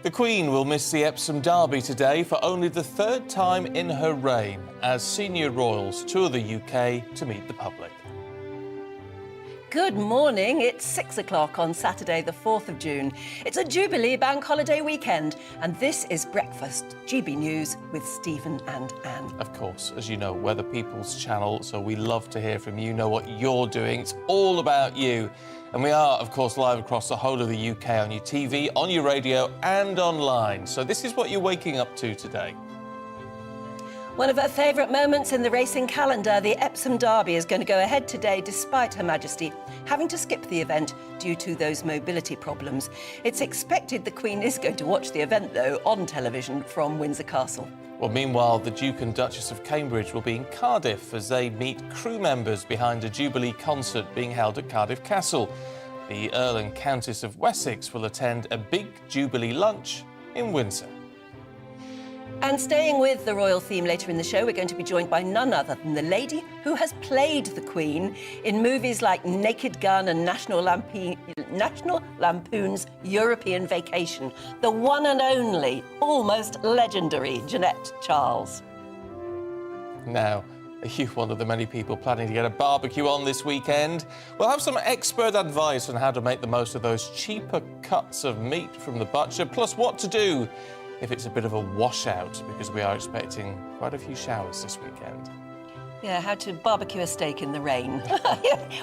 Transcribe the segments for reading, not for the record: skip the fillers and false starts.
The Queen will miss the Epsom Derby today for only the third time in her reign as senior royals tour the UK to meet the public. Good morning. It's 6 o'clock on Saturday, the 4th of June. It's a Jubilee bank holiday weekend, and this is Breakfast, GB News with Stephen and Anne. Of course, as you know, we're the People's Channel, so we love to hear from you, know what you're doing. It's all about you. And we are, of course, live across the whole of the UK on your TV, on your radio and online. So this is what you're waking up to today. One of her favourite moments in the racing calendar, the Epsom Derby, is going to go ahead today despite Her Majesty having to skip the event due to those mobility problems. It's expected the Queen is going to watch the event, though, on television from Windsor Castle. Well, meanwhile, the Duke and Duchess of Cambridge will be in Cardiff as they meet crew members behind a Jubilee concert being held at Cardiff Castle. The Earl and Countess of Wessex will attend a big Jubilee lunch in Windsor. And staying with the royal theme later in the show, we're going to be joined by none other than the lady who has played the Queen in movies like Naked Gun and National Lampoon's European Vacation, the one and only, almost legendary Jeanette Charles. Now, are you one of the many people planning to get a barbecue on this weekend? We'll have some expert advice on how to make the most of those cheaper cuts of meat from the butcher, plus what to do if it's a bit of a washout, because we are expecting quite a few showers this weekend. Yeah, how to barbecue a steak in the rain.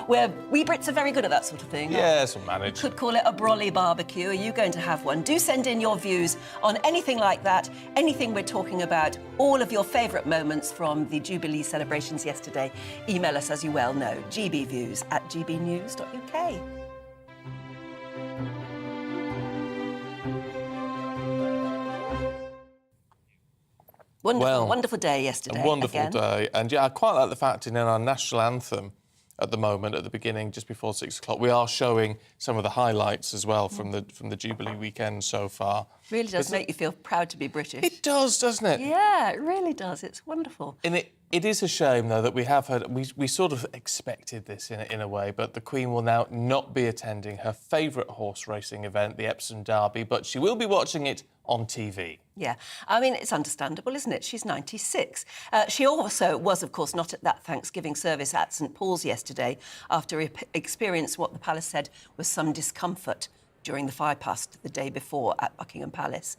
We Brits are very good at that sort of thing. Yes, we'll manage. Could call it a brolly barbecue. Are you going to have one? Do send in your views on anything like that, anything we're talking about, all of your favourite moments from the Jubilee celebrations yesterday. Email us, as you well know, gbviews@gbnews.uk. Wonderful day yesterday. A wonderful day. And yeah, I quite like the fact in our national anthem at the moment, at the beginning, just before 6 o'clock, we are showing some of the highlights as well from the Jubilee weekend so far. Really does make you feel proud to be British. It does, doesn't it? Yeah, it really does. It's wonderful. And it is a shame, though, that we have had... We sort of expected this in a way, but the Queen will now not be attending her favourite horse racing event, the Epsom Derby, but she will be watching it on TV. Yeah, I mean, it's understandable, isn't it? She's 96. She also was, of course, not at that Thanksgiving service at St Paul's yesterday after experienced what the palace said was some discomfort during the fire past the day before at Buckingham Palace.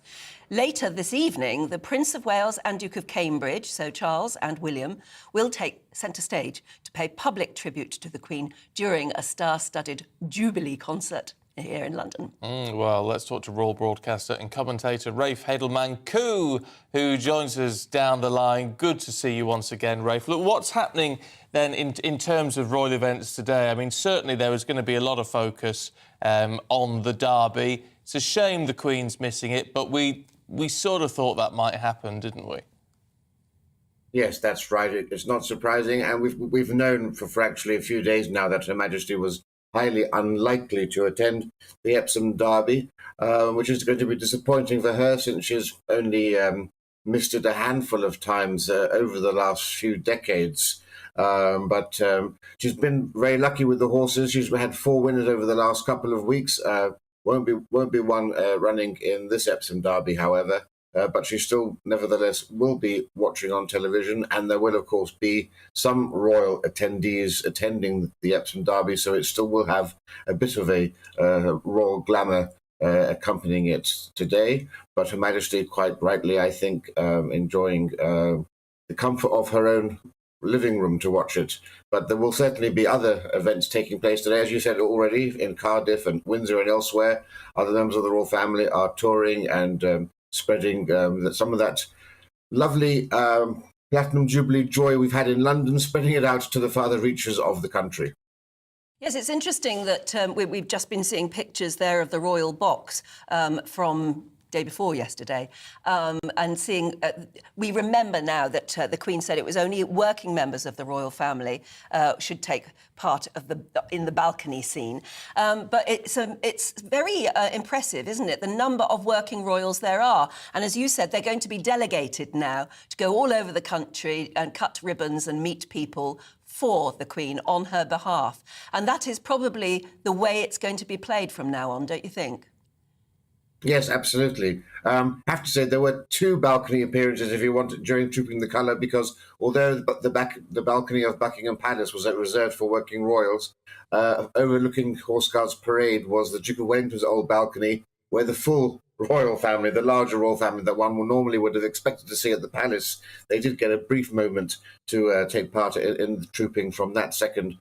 Later this evening, the Prince of Wales and Duke of Cambridge, so Charles and William, will take centre stage to pay public tribute to the Queen during a star-studded Jubilee concert here in London. Well, let's talk to royal broadcaster and commentator Rafe Hedelman-Koo, who joins us down the line. Good to see you once again, Rafe. Look, what's happening then in terms of royal events today? I mean, certainly there is going to be a lot of focus on the Derby. It's a shame the Queen's missing it, but we sort of thought that might happen, didn't we? Yes, that's right. It's not surprising, and we've known for actually a few days now that Her Majesty was highly unlikely to attend the Epsom Derby, which is going to be disappointing for her since she's only missed it a handful of times over the last few decades. But she's been very lucky with the horses. She's had 4 winners over the last couple of weeks. Won't be one running in this Epsom Derby, however. But she still, nevertheless, will be watching on television, and there will, of course, be some royal attendees attending the Epsom Derby, so it still will have a bit of a royal glamour accompanying it today. But Her Majesty, quite rightly, I think, enjoying the comfort of her own living room to watch it. But there will certainly be other events taking place today, as you said already, in Cardiff and Windsor and elsewhere. Other members of the royal family are touring and spreading some of that lovely Platinum Jubilee joy we've had in London, spreading it out to the farther reaches of the country. Yes, it's interesting that we've just been seeing pictures there of the royal box from day before yesterday, and seeing, we remember now that the Queen said it was only working members of the royal family should take part of in the balcony scene. But it's very impressive, isn't it, the number of working royals there are. And as you said, they're going to be delegated now to go all over the country and cut ribbons and meet people for the Queen on her behalf. And that is probably the way it's going to be played from now on, don't you think? Yes, absolutely. Have to say there were two balcony appearances, if you want, during Trooping the Colour, because although the balcony of Buckingham Palace was reserved for working royals, overlooking Horse Guards Parade was the Duke of Wellington's old balcony, where the full royal family, the larger royal family that one would have expected to see at the palace, they did get a brief moment to take part in the trooping from that second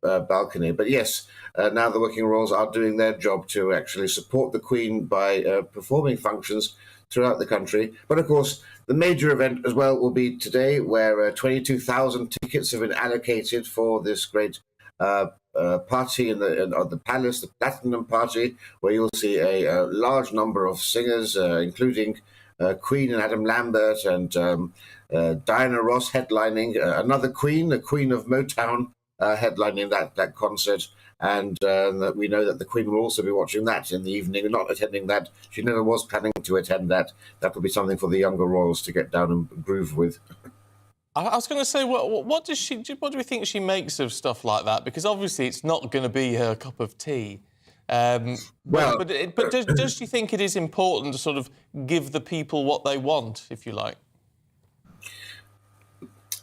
balcony. But yes, now the working royals are doing their job to actually support the Queen by performing functions throughout the country. But of course, the major event as well will be today, where 22,000 tickets have been allocated for this great party in the palace, the Platinum Party, where you'll see a large number of singers, including Queen and Adam Lambert and Diana Ross headlining, another Queen, the Queen of Motown, headlining that concert. And we know that the Queen will also be watching that in the evening, not attending that. She never was planning to attend that. That will be something for the younger royals to get down and groove with. I was going to say, what do we think she makes of stuff like that? Because obviously it's not going to be her cup of tea. But does she think it is important to sort of give the people what they want, if you like?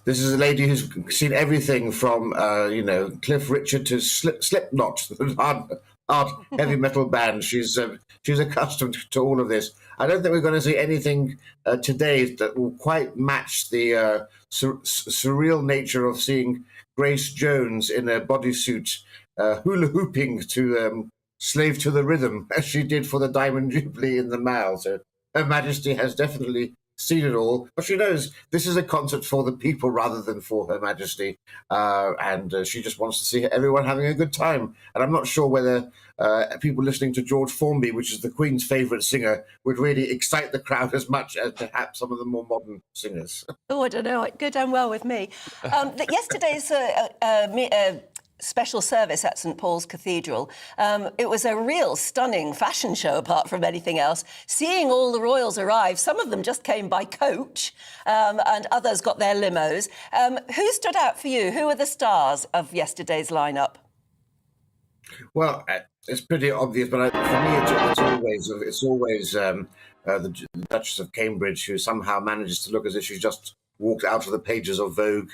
This is a lady who's seen everything from, Cliff Richard to Slipknot, hard heavy metal band. She's accustomed to all of this. I don't think we're going to see anything today that will quite match the surreal nature of seeing Grace Jones in a bodysuit hula hooping to Slave to the Rhythm, as she did for the Diamond Jubilee in the Mall. So Her Majesty has definitely seen it all, but she knows this is a concert for the people rather than for Her Majesty, and she just wants to see everyone having a good time. And I'm not sure whether people listening to George Formby, which is the Queen's favourite singer, would really excite the crowd as much as perhaps some of the more modern singers. Oh, I don't know. It go down well with me. Yesterday's special service at St Paul's Cathedral, it was a real stunning fashion show apart from anything else. Seeing all the royals arrive, some of them just came by coach and others got their limos. Who stood out for you? Who were the stars of yesterday's lineup? Well, it's pretty obvious, but for me, it's always the Duchess of Cambridge, who somehow manages to look as if she's just walked out of the pages of Vogue.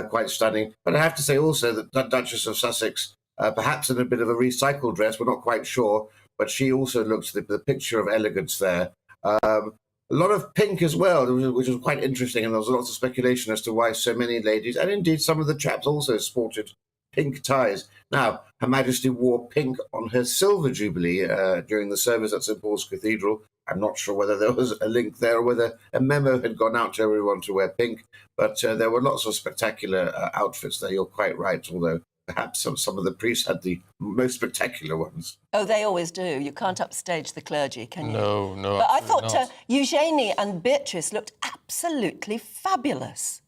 Quite stunning. But I have to say also that the Duchess of Sussex, perhaps in a bit of a recycled dress, we're not quite sure, but she also looks the picture of elegance there. A lot of pink as well, which was quite interesting, and there was lots of speculation as to why so many ladies, and indeed some of the chaps also sported pink ties. Now, Her Majesty wore pink on her Silver Jubilee during the service at St Paul's Cathedral. I'm not sure whether there was a link there or whether a memo had gone out to everyone to wear pink, but there were lots of spectacular outfits there. You're quite right, although perhaps some of the priests had the most spectacular ones. Oh, they always do. You can't upstage the clergy, can you? No. But I thought Eugenie and Beatrice looked absolutely fabulous.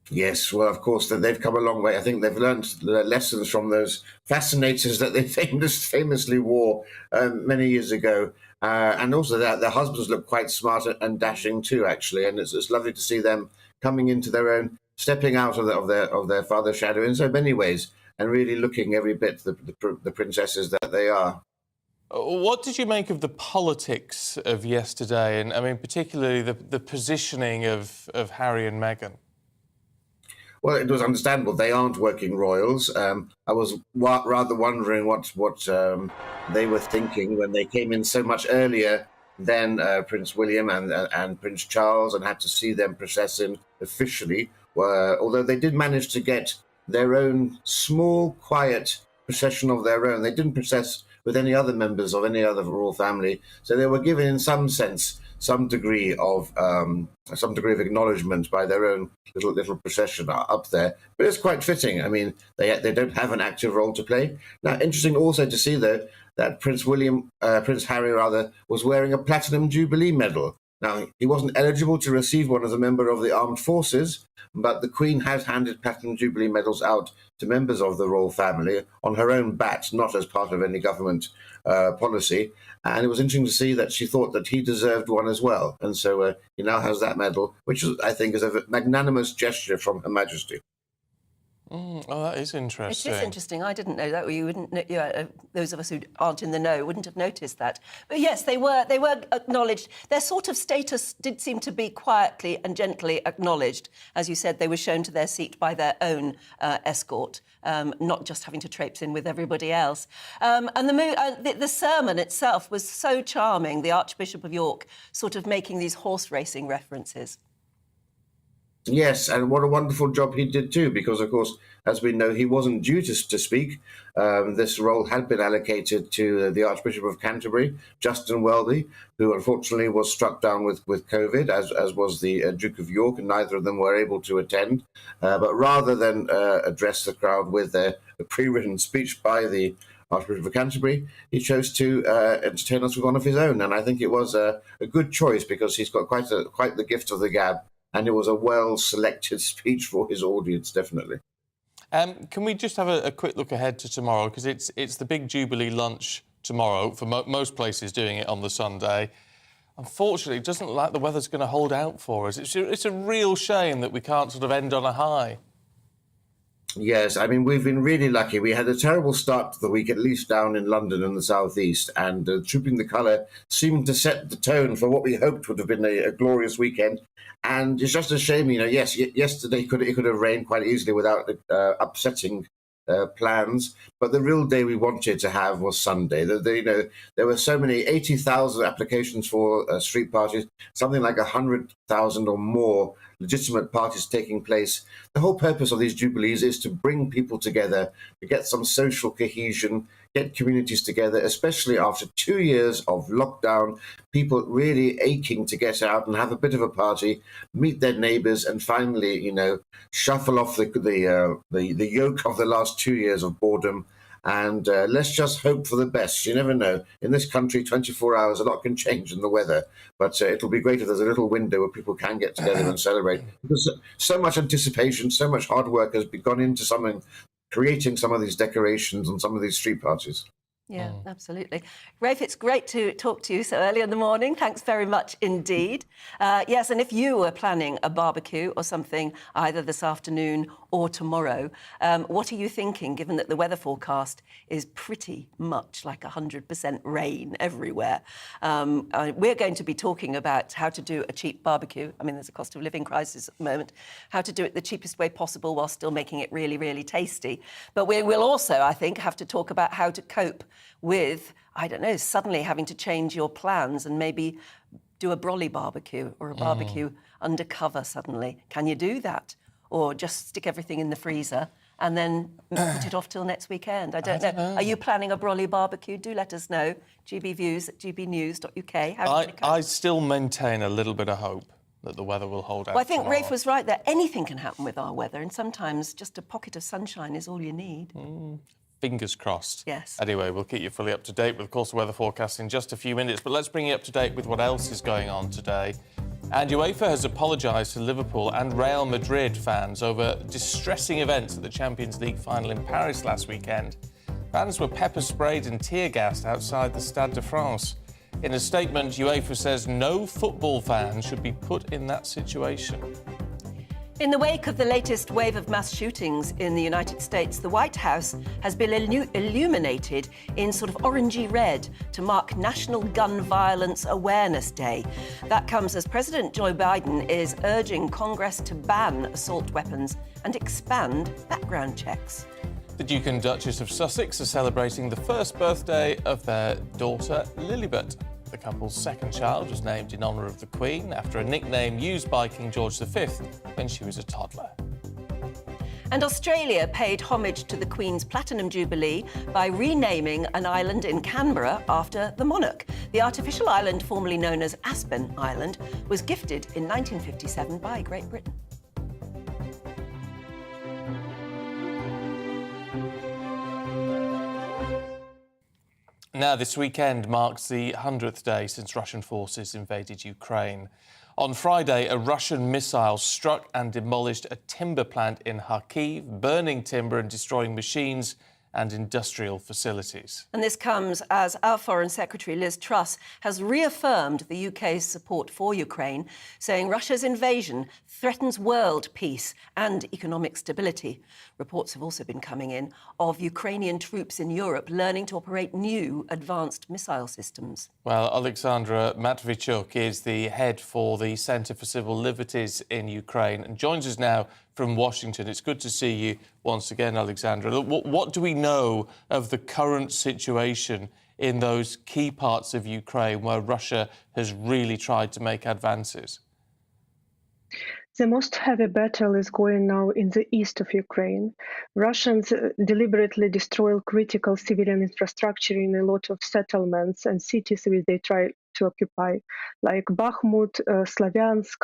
Yes, well, of course, they've come a long way. I think they've learned lessons from those fascinators that they famously wore many years ago. And also their husbands look quite smart and dashing too, actually. And it's lovely to see them coming into their own, stepping out of their father's shadow in so many ways, and really looking every bit the princesses that they are. What did you make of the politics of yesterday? And I mean, particularly the positioning of Harry and Meghan? Well, it was understandable. They aren't working royals. I was rather wondering what they were thinking when they came in so much earlier than Prince William and Prince Charles, and had to see them process in officially. Although they did manage to get their own small, quiet procession of their own. They didn't process with any other members of any other royal family, so they were given, in some sense, some degree of acknowledgement by their own little procession up there. But it's quite fitting. I mean, they don't have an active role to play. Now, interesting also to see, though, that Prince Harry was wearing a Platinum Jubilee medal. Now, he wasn't eligible to receive one as a member of the armed forces, but the Queen has handed Platinum Jubilee medals out to members of the royal family on her own bat, not as part of any government policy. And it was interesting to see that she thought that he deserved one as well. And so he now has that medal, which I think is a magnanimous gesture from Her Majesty. Oh, that is interesting. It is interesting. I didn't know that. You wouldn't. Those of us who aren't in the know wouldn't have noticed that. But yes, they were acknowledged. Their sort of status did seem to be quietly and gently acknowledged. As you said, they were shown to their seat by their own escort, not just having to traipse in with everybody else. And the sermon itself was so charming. The Archbishop of York sort of making these horse racing references. Yes, and what a wonderful job he did too, because, of course, as we know, he wasn't due to speak. This role had been allocated to the Archbishop of Canterbury, Justin Welby, who unfortunately was struck down with COVID, as was the Duke of York, and neither of them were able to attend. But rather than address the crowd with a pre-written speech by the Archbishop of Canterbury, he chose to entertain us with one of his own. And I think it was a good choice, because he's got quite the gift of the gab. And it was a well-selected speech for his audience, definitely. Can we just have a quick look ahead to tomorrow? Because it's the big Jubilee lunch tomorrow, for most places doing it on the Sunday. Unfortunately, it doesn't look like the weather's going to hold out for us. It's a real shame that we can't sort of end on a high. Yes, I mean, we've been really lucky. We had a terrible start to the week, at least down in London and the southeast, and Trooping the Colour seemed to set the tone for what we hoped would have been a glorious weekend. And it's just a shame, yes, yesterday it could have rained quite easily without upsetting plans. But the real day we wanted to have was Sunday. There were so many, 80,000 applications for street parties, something like 100,000 or more legitimate parties taking place. The whole purpose of these Jubilees is to bring people together, to get some social cohesion, get communities together, especially after 2 years of lockdown, people really aching to get out and have a bit of a party, meet their neighbours, and finally, shuffle off the yoke of the last 2 years of boredom. And let's just hope for the best. You never know. In this country, 24 hours, a lot can change in the weather. But it'll be great if there's a little window where people can get together and celebrate. Because so much anticipation, so much hard work has gone into creating some of these decorations and some of these street parties. Yeah, absolutely. Rafe, it's great to talk to you so early in the morning. Thanks very much indeed. Yes, and if you were planning a barbecue or something either this afternoon or tomorrow, what are you thinking, given that the weather forecast is pretty much like 100% rain everywhere? We're going to be talking about how to do a cheap barbecue. I mean, there's a cost of living crisis at the moment. How to do it the cheapest way possible while still making it really, really tasty. But we will also, I think, have to talk about how to cope with, I don't know, suddenly having to change your plans and maybe do a brolly barbecue or a barbecue undercover suddenly. Can you do that? Or just stick everything in the freezer and then put it off till next weekend? I don't know. Are you planning a brolly barbecue? Do let us know. GBViews at gbnews.uk. I still maintain a little bit of hope that the weather will hold out. Well, I think tomorrow. Rafe was right there. Anything can happen with our weather, and sometimes just a pocket of sunshine is all you need. Fingers crossed. Yes. Anyway, we'll keep you fully up to date with, of course, the weather forecast in just a few minutes. But let's bring you up to date with what else is going on today. And UEFA has apologised to Liverpool and Real Madrid fans over distressing events at the Champions League final in Paris last weekend. Fans were pepper sprayed and tear gassed outside the Stade de France. In a statement, UEFA says no football fan should be put in that situation. In the wake of the latest wave of mass shootings in the United States, the White House has been illuminated in sort of orangey red to mark National Gun Violence Awareness Day. That comes as President Joe Biden is urging Congress to ban assault weapons and expand background checks. The Duke and Duchess of Sussex are celebrating the first birthday of their daughter, Lilibet. The couple's second child was named in honour of the Queen after a nickname used by King George V when she was a toddler. And Australia paid homage to the Queen's Platinum Jubilee by renaming an island in Canberra after the monarch. The artificial island, formerly known as Aspen Island, was gifted in 1957 by Great Britain. Now, this weekend marks the 100th day since Russian forces invaded Ukraine. On Friday, a Russian missile struck and demolished a timber plant in Kharkiv, burning timber and destroying machines and industrial facilities. And this comes as our Foreign Secretary Liz Truss has reaffirmed the UK's support for Ukraine, saying Russia's invasion threatens world peace and economic stability. Reports have also been coming in of Ukrainian troops in Europe learning to operate new advanced missile systems. Well, Alexandra Matvichuk is the head for the Centre for Civil Liberties in Ukraine and joins us now from Washington. It's good to see you once again, Alexandra. What do we know of the current situation in those key parts of Ukraine where Russia has really tried to make advances? The most heavy battle is going now in the east of Ukraine. Russians deliberately destroy critical civilian infrastructure in a lot of settlements and cities which they try to occupy, like Bakhmut, Slavyansk,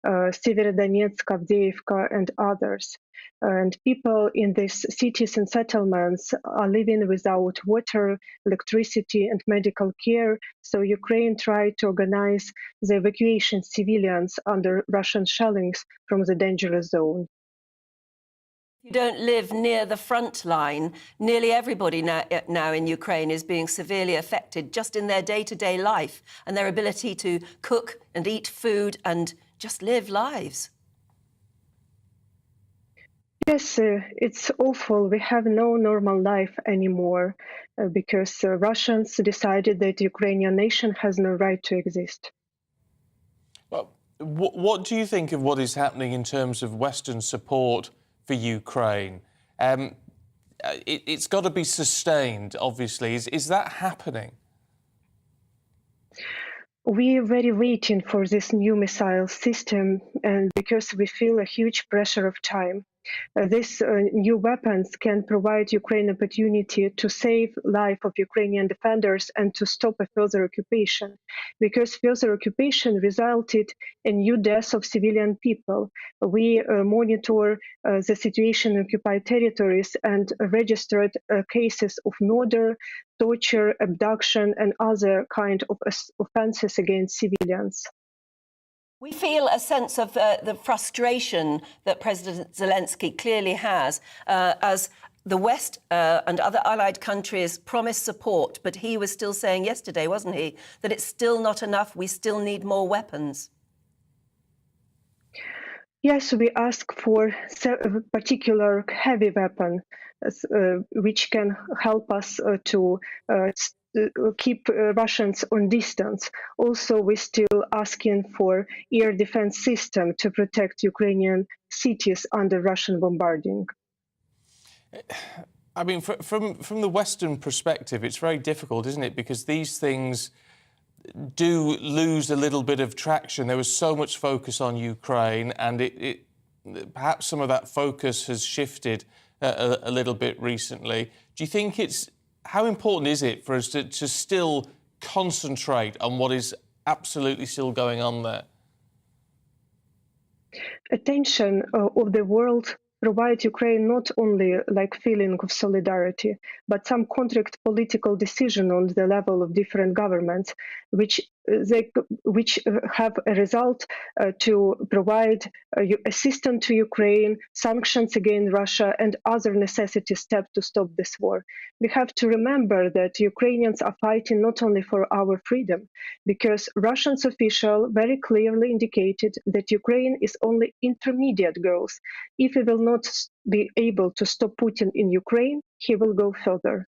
Severodonetsk, Avdiivka, and others. And people in these cities and settlements are living without water, electricity, and medical care. So Ukraine tried to organize the evacuation of civilians under Russian shellings from the dangerous zone. You don't live near the front line. Nearly everybody now in Ukraine is being severely affected just in their day-to-day life and their ability to cook and eat food and just live lives. Yes, it's awful. We have no normal life anymore because Russians decided that the Ukrainian nation has no right to exist. Well, what do you think of what is happening in terms of Western support for Ukraine? It's got to be sustained, obviously. Is that happening? We are very waiting for this new missile system, and because we feel a huge pressure of time. These new weapons can provide Ukraine opportunity to save life of Ukrainian defenders and to stop a further occupation, because further occupation resulted in new deaths of civilian people. We monitor the situation in occupied territories and registered cases of murder, torture, abduction, and other kind of offenses against civilians. We feel a sense of the frustration that President Zelensky clearly has as the West and other allied countries promise support, but he was still saying yesterday, wasn't he, that it's still not enough, we still need more weapons. Yes, we ask for a particular heavy weapon which can help us to keep Russians on distance. Also, we're still asking for air defense system to protect Ukrainian cities under Russian bombarding. I mean, from the Western perspective, it's very difficult, isn't it? Because these things do lose a little bit of traction. There was so much focus on Ukraine, and perhaps some of that focus has shifted a little bit recently. Do you think how important is it for us to still concentrate on what is absolutely still going on there? Attention of the world provide Ukraine not only like feeling of solidarity, but some concrete political decision on the level of different governments, which have a result to provide assistance to Ukraine, sanctions against Russia, and other necessary steps to stop this war. We have to remember that Ukrainians are fighting not only for our freedom, because Russian officials very clearly indicated that Ukraine is only intermediate goals. If we will not be able to stop Putin in Ukraine, he will go further.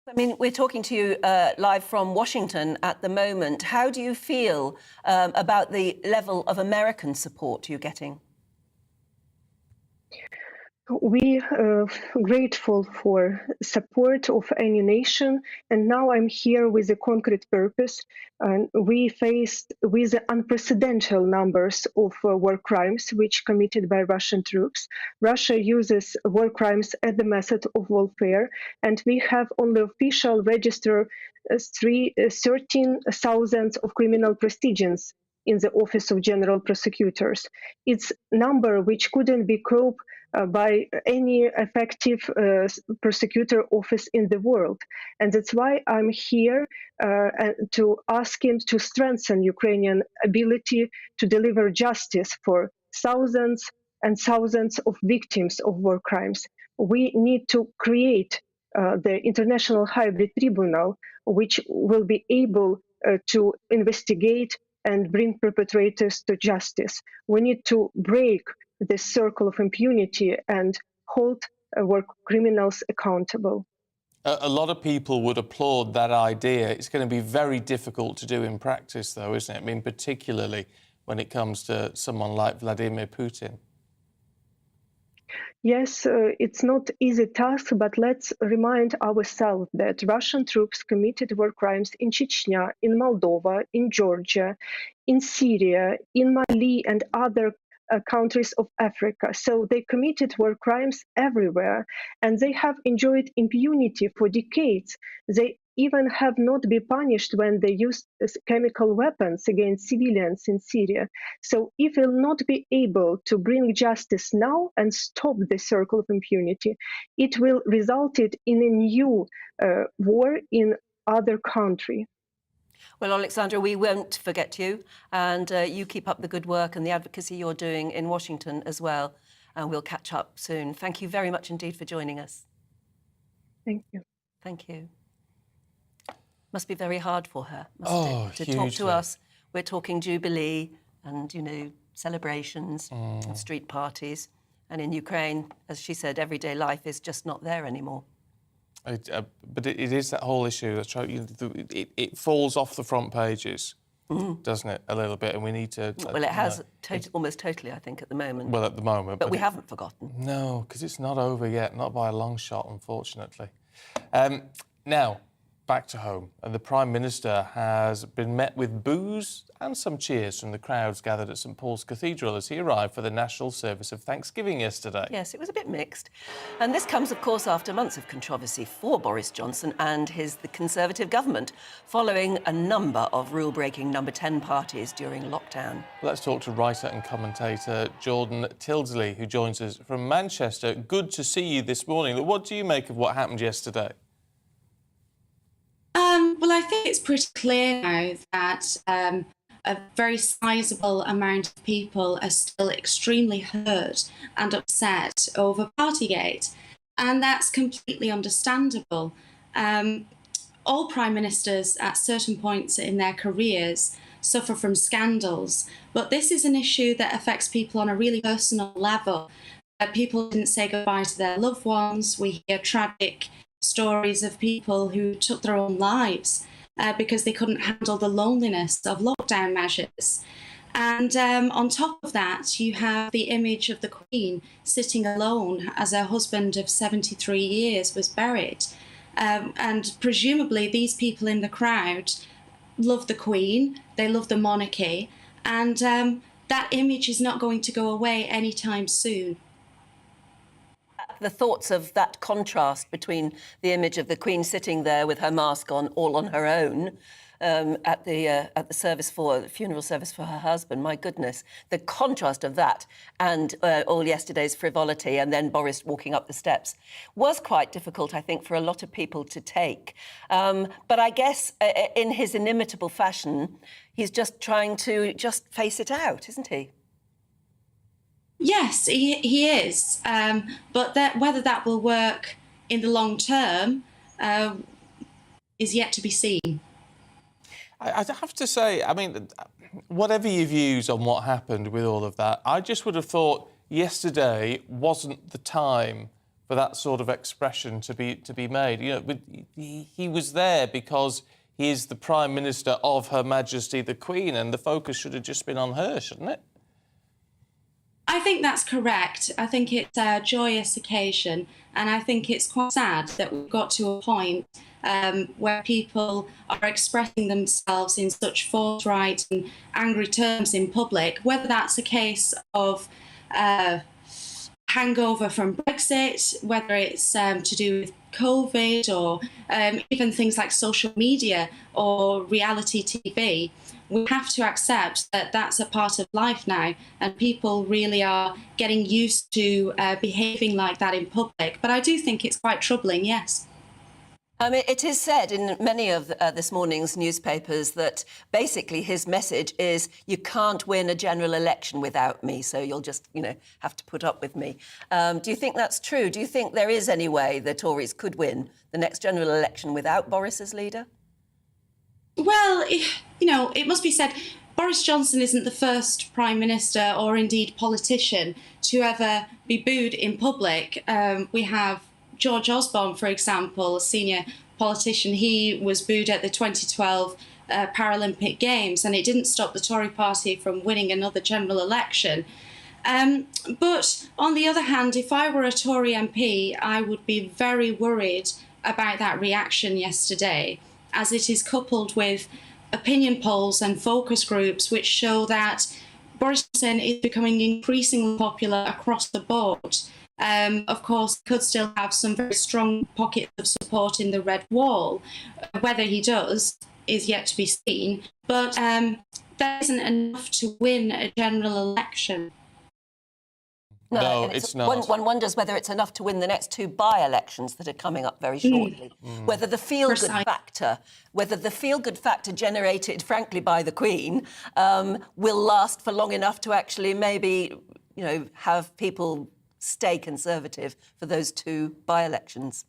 I mean, we're talking to you live from Washington at the moment. How do you feel about the level of American support you're getting? We are grateful for support of any nation, and now I'm here with a concrete purpose. And we faced with the unprecedented numbers of war crimes which committed by Russian troops. Russia uses war crimes as the method of warfare, and we have only official register 13,000 of criminal proceedings in the Office of General Prosecutors. It's a number which couldn't be coped by any effective prosecutor office in the world. And that's why I'm here to ask him to strengthen Ukrainian ability to deliver justice for thousands and thousands of victims of war crimes. we need to create the International Hybrid Tribunal, which will be able to investigate and bring perpetrators to justice. We need to break the circle of impunity and hold war criminals accountable. A lot of people would applaud that idea. It's going to be very difficult to do in practice, though, isn't it? I mean, particularly when it comes to someone like Vladimir Putin. Yes, it's not easy task, but let's remind ourselves that Russian troops committed war crimes in Chechnya, in Moldova, in Georgia, in Syria, in Mali, and other countries of Africa. So they committed war crimes everywhere, and they have enjoyed impunity for decades. They even have not been punished when they used chemical weapons against civilians in Syria. So if we'll not be able to bring justice now and stop the circle of impunity, it will result in a new war in other country. Well, Alexandra, we won't forget you, and you keep up the good work and the advocacy you're doing in Washington as well, and we'll catch up soon. Thank you very much indeed for joining us. Thank you. Thank you. Must be very hard for her, must it, to talk to us. We're talking Jubilee and, you know, celebrations and street parties. And in Ukraine, as she said, everyday life is just not there anymore. But it is that whole issue. It falls off the front pages, doesn't it, a little bit? And we need to... Well, it has almost totally, I think, at the moment. Well, at the moment. But we haven't forgotten. No, because it's not over yet, not by a long shot, unfortunately. Now, back to home. And the Prime Minister has been met with boos and some cheers from the crowds gathered at St Pauls Cathedral as he arrived for the National Service of Thanksgiving yesterday. Yes, it was a bit mixed. And this comes, of course, after months of controversy for Boris Johnson and the Conservative government, following a number of rule-breaking Number 10 parties during lockdown. Let's talk to writer and commentator Jordan Tildesley, who joins us from Manchester. Good to see you this morning. What do you make of what happened yesterday? Well, I think it's pretty clear now that a very sizable amount of people are still extremely hurt and upset over Partygate, and that's completely understandable. All prime ministers at certain points in their careers suffer from scandals, but this is an issue that affects people on a really personal level. People didn't say goodbye to their loved ones. We hear tragic stories of people who took their own lives because they couldn't handle the loneliness of lockdown measures. And on top of that, you have the image of the Queen sitting alone as her husband of 73 years was buried. And presumably these people in the crowd love the Queen, they love the monarchy, and that image is not going to go away anytime soon. The thoughts of that contrast between the image of the Queen sitting there with her mask on, all on her own, at the funeral service for her husband. My goodness, the contrast of that and all yesterday's frivolity and then Boris walking up the steps was quite difficult, I think, for a lot of people to take. But I guess in his inimitable fashion, he's just trying to just face it out, isn't he? Yes, he is. But whether that will work in the long term is yet to be seen. I have to say, I mean, whatever your views on what happened with all of that, I just would have thought yesterday wasn't the time for that sort of expression to be made. You know, he was there because he is the Prime Minister of Her Majesty the Queen, and the focus should have just been on her, shouldn't it? I think that's correct. I think it's a joyous occasion, and I think it's quite sad that we've got to a point where people are expressing themselves in such forthright and angry terms in public, whether that's a case of hangover from Brexit, whether it's to do with COVID or even things like social media or reality TV. We have to accept that that's a part of life now, and people really are getting used to behaving like that in public. But I do think it's quite troubling, yes. It is said in many of this morning's newspapers that basically his message is you can't win a general election without me, so you'll just, have to put up with me. Do you think that's true? Do you think there is any way the Tories could win the next general election without Boris as leader? Well, it must be said, Boris Johnson isn't the first Prime Minister or indeed politician to ever be booed in public. We have George Osborne, for example, a senior politician. He was booed at the 2012 Paralympic Games, and it didn't stop the Tory party from winning another general election. But on the other hand, if I were a Tory MP, I would be very worried about that reaction yesterday, as it is coupled with opinion polls and focus groups which show that Boris Johnson is becoming increasingly popular across the board. Of course, could still have some very strong pockets of support in the Red Wall. Whether he does is yet to be seen, but that isn't enough to win a general election. No, it's not. One wonders whether it's enough to win the next two by-elections that are coming up very shortly. Whether the feel-good factor generated, frankly, by the Queen will last for long enough to actually maybe, have people stay Conservative for those two by-elections.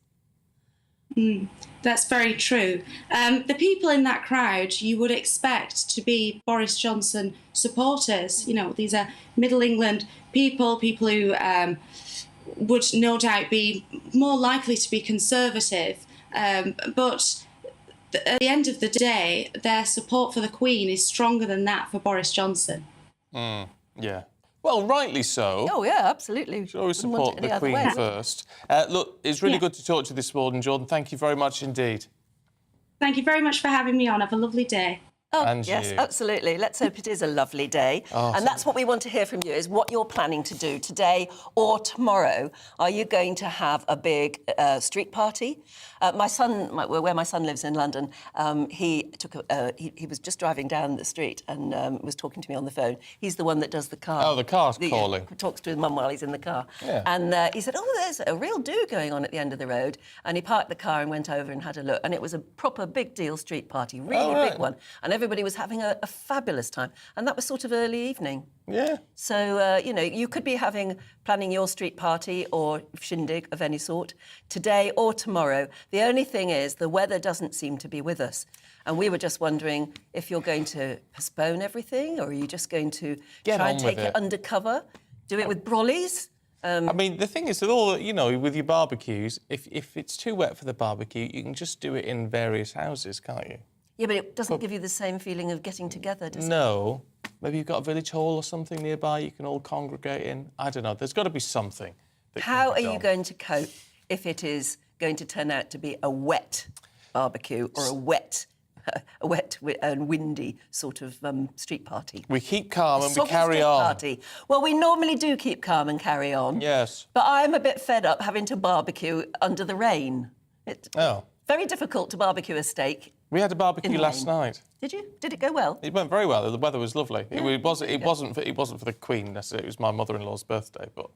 That's very true. The people in that crowd you would expect to be Boris Johnson supporters. These are Middle England people who would no doubt be more likely to be Conservative. But at the end of the day, their support for the Queen is stronger than that for Boris Johnson. Yeah. Well, rightly so. Oh, yeah, absolutely. Should always support the Queen first. Look, it's really good to talk to you this morning, Jordan. Thank you very much indeed. Thank you very much for having me on. Have a lovely day. Oh, and yes, you. Absolutely. Let's hope it is a lovely day. And that's what we want to hear from you, is what you're planning to do today or tomorrow. Are you going to have a big street party? My son, where my son lives in London, he was just driving down the street and was talking to me on the phone. He's the one that does the car. Oh, the car's calling. Talks to his mum while he's in the car. Yeah. And he said, there's a real do going on at the end of the road. And he parked the car and went over and had a look. And it was a proper big deal street party, really big one. And everybody was having a fabulous time. And that was sort of early evening. Yeah. So, you could be planning your street party or shindig of any sort today or tomorrow. The only thing is the weather doesn't seem to be with us. And we were just wondering if you're going to postpone everything, or are you just going to try and take it undercover, do it with brollies? The thing is, with all, with your barbecues, if it's too wet for the barbecue, you can just do it in various houses, can't you? Yeah, but it doesn't give you the same feeling of getting together, does it? No. Maybe you've got a village hall or something nearby you can all congregate in. I don't know. There's got to be something. How are you going to cope if it is going to turn out to be a wet barbecue or a wet and windy sort of street party? We keep calm and we carry on. Party. Well, we normally do keep calm and carry on. Yes. But I'm a bit fed up having to barbecue under the rain. Very difficult to barbecue a steak. We had a barbecue last night. Did you? Did it go well? It went very well. The weather was lovely. Yeah. It wasn't for the Queen necessarily. It was my mother-in-law's birthday, but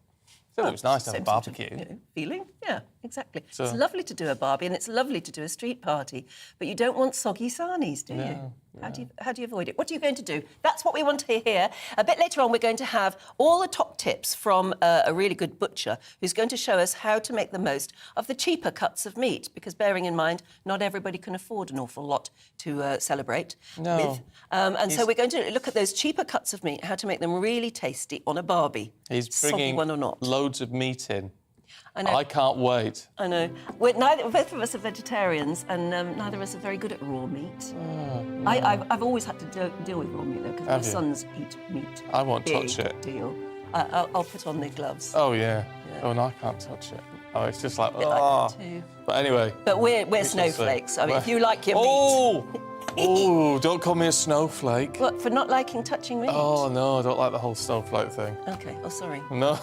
still, it was nice to have a barbecue. Sort of, feeling? Yeah, exactly. So, it's lovely to do a barbie and it's lovely to do a street party, but you don't want soggy sarnies, do you? No. How do you avoid it? What are you going to do? That's what we want to hear. A bit later on, we're going to have all the top tips from a really good butcher who's going to show us how to make the most of the cheaper cuts of meat, because bearing in mind, not everybody can afford an awful lot to celebrate with. So we're going to look at those cheaper cuts of meat, how to make them really tasty on a barbie. He's bringing one or not. Loads of meat in. I know. I can't wait. I know. Both of us are vegetarians, and neither of us are very good at raw meat. No. I've always had to deal with raw meat, though, because my sons eat meat. I won't touch it. Deal. I'll put on the gloves. Oh, yeah. Oh, no, I can't touch it. Oh, it's just like, like that too. But anyway. But we're snowflakes. I mean, if you like your meat... Oh, don't call me a snowflake. What, for not liking touching meat? Oh, no, I don't like the whole snowflake thing. OK, sorry. No.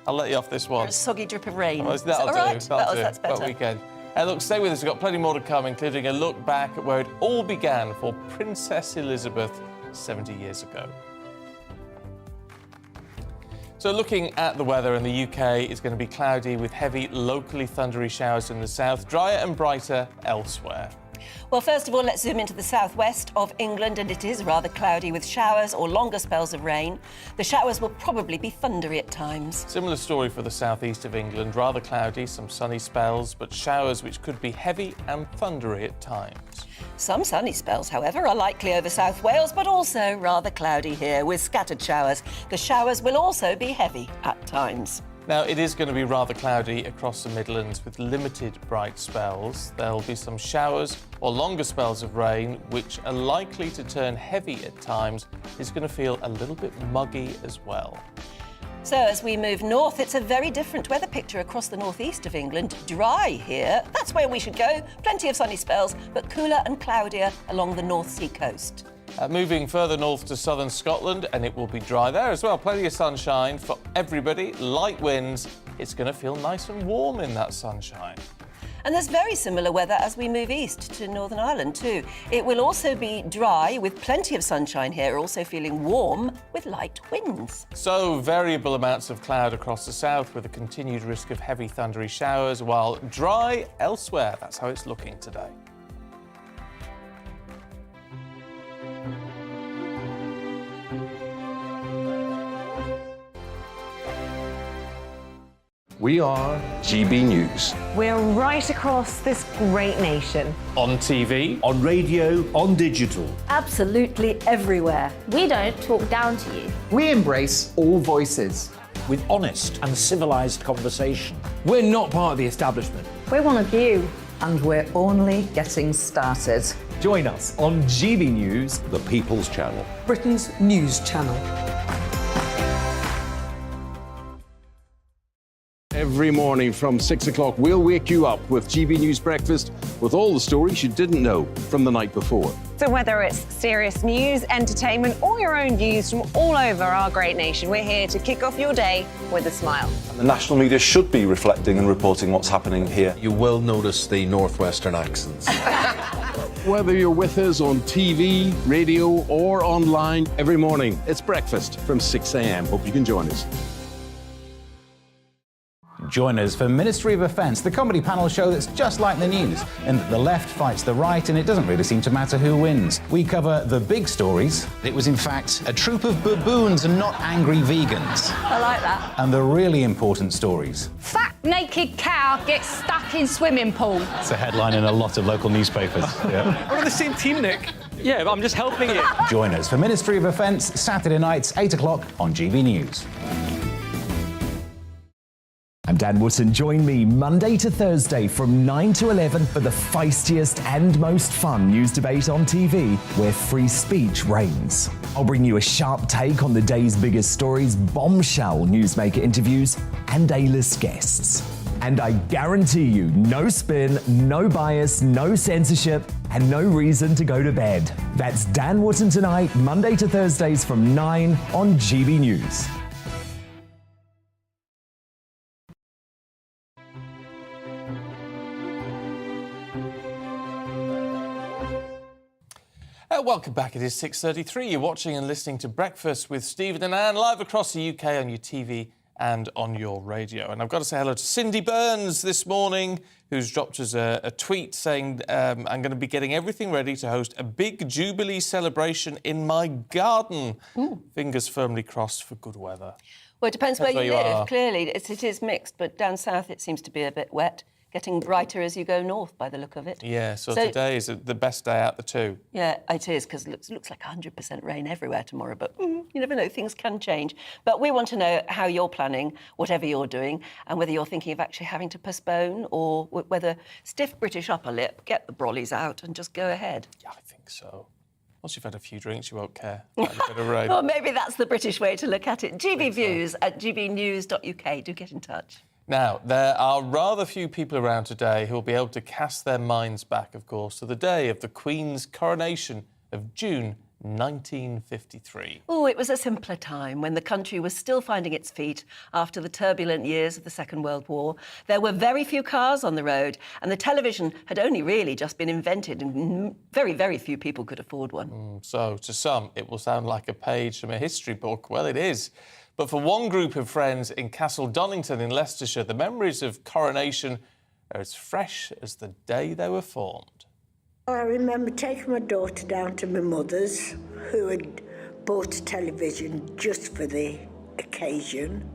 I'll let you off this one. A soggy drip of rain. That'll do. Right? That's better. That weekend. Look, stay with us. We've got plenty more to come, including a look back at where it all began for Princess Elizabeth 70 years ago. So looking at the weather in the UK, it's going to be cloudy with heavy, locally thundery showers in the south, drier and brighter elsewhere. Well, first of all, let's zoom into the southwest of England, and it is rather cloudy with showers or longer spells of rain. The showers will probably be thundery at times. Similar story for the southeast of England, rather cloudy, some sunny spells, but showers which could be heavy and thundery at times. Some sunny spells, however, are likely over South Wales, but also rather cloudy here with scattered showers. The showers will also be heavy at times. Now, it is going to be rather cloudy across the Midlands with limited bright spells. There'll be some showers or longer spells of rain, which are likely to turn heavy at times. It's going to feel a little bit muggy as well. So as we move north, it's a very different weather picture across the northeast of England. Dry here, that's where we should go. Plenty of sunny spells, but cooler and cloudier along the North Sea coast. Moving further north to southern Scotland, and it will be dry there as well. Plenty of sunshine for everybody, light winds. It's going to feel nice and warm in that sunshine. And there's very similar weather as we move east to Northern Ireland too. It will also be dry with plenty of sunshine here, also feeling warm with light winds. So variable amounts of cloud across the south with a continued risk of heavy thundery showers, while dry elsewhere. That's how it's looking today. We are GB News. We're right across this great nation. On TV, On radio, on digital. Absolutely everywhere. We don't talk down to you. We embrace all voices. With honest and civilised conversation. We're not part of the establishment. We're one of you. And we're only getting started. Join us on GB News, The People's Channel. Britain's news channel. Every morning from 6 o'clock, we'll wake you up with GB News Breakfast with all the stories you didn't know from the night before. So whether it's serious news, entertainment, or your own views from all over our great nation, we're here to kick off your day with a smile. The national media should be reflecting and reporting what's happening here. You will notice the northwestern accents. Whether you're with us on TV, radio, or online, every morning, it's breakfast from 6 a.m. Hope you can join us. Join us for Ministry of Offence, the comedy panel show that's just like the news, in that the left fights the right and it doesn't really seem to matter who wins. We cover the big stories. It was in fact a troop of baboons and not angry vegans. I like that. And the really important stories. Fat naked cow gets stuck in swimming pool. It's a headline in a lot of local newspapers. Yeah. We're on the same team, Nick. Yeah, but I'm just helping you. Join us for Ministry of Offence, Saturday nights, 8 o'clock on GB News. I'm Dan Wootton. Join me Monday to Thursday from 9 to 11 for the feistiest and most fun news debate on TV, where free speech reigns. I'll bring you a sharp take on the day's biggest stories, bombshell newsmaker interviews, and A-list guests. And I guarantee you, no spin, no bias, no censorship, and no reason to go to bed. That's Dan Wootton Tonight, Monday to Thursdays from 9 on GB News. Welcome back. It is 6:33. You're watching and listening to Breakfast with Stephen and Anne, live across the UK on your TV and on your radio. And I've got to say hello to Cindy Burns this morning, who's dropped us a tweet saying, I'm going to be getting everything ready to host a big Jubilee celebration in my garden. Ooh. Fingers firmly crossed for good weather. Well, it depends where you live. are. Clearly, it is mixed, but down south it seems to be a bit wet. Getting brighter as you go north, by the look of it. Yeah, so today is the best day out the two. Yeah, it is, because it looks like 100% rain everywhere tomorrow, but you never know, things can change. But we want to know how you're planning, whatever you're doing, and whether you're thinking of actually having to postpone, or whether stiff British upper lip, get the brollies out and just go ahead. Yeah, I think so. Once you've had a few drinks, you won't care about a bit of rain. Well, maybe that's the British way to look at it. GBViews at gbnews.uk. Do get in touch. Now, there are rather few people around today who will be able to cast their minds back, of course, to the day of the Queen's coronation of June 1953. Oh, it was a simpler time when the country was still finding its feet after the turbulent years of the Second World War. There were very few cars on the road, and the television had only really just been invented, and very, very few people could afford one. So, to some, it will sound like a page from a history book. Well, it is. But for one group of friends in Castle Donington in Leicestershire, the memories of coronation are as fresh as the day they were formed. I remember taking my daughter down to my mother's, who had bought a television just for the occasion,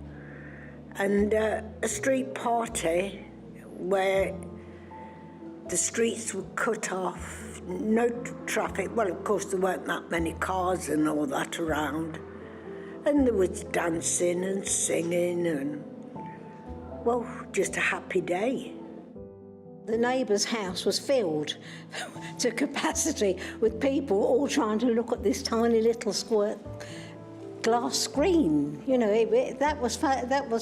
and a street party where the streets were cut off, no traffic. Well, of course, there weren't that many cars and all that around. And there was dancing and singing and, well, just a happy day. The neighbour's house was filled to capacity with people all trying to look at this tiny little square glass screen. You know, that was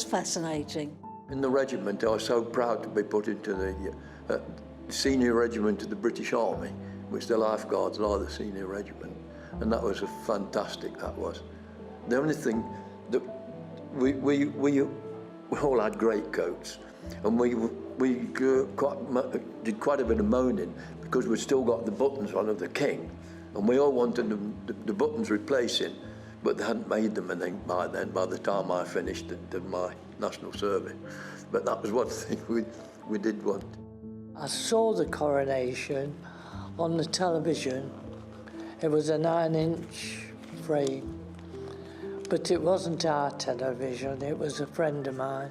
fascinating. In the regiment, I was so proud to be put into the senior regiment of the British Army, which the lifeguards are the senior regiment, and that was fantastic. That was the only thing that we all had great coats, and we did quite a bit of moaning because we'd still got the buttons on of the King, and we all wanted the buttons replacing, but they hadn't made them, I think, by then, by the time I finished my national service. But that was one thing we did want. I saw the coronation on the television. It was a 9-inch frame, but it wasn't our television, it was a friend of mine.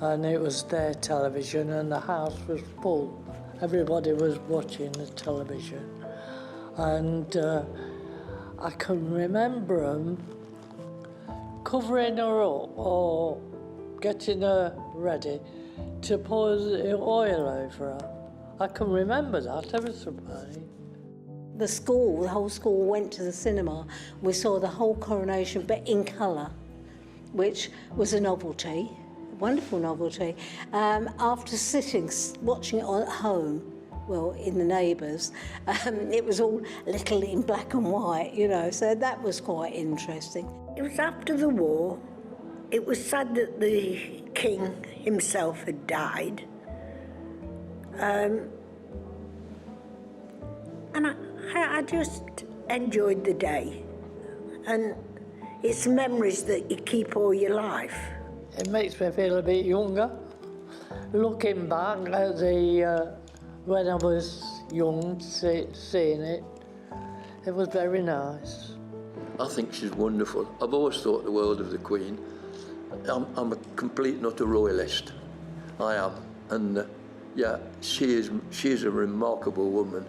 And it was their television, and the house was full. Everybody was watching the television. And I can remember them covering her up or getting her ready to pour the oil over her. I can remember that ever so funny. The whole school went to the cinema. We saw the whole coronation, but in colour, which was a novelty. Wonderful novelty. After watching it at home, well, in the neighbours, it was all little in black and white, you know, so that was quite interesting. It was after the war. It was sad that the King himself had died. And I just enjoyed the day. And it's memories that you keep all your life. It makes me feel a bit younger. Looking back at when I was young, seeing it, it was very nice. I think she's wonderful. I've always thought the world of the Queen. I'm a complete and utter royalist. I am. And yeah, she is a remarkable woman.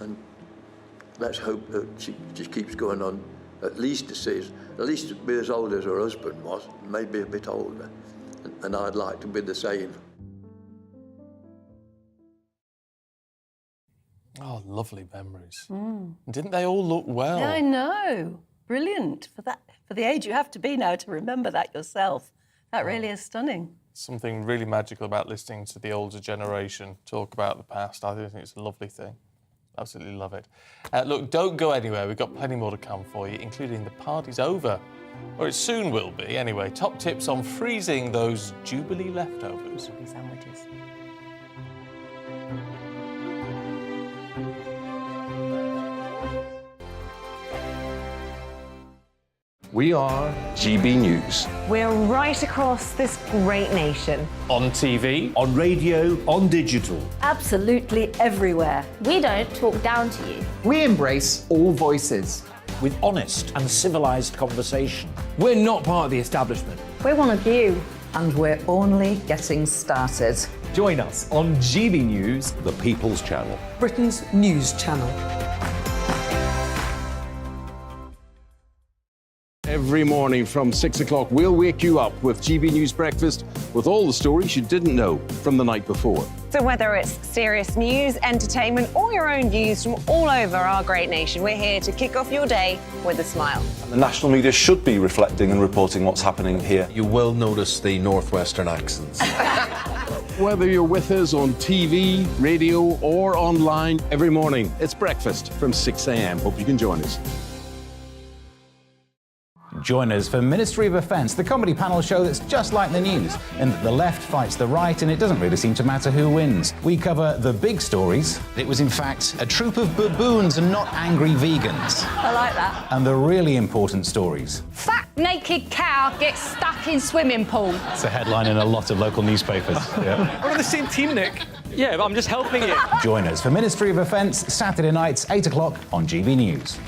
And let's hope that she just keeps going on, at least to be as old as her husband was, maybe a bit older. And I'd like to be the same. Oh, lovely memories. Didn't they all look well? Yeah, I know. Brilliant. For the age you have to be now to remember that yourself. That really is stunning. Something really magical about listening to the older generation talk about the past. I think it's a lovely thing. Absolutely love it. Look, don't go anywhere. We've got plenty more to come for you, including the party's over. Or it soon will be. Anyway, top tips on freezing those Jubilee leftovers. Jubilee sandwiches. We are GB News. We're right across this great nation. On TV, on radio, on digital. Absolutely everywhere. We don't talk down to you. We embrace all voices. With honest and civilised conversation. We're not part of the establishment. We're one of you. And we're only getting started. Join us on GB News, The People's Channel. Britain's news channel. Every morning from 6 o'clock, we'll wake you up with GB News Breakfast with all the stories you didn't know from the night before. So whether it's serious news, entertainment, or your own views from all over our great nation, we're here to kick off your day with a smile. The national media should be reflecting and reporting what's happening here. You will notice the northwestern accents. Whether you're with us on TV, radio, or online, every morning, it's breakfast from 6 a.m. Hope you can join us. Join us for Ministry of Offence, the comedy panel show that's just like the news, in that the left fights the right and it doesn't really seem to matter who wins. We cover the big stories. It was, in fact, a troop of baboons and not angry vegans. I like that. And the really important stories. Fat naked cow gets stuck in swimming pool. It's a headline in a lot of local newspapers. Yeah. We're on the same team, Nick. Yeah, but I'm just helping you. Join us for Ministry of Offence, Saturday nights, 8 o'clock on GB News.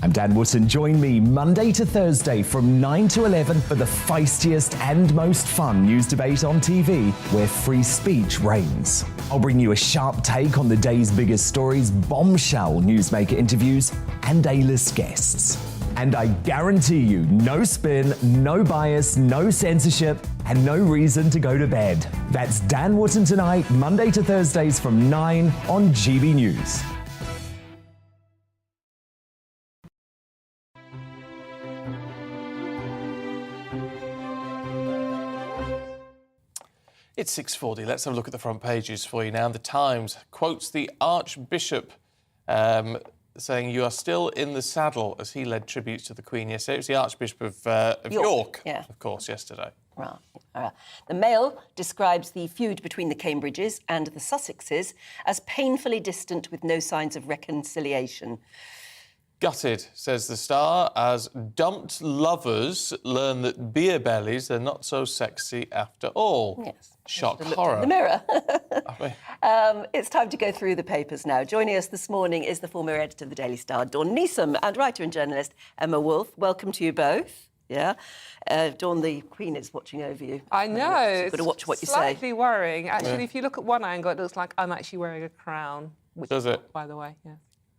I'm Dan Wootton. Join me Monday to Thursday from 9 to 11 for the feistiest and most fun news debate on TV, where free speech reigns. I'll bring you a sharp take on the day's biggest stories, bombshell newsmaker interviews, and A-list guests. And I guarantee you, no spin, no bias, no censorship, and no reason to go to bed. That's Dan Wootton tonight, Monday to Thursdays from 9 on GB News. It's 6:40. Let's have a look at the front pages for you now. The Times quotes the Archbishop saying, "You are still in the saddle," as he led tributes to the Queen yesterday. It was the Archbishop of York, yeah. of course, yesterday. Right. The Mail describes the feud between the Cambridges and the Sussexes as painfully distant with no signs of reconciliation. Gutted, says the Star, as dumped lovers learn that beer bellies are not so sexy after all. Yes. Shock horror. In the Mirror. It's time to go through the papers now. Joining us this morning is the former editor of the Daily Star, Dawn Neeson, and writer and journalist Emma Wolfe. Welcome to you both. Yeah. Dawn, the Queen is watching over you. I know. You've got to watch what you say. Slightly worrying. Actually, if you look at one angle, it looks like I'm actually wearing a crown. Which Does it? By the way, yeah.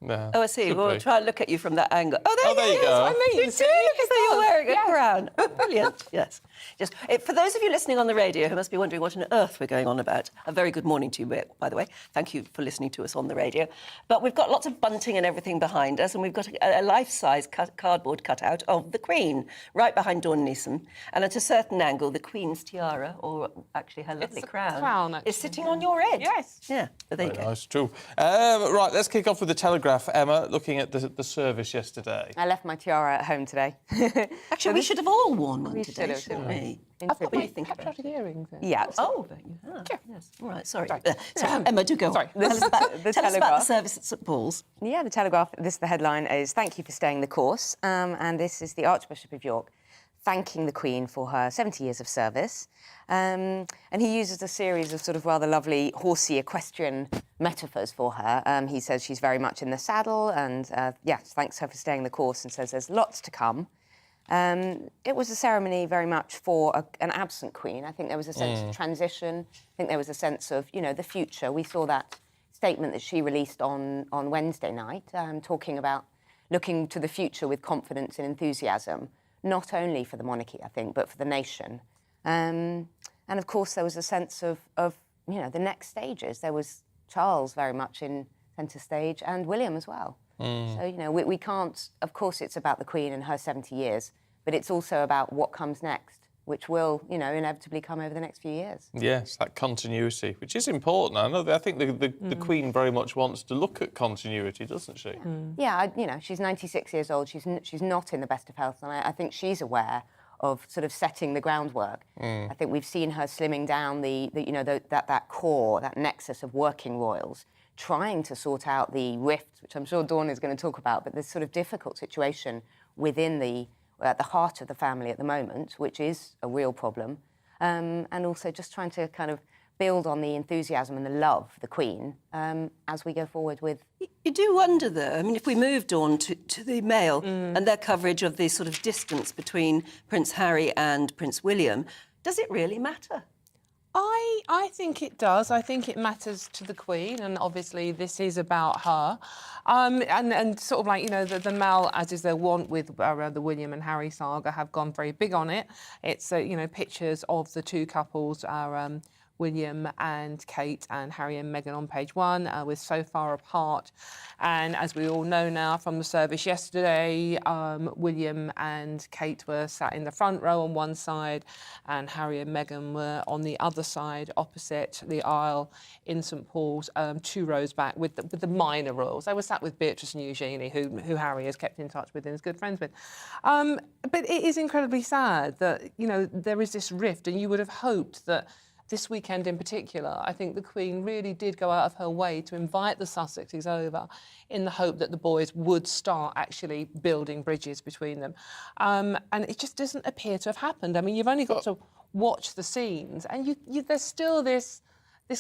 No, oh, I see. We'll try and look at you from that angle. Oh, there you go. I mean, you do look as though you're wearing a crown. Oh, brilliant. Yes. Just for those of you listening on the radio who must be wondering what on earth we're going on about, a very good morning to you, by the way. Thank you for listening to us on the radio. But we've got lots of bunting and everything behind us, and we've got a life-size cardboard cutout of the Queen right behind Dawn Neeson. And at a certain angle, the Queen's tiara, or actually her lovely crown, is sitting on your head. Yes. Yeah. But there you go. Nice, true. Right, let's kick off with the Telegraph. Emma, looking at the service yesterday. I left my tiara at home today. Actually, we should have all worn one today, should shouldn't we? I've got my think about it. earrings. Yeah. Oh, but you have. Yes. All right, sorry. Sorry. Emma, do go on. Sorry. Tell us about the Telegraph. service at St Paul's. Yeah, the Telegraph, the headline is, "Thank you for staying the course." And this is the Archbishop of York thanking the Queen for her 70 years of service. And he uses a series of sort of rather lovely horsey equestrian metaphors for her. He says she's very much in the saddle and, thanks her for staying the course, and says there's lots to come. It was a ceremony very much for an absent Queen. I think there was a sense of transition. I think there was a sense of, the future. We saw that statement that she released on Wednesday night, talking about looking to the future with confidence and enthusiasm, not only for the monarchy, I think, but for the nation. And of course, there was a sense of the next stages. There was Charles very much in centre stage, and William as well. So, we can't... Of course, it's about the Queen and her 70 years, but it's also about what comes next, which will, inevitably come over the next few years. Yes, that continuity, which is important. I think the Queen very much wants to look at continuity, doesn't she? Yeah, she's 96 years old. She's not in the best of health, and I think she's aware of sort of setting the groundwork. I think we've seen her slimming down that core, that nexus of working royals, trying to sort out the rifts, which I'm sure Dawn is going to talk about, but this sort of difficult situation within at the heart of the family at the moment, which is a real problem, and also just trying to kind of build on the enthusiasm and the love for the Queen as we go forward with... You do wonder, though, I mean, if we moved on to the Mail and their coverage of the sort of distance between Prince Harry and Prince William, does it really matter? I think it does. I think it matters to the Queen, and obviously this is about her. And sort of like, the Mail, as is their wont with the William and Harry saga, have gone very big on it. It's, pictures of the two couples are William and Kate and Harry and Meghan on page one, with So Far Apart. And as we all know now from the service yesterday, William and Kate were sat in the front row on one side, and Harry and Meghan were on the other side, opposite the aisle in St Paul's, 2 rows back with the minor royals. They were sat with Beatrice and Eugenie, who Harry has kept in touch with and is good friends with. But it is incredibly sad that, you know, there is this rift, and you would have hoped that this weekend in particular, I think the Queen really did go out of her way to invite the Sussexes over in the hope that the boys would start actually building bridges between them. And it just doesn't appear to have happened. I mean, you've only got to watch the scenes, and there's still this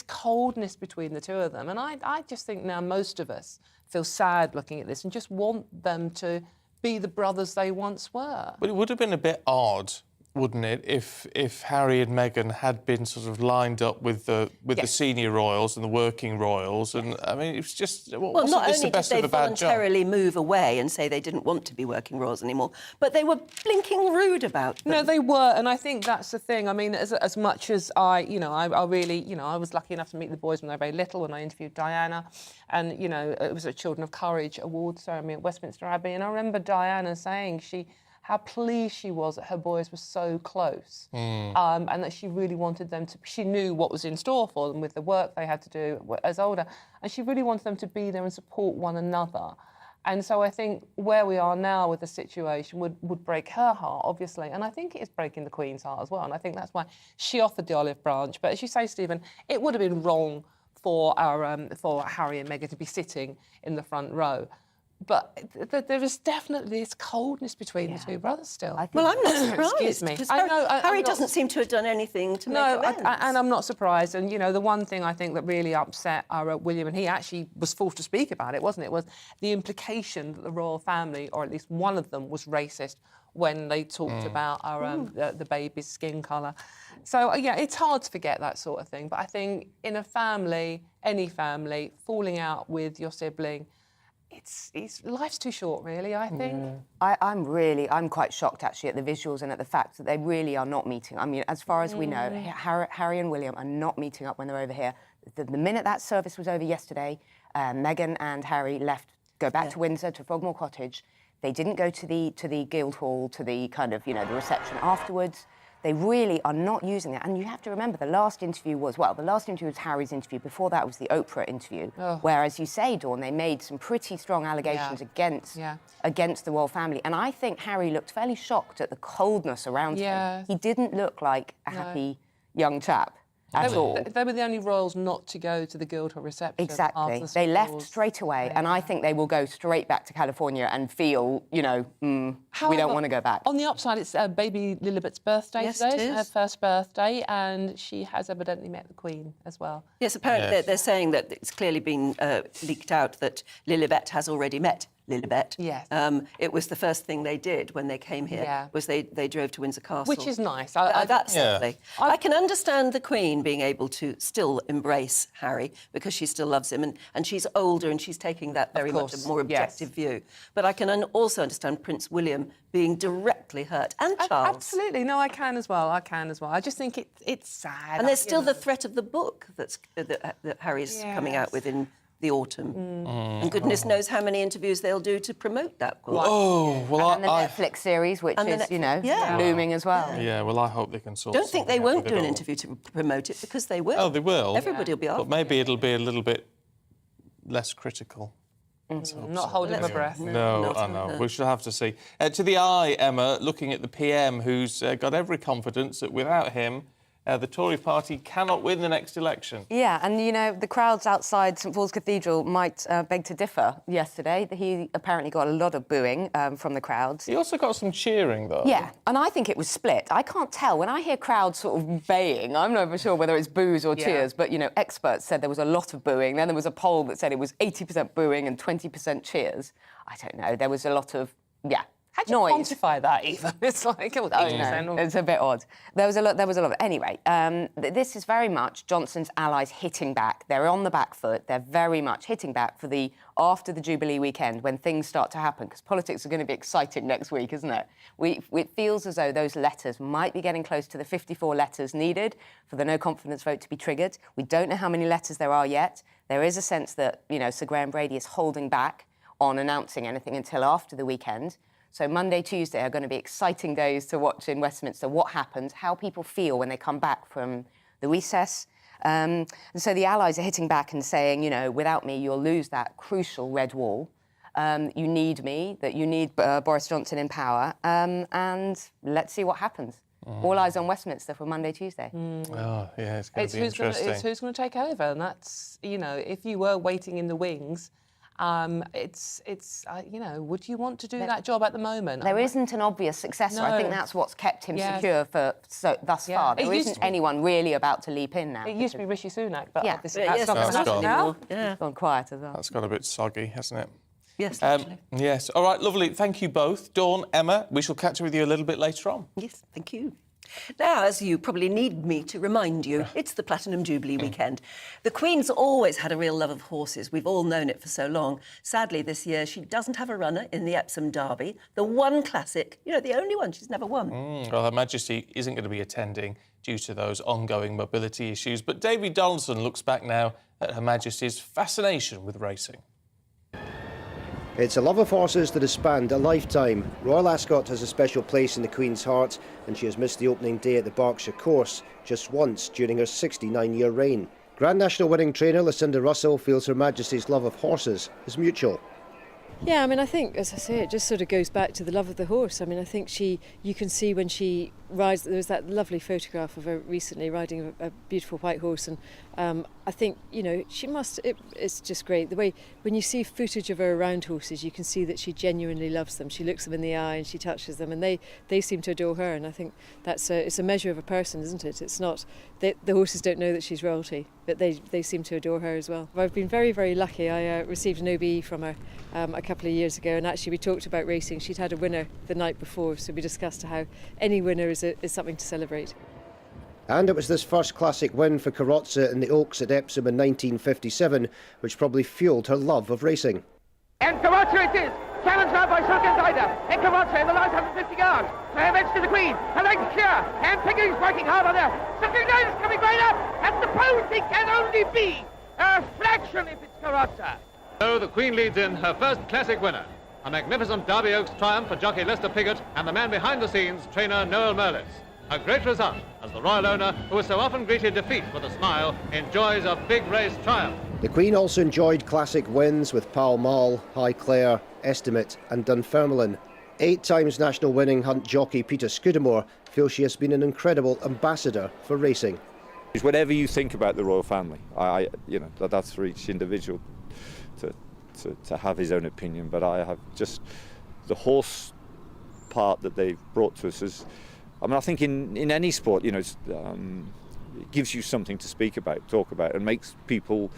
coldness between the two of them. And I just think now most of us feel sad looking at this and just want them to be the brothers they once were. But it would have been a bit odd, wouldn't it, if Harry and Meghan had been sort of lined up with the senior royals and the working royals, and I mean, it's just well, not only the did best they of a bad job? voluntarily move away and say they didn't want to be working royals anymore, but they were blinking rude about them. No, they were, and I think that's the thing. I mean, as much as I really, I was lucky enough to meet the boys when they were very little, when I interviewed Diana, and, it was a Children of Courage award ceremony at Westminster Abbey, and I remember Diana saying how pleased she was that her boys were so close, and that she really wanted them to... She knew what was in store for them with the work they had to do as older, and she really wanted them to be there and support one another. And so I think where we are now with the situation would break her heart, obviously, and I think it is breaking the Queen's heart as well, and I think that's why she offered the olive branch. But as you say, Stephen, it would have been wrong for Harry and Meghan to be sitting in the front row. But there is definitely this coldness between the two brothers still. Well, I'm not surprised. Excuse me. Because Harry doesn't seem to have done anything to make amends. And I'm not surprised. And, the one thing I think that really upset William, and he actually was forced to speak about it, wasn't it, was the implication that the royal family, or at least one of them, was racist when they talked about the baby's skin colour. So, it's hard to forget that sort of thing. But I think in a family, any family, falling out with your sibling, life's too short, really, I think. I'm quite shocked, actually, at the visuals and at the fact that they really are not meeting. I mean, as far as we know, Harry and William are not meeting up when they're over here. The minute that service was over yesterday, Meghan and Harry go back to Windsor, to Frogmore Cottage. They didn't go to the Guildhall, to the kind of, the reception afterwards. They really are not using it. And you have to remember, the last interview was Harry's interview. Before that was the Oprah interview, where, as you say, Dawn, they made some pretty strong allegations against the royal family. And I think Harry looked fairly shocked at the coldness around him. He didn't look like a happy young chap at all. They were the only royals not to go to the Guildhall reception. Exactly. They left straight away, and I think they will go straight back to California and feel, we don't want to go back. On the upside, it's baby Lilibet's birthday today. It is. Her first birthday, and she has evidently met the Queen as well. Yes, apparently they're saying that it's clearly been leaked out that Lilibet has already met Lilibet. Yes. It was the first thing they did when they came here, was they drove to Windsor Castle. Which is nice. That's lovely. I can understand the Queen being able to still embrace Harry because she still loves him, and she's older and she's taking that very much a more objective view. But I can also understand Prince William being directly hurt, and Charles. Absolutely. No, I can as well. I just think it's sad. And there's still the threat of the book that Harry's coming out with in the autumn. And goodness knows how many interviews they'll do to promote that book. And the Netflix series, which is, looming as well. Yeah, well, I hope they can sort Don't think they won't do an interview to promote it, because they will. Oh, they will. Everybody will be after. But maybe it'll be a little bit less critical. Not holding my breath. No, I know. We shall have to see. To the eye, Emma, looking at the PM, who's got every confidence that without him, the Tory party cannot win the next election. Yeah, and, the crowds outside St Pauls Cathedral might beg to differ yesterday. He apparently got a lot of booing from the crowds. He also got some cheering, though. Yeah, and I think it was split. I can't tell. When I hear crowds sort of baying, I'm not sure whether it's boos or cheers, but, experts said there was a lot of booing. Then there was a poll that said it was 80% booing and 20% cheers. I don't know. There was a lot of, How do you noise. quantify that, Eva? It's like, oh, No, it's a bit odd. There was a lot. Anyway, this is very much Johnson's allies hitting back. They're on the back foot. They're very much hitting back for after the Jubilee weekend when things start to happen, because politics are going to be exciting next week, isn't it? It feels as though those letters might be getting close to the 54 letters needed for the no confidence vote to be triggered. We don't know how many letters there are yet. There is a sense that, Sir Graham Brady is holding back on announcing anything until after the weekend. So Monday, Tuesday are going to be exciting days to watch in Westminster. What happens, how people feel when they come back from the recess. And so the allies are hitting back and saying, without me, you'll lose that crucial red wall. You need me, that you need Boris Johnson in power. And let's see what happens. All eyes on Westminster for Monday, Tuesday. Oh, yeah, it's going to be interesting. It's who's going to take over. And that's, if you were waiting in the wings, would you want to do that job at the moment? There isn't an obvious successor. No. I think that's what's kept him secure thus far. There isn't anyone really about to leap in now. It used to be Rishi Sunak, but obviously that's not going to happen now. Yeah. It's gone quiet as well. That's got a bit soggy, hasn't it? Yes, actually. Yes. All right, lovely. Thank you both. Dawn, Emma, we shall catch up with you a little bit later on. Yes, thank you. Now, as you probably need me to remind you, it's the Platinum Jubilee weekend. The Queen's always had a real love of horses. We've all known it for so long. Sadly, this year, she doesn't have a runner in the Epsom Derby. The one classic, the only one she's never won. Well, Her Majesty isn't going to be attending due to those ongoing mobility issues. But David Donaldson looks back now at Her Majesty's fascination with racing. It's a love of horses that has spanned a lifetime. Royal Ascot has a special place in the Queen's heart, and she has missed the opening day at the Berkshire course just once during her 69-year reign. Grand National winning trainer Lucinda Russell feels Her Majesty's love of horses is mutual. Yeah, I think, as I say, it just sort of goes back to the love of the horse. I think you can see when she rides, there was that lovely photograph of her recently riding a beautiful white horse, and I think, she must, it's just great. The way, when you see footage of her around horses, you can see that she genuinely loves them. She looks them in the eye and she touches them, and they seem to adore her, and I think it's a measure of a person, isn't it? It's not, the horses don't know that she's royalty, but they seem to adore her as well. I've been very, very lucky. I received an OBE from her a couple of years ago, and actually we talked about racing. She'd had a winner the night before, so we discussed how any winner is something to celebrate. And it was this first classic win for Carrozza in the Oaks at Epsom in 1957, which probably fueled her love of racing. And Carrozza it is, challenged now by Silken Zider. And Carrozza in the last 150 yards. So edge to the Queen, her legs clear, and Pickering's working hard on her. Silken Zider's coming right up, and suppose it can only be a fraction if it's Carrozza. So the Queen leads in her first classic winner. A magnificent Derby Oaks triumph for jockey Lester Piggott and the man behind the scenes, trainer Noel Merlis. A great result as the royal owner, who has so often greeted defeat with a smile, enjoys a big race triumph. The Queen also enjoyed classic wins with Pall Mall, Highclere, Estimate and Dunfermline. 8 times national winning hunt jockey Peter Scudamore feels she has been an incredible ambassador for racing. Whatever you think about the royal family, that's for each individual to have his own opinion, but I have just the horse part that they've brought to us is, I think in any sport, it gives you something to speak about, talk about, and makes people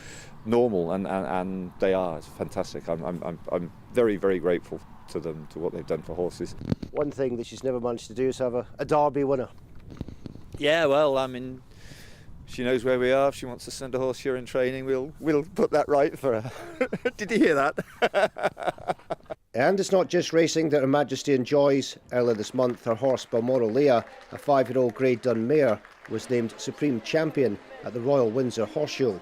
normal, and they are. It's fantastic. I'm very, very grateful to them, to what they've done for horses. One thing that she's never managed to do is have a Derby winner. Yeah, well, she knows where we are. If she wants to send a horse here in training, we'll put that right for her. Did you hear that? And it's not just racing that Her Majesty enjoys. Earlier this month, her horse Balmoral Leah, a 5-year-old Grade Dun mare, was named Supreme Champion at the Royal Windsor Horse Show.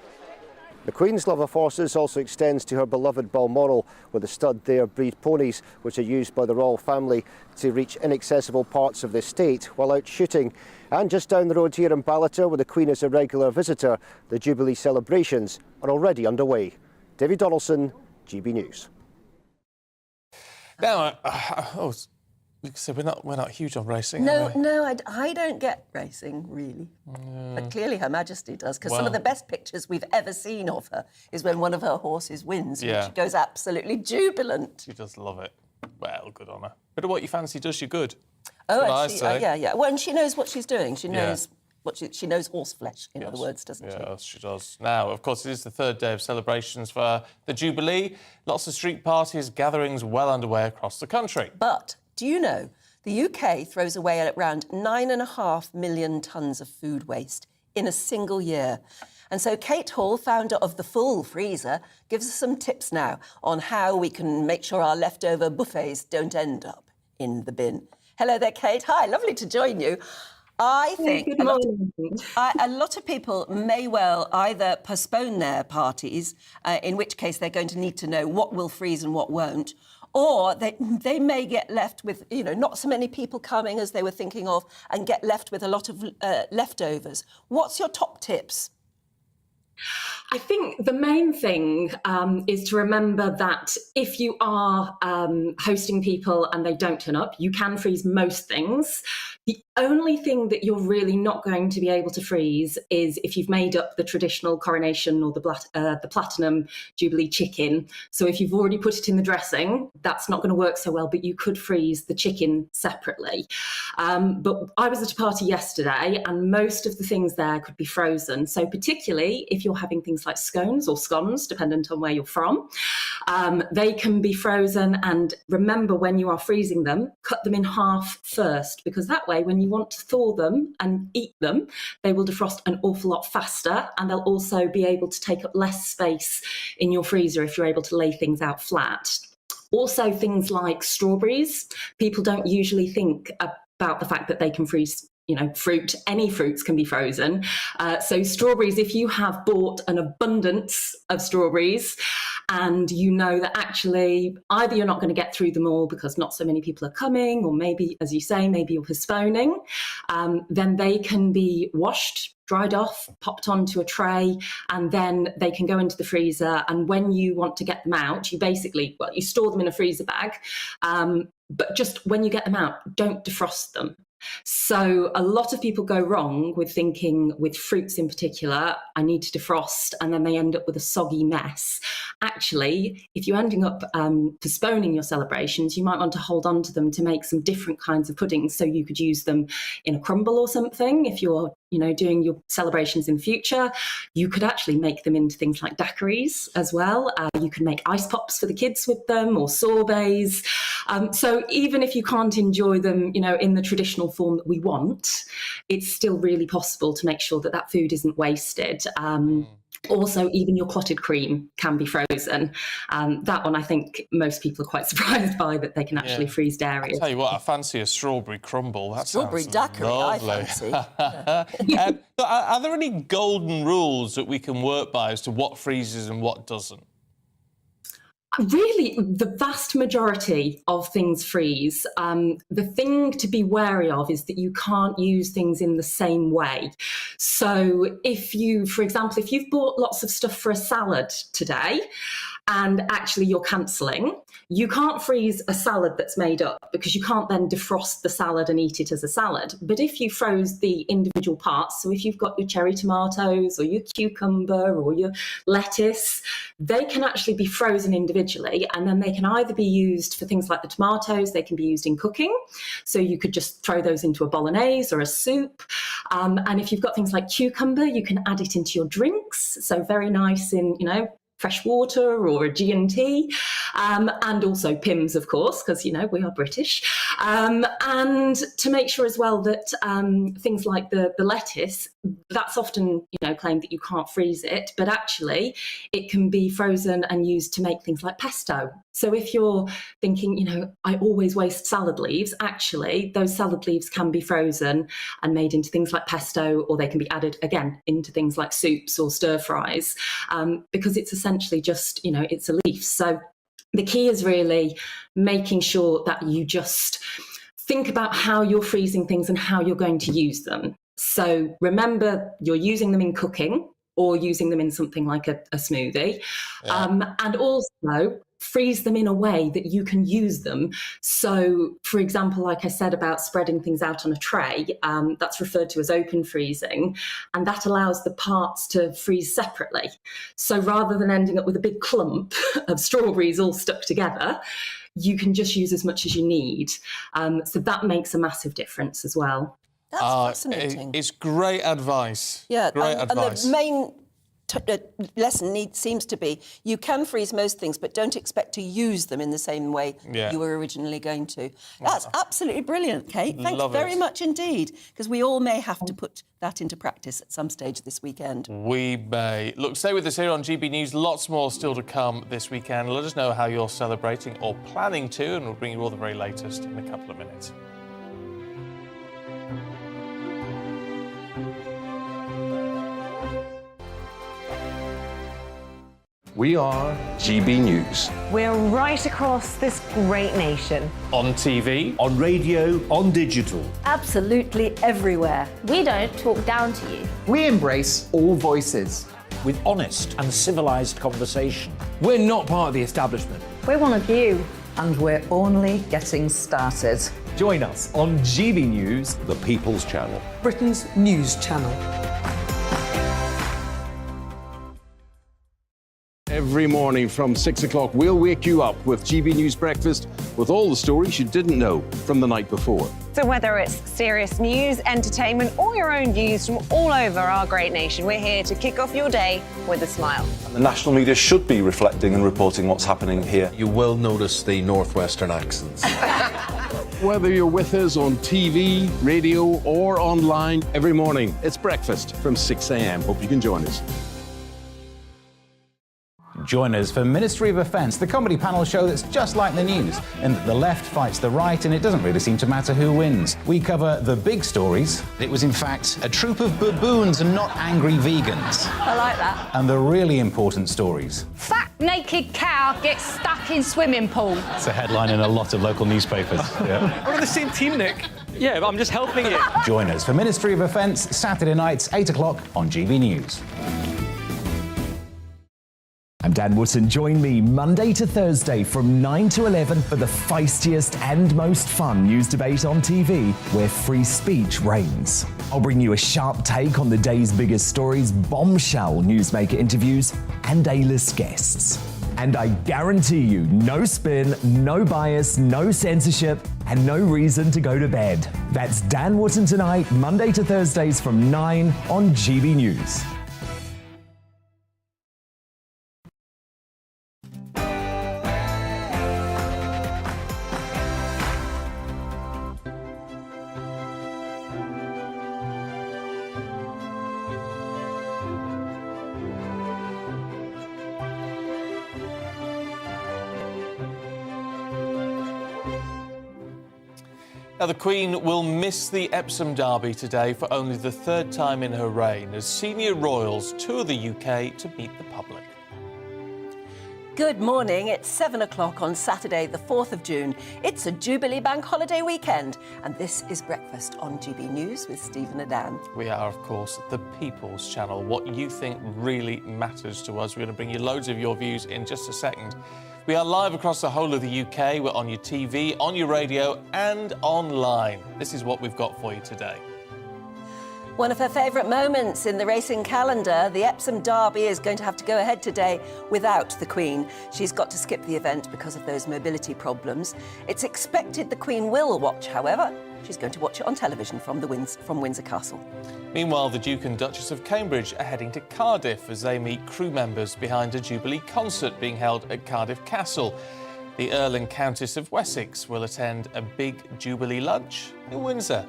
The Queen's love of horses also extends to her beloved Balmoral, where the stud there breed ponies, which are used by the royal family to reach inaccessible parts of the estate while out shooting. And just down the road here in Ballater, where the Queen is a regular visitor, the Jubilee celebrations are already underway. David Donaldson, GB News. Now, so we're not huge on racing. No, I don't get racing, really. But clearly Her Majesty does, because some of the best pictures we've ever seen of her is when one of her horses wins, and she goes absolutely jubilant. She does love it. Well, good on her. Bit of what you fancy does you good. Oh, yeah. Well, and she knows what she's doing. She knows she knows horse flesh, in other words, doesn't she? Yes, she does. Now, of course, it is the 3rd day of celebrations for the Jubilee. Lots of street parties, gatherings well underway across the country. But Do you know the UK throws away around 9.5 million tonnes of food waste in a single year? And so Kate Hall, founder of The Full Freezer, gives us some tips now on how we can make sure our leftover buffets don't end up in the bin. Hello there, Kate. Hi, lovely to join you. I think a lot of people may well either postpone their parties, in which case they're going to need to know what will freeze and what won't, or they may get left with, not so many people coming as they were thinking of and get left with a lot of leftovers. What's your top tips? I think the main thing is to remember that if you are hosting people and they don't turn up, you can freeze most things. The only thing that you're really not going to be able to freeze is if you've made up the traditional coronation or the platinum Jubilee chicken. So if you've already put it in the dressing, that's not going to work so well, but you could freeze the chicken separately. But I was at a party yesterday and most of the things there could be frozen. So particularly if you're having things like scones or scones, dependent on where you're from, they can be frozen. And remember, when you are freezing them, cut them in half first, because that way, when you want to thaw them and eat them, they will defrost an awful lot faster, and they'll also be able to take up less space in your freezer if you're able to lay things out flat. Also, things like strawberries, people don't usually think about the fact that they can freeze. Fruit, any fruits can be frozen. So strawberries, if you have bought an abundance of strawberries and you know that actually either you're not going to get through them all because not so many people are coming, or maybe, as you say, maybe you're postponing, then they can be washed, dried off, popped onto a tray, and then they can go into the freezer. And when you want to get them out, you basically, you store them in a freezer bag, but just when you get them out, don't defrost them. So a lot of people go wrong with thinking, with fruits in particular, I need to defrost, and then they end up with a soggy mess. Actually, if you're ending up postponing your celebrations, you might want to hold on to them to make some different kinds of puddings. So you could use them in a crumble or something. If you're doing your celebrations in future, you could actually make them into things like daiquiris as well. You can make ice pops for the kids with them, or sorbets. So even if you can't enjoy them, in the traditional form that we want, it's still really possible to make sure that that food isn't wasted. Also, even your clotted cream can be frozen. That one, I think most people are quite surprised by, that they can actually freeze dairy. I'll tell you what, I fancy a strawberry crumble. That strawberry daiquiri, lovely. I fancy. Are there any golden rules that we can work by as to what freezes and what doesn't? Really, the vast majority of things freeze. The thing to be wary of is that you can't use things in the same way. So for example, if you've bought lots of stuff for a salad today, and actually you're cancelling, you can't freeze a salad that's made up, because you can't then defrost the salad and eat it as a salad. But if you froze the individual parts, so if you've got your cherry tomatoes or your cucumber or your lettuce, they can actually be frozen individually, and then they can either be used for things like the tomatoes, they can be used in cooking. So you could just throw those into a bolognese or a soup. And if you've got things like cucumber, you can add it into your drinks. So very nice in, fresh water or a G&T, and also Pimm's, of course, because, we are British. And to make sure as well that things like the lettuce, that's often, claimed that you can't freeze it, but actually it can be frozen and used to make things like pesto. So if you're thinking, I always waste salad leaves, actually those salad leaves can be frozen and made into things like pesto, or they can be added again into things like soups or stir fries, because it's essentially just, it's a leaf. So the key is really making sure that you just think about how you're freezing things and how you're going to use them. So remember, you're using them in cooking or using them in something like a smoothie. Yeah. And also freeze them in a way that you can use them. So, for example, like I said about spreading things out on a tray, that's referred to as open freezing, and that allows the parts to freeze separately. So rather than ending up with a big clump of strawberries all stuck together, you can just use as much as you need. So that makes a massive difference as well. That's fascinating. It's great advice. Yeah, great advice. And the main lesson seems to be you can freeze most things, but don't expect to use them in the same way you were originally going to. That's absolutely brilliant, Kate. Thanks very much indeed, because we all may have to put that into practice at some stage this weekend. We may. Look, stay with us here on GB News. Lots more still to come this weekend. Let us know how you're celebrating or planning to, and we'll bring you all the very latest in a couple of minutes. We are GB News. We're right across this great nation. On TV, on radio, on digital. Absolutely everywhere. We don't talk down to you. We embrace all voices. With honest and civilised conversation. We're not part of the establishment. We're one of you. And we're only getting started. Join us on GB News, the People's Channel. Britain's news channel. Every morning from 6 o'clock, we'll wake you up with GB News Breakfast with all the stories you didn't know from the night before. So whether it's serious news, entertainment, or your own views from all over our great nation, we're here to kick off your day with a smile. The national media should be reflecting and reporting what's happening here. You will notice the northwestern accents. Whether you're with us on TV, radio, or online, every morning, it's breakfast from 6 a.m. Hope you can join us. Join us for Ministry of Offence, the comedy panel show that's just like the news, in that the left fights the right and it doesn't really seem to matter who wins. We cover the big stories. It was in fact a troop of baboons and not angry vegans. I like that. And the really important stories. Fat naked cow gets stuck in swimming pool. It's a headline in a lot of local newspapers. Yeah. We're on the same team, Nick. Yeah, but I'm just helping you. Join us for Ministry of Offence, Saturday nights, 8 o'clock on GB News. I'm Dan Wootton. Join me Monday to Thursday from 9 to 11 for the feistiest and most fun news debate on TV, where free speech reigns. I'll bring you a sharp take on the day's biggest stories, bombshell newsmaker interviews, and A-list guests. And I guarantee you, no spin, no bias, no censorship, and no reason to go to bed. That's Dan Wootton tonight, Monday to Thursdays from 9 on GB News. Now, the Queen will miss the Epsom Derby today for only the third time in her reign as senior royals tour the UK to meet the public. Good morning. It's 7 o'clock on Saturday, the 4th of June. It's a Jubilee Bank holiday weekend, and this is Breakfast on GB News with Stephen and Dan. We are, of course, the People's Channel. What you think really matters to us. We're going to bring you loads of your views in just a second. We are live across the whole of the UK. We're on your TV, on your radio, and online. This is what we've got for you today. One of her favourite moments in the racing calendar, the Epsom Derby is going to have to go ahead today without the Queen. She's got to skip the event because of those mobility problems. It's expected the Queen will watch, however. She's going to watch it on television from Windsor Castle. Meanwhile, the Duke and Duchess of Cambridge are heading to Cardiff as they meet crew members behind a Jubilee concert being held at Cardiff Castle. The Earl and Countess of Wessex will attend a big Jubilee lunch in Windsor.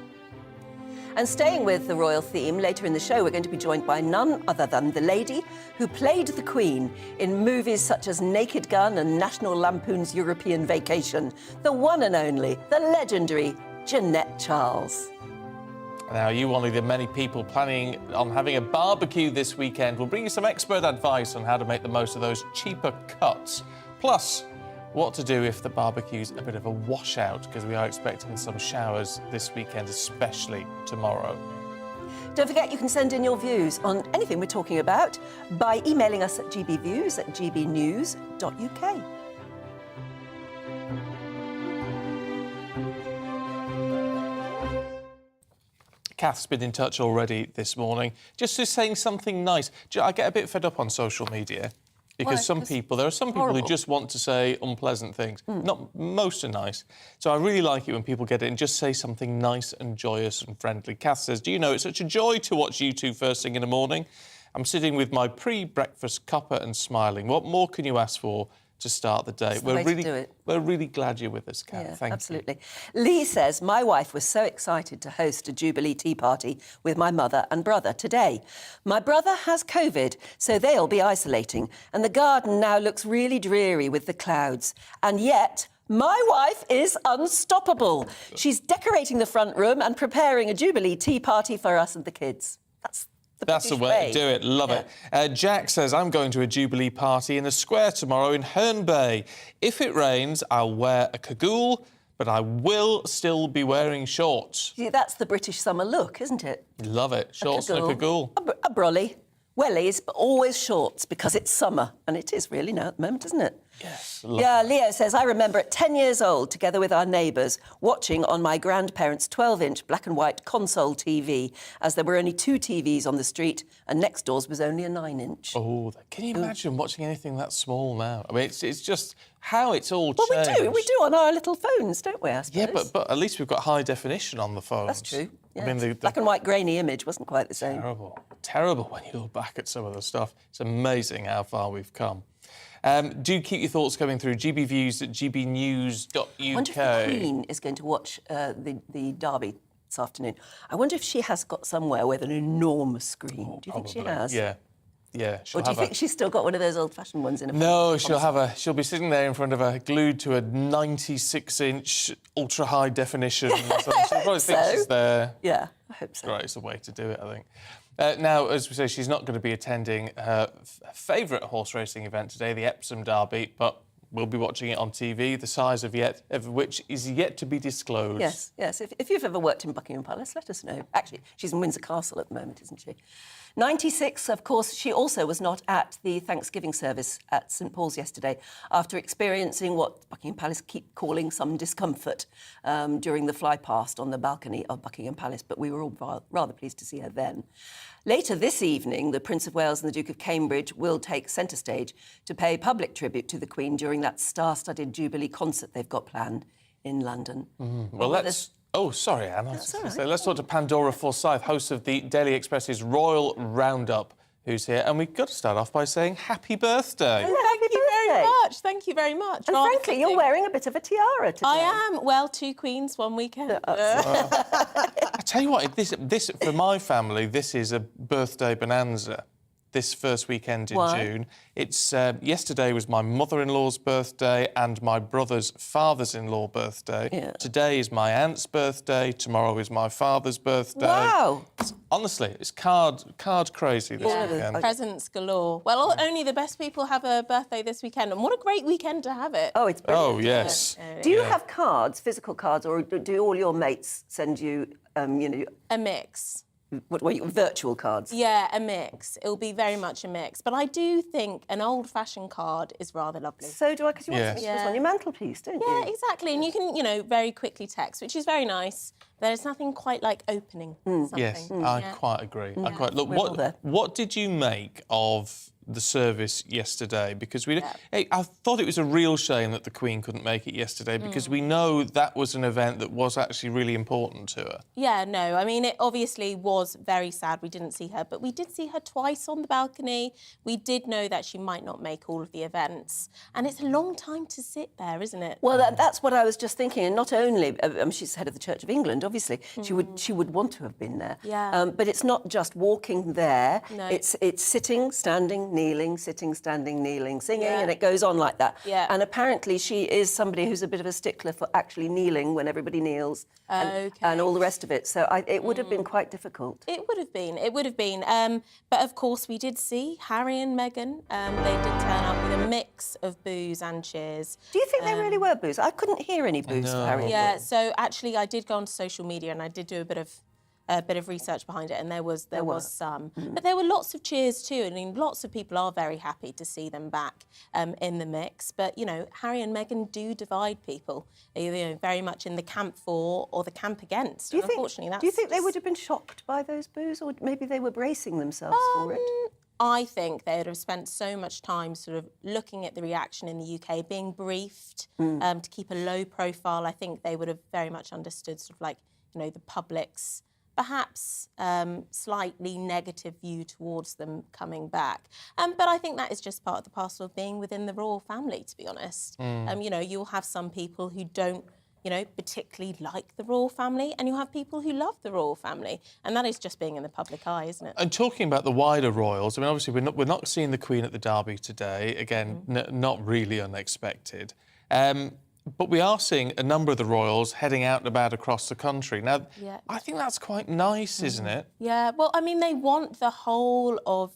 And staying with the royal theme, later in the show we're going to be joined by none other than the lady who played the Queen in movies such as Naked Gun and National Lampoon's European Vacation, the one and only, the legendary Jeanette Charles. Now, you one of the many people planning on having a barbecue this weekend. We'll bring you some expert advice on how to make the most of those cheaper cuts. Plus, what to do if the barbecue's a bit of a washout, because we are expecting some showers this weekend, especially tomorrow. Don't forget you can send in your views on anything we're talking about by emailing us at gbviews@gbnews.uk. Kath's been in touch already this morning, just saying something nice. I get a bit fed up on social media. Because there are some people who just want to say unpleasant things. Not most are nice. So I really like it when people get it and just say something nice and joyous and friendly. Kath says, do you know, it's such a joy to watch you two first thing in the morning. I'm sitting with my pre-breakfast cuppa and smiling. What more can you ask for to start the day? We're really glad you're with us, Kat. Yeah, Thank absolutely. Lee says, my wife was so excited to host a Jubilee tea party with my mother and brother today. My brother has COVID, so they'll be isolating, and the garden now looks really dreary with the clouds. And yet, my wife is unstoppable. She's decorating the front room and preparing a Jubilee tea party for us and the kids. That's the way to do it. Love it. Jack says, I'm going to a Jubilee party in a square tomorrow in Herne Bay. If it rains, I'll wear a cagoule, but I will still be wearing shorts. See, that's the British summer look, isn't it? Love it. Shorts and a cagoule. A brolly. Wellies, but always shorts, because it's summer. And it is really now at the moment, isn't it? Yes. Yeah, Leo says, I remember at 10 years old, together with our neighbours, watching on my grandparents' 12-inch black and white console TV, as there were only 2 TVs on the street, and next door's was only a 9-inch. Oh, can you imagine watching anything that small now? I mean, it's just how it's all changed. Well, we do on our little phones, don't we, I suppose? Yeah, but at least we've got high definition on the phones. That's true. Yeah. I mean, the black and white grainy image wasn't quite the same. Terrible when you look back at some of the stuff. It's amazing how far we've come. Do keep your thoughts coming through. GBviews at gbnews.uk. I wonder if the Queen is going to watch the derby this afternoon. I wonder if she has got somewhere with an enormous screen. Do you think she has? Yeah. Or do you think she's still got one of those old-fashioned ones in her? No, she'll be sitting there in front of her, glued to a 96-inch ultra-high definition. So she'll probably think she's there. Yeah, I hope so. Right, it's the way to do it, I think. Now, as we say, she's not going to be attending her favourite horse racing event today, the Epsom Derby, but we'll be watching it on TV, the size of which is yet to be disclosed. Yes. If you've ever worked in Buckingham Palace, let us know. Actually, she's in Windsor Castle at the moment, isn't she? 96, of course, she also was not at the Thanksgiving service at St Paul's yesterday after experiencing what Buckingham Palace keep calling some discomfort during the fly past on the balcony of Buckingham Palace, but we were all rather pleased to see her then. Later this evening, the Prince of Wales and the Duke of Cambridge will take centre stage to pay public tribute to the Queen during that star-studded Jubilee concert they've got planned in London. Well, let's... Oh, sorry, Anne. Let's talk to Pandora Forsyth, host of the Daily Express's Royal Roundup, who's here. And we've got to start off by saying happy birthday. Thank you very much. Thank you very much. And frankly, you're wearing a bit of a tiara today. I am. Well, 2 queens, 1 weekend. I tell you what, this for my family, this is a birthday bonanza. This first weekend in June. It's yesterday was my mother-in-law's birthday and my brother's father's-in-law birthday. Yeah. Today is my aunt's birthday. Tomorrow is my father's birthday. Wow! Honestly, it's card crazy this weekend. Presents galore. Well, only the best people have a birthday this weekend, and what a great weekend to have it. Oh, it's brilliant. Oh, yes. Do you have cards, physical cards, or do all your mates send you, a mix? What virtual cards? Yeah, a mix. It'll be very much a mix. But I do think an old-fashioned card is rather lovely. So do I, because you want something on your mantelpiece, don't you? Yeah, exactly. And you can, very quickly text, which is very nice. There's nothing quite like opening something. Yes, I quite agree. Look, what did you make of the service yesterday? Because I thought it was a real shame that the Queen couldn't make it yesterday, because we know that was an event that was actually really important to her. Yeah, no, I mean, it obviously was very sad we didn't see her, but we did see her twice on the balcony. We did know that she might not make all of the events, and it's a long time to sit there, isn't it? Well, that's what I was just thinking, and not only, she's head of the Church of England, obviously, she would want to have been there. Yeah. But it's not just walking there, No. it's sitting, standing, kneeling, sitting, standing, kneeling, singing, and it goes on like that. Yeah. And apparently she is somebody who's a bit of a stickler for actually kneeling when everybody kneels and all the rest of it. So it would have been quite difficult. It would have been. But of course we did see Harry and Meghan. They did turn up with a mix of boos and cheers. Do you think they really were boos? I couldn't hear any boos for Harry and Yeah, Meghan. so actually I did go onto social media and I did do a bit of research behind it, and there was some. But there were lots of cheers too. I mean, lots of people are very happy to see them back in the mix. But, Harry and Meghan do divide people, very much in the camp for or the camp against. Do you Unfortunately, think they would have been shocked by those boos, or maybe they were bracing themselves for it? I think they would have spent so much time sort of looking at the reaction in the UK, being briefed to keep a low profile. I think they would have very much understood sort of like, the public's perhaps slightly negative view towards them coming back. But I think that is just part of the parcel of being within the royal family, to be honest. You know, you'll have some people who don't, you know, particularly like the royal family, and you'll have people who love the royal family, and that is just being in the public eye, isn't it? And talking about the wider royals, I mean, obviously we're not seeing the Queen at the Derby today. Again, not really unexpected. But we are seeing a number of the royals heading out and about across the country. Now, I think that's quite nice, isn't it? Yeah, well, I mean, they want the whole of,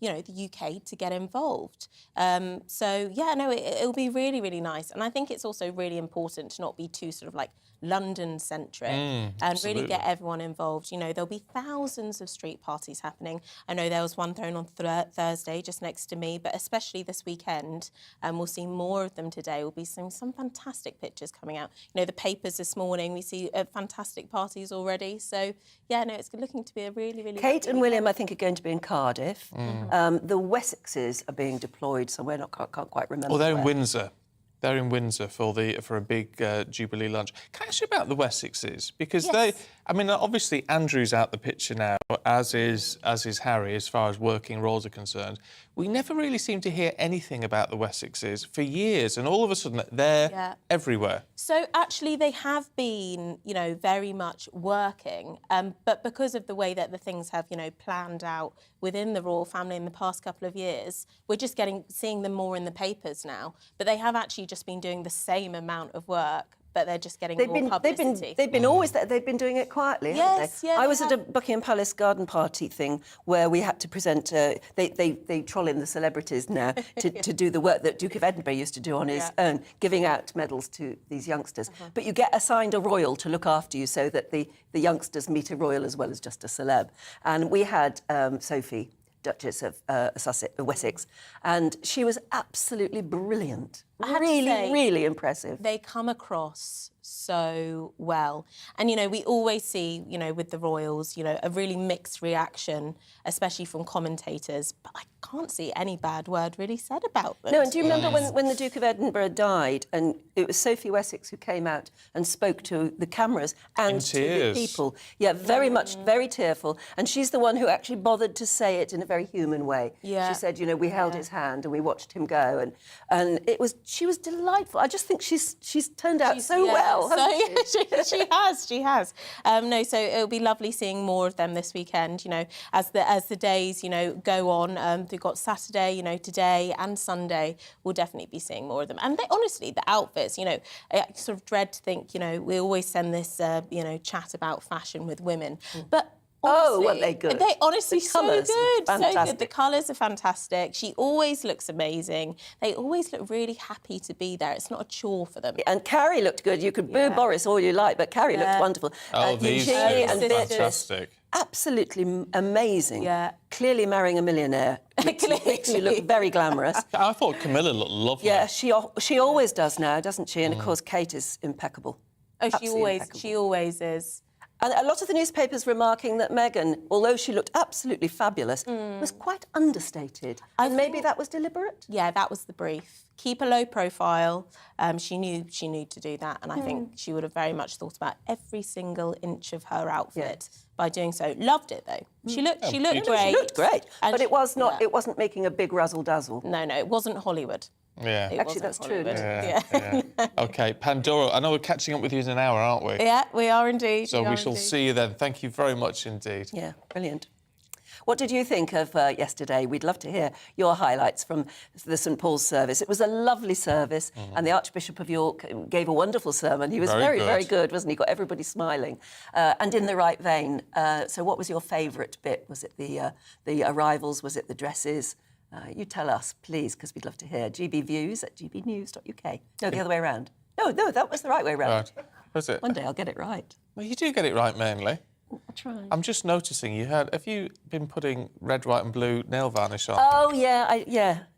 you know, the UK to get involved. So, yeah, no, it'll be really, really nice. And I think it's also really important to not be too sort of like London-centric and really get everyone involved. You know, there'll be thousands of street parties happening. I know there was one thrown on Thursday just next to me, but especially this weekend, and we'll see more of them today. We'll be seeing some fantastic pictures coming out. You know, the papers this morning, we see fantastic parties already. So, yeah, no, it's looking to be a really, really... Kate and William, I think, are going to be in Cardiff. The Wessexes are being deployed somewhere, can't quite remember. Well, they're where. in Windsor. They're in Windsor for a big Jubilee lunch. Can I ask you about the Wessexes? Because they, I mean, obviously Andrew's out the picture now, as is Harry, as far as working roles are concerned. We never really seem to hear anything about the Wessexes for years, and all of a sudden they're everywhere. So actually they have been, you know, very much working, but because of the way that the things have, you know, planned out within the royal family in the past couple of years, we're just seeing them more in the papers now. But they have actually just been doing the same amount of work, but they're just getting more publicity. They've been always there. They've been doing it quietly, haven't they? I was at a Buckingham Palace garden party thing where we had to present. They troll in the celebrities now to do the work that Duke of Edinburgh used to do on his own, giving out medals to these youngsters. But you get assigned a royal to look after you, so that the youngsters meet a royal as well as just a celeb. And we had Sophie, Duchess of Wessex, and she was absolutely brilliant. Really impressive. They come across so well. And, you know, we always see, you know, with the royals, you know, a really mixed reaction, especially from commentators, but I can't see any bad word really said about them. No, and do you remember when the Duke of Edinburgh died, and it was Sophie Wessex who came out and spoke to the cameras and to the people? Yeah, very much, very tearful. And she's the one who actually bothered to say it in a very human way. Yeah. She said, you know, we held his hand and we watched him go, and she was delightful. I just think she's turned out so well. She has. No, so it'll be lovely seeing more of them this weekend. You know, as the days, you know, go on. We've got Saturday, you know, today and Sunday. We'll definitely be seeing more of them. And they, honestly, the outfits, you know, I sort of dread to think, you know, we always send this, you know, chat about fashion with women, but. Honestly, weren't they good? They honestly so good, fantastic. so good. The colours are fantastic. She always looks amazing. They always look really happy to be there. It's not a chore for them. And Carrie looked good. You could boo Boris all you like, but Carrie looked wonderful. Oh, these two are fantastic. Absolutely amazing. Yeah. Clearly marrying a millionaire. Makes you look very glamorous. I thought Camilla looked lovely. Yeah, she always does now, doesn't she? And of course, Kate is impeccable. Oh, she always is. And a lot of the newspapers remarking that Meghan, although she looked absolutely fabulous, was quite understated. And maybe that was deliberate? Yeah, that was the brief. Keep a low profile. She knew to do that, and I think she would have very much thought about every single inch of her outfit by doing so. Loved it though. She looked great. She looked great, but it was not. It wasn't making a big razzle dazzle. No, it wasn't Hollywood. Yeah. Actually, that's true. Yeah. OK, Pandora, I know we're catching up with you in an hour, aren't we? Yeah, we are indeed. So we shall see you then. Thank you very much indeed. Yeah, brilliant. What did you think of yesterday? We'd love to hear your highlights from the St Paul's service. It was a lovely service, and the Archbishop of York gave a wonderful sermon. He was very good, wasn't he? Got everybody smiling, and in the right vein. So what was your favourite bit? Was it the arrivals? Was it the dresses? You tell us, please, because we'd love to hear. gbviews@gbnews.uk. No, the other way around. No, that was the right way round. Right. Was it? One day I'll get it right. Well, you do get it right, mainly. I'll try. I'm just noticing have you been putting red, white and blue nail varnish on? Oh, yeah,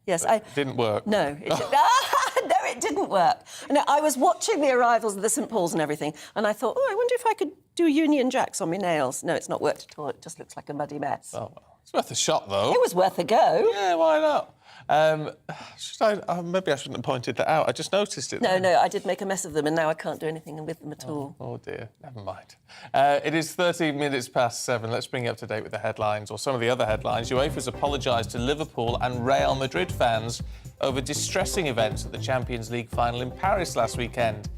yes. It didn't work. No, it didn't work. No, I was watching the arrivals of the St Paul's and everything, and I thought, I wonder if I could do Union Jacks on my nails. No, it's not worked at all. It just looks like a muddy mess. Oh, well. It's worth a shot, though. It was worth a go. Yeah, why not? Maybe I shouldn't have pointed that out. I just noticed it. No, I did make a mess of them, and now I can't do anything with them at all. Oh, dear. Never mind. It is 13 minutes past 7. Let's bring you up to date with the headlines, or some of the other headlines. UEFA's apologised to Liverpool and Real Madrid fans over distressing events at the Champions League final in Paris last weekend.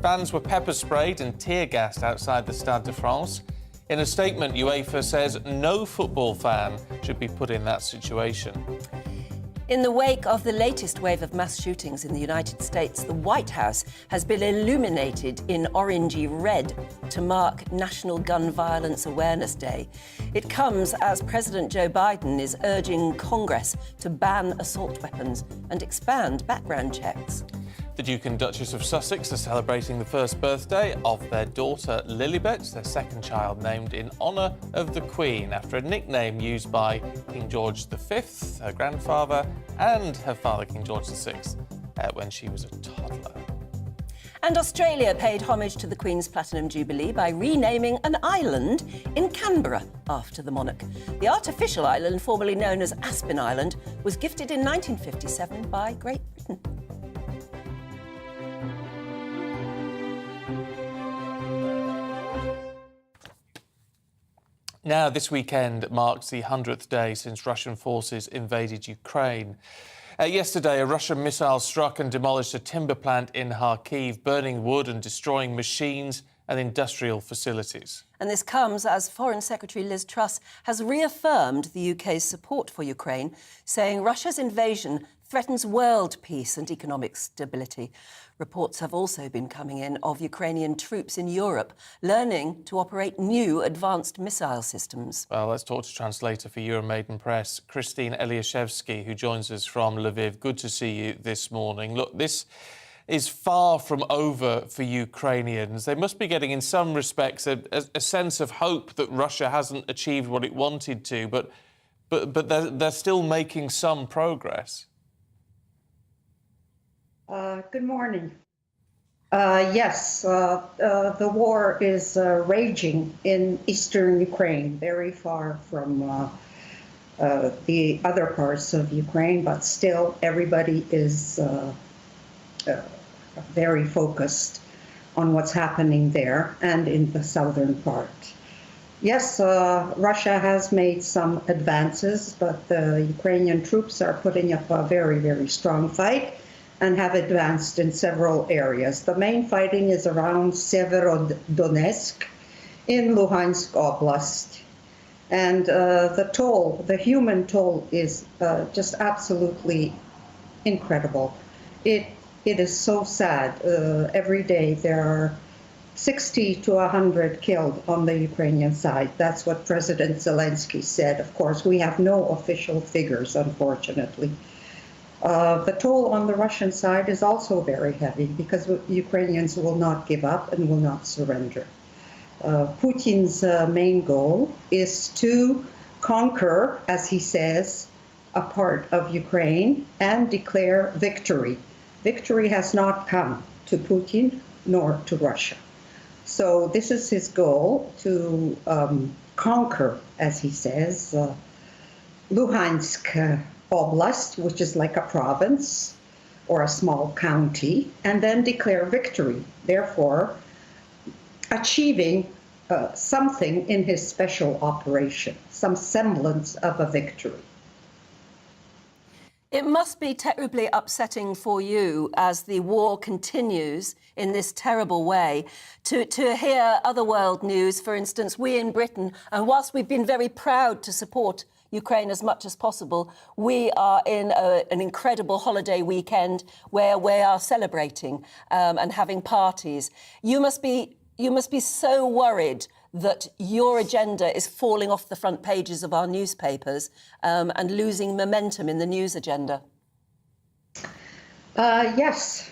Fans were pepper-sprayed and tear-gassed outside the Stade de France. In a statement, UEFA says no football fan should be put in that situation. In the wake of the latest wave of mass shootings in the United States, the White House has been illuminated in orangey red to mark National Gun Violence Awareness Day. It comes as President Joe Biden is urging Congress to ban assault weapons and expand background checks. The Duke and Duchess of Sussex are celebrating the first birthday of their daughter Lilibet, their second child named in honour of the Queen, after a nickname used by King George V, her grandfather, and her father King George VI, when she was a toddler. And Australia paid homage to the Queen's Platinum Jubilee by renaming an island in Canberra after the monarch. The artificial island, formerly known as Aspen Island, was gifted in 1957 by Great Britain. Now, this weekend marks the 100th day since Russian forces invaded Ukraine. Yesterday, a Russian missile struck and demolished a timber plant in Kharkiv, burning wood and destroying machines and industrial facilities. And this comes as Foreign Secretary Liz Truss has reaffirmed the UK's support for Ukraine, saying Russia's invasion threatens world peace and economic stability. Reports have also been coming in of Ukrainian troops in Europe learning to operate new advanced missile systems. Well, let's talk to translator for Euromaidan Press, Christine Eliashevsky, who joins us from Lviv. Good to see you this morning. Look, this is far from over for Ukrainians. They must be getting, in some respects, a sense of hope that Russia hasn't achieved what it wanted to, but they're still making some progress. Good morning. Yes, the war is raging in eastern Ukraine, very far from the other parts of Ukraine, but still everybody is very focused on what's happening there and in the southern part. Yes, Russia has made some advances, but the Ukrainian troops are putting up a very, very strong fight and have advanced in several areas. The main fighting is around Severodonetsk in Luhansk Oblast. And the human toll is just absolutely incredible. It is so sad. Every day there are 60 to 100 killed on the Ukrainian side. That's what President Zelensky said. Of course, we have no official figures, unfortunately. The toll on the Russian side is also very heavy because Ukrainians will not give up and will not surrender. Putin's main goal is to conquer, as he says, a part of Ukraine and declare victory. Victory has not come to Putin nor to Russia. So this is his goal, to conquer, as he says, Luhansk Oblast, which is like a province or a small county, and then declare victory, therefore achieving something in his special operation, some semblance of a victory. It must be terribly upsetting for you as the war continues in this terrible way to hear other world news. For instance, we in Britain, and whilst we've been very proud to support Ukraine as much as possible, we are in an incredible holiday weekend where we are celebrating and having parties. You must be so worried that your agenda is falling off the front pages of our newspapers and losing momentum in the news agenda. Yes.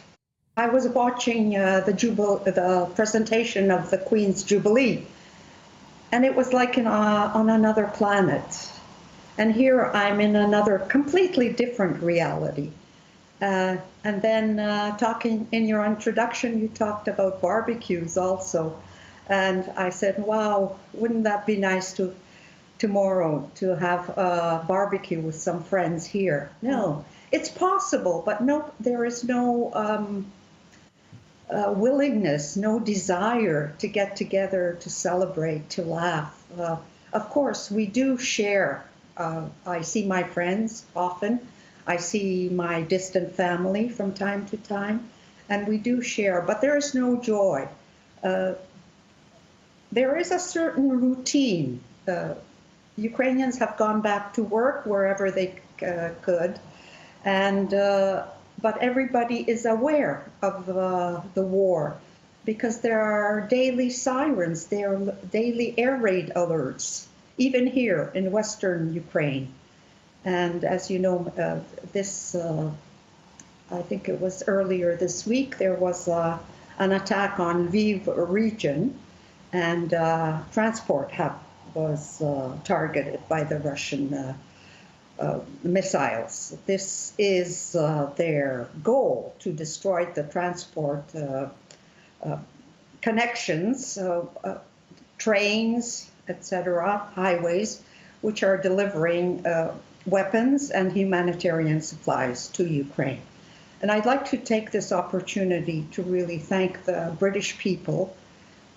I was watching the presentation of the Queen's Jubilee, and it was like on another planet. And here I'm in another completely different reality. And then talking in your introduction, you talked about barbecues also. And I said, wow, wouldn't that be nice to tomorrow to have a barbecue with some friends here. No, it's possible, but no, there is no willingness, no desire to get together, to celebrate, to laugh. Of course, we do share. I see my friends often. I see my distant family from time to time, and we do share, but there is no joy. There is a certain routine. Ukrainians have gone back to work wherever they could, and but everybody is aware of the war because there are daily sirens, there are daily air raid alerts, even here in Western Ukraine. And as you know, I think it was earlier this week, there was an attack on Lviv region, and transport was targeted by the Russian missiles. This is their goal, to destroy the transport connections, trains, etc., highways, which are delivering weapons and humanitarian supplies to Ukraine. And I'd like to take this opportunity to really thank the British people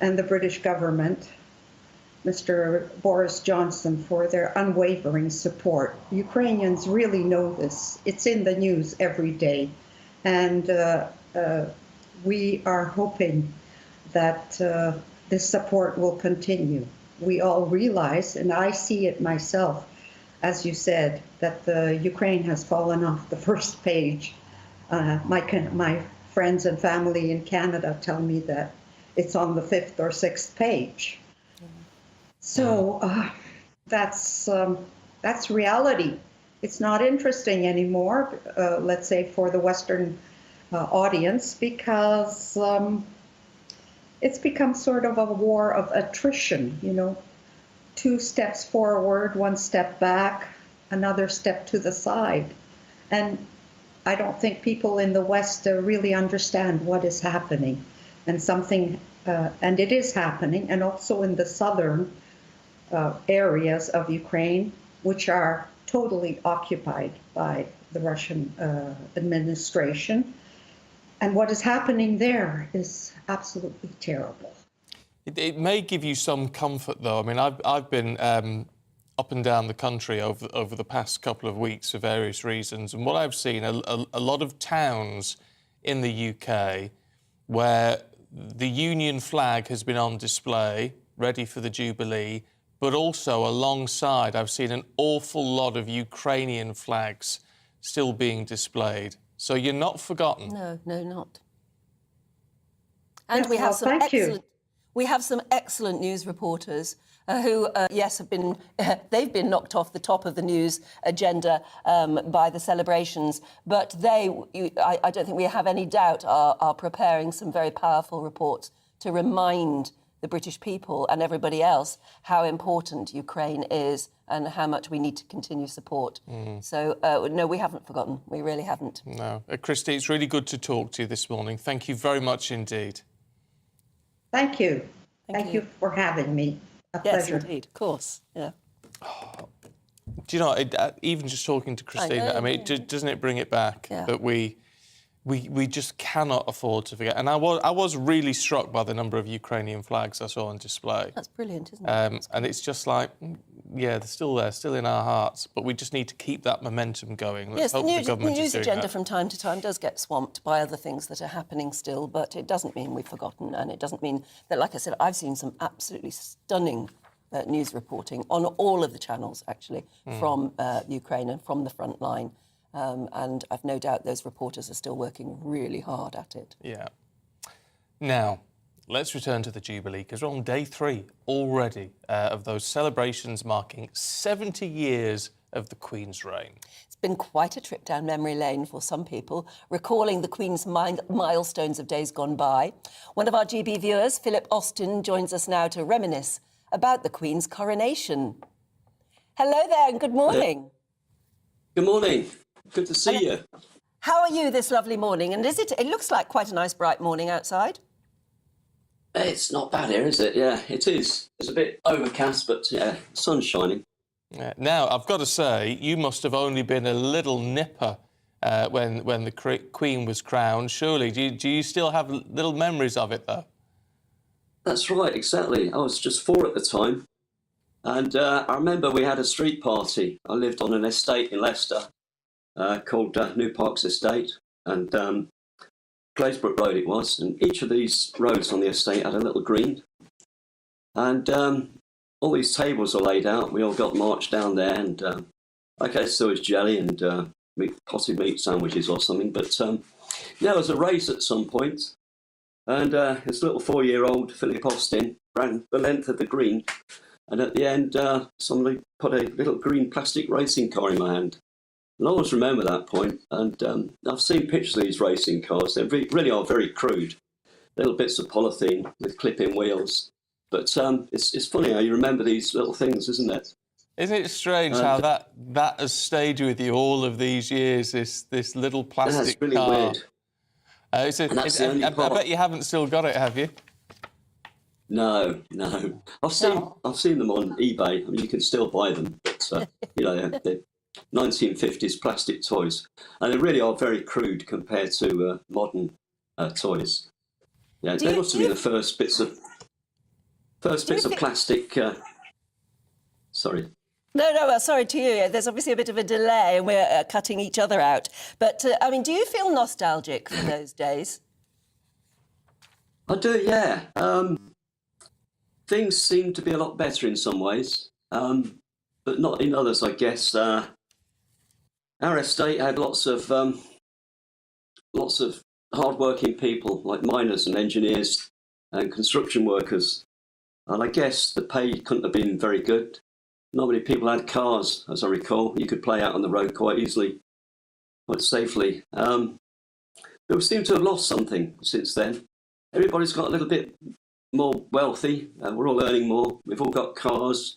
and the British government, Mr. Boris Johnson, for their unwavering support. Ukrainians really know this. It's in the news every day. And we are hoping that this support will continue. We all realize, and I see it myself, as you said, that the Ukraine has fallen off the first page. My friends and family in Canada tell me that it's on the 5th or 6th page. So that's reality. It's not interesting anymore, let's say, for the Western audience, because it's become sort of a war of attrition, you know, 2 steps forward, 1 step back, another step to the side. And I don't think people in the West really understand what is happening, and and it is happening, and also in the southern areas of Ukraine, which are totally occupied by the Russian administration. And what is happening there is absolutely terrible. It may give you some comfort, though. I mean, I've been up and down the country over the past couple of weeks for various reasons, and what I've seen, a lot of towns in the UK where the Union flag has been on display, ready for the Jubilee, but also alongside, I've seen an awful lot of Ukrainian flags still being displayed. So you're not forgotten. No, not. And yes, we have some excellent news reporters who, yes, they've been knocked off the top of the news agenda by the celebrations, but I don't think we have any doubt, are preparing some very powerful reports to remind the British people and everybody else how important Ukraine is and how much we need to continue support. So, no, we haven't forgotten. We really haven't. No. Christy, it's really good to talk to you this morning. Thank you very much indeed. Thank you. Thank you for having me. A pleasure. Yes, indeed. Of course. Yeah. Do you know, even just talking to Christina, I mean, doesn't it bring it back that we just cannot afford to forget? And I was really struck by the number of Ukrainian flags I saw on display. That's brilliant, isn't it? And it's just like, yeah, they're still there, still in our hearts, but we just need to keep that momentum going. Let's hope the government the news is doing agenda that. from time to time does get swamped by other things that are happening still, but it doesn't mean we've forgotten, and it doesn't mean that, like I said, I've seen some absolutely stunning news reporting on all of the channels, actually, from Ukraine and from the front line. And I've no doubt those reporters are still working really hard at it. Yeah. Now, let's return to the Jubilee, because we're on day 3 already of those celebrations marking 70 years of the Queen's reign. It's been quite a trip down memory lane for some people, recalling the Queen's milestones of days gone by. One of our GB viewers, Philip Austin, joins us now to reminisce about the Queen's coronation. Hello there and good morning. Good morning. Good to see you. How are you this lovely morning? And it looks like quite a nice bright morning outside. It's not bad here, is it? Yeah, it is. It's a bit overcast, but yeah, the sun's shining. Yeah. Now, I've got to say, you must have only been a little nipper when the Queen was crowned, surely. Do you still have little memories of it, though? That's right, exactly. I was just 4 at the time. And I remember we had a street party. I lived on an estate in Leicester called New Parks Estate. And Glazebrook Road it was. And each of these roads on the estate had a little green. And all these tables were laid out. We all got marched down there. And I guess there was jelly and potted meat sandwiches or something. But yeah, there was a race at some point. And this little 4-year-old Philip Austin ran the length of the green. And at the end, somebody put a little green plastic racing car in my hand. And I always remember that point. And I've seen pictures of these racing cars. They really are very crude. Little bits of polythene with clip-in wheels. But it's funny how you remember these little things, isn't it? Isn't it strange how that has stayed with you all of these years, this little plastic really car? Weird. I bet you haven't still got it, have you? No. I've seen them on eBay. I mean, you can still buy them, but you know, they're 1950s plastic toys, and they really are very crude compared to modern toys. Yeah, they must have been the first bits of plastic. Sorry. No, well, sorry to you. There's obviously a bit of a delay and we're cutting each other out. But, I mean, do you feel nostalgic for those days? I do, yeah. Things seem to be a lot better in some ways, but not in others, I guess. Our estate had lots of hard-working people, like miners and engineers and construction workers. And I guess the pay couldn't have been very good. Not many people had cars, as I recall. You could play out on the road quite easily, quite safely. But we seem to have lost something since then. Everybody's got a little bit more wealthy. We're all earning more. We've all got cars.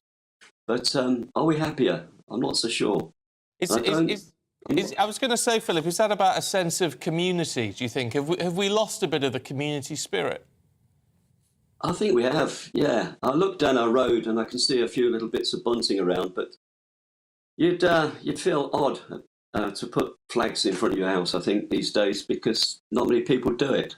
But are we happier? I'm not so sure. I was going to say, Philip, is that about a sense of community, do you think? Have we lost a bit of the community spirit? I think we have, yeah. I look down our road and I can see a few little bits of bunting around, but you'd feel odd to put flags in front of your house, I think, these days, because not many people do it.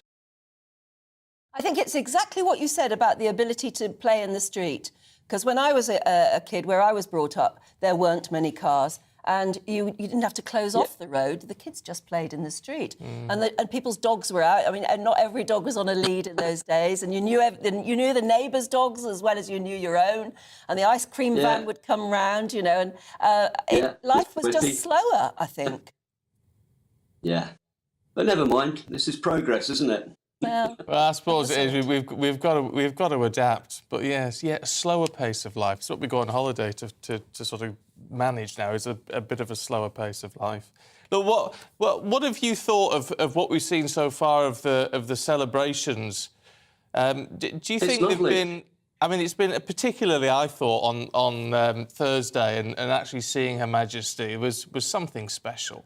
I think it's exactly what you said about the ability to play in the street. Because when I was a kid, where I was brought up, there weren't many cars. And you didn't have to close off the road. The kids just played in the street. And people's dogs were out. I mean, and not every dog was on a lead in those days. And you knew the neighbours' dogs as well as you knew your own. And the ice cream van would come round, you know. And life was just slower, I think. Yeah. But never mind. This is progress, isn't it? Well, I suppose it is. We've got to adapt. But yes, a slower pace of life. It's what we go on holiday to sort of manage now, is a bit of a slower pace of life. Look, what have you thought of what we've seen so far of the celebrations? Do you think they've been? I mean, it's been particularly, I thought, on Thursday, and actually seeing Her Majesty was something special.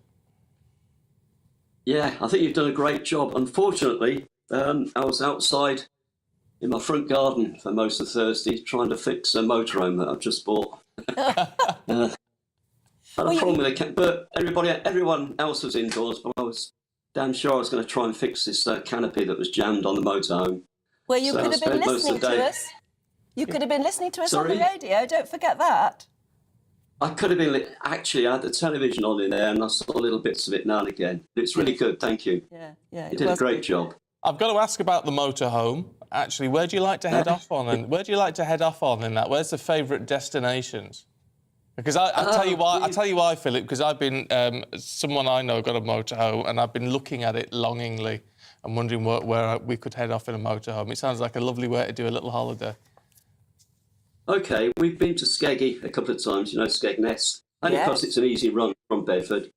Yeah, I think you've done a great job. Unfortunately, I was outside in my front garden for most of Thursday trying to fix a motorhome that I've just bought. Had a problem with it, but everyone else was indoors, but I was damn sure I was going to try and fix this canopy that was jammed on the motorhome. Well, you could have been listening to us. You could have been listening to us on the radio. Don't forget that. I could have been. Actually, I had the television on in there, and I saw little bits of it now and again. It's really good. Thank you. Yeah. You did a great job. I've got to ask about the motorhome. Actually, where do you like to head off on? And where do you like to head off on in that? Where's the favourite destinations? Because I'll tell you why. I'll tell you why, Philip. Because I've been someone I know got a motorhome, and I've been looking at it longingly and wondering where we could head off in a motorhome. It sounds like a lovely way to do a little holiday. OK, we've been to Skeggy a couple of times. You know, Skegness, only because it's an easy run from Bedford.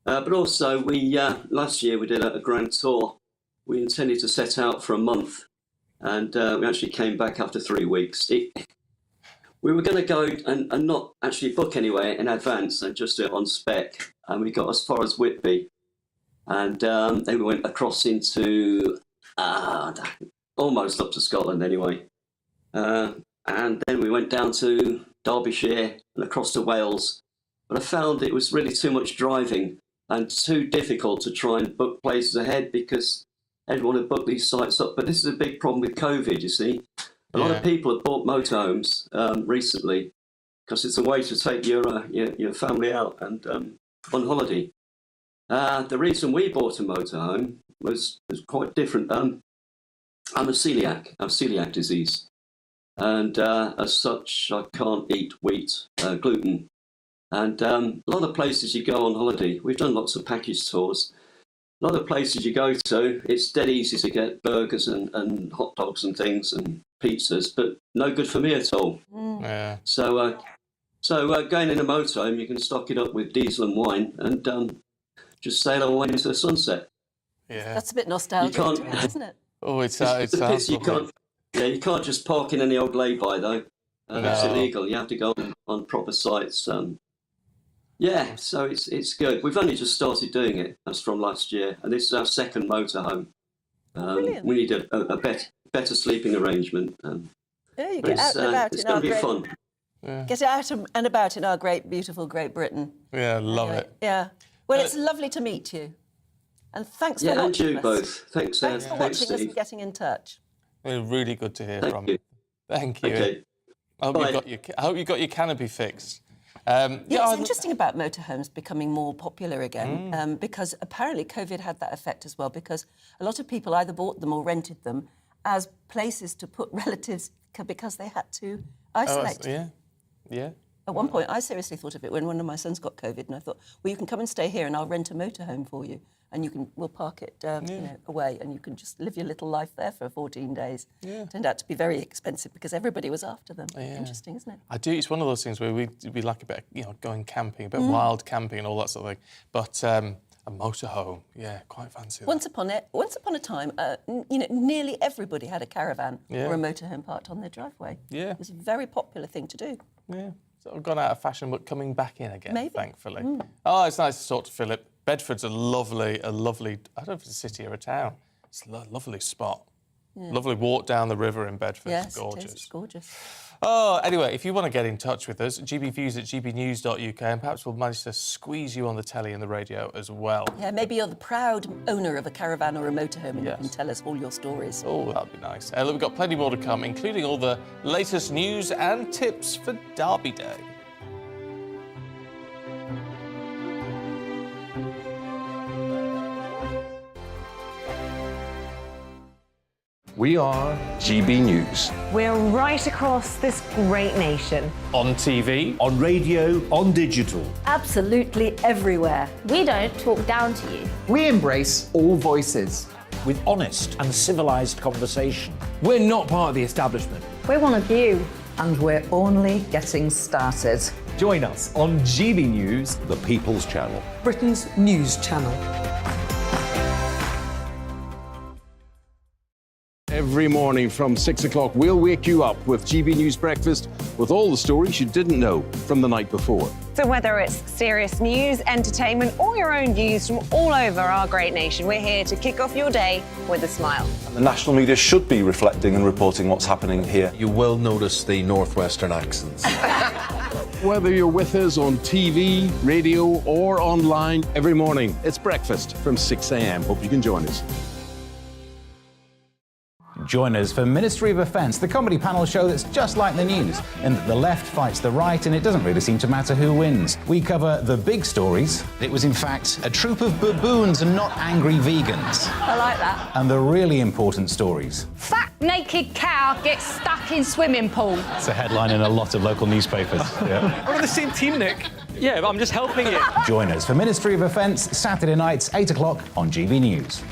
But also, we last year we did a grand tour. We intended to set out for a month, and we actually came back after 3 weeks. We were going to go and not actually book anywhere in advance and just do it on spec. And we got as far as Whitby. And then we went across into almost up to Scotland anyway. And then we went down to Derbyshire and across to Wales. But I found it was really too much driving and too difficult to try and book places ahead because everyone had booked these sites up. But this is a big problem with COVID, you see. A lot of people have bought motorhomes recently because it's a way to take your family out and on holiday. The reason we bought a motorhome was quite different. I'm a celiac. I have celiac disease. And as such, I can't eat wheat, gluten. And a lot of places you go on holiday, we've done lots of package tours. A lot of places you go to, it's dead easy to get burgers and hot dogs and things and pizzas, but no good for me at all. Yeah. So going in a motorhome, you can stock it up with diesel and wine and just sail away into the sunset. Yeah. That's a bit nostalgic, isn't it? Oh, it It's sounds you lovely. can't, you can't just park in any old lay-by though. That's No. illegal. You have to go on proper sites. Yeah, so it's good. We've only just started doing it. That's from last year, and this is our second motorhome. Brilliant. We need a better sleeping arrangement. Yeah, you But get out and about it's in our going to be great... fun. Yeah. Get out and about in our great, beautiful Great Britain. Yeah, love Anyway, it. Yeah. Well, it's lovely to meet you. And thanks for Yeah, and watching you us. both. Thanks, Thanks for thanks, watching us Steve. and getting in touch. Really good to hear Thank from you. you. Thank you. Okay. I hope you got your canopy fixed. It's interesting about motorhomes becoming more popular again because apparently COVID had that effect as well because a lot of people either bought them or rented them as places to put relatives because they had to isolate. Yeah. At one point, I seriously thought of it when one of my sons got COVID, and I thought, well, you can come and stay here, and I'll rent a motorhome for you, and we'll park it away, and you can just live your little life there for 14 days. Yeah. Turned out to be very expensive because everybody was after them. Yeah. Interesting, isn't it? I do. It's one of those things where we like a bit, going camping, a bit wild camping and all that sort of thing. But a motorhome, quite fancy. Once upon a time, nearly everybody had a caravan or a motorhome parked on their driveway. Yeah. It was a very popular thing to do. Yeah. Sort of gone out of fashion, but coming back in again, Maybe. thankfully. Oh, it's nice to talk to Philip. Bedford's a lovely, I don't know if it's a city or a town. It's a lovely spot. Yeah. Lovely walk down the river in Bedford. Yes, it's gorgeous. it is. It's gorgeous. Oh, anyway, if you want to get in touch with us, gbviews@gbnews.uk, and perhaps we'll manage to squeeze you on the telly and the radio as well. Yeah, maybe you're the proud owner of a caravan or a motorhome and you can tell us all your stories. Oh, that'd be nice. Look, we've got plenty more to come, including all the latest news and tips for Derby Day. We are GB News. We're right across this great nation. On TV, on radio, on digital. Absolutely everywhere. We don't talk down to you. We embrace all voices. With honest and civilised conversation. We're not part of the establishment. We're one of you. And we're only getting started. Join us on GB News, The People's Channel. Britain's news channel. Every morning from 6 o'clock, we'll wake you up with GB News Breakfast with all the stories you didn't know from the night before. So whether it's serious news, entertainment, or your own views from all over our great nation, we're here to kick off your day with a smile. The national media should be reflecting and reporting what's happening here. You will notice the northwestern accents. Whether you're with us on TV, radio, or online, every morning, it's breakfast from 6 a.m. Hope you can join us. Join us for Ministry of Offence, the comedy panel show that's just like the news, in that the left fights the right and it doesn't really seem to matter who wins. We cover the big stories. It was, in fact, a troop of baboons and not angry vegans. I like that. And the really important stories. Fat naked cow gets stuck in swimming pool. It's a headline in a lot of local newspapers. Yeah. We're on the same team, Nick. Yeah, but I'm just helping you. Join us for Ministry of Offence, Saturday nights, 8 o'clock on GB News.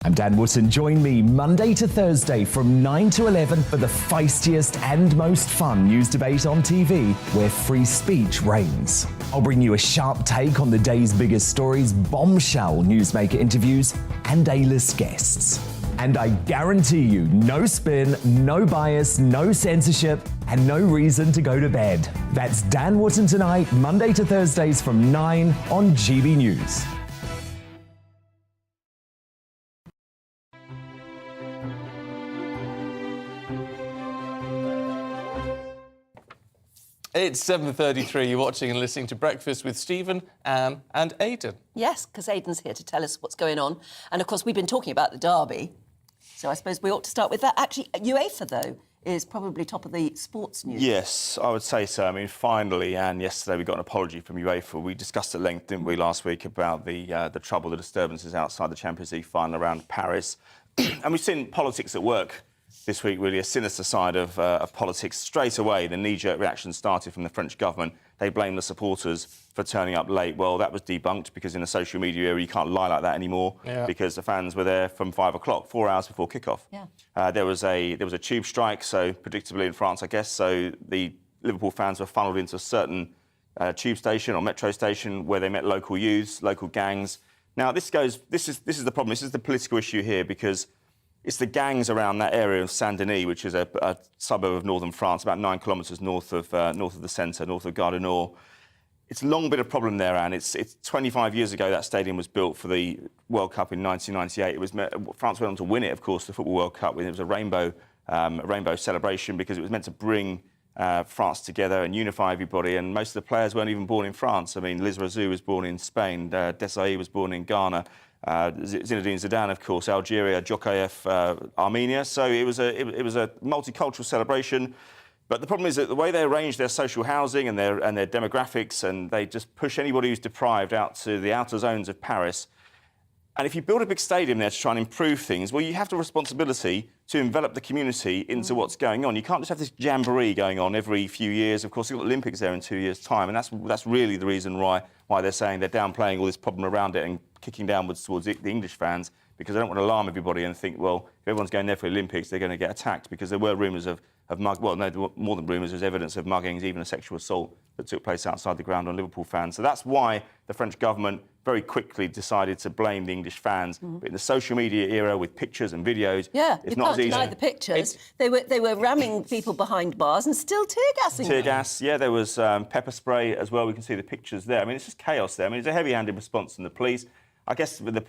I'm Dan Wootton. Join me Monday to Thursday from 9 to 11 for the feistiest and most fun news debate on TV, where free speech reigns. I'll bring you a sharp take on the day's biggest stories, bombshell newsmaker interviews, and A-list guests. And I guarantee you, no spin, no bias, no censorship, and no reason to go to bed. That's Dan Wootton Tonight, Monday to Thursdays from 9 on GB News. It's 7:33. You're watching and listening to Breakfast with Stephen, Anne and Aidan. Yes, because Aidan's here to tell us what's going on. And, of course, we've been talking about the derby, so I suppose we ought to start with that. Actually, UEFA, though, is probably top of the sports news. Yes, I would say so. I mean, finally, and yesterday we got an apology from UEFA. We discussed at length, didn't we, last week about the trouble, the disturbances outside the Champions League final around Paris. And we've seen politics at work this week, really, a sinister side of politics. Straight away, the knee-jerk reaction started from the French government. They blamed the supporters for turning up late. Well, that was debunked because in the social media era, you can't lie like that anymore because the fans were there from 5 o'clock, 4 hours before kick-off. Yeah. There was a tube strike, so predictably in France, I guess, so the Liverpool fans were funneled into a certain tube station or metro station where they met local youths, local gangs. Now, this is the problem. This is the political issue here because it's the gangs around that area of Saint-Denis, which is a suburb of northern France, about 9 kilometres north of the centre, north of Gare du Nord. It's long been a problem there, Anne. It's 25 years ago that stadium was built for the World Cup in 1998. France went on to win it, of course, the Football World Cup. It was a rainbow celebration because it was meant to bring France together and unify everybody. And most of the players weren't even born in France. I mean, Liz Razou was born in Spain. Desailly was born in Ghana. Zinedine Zidane, of course, Algeria, Djokovic, Armenia. So it was a multicultural celebration. But the problem is that the way they arrange their social housing and their demographics, and they just push anybody who's deprived out to the outer zones of Paris. And if you build a big stadium there to try and improve things, well, you have the responsibility to envelop the community into what's going on. You can't just have this jamboree going on every few years. Of course, you've got Olympics there in 2 years' time, and that's really the reason why they're saying they're downplaying all this problem around it and kicking downwards towards the English fans because they don't want to alarm everybody and think, well, if everyone's going there for the Olympics, they're going to get attacked because there were rumours of well, no, more than rumours, there's evidence of muggings, even a sexual assault that took place outside the ground on Liverpool fans. So that's why the French government very quickly decided to blame the English fans. But in the social media era with pictures and videos, it's not as easy. You can't deny the pictures. They were ramming people behind bars and still tear-gassing them. Tear gas, yeah, there was pepper spray as well. We can see the pictures there. I mean, it's just chaos there. I mean, it's a heavy-handed response from the police. I guess from the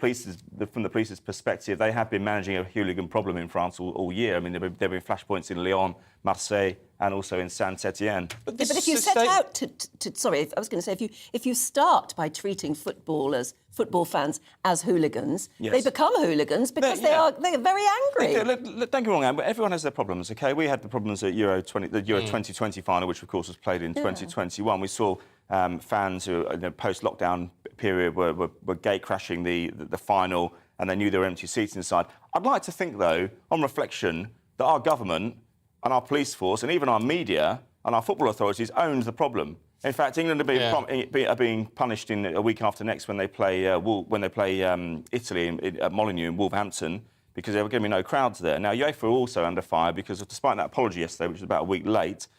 police's perspective, they have been managing a hooligan problem in France all year. I mean, there have been flashpoints in Lyon, Marseille, and also in Saint-Etienne. But if you set out to sorry, I was going to say, if you start by treating football fans as hooligans, they become hooligans because they're very angry. Don't get me wrong, Anne, but everyone has their problems. OK, we had the problems at the Euro 2020 final, which of course was played in 2021. We saw fans who, in the post-lockdown period, were gate crashing the final, and they knew there were empty seats inside. I'd like to think, though, on reflection, that our government and our police force and even our media and our football authorities owned the problem. In fact, England are being punished in a week after next when they play Italy at Molineux in Wolverhampton because there were going to be no crowds there. Now, UEFA are also under fire because, despite that apology yesterday, which was about a week late,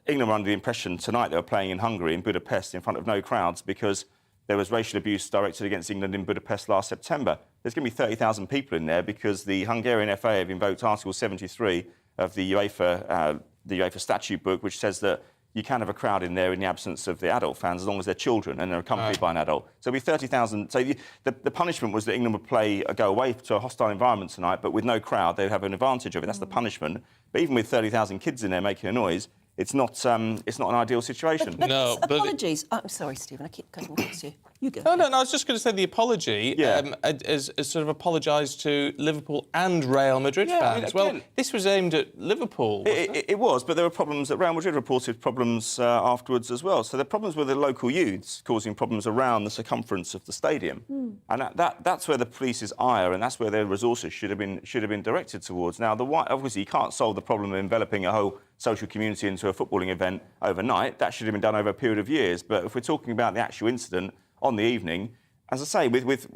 England were under the impression tonight they were playing in Hungary, in Budapest, in front of no crowds because there was racial abuse directed against England in Budapest last September. There's going to be 30,000 people in there because the Hungarian FA have invoked Article 73 of the UEFA statute book, which says that you can have a crowd in there in the absence of the adult fans as long as they're children and they're accompanied by an adult. So it'll be 30,000. So the punishment was that England would go away to a hostile environment tonight, but with no crowd, they'd have an advantage of it. That's the punishment. But even with 30,000 kids in there making a noise, it's not an ideal situation. But apologies. I'm sorry, Stephen. I keep cutting across you. You go. No. I was just going to say the apology is sort of apologised to Liverpool and Real Madrid fans. I mean, well, this was aimed at Liverpool. It was, but there were problems. Real Madrid reported problems afterwards as well. So the problems were the local youths causing problems around the circumference of the stadium, and that's where the police's ire and that's where their resources should have been directed towards. Now, obviously, you can't solve the problem of enveloping a whole social community into a footballing event overnight. That should have been done over a period of years. But if we're talking about the actual incident on the evening, as I say, with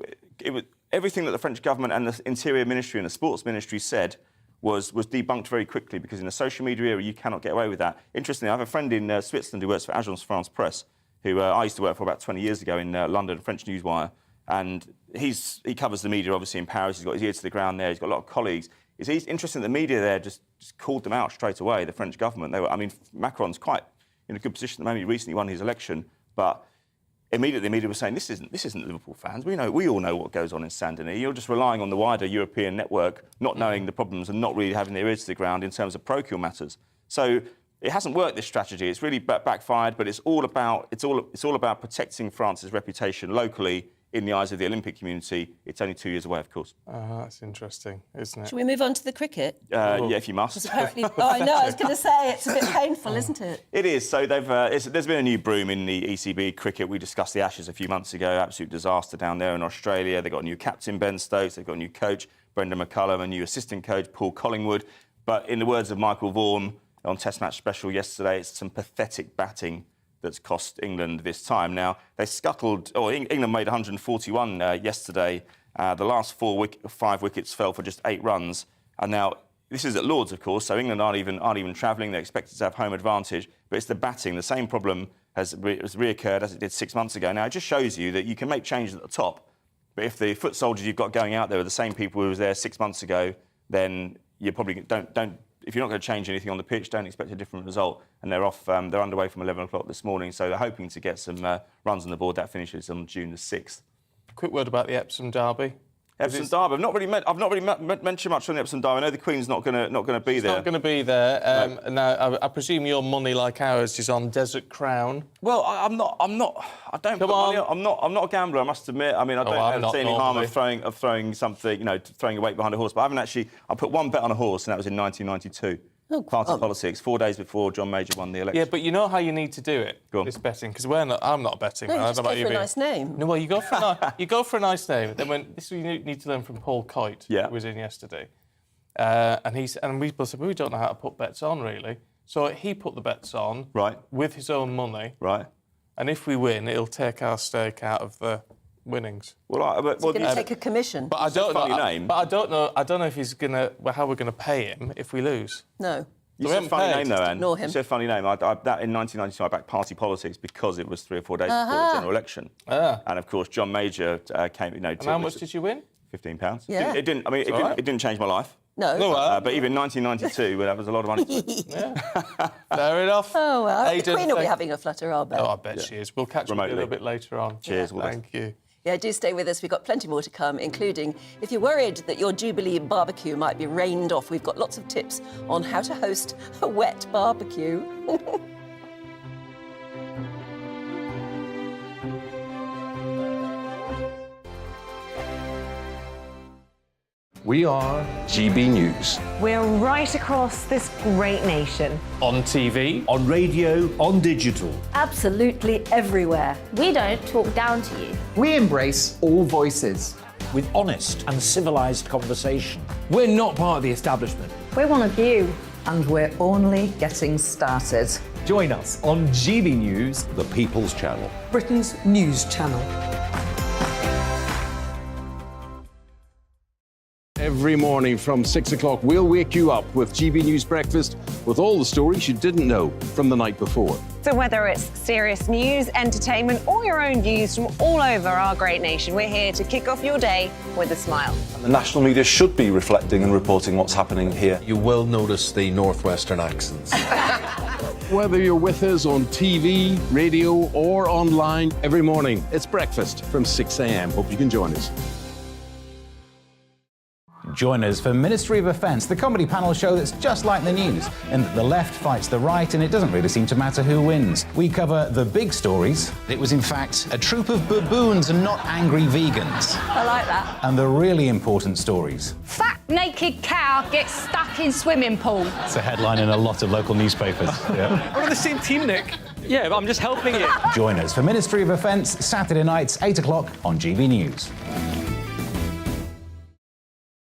everything that the French government and the Interior Ministry and the Sports Ministry said was debunked very quickly because in the social media era, you cannot get away with that. Interestingly, I have a friend in Switzerland who works for Agence France Presse, who I used to work for about 20 years ago in London, French Newswire, and he covers the media, obviously, in Paris. He's got his ear to the ground there. He's got a lot of colleagues. It's interesting that the media there just called them out straight away, the French government. Macron's quite in a good position at the moment. He recently won his election, but immediately the media was saying, this isn't Liverpool fans. We all know what goes on in Saint-Denis. You're just relying on the wider European network, not knowing the problems and not really having their ears to the ground in terms of parochial matters. So it hasn't worked, this strategy. It's really backfired, but it's all about protecting France's reputation locally in the eyes of the Olympic community. It's only 2 years away, of course. That's interesting, isn't it? Should we move on to the cricket? Yeah, if you must. Apparently, I know, I was going to say, it's a bit painful, isn't it? It is. So there's been a new broom in the ECB cricket. We discussed the Ashes a few months ago. Absolute disaster down there in Australia. They've got a new captain, Ben Stokes. They've got a new coach, Brendan McCullum, a new assistant coach, Paul Collingwood. But in the words of Michael Vaughan on Test Match Special yesterday, it's some pathetic batting that's cost England this time. Now, they scuttled... England made 141 yesterday. The last 5 wickets fell for just 8 runs. And now, this is at Lords, of course, so England aren't even travelling. They're expected to have home advantage. But it's the batting. The same problem has reoccurred as it did 6 months ago. Now, it just shows you that you can make changes at the top. But if the foot soldiers you've got going out there are the same people who were there 6 months ago, then you probably don't... If you're not going to change anything on the pitch, don't expect a different result. And they're off. They're underway from 11 o'clock this morning, so they're hoping to get some runs on the board. That finishes on June the 6th. Quick word about the Epsom derby. Epsom derby. I've not really mentioned much on the Epsom derby. I know the Queen's not going to be there. Not going to be there. No. Now, I presume your money, like ours, is on Desert Crown. Well, I'm not. I don't. Come on. I'm not a gambler. I must admit. I mean, I don't see any harm of throwing something. Throwing a weight behind a horse. But I haven't actually. I put one bet on a horse, and that was in 1992. Party politics. 4 days before John Major won the election. Yeah, but you know how you need to do it. Go on. This betting, because I'm not a betting man. No, you just go for a nice name. No, well, you go for a nice name. Then this you need to learn from Paul Coit, who was in yesterday, and we both said we don't know how to put bets on really. So he put the bets on with his own money, and if we win, it'll take our stake out of the winnings. Well, he's going to take a commission. But I don't know. But I don't know if he's how we're going to pay him if we lose. No. You said a funny name, though, Anne. Ignore him. You said a funny name. That in 1992, I backed party politics because it was 3 or 4 days before the general election. And of course, John Major came. And how much did you win? £15. Yeah. It didn't. I mean, it didn't change my life. No. But even 1992, that was a lot of money. Fair enough. Oh well. The Queen will be having a flutter, I'll bet. Oh, I bet she is. We'll catch up a little bit later on. Cheers. Thank you. Yeah, do stay with us. We've got plenty more to come, including if you're worried that your Jubilee barbecue might be rained off, we've got lots of tips on how to host a wet barbecue. We are GB News. We're right across this great nation. On TV, on radio, on digital. Absolutely everywhere. We don't talk down to you. We embrace all voices. with honest and civilised conversation. We're not part of the establishment. We're one of you. And we're only getting started. Join us on GB News, the People's Channel, Britain's news channel. Every morning from 6 o'clock, we'll wake you up with GB News Breakfast with all the stories you didn't know from the night before. So whether it's serious news, entertainment, or your own views from all over our great nation, we're here to kick off your day with a smile. The national media should be reflecting and reporting what's happening here. You will notice the northwestern accents. Whether you're with us on TV, radio, or online, every morning, it's breakfast from 6 a.m. Hope you can join us. Join us for Ministry of Offence, the comedy panel show that's just like the news, in that the left fights the right and it doesn't really seem to matter who wins. We cover the big stories. It was, in fact, a troop of baboons and not angry vegans. I like that. And the really important stories. Fat naked cow gets stuck in swimming pool. It's a headline in a lot of local newspapers. Yeah. We're on the same team, Nick. Yeah, but I'm just helping you. Join us for Ministry of Offence, Saturday nights, 8 o'clock on GB News.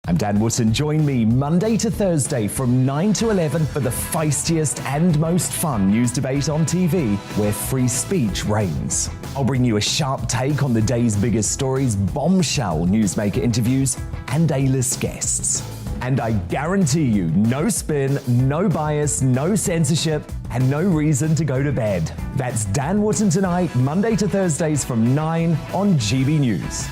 I'm Dan Wootton. Join me Monday to Thursday from 9 to 11 for the feistiest and most fun news debate on TV, where free speech reigns. I'll bring you a sharp take on the day's biggest stories, bombshell newsmaker interviews, and A-list guests. And I guarantee you, no spin, no bias, no censorship, and no reason to go to bed. That's Dan Wootton tonight, Monday to Thursdays from 9 on GB News.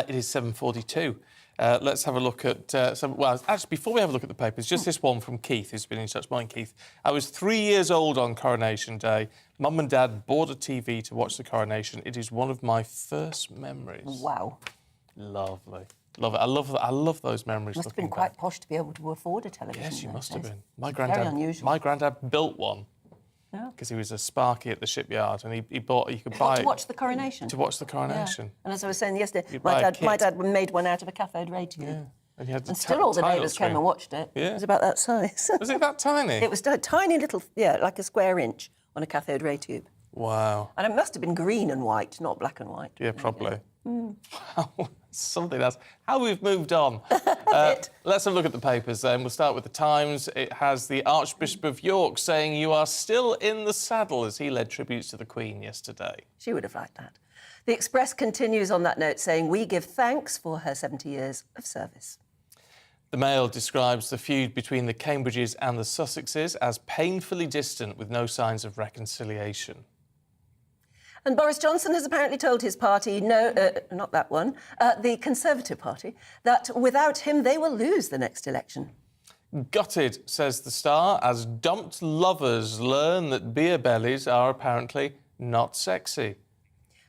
It is 7:42. Let's have a look at some... Well, actually, before we have a look at the papers, just this one from Keith, who's been in touch. Morning, Keith. I was 3 years old on Coronation Day. Mum and Dad bought a TV to watch the coronation. It is one of my first memories. Wow. Lovely. Love it. I love those memories. Must have been quite posh to be able to afford a television. Yes, you must have been. Very unusual. My granddad built one. Because he was a sparky at the shipyard, and he bought. You could buy to watch the coronation. To watch the coronation. Yeah. And as I was saying yesterday, my dad made one out of a cathode ray tube. Yeah. And, and still all the neighbours came and watched it. Yeah. It was about that size. Was it that tiny? It was a tiny little, like a square inch on a cathode ray tube. Wow. And it must have been green and white, not black and white. Yeah, probably. Mm. Something else. How we've moved on. Let's have a look at the papers then. We'll start with the Times. It has the Archbishop of York saying you are still in the saddle as he led tributes to the Queen yesterday. She would have liked that. The Express continues on that note saying we give thanks for her 70 years of service. The Mail describes the feud between the Cambridges and the Sussexes as painfully distant with no signs of reconciliation. And Boris Johnson has apparently told his party, no, not that one, the Conservative Party, that without him they will lose the next election. Gutted, says the Star, as dumped lovers learn that beer bellies are apparently not sexy.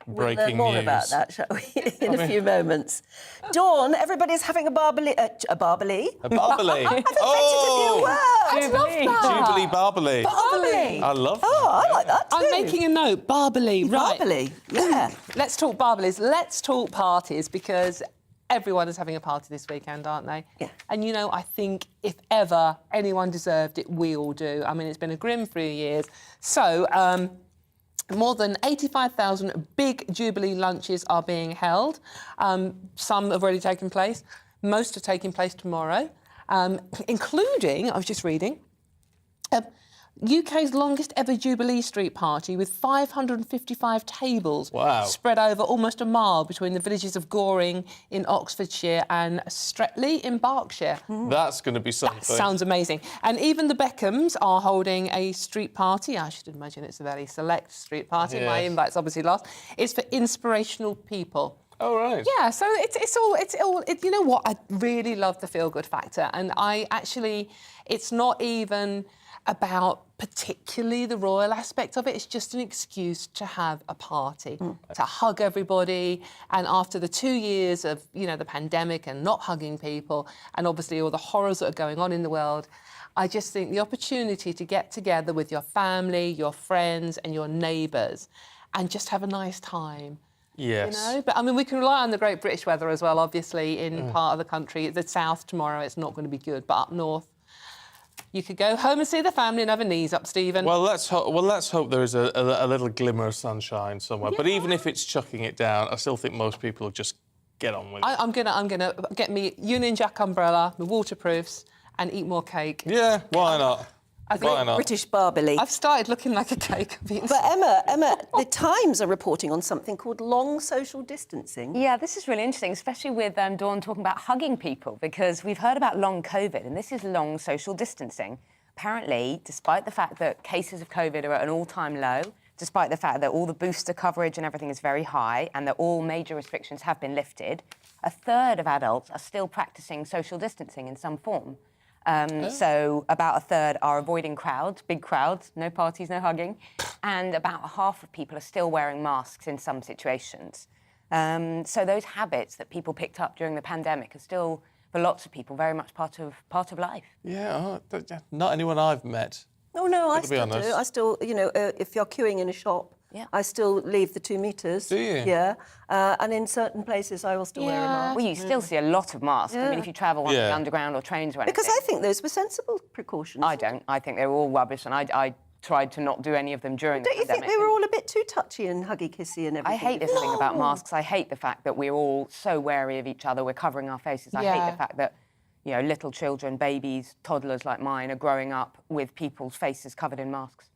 Breaking we'll learn more news. About that, shall we, in a few moments. Dawn, everybody's having a barbally. A barbally? A barbally. I've invented a new word. I love that. Jubilee Barbally. Barbally. I love that. Oh, I like that too. I'm making a note. Barbally, right. Barbally, yeah. Let's talk barblies. Let's talk parties, because everyone is having a party this weekend, aren't they? Yeah. And, you know, I think if ever anyone deserved it, we all do. I mean, it's been a grim 3 years. So, more than 85,000 big Jubilee lunches are being held. Some have already taken place. Most are taking place tomorrow, including, I was just reading, UK's longest ever Jubilee Street party with 555 tables spread over almost a mile between the villages of Goring in Oxfordshire and Streatley in Berkshire. That's going to be something. That sounds amazing. And even the Beckhams are holding a street party. I should imagine it's a very select street party. Yes. My invite's obviously lost. It's for inspirational people. Oh, right. Yeah, so it's all. You know what? I really love the feel-good factor. And it's not even about particularly the royal aspect of it. It's just an excuse to have a party, to hug everybody. And after the 2 years of, you know, the pandemic and not hugging people, and obviously all the horrors that are going on in the world, I just think the opportunity to get together with your family, your friends and your neighbours and just have a nice time. Yes. You know? But, I mean, we can rely on the great British weather as well, obviously, in part of the country. The south tomorrow, it's not going to be good, but up north, you could go home and see the family and have a knees up, Stephen. Well, let's hope there is a little glimmer of sunshine somewhere. Yeah. But even if it's chucking it down, I still think most people will just get on with it. I'm gonna get me Union Jack umbrella, my waterproofs, and eat more cake. Yeah, why not? Why not? British Barbally. I've started looking like a cake. But Emma, the Times are reporting on something called long social distancing. Yeah, this is really interesting, especially with Dawn talking about hugging people, because we've heard about long COVID, and this is long social distancing. Apparently, despite the fact that cases of COVID are at an all-time low, despite the fact that all the booster coverage and everything is very high, and that all major restrictions have been lifted, a third of adults are still practising social distancing in some form. So about a third are avoiding crowds, big crowds, no parties, no hugging, and about half of people are still wearing masks in some situations. So those habits that people picked up during the pandemic are still, for lots of people, very much part of life. Yeah, not anyone I've met. Oh, no, I to still be honest. do. I still, you know, if you're queuing in a shop, I still leave the 2 metres. Do you? Yeah. And in certain places, I will still wear a mask. Well, you still see a lot of masks. I mean, if you travel on the underground or trains or anything. Because I think those were sensible precautions. I don't. I think they were all rubbish, and I tried to not do any of them during the pandemic. Don't you think they were all a bit too touchy and huggy-kissy and everything? I hate this thing about masks. I hate the fact that we're all so wary of each other. We're covering our faces. I hate the fact that, you know, little children, babies, toddlers like mine are growing up with people's faces covered in masks.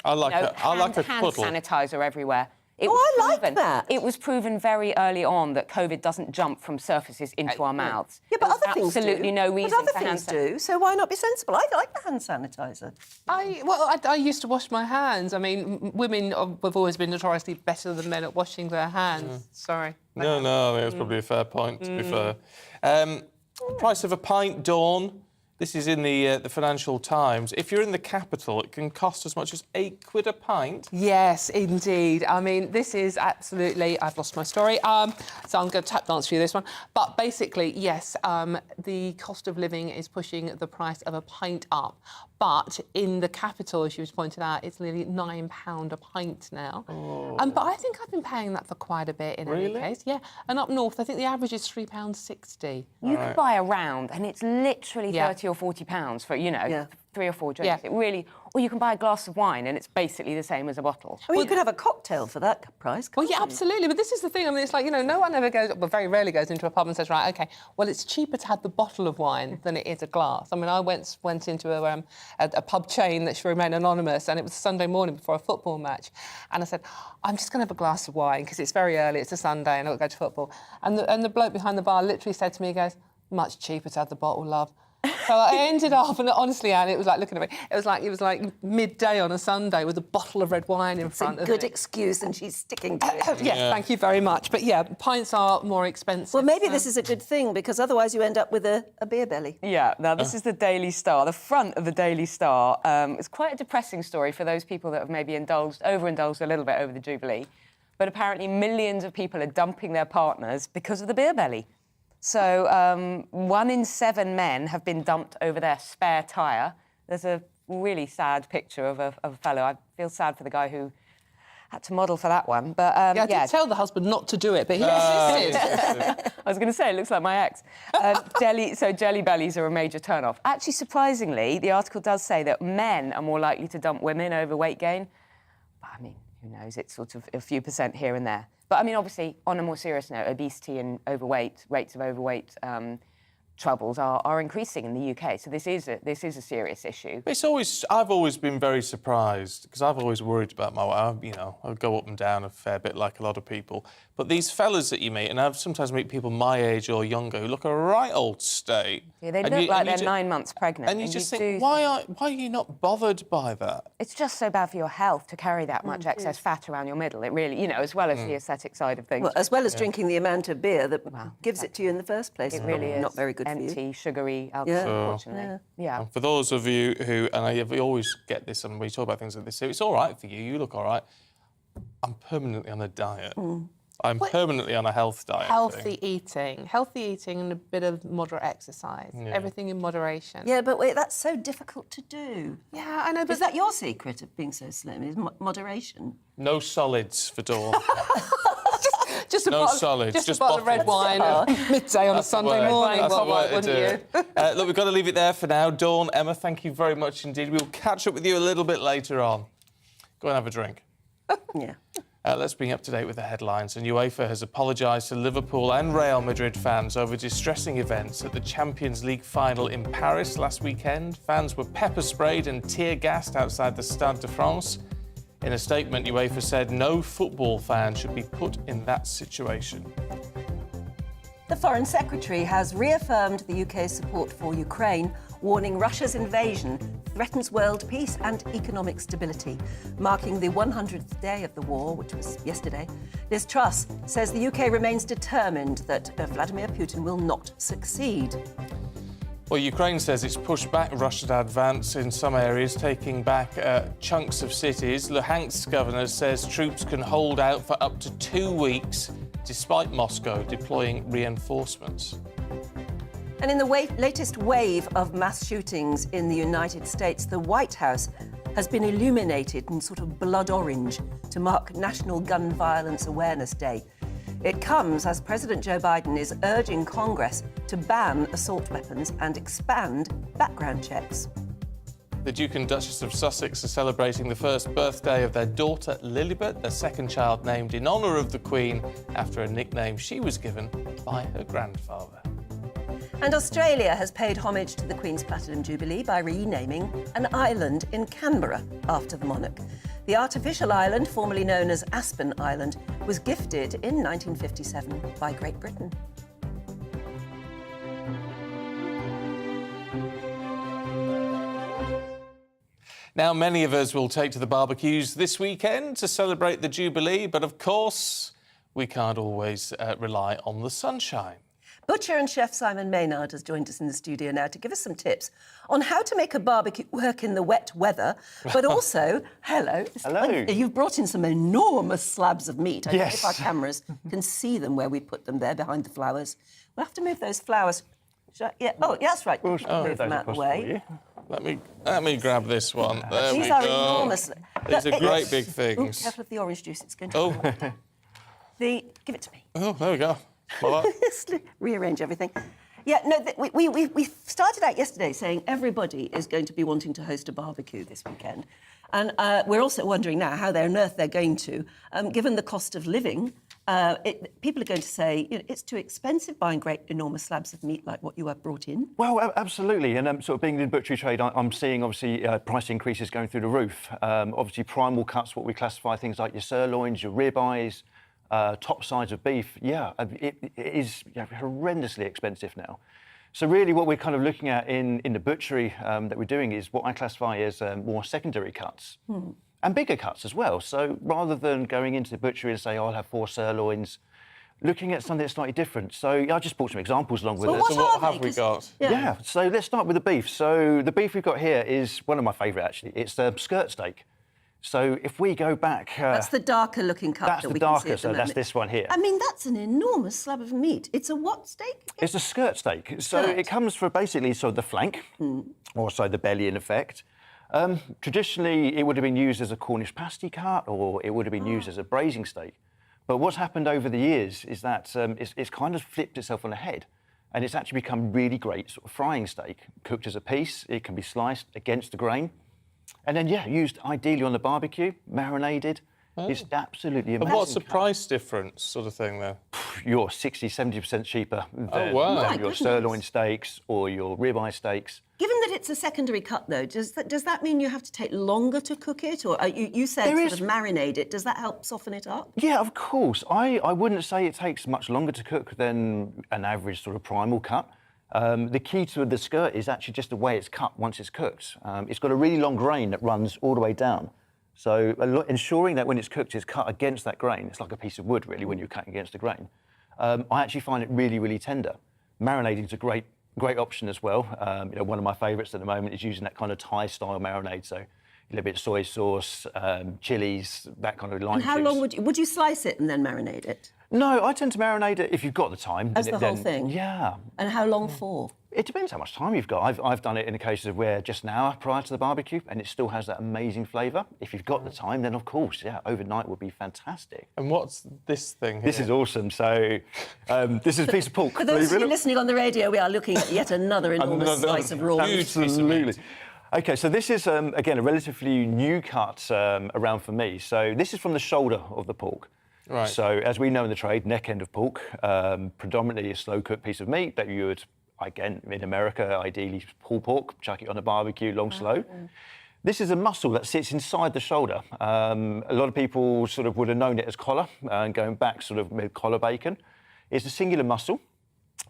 I like a hand puddle. sanitizer everywhere. I like that. It was proven very early on that COVID doesn't jump from surfaces into our mouths. Yeah, but other things do. Absolutely no reason but for other hand things do, so why not be sensible? I like the hand sanitizer. I used to wash my hands. I mean, women have always been notoriously better than men at washing their hands. Sorry. No, I think that's probably a fair point, to be fair. Price of a pint, Dawn. This is in the Financial Times. If you're in the capital, it can cost as much as £8 a pint. Yes, indeed. I mean, this is absolutely... I've lost my story, so I'm going to tap dance for you this one. But basically, yes, the cost of living is pushing the price of a pint up. But in the capital, as you was pointed out, it's nearly £9 a pint now. But I think I've been paying that for quite a bit in any case. Yeah, and up north, I think the average is £3.60. You could buy a round, and it's literally £30 or £40 for, you know, 3 or 4 drinks. It really... Or you can buy a glass of wine, and it's basically the same as a bottle. I mean, you could have a cocktail for that price. Well, yeah, absolutely. But this is the thing. I mean, it's like, you know, no one ever goes, well, very rarely goes into a pub and says, right, OK, well, it's cheaper to have the bottle of wine than it is a glass. I mean, I went into a pub chain that should remain anonymous, and it was Sunday morning before a football match. And I said, I'm just going to have a glass of wine because it's very early, it's a Sunday, and I'll go to football. And the bloke behind the bar literally said to me, he goes, much cheaper to have the bottle, love. So I ended up, and honestly, Anne, it was like looking at me. It was like midday on a Sunday with a bottle of red wine in front of me. It's a good excuse, and she's sticking to it. Yes, thank you very much. But yeah, pints are more expensive. Well, maybe this is a good thing because otherwise you end up with a beer belly. Yeah. Now this is the Daily Star. The front of the Daily Star. It's quite a depressing story for those people that have maybe overindulged a little bit over the Jubilee. But apparently, millions of people are dumping their partners because of the beer belly. So 1 in 7 men have been dumped over their spare tyre. There's a really sad picture of a fellow. I feel sad for the guy who had to model for that one. But I did tell the husband not to do it, but he insisted. I was going to say, it looks like my ex. Jelly bellies are a major turn-off. Actually, surprisingly, the article does say that men are more likely to dump women over weight gain. But, I mean, who knows? It's sort of a few percent here and there. But, I mean, obviously, on a more serious note, obesity and rates of overweight troubles are increasing in the UK. So this is a serious issue. I've always been very surprised because I've always worried about my weight. You know, I go up and down a fair bit like a lot of people. But these fellas that you meet, and I've sometimes meet people my age or younger who look a right old state. Yeah, they look like they're 9 months pregnant. And you just think, why are you not bothered by that? It's just so bad for your health to carry that much excess fat around your middle. It really, you know, as well as the aesthetic side of things. Well, as well as drinking the amount of beer that gives it to you in the first place. It really is. Not very good empty, for you. Sugary alcohol, unfortunately. Yeah. And for those of you who, and we always get this, and we talk about things like this, it's all right for you, you look all right. I'm permanently on a diet. I'm permanently on a health diet. Healthy eating and a bit of moderate exercise. Yeah. Everything in moderation. Yeah, but wait, that's so difficult to do. Yeah, I know. But is that your secret of being so slim? Is moderation? No solids for Dawn. Just a bottle of red wine midday on a Sunday morning. What wouldn't you? Look, we've got to leave it there for now. Dawn, Emma, thank you very much indeed. We'll catch up with you a little bit later on. Go and have a drink. Yeah. Let's bring you up to date with the headlines. And UEFA has apologised to Liverpool and Real Madrid fans over distressing events at the Champions League final in Paris last weekend. Fans were pepper-sprayed and tear-gassed outside the Stade de France. In a statement, UEFA said no football fan should be put in that situation. The Foreign Secretary has reaffirmed the UK's support for Ukraine, warning Russia's invasion threatens world peace and economic stability. Marking the 100th day of the war, which was yesterday, Liz Truss says the UK remains determined that Vladimir Putin will not succeed. Well, Ukraine says it's pushed back Russia's advance in some areas, taking back chunks of cities. Luhansk's governor says troops can hold out for up to 2 weeks, despite Moscow deploying reinforcements. And in the latest wave of mass shootings in the United States, the White House has been illuminated in sort of blood orange to mark National Gun Violence Awareness Day. It comes as President Joe Biden is urging Congress to ban assault weapons and expand background checks. The Duke and Duchess of Sussex are celebrating the first birthday of their daughter Lilibet, their second child named in honour of the Queen after a nickname she was given by her grandfather. And Australia has paid homage to the Queen's Platinum Jubilee by renaming an island in Canberra after the monarch. The artificial island, formerly known as Aspen Island, was gifted in 1957 by Great Britain. Now, many of us will take to the barbecues this weekend to celebrate the Jubilee, but of course, we can't always rely on the sunshine. Butcher and chef Simon Maynard has joined us in the studio now to give us some tips on how to make a barbecue work in the wet weather, but also, hello. You've brought in some enormous slabs of meat. I don't know if our cameras can see them where we put them there behind the flowers. We'll have to move those flowers. Yeah. Oh, yeah, that's right. Move them out of the way. Let me grab this one. There These we are go. enormous. These are great big things. Ooh, careful of the orange juice. It's going to. Give it to me. Oh, there we go. Rearrange everything. Yeah, no, we started out yesterday saying everybody is going to be wanting to host a barbecue this weekend. And we're also wondering now how on earth they're going to, given the cost of living. People are going to say, it's too expensive buying great, enormous slabs of meat like what you have brought in. Well, absolutely. And sort of being in the butchery trade, I'm seeing, obviously, price increases going through the roof. Obviously, primal cuts, what we classify things like your sirloins, your ribeyes, top sides of beef, it is horrendously expensive now. So really what we're kind of looking at in the butchery that we're doing is what I classify as more secondary cuts. And bigger cuts as well. So rather than going into the butchery and say, I'll have 4 sirloins, looking at something that's slightly different. So I just brought some examples along with it. So what have we got? Yeah, so let's start with the beef. So the beef we've got here is one of my favourite, actually. It's skirt steak. So if we go back... that's the darker looking cut that we can see at the moment. That's this one here. I mean, that's an enormous slab of meat. It's a what steak? It's a skirt steak. So it comes from basically the flank, or the belly in effect. Traditionally, it would have been used as a Cornish pasty cut, or it would have been used as a braising steak. But what's happened over the years is that it's kind of flipped itself on the head, and it's actually become really great frying steak. Cooked as a piece, it can be sliced against the grain. And then, used ideally on the barbecue, marinated. It's absolutely amazing. And what's the price difference sort of thing, though? You're 60-70% cheaper than your sirloin steaks or your ribeye steaks. Given that it's a secondary cut, though, does that mean you have to take longer to cook it? Or you said marinate it. Does that help soften it up? Yeah, of course. I wouldn't say it takes much longer to cook than an average sort of primal cut. The key to the skirt is actually just the way it's cut once it's cooked. It's got a really long grain that runs all the way down. So ensuring that when it's cooked, it's cut against that grain. It's like a piece of wood, really, when you're cutting against the grain. I actually find it really, really tender. Marinating is a great option as well. One of my favourites at the moment is using that kind of Thai-style marinade. So a little bit of soy sauce, chilies, that kind of lime juice. And how long would you slice it and then marinate it? No, I tend to marinate it if you've got the time. As the whole thing? Yeah. And how long for? It depends how much time you've got. I've done it in a case of where just an hour prior to the barbecue, and it still has that amazing flavour. If you've got the time, then of course, overnight would be fantastic. And what's this thing here? This is awesome. So this is a piece of pork. For those of you listening on the radio, we are looking at yet another enormous slice of raw meat. Absolutely. OK, so this is, again, a relatively new cut around for me. So this is from the shoulder of the pork. Right. So, as we know in the trade, neck end of pork, predominantly a slow-cooked piece of meat that you would, again, in America, ideally pulled pork, chuck it on a barbecue, long slow. This is a muscle that sits inside the shoulder. A lot of people sort of would have known it as collar, and going back sort of with collar bacon. It's a singular muscle.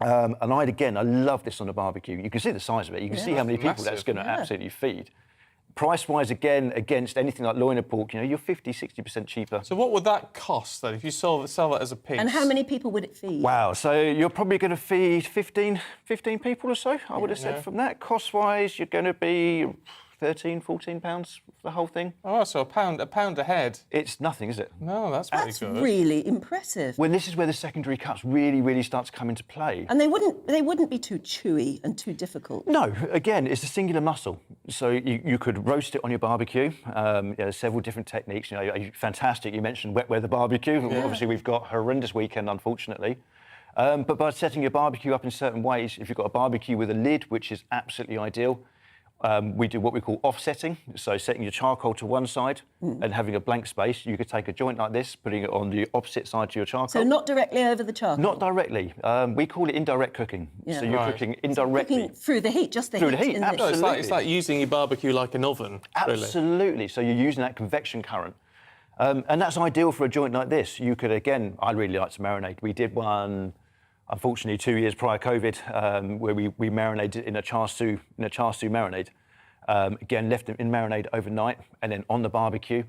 And I love this on a barbecue. You can see the size of it. You can see how many people that's going to absolutely feed. Price-wise, again, against anything like loin of pork, you're 50-60% cheaper. So what would that cost, then, if you sell that as a piece? And how many people would it feed? Wow, so you're probably going to feed 15 people or so, I would have said from that. Cost-wise, you're going to be £13, £14 for the whole thing. Oh, so a pound a head. It's nothing, is it? No, that's pretty good. That's really impressive. When this is where the secondary cuts really, really start to come into play. And they wouldn't be too chewy and too difficult. No, again, it's a singular muscle. So you could roast it on your barbecue. Several different techniques. Fantastic. You mentioned wet weather barbecue. Yeah. Obviously, we've got a horrendous weekend, unfortunately. But by setting your barbecue up in certain ways, if you've got a barbecue with a lid, which is absolutely ideal, We do what we call offsetting, so setting your charcoal to one side and having a blank space. You could take a joint like this, putting it on the opposite side to your charcoal. So not directly over the charcoal? Not directly. We call it indirect cooking. Yeah. So you're cooking indirectly. Cooking through the heat, just the through heat. the heat, absolutely. It's like using your barbecue like an oven, really. Absolutely. So you're using that convection current. And that's ideal for a joint like this. You could, again, I really like to marinate. We did one, unfortunately, 2 years prior COVID, where we marinated in a char siu marinade. Again, left it in marinade overnight, and then on the barbecue,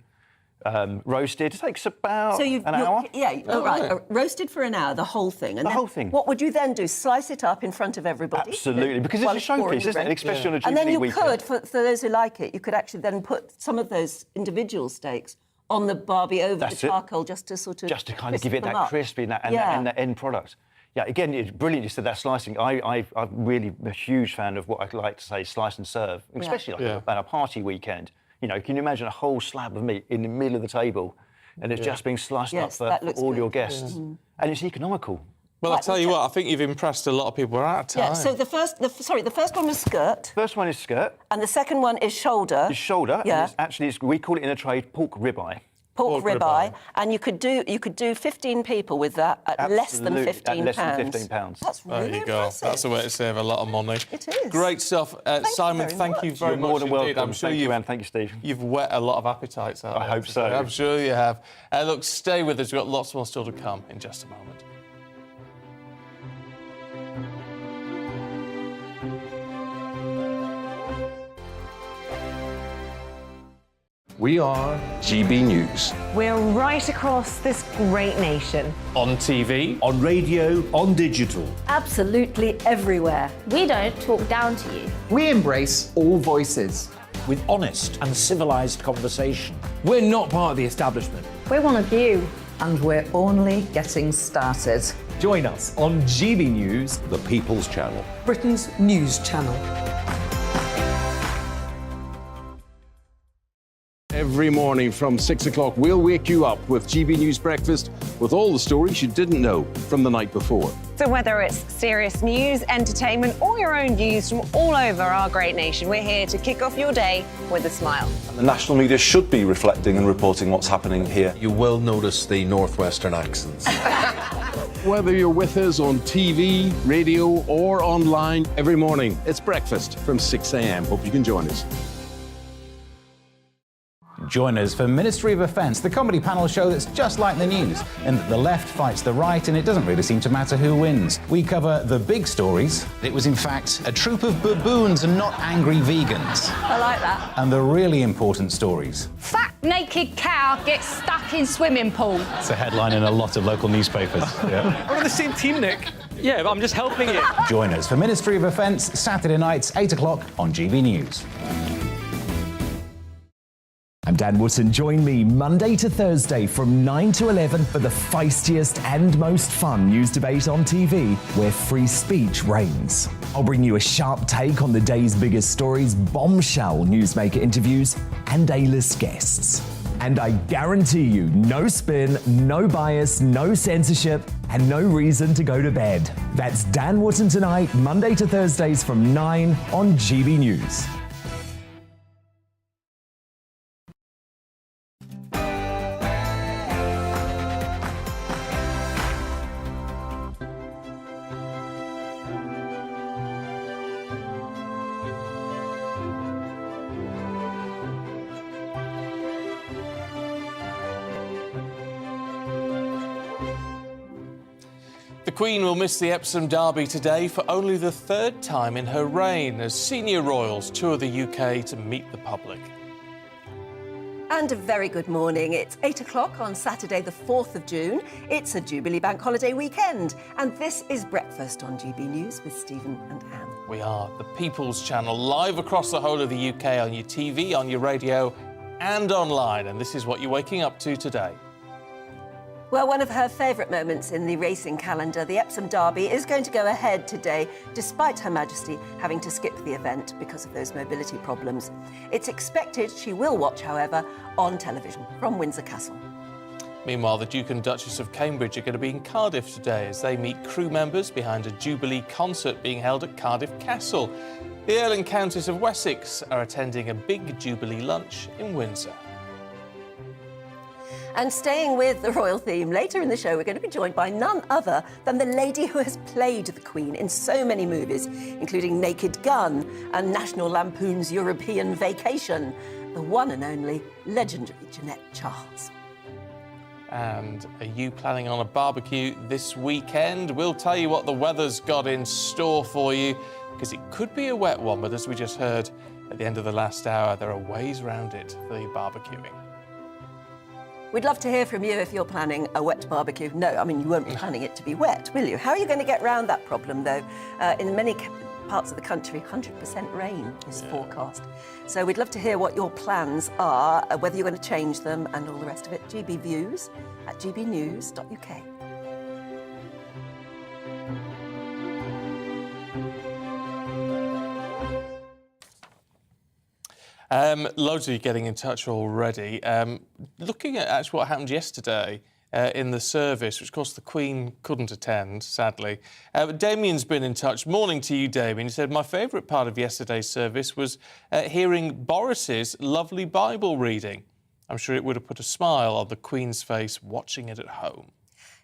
roasted. It takes about an hour. Roasted for an hour, the whole thing. And the whole thing. What would you then do? Slice it up in front of everybody? Absolutely, because it's a showpiece, isn't it? Especially on a Jubilee weekend. And then you weekend. could, for those who like it, you could actually then put some of those individual steaks on the barbie over the charcoal, just to sort of kind of give it that crispy and that end product. Yeah, again, it's brilliant you said that slicing. I'm really a huge fan of what I like to say, slice and serve, especially at a party weekend. You know, can you imagine a whole slab of meat in the middle of the table and it's just being sliced up for all your guests? And it's economical. Well, I'll tell you what, I think you've impressed a lot of people. We're out of time. Yeah, so the first one was skirt. First one is skirt. And the second one is shoulder. Is shoulder. Yeah. And we call it in a trade pork ribeye. Pork ribeye, and you could do 15 people with that at less than £15. Less than £15. That's really There you go. impressive. That's a way to save a lot of money. It is. Great stuff. Simon, thank you very You're much. more than welcome. I'm sure Thank you, Anne. Thank you, Steve. You've whet a lot of appetites out I hope so. I'm sure you have. Look, stay with us. We've got lots more still to come in just a moment. We are GB News. We're right across this great nation. On TV, on radio, on digital. Absolutely everywhere. We don't talk down to you. We embrace all voices. With honest and civilised conversation. We're not part of the establishment. We're one of you. And we're only getting started. Join us on GB News, The People's Channel. Britain's news channel. Every morning from 6 o'clock, we'll wake you up with GB News Breakfast with all the stories you didn't know from the night before. So whether it's serious news, entertainment, or your own views from all over our great nation, we're here to kick off your day with a smile. The national media should be reflecting and reporting what's happening here. You will notice the northwestern accents. Whether you're with us on TV, radio, or online, every morning, it's breakfast from 6 a.m. Hope you can join us. Join us for Ministry of Offence, the comedy panel show that's just like the news, in that the left fights the right and it doesn't really seem to matter who wins. We cover the big stories. It was in fact a troop of baboons and not angry vegans. I like that. And the really important stories. Fat naked cow gets stuck in swimming pool. It's a headline in a lot of local newspapers. Yeah. We're on the same team, Nick. Yeah, but I'm just helping you. Join us for Ministry of Offence, Saturday nights, 8 o'clock on GB News. I'm Dan Wootton. Join me Monday to Thursday from 9 to 11 for the feistiest and most fun news debate on TV, where free speech reigns. I'll bring you a sharp take on the day's biggest stories, bombshell newsmaker interviews, and A-list guests. And I guarantee you, no spin, no bias, no censorship, and no reason to go to bed. That's Dan Wootton tonight, Monday to Thursdays from 9 on GB News. The Queen will miss the Epsom Derby today for only the third time in her reign as senior royals tour the UK to meet the public. And a very good morning. It's 8 o'clock on Saturday, the 4th of June. It's a Jubilee Bank Holiday weekend. And this is Breakfast on GB News with Stephen and Anne. We are the People's Channel, live across the whole of the UK on your TV, on your radio and online. And this is what you're waking up to today. Well, one of her favourite moments in the racing calendar, the Epsom Derby, is going to go ahead today, despite Her Majesty having to skip the event because of those mobility problems. It's expected she will watch, however, on television from Windsor Castle. Meanwhile, the Duke and Duchess of Cambridge are going to be in Cardiff today as they meet crew members behind a Jubilee concert being held at Cardiff Castle. The Earl and Countess of Wessex are attending a big Jubilee lunch in Windsor. And staying with the royal theme, later in the show we're going to be joined by none other than the lady who has played the Queen in so many movies, including Naked Gun and National Lampoon's European Vacation, the one and only legendary Jeanette Charles. And are you planning on a barbecue this weekend? We'll tell you what the weather's got in store for you, because it could be a wet one, but as we just heard at the end of the last hour, there are ways around it for the barbecuing. We'd love to hear from you if you're planning a wet barbecue. No, I mean, you won't be planning it to be wet, will you? How are you going to get around that problem, though? In many parts of the country, 100% rain is forecast. So we'd love to hear what your plans are, whether you're going to change them and all the rest of it. GB Views at gbnews.uk. Loads of you getting in touch already. Looking at actually what happened yesterday in the service, which of course the Queen couldn't attend, sadly. Damien's been in touch. Morning to you, Damien. He said, my favourite part of yesterday's service was hearing Boris's lovely Bible reading. I'm sure it would have put a smile on the Queen's face watching it at home.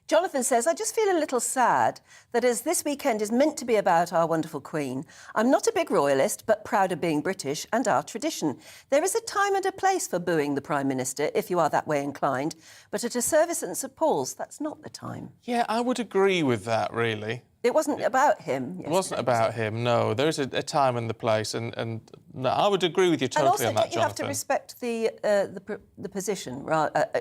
Jonathan says, I just feel a little sad that as this weekend is meant to be about our wonderful Queen, I'm not a big royalist, but proud of being British and our tradition. There is a time and a place for booing the Prime Minister, if you are that way inclined, but at a service at St Paul's, that's not the time. Yeah, I would agree with that, really. It wasn't about him. It wasn't about him, no. There is a time and the place, and no, I would agree with you totally and also, on that, don't you have to Jonathan. respect the position,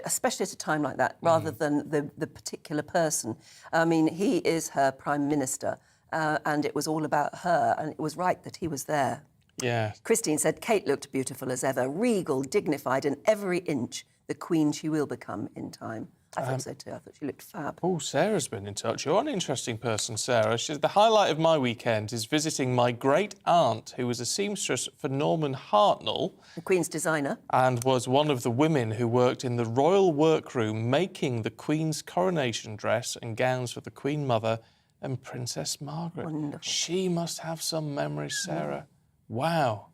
especially at a time like that, rather than the particular person. I mean, he is her Prime Minister, and it was all about her, and it was right that he was there. Yeah. Christine said, Kate looked beautiful as ever, regal, dignified, and every inch the Queen she will become in time. I thought so too. I thought she looked fab. Oh, Sarah's been in touch. You're an interesting person, Sarah. She said, the highlight of my weekend is visiting my great aunt, who was a seamstress for Norman Hartnell. The Queen's designer. And was one of the women who worked in the royal workroom making the Queen's coronation dress and gowns for the Queen Mother and Princess Margaret. Wonderful. She must have some memories, Sarah. Wow.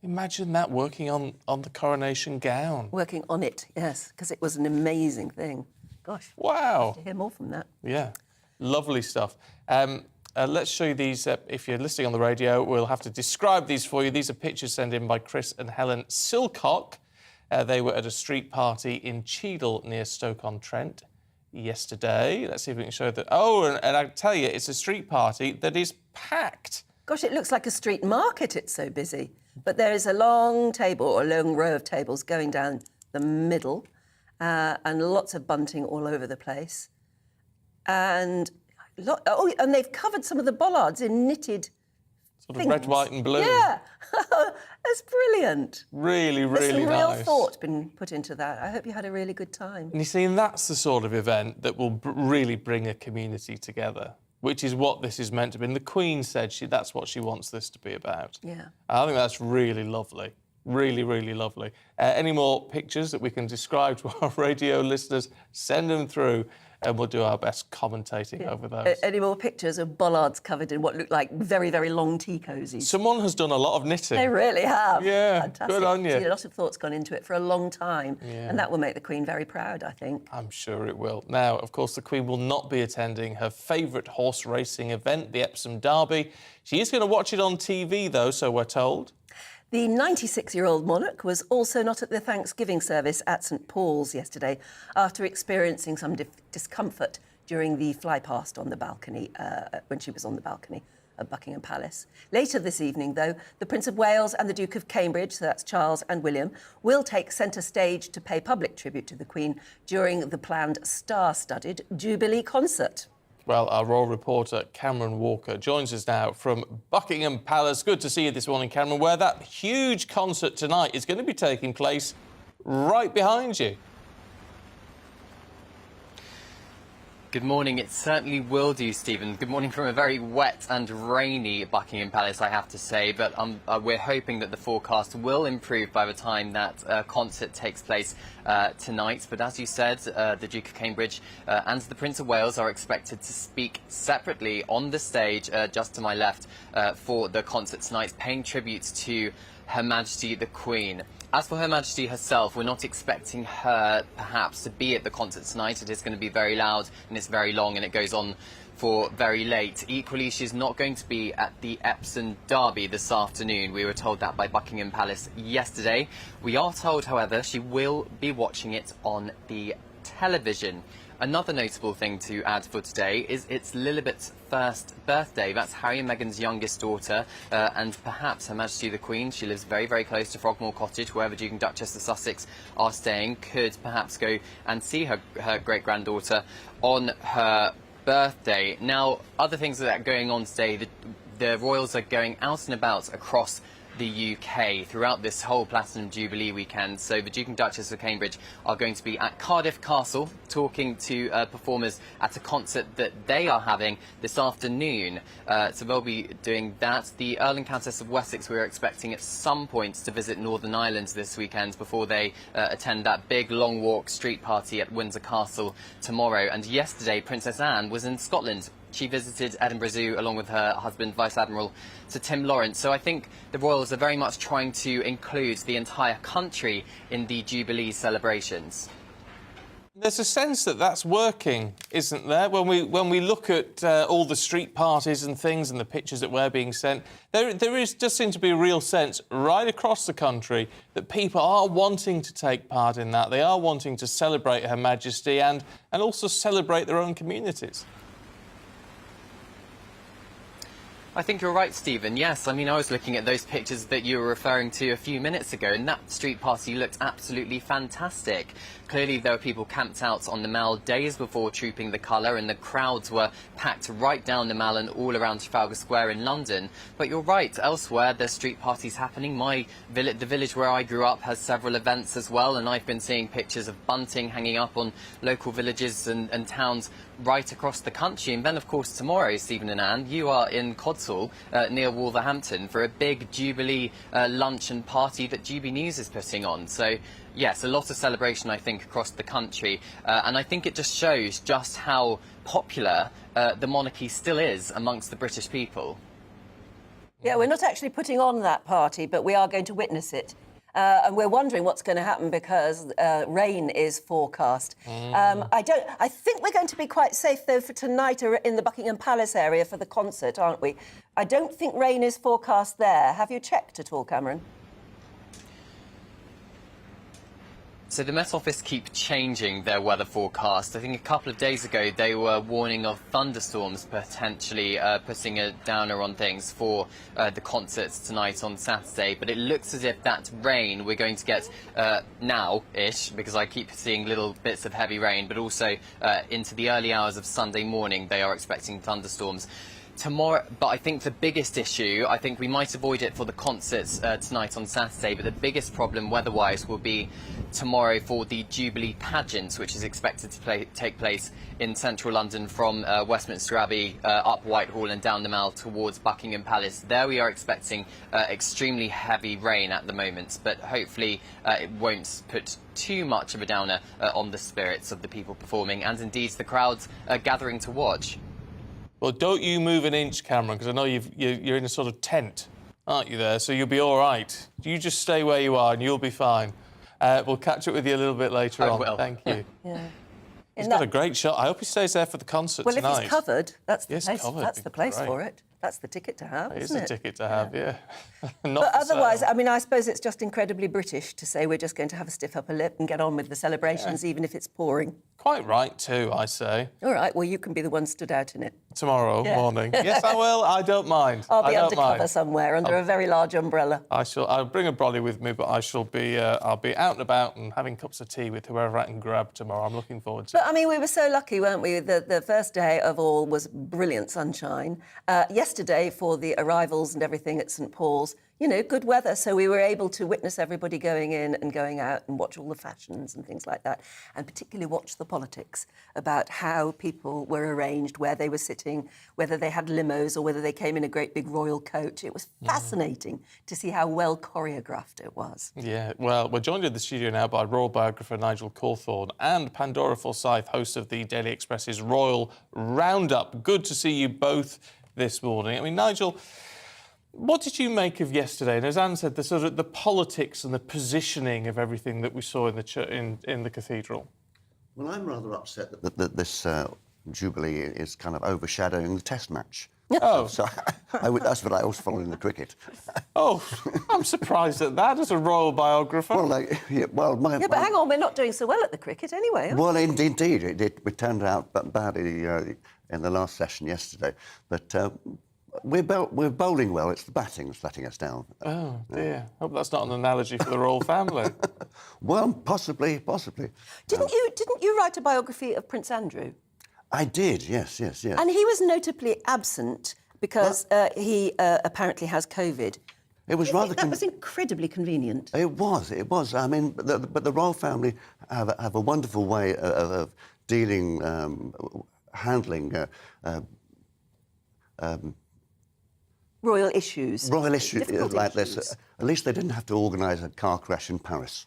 Imagine that, working on the coronation gown. Working on it, yes, because it was an amazing thing. Gosh. Wow. To hear more from that. Yeah, lovely stuff. Let's show you these. If you're listening on the radio, we'll have to describe these for you. These are pictures sent in by Chris and Helen Silcock. They were at a street party in Cheadle near Stoke-on-Trent yesterday. Let's see if we can show that. Oh, and I tell you, it's a street party that is packed. Gosh, it looks like a street market, it's so busy. But there is a long table, or a long row of tables going down the middle, and lots of bunting all over the place. And and they've covered some of the bollards in knitted Sort of red, white and blue. Yeah, that's brilliant. Really, There's really some nice. real thought been put into that. I hope you had a really good time. And you see, and that's the sort of event that will really bring a community together, which is what this is meant to be. And the Queen said that's what she wants this to be about. Yeah. I think that's really lovely. Really, really lovely. Any more pictures that we can describe to our radio listeners, send them through and we'll do our best commentating over those. Any more pictures of bollards covered in what look like very, very long tea cosies? Someone has done a lot of knitting. They really have. Yeah, fantastic. good on you. See, a lot of thought's gone into it for a long time, and that will make the Queen very proud, I think. I'm sure it will. Now, of course, the Queen will not be attending her favourite horse racing event, the Epsom Derby. She is going to watch it on TV, though, so we're told. The 96-year-old monarch was also not at the Thanksgiving service at St Paul's yesterday after experiencing some discomfort during the flypast on the balcony, when she was on the balcony of Buckingham Palace. Later this evening, though, the Prince of Wales and the Duke of Cambridge, so that's Charles and William, will take centre stage to pay public tribute to the Queen during the planned star-studded Jubilee concert. Well, our royal reporter, Cameron Walker, joins us now from Buckingham Palace. Good to see you this morning, Cameron, where that huge concert tonight is going to be taking place right behind you. Good morning. It certainly will do, Stephen. Good morning from a very wet and rainy Buckingham Palace, I have to say. But we're hoping that the forecast will improve by the time that concert takes place tonight. But as you said, the Duke of Cambridge and the Prince of Wales are expected to speak separately on the stage just to my left for the concert tonight, paying tribute to Her Majesty the Queen. As for Her Majesty herself, we're not expecting her, perhaps, to be at the concert tonight. It is going to be very loud and it's very long and it goes on for very late. Equally, she's not going to be at the Epsom Derby this afternoon. We were told that by Buckingham Palace yesterday. We are told, however, she will be watching it on the television. Another notable thing to add for today is it's Lilibet's first birthday. That's Harry and Meghan's youngest daughter, and perhaps Her Majesty the Queen, she lives very, very close to Frogmore Cottage, wherever Duke and Duchess of Sussex are staying, could perhaps go and see her great-granddaughter on her birthday. Now, other things that are going on today, the royals are going out and about across the UK throughout this whole Platinum Jubilee weekend. So the Duke and Duchess of Cambridge are going to be at Cardiff Castle talking to performers at a concert that they are having this afternoon. So they'll be doing that. The Earl and Countess of Wessex we are expecting at some point to visit Northern Ireland this weekend before they attend that big long walk street party at Windsor Castle tomorrow. And yesterday Princess Anne was in Scotland. She visited Edinburgh Zoo along with her husband, Vice Admiral Sir Tim Lawrence. So I think the royals are very much trying to include the entire country in the Jubilee celebrations. There's a sense that that's working, isn't there? When we look at all the street parties and things and the pictures that were being sent, there does seem to be a real sense right across the country that people are wanting to take part in that. They are wanting to celebrate Her Majesty and also celebrate their own communities. I think you're right, Stephen. Yes, I mean, I was looking at those pictures that you were referring to a few minutes ago, and that street party looked absolutely fantastic. Clearly, there were people camped out on the Mall days before trooping the colour, and the crowds were packed right down the Mall and all around Trafalgar Square in London. But you're right, elsewhere, there's street parties happening. The village where I grew up has several events as well, and I've been seeing pictures of bunting hanging up on local villages and towns right across the country. And then, of course, tomorrow, Stephen and Anne, you are in Codsall near Wolverhampton for a big Jubilee lunch and party that GBNews is putting on. So, yes, a lot of celebration, I think, across the country. And I think it just shows just how popular the monarchy still is amongst the British people. Yeah, we're not actually putting on that party, but we are going to witness it. And we're wondering what's going to happen because rain is forecast. I think we're going to be quite safe, though, for tonight in the Buckingham Palace area for the concert, aren't we? I don't think rain is forecast there. Have you checked at all, Cameron? So the Met Office keep changing their weather forecast. I think a couple of days ago they were warning of thunderstorms potentially putting a downer on things for the concerts tonight on Saturday. But it looks as if that rain we're going to get now-ish, because I keep seeing little bits of heavy rain, but also into the early hours of Sunday morning they are expecting thunderstorms. Tomorrow, but I think the biggest issue, I think we might avoid it for the concerts tonight on Saturday, but the biggest problem weather-wise will be tomorrow for the Jubilee pageant, which is expected to take place in central London from Westminster Abbey up Whitehall and down the Mall towards Buckingham Palace. There we are expecting extremely heavy rain at the moment, but hopefully it won't put too much of a downer on the spirits of the people performing and indeed the crowds gathering to watch. Well, don't you move an inch, Cameron, because I know you're in a sort of tent, aren't you, there? So you'll be all right. You just stay where you are and you'll be fine. We'll catch up with you a little bit later on. Will. Thank you. Yeah. He's got a great shot. I hope he stays there for the concert tonight. Well, if he's covered, that's the place, covered, that's the place great. for it. That's the ticket to have, isn't it? It is a ticket to have, yeah. But otherwise, I mean, I suppose it's just incredibly British to say we're just going to have a stiff upper lip and get on with the celebrations, even if it's pouring. Quite right, too, I say. All right, well, you can be the one stood out in it. Tomorrow morning. Yes, I will. I don't mind. I'll be undercover somewhere under a very large umbrella. I'll bring a brolly with me, but I'll be out and about and having cups of tea with whoever I can grab tomorrow. I'm looking forward to it. But, I mean, we were so lucky, weren't we? The first day of all was brilliant sunshine. Yesterday, for the arrivals and everything at St Paul's, good weather, so we were able to witness everybody going in and going out and watch all the fashions and things like that, and particularly watch the politics about how people were arranged, where they were sitting, whether they had limos or whether they came in a great big royal coach. It was fascinating to see how well choreographed it was. Yeah, well, we're joined in the studio now by royal biographer Nigel Cawthorne and Pandora Forsyth, host of the Daily Express's Royal Roundup. Good to see you both this morning. I mean, Nigel, what did you make of yesterday? And as Anne said, the sort of the politics and the positioning of everything that we saw in the in the cathedral. Well, I'm rather upset that this Jubilee is kind of overshadowing the Test match. Oh, so that's what I was following the cricket. Oh, I'm surprised at that as a royal biographer. Well, but hang on, we're not doing so well at the cricket anyway. Are we? Well, indeed, it turned out badly in the last session yesterday, but. We're bowling well. It's the batting that's letting us down. Oh, dear. Hope that's not an analogy for the royal family. Well, possibly. Didn't you write a biography of Prince Andrew? I did, yes. And he was notably absent because he apparently has COVID. It was rather... That was incredibly convenient. It was. I mean, but the royal family have a wonderful way of dealing, handling... royal issues like this. At least they didn't have to organise a car crash in Paris.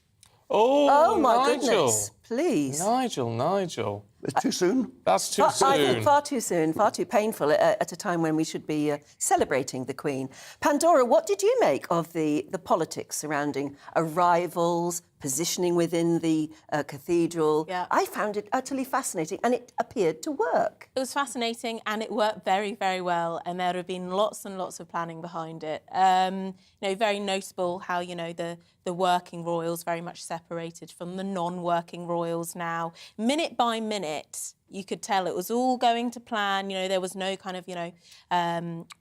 Oh, my Nigel. goodness, please. Nigel. It's too soon? That's too soon. I think far too soon, far too painful at a time when we should be celebrating the Queen. Pandora, what did you make of the politics surrounding arrivals, positioning within the cathedral? Yeah. I found it utterly fascinating and it appeared to work. It was fascinating and it worked very, very well, and there have been lots and lots of planning behind it. Very notable how, the working royals very much separated from the non-working royals now. Minute by minute, you could tell it was all going to plan. There was no kind of,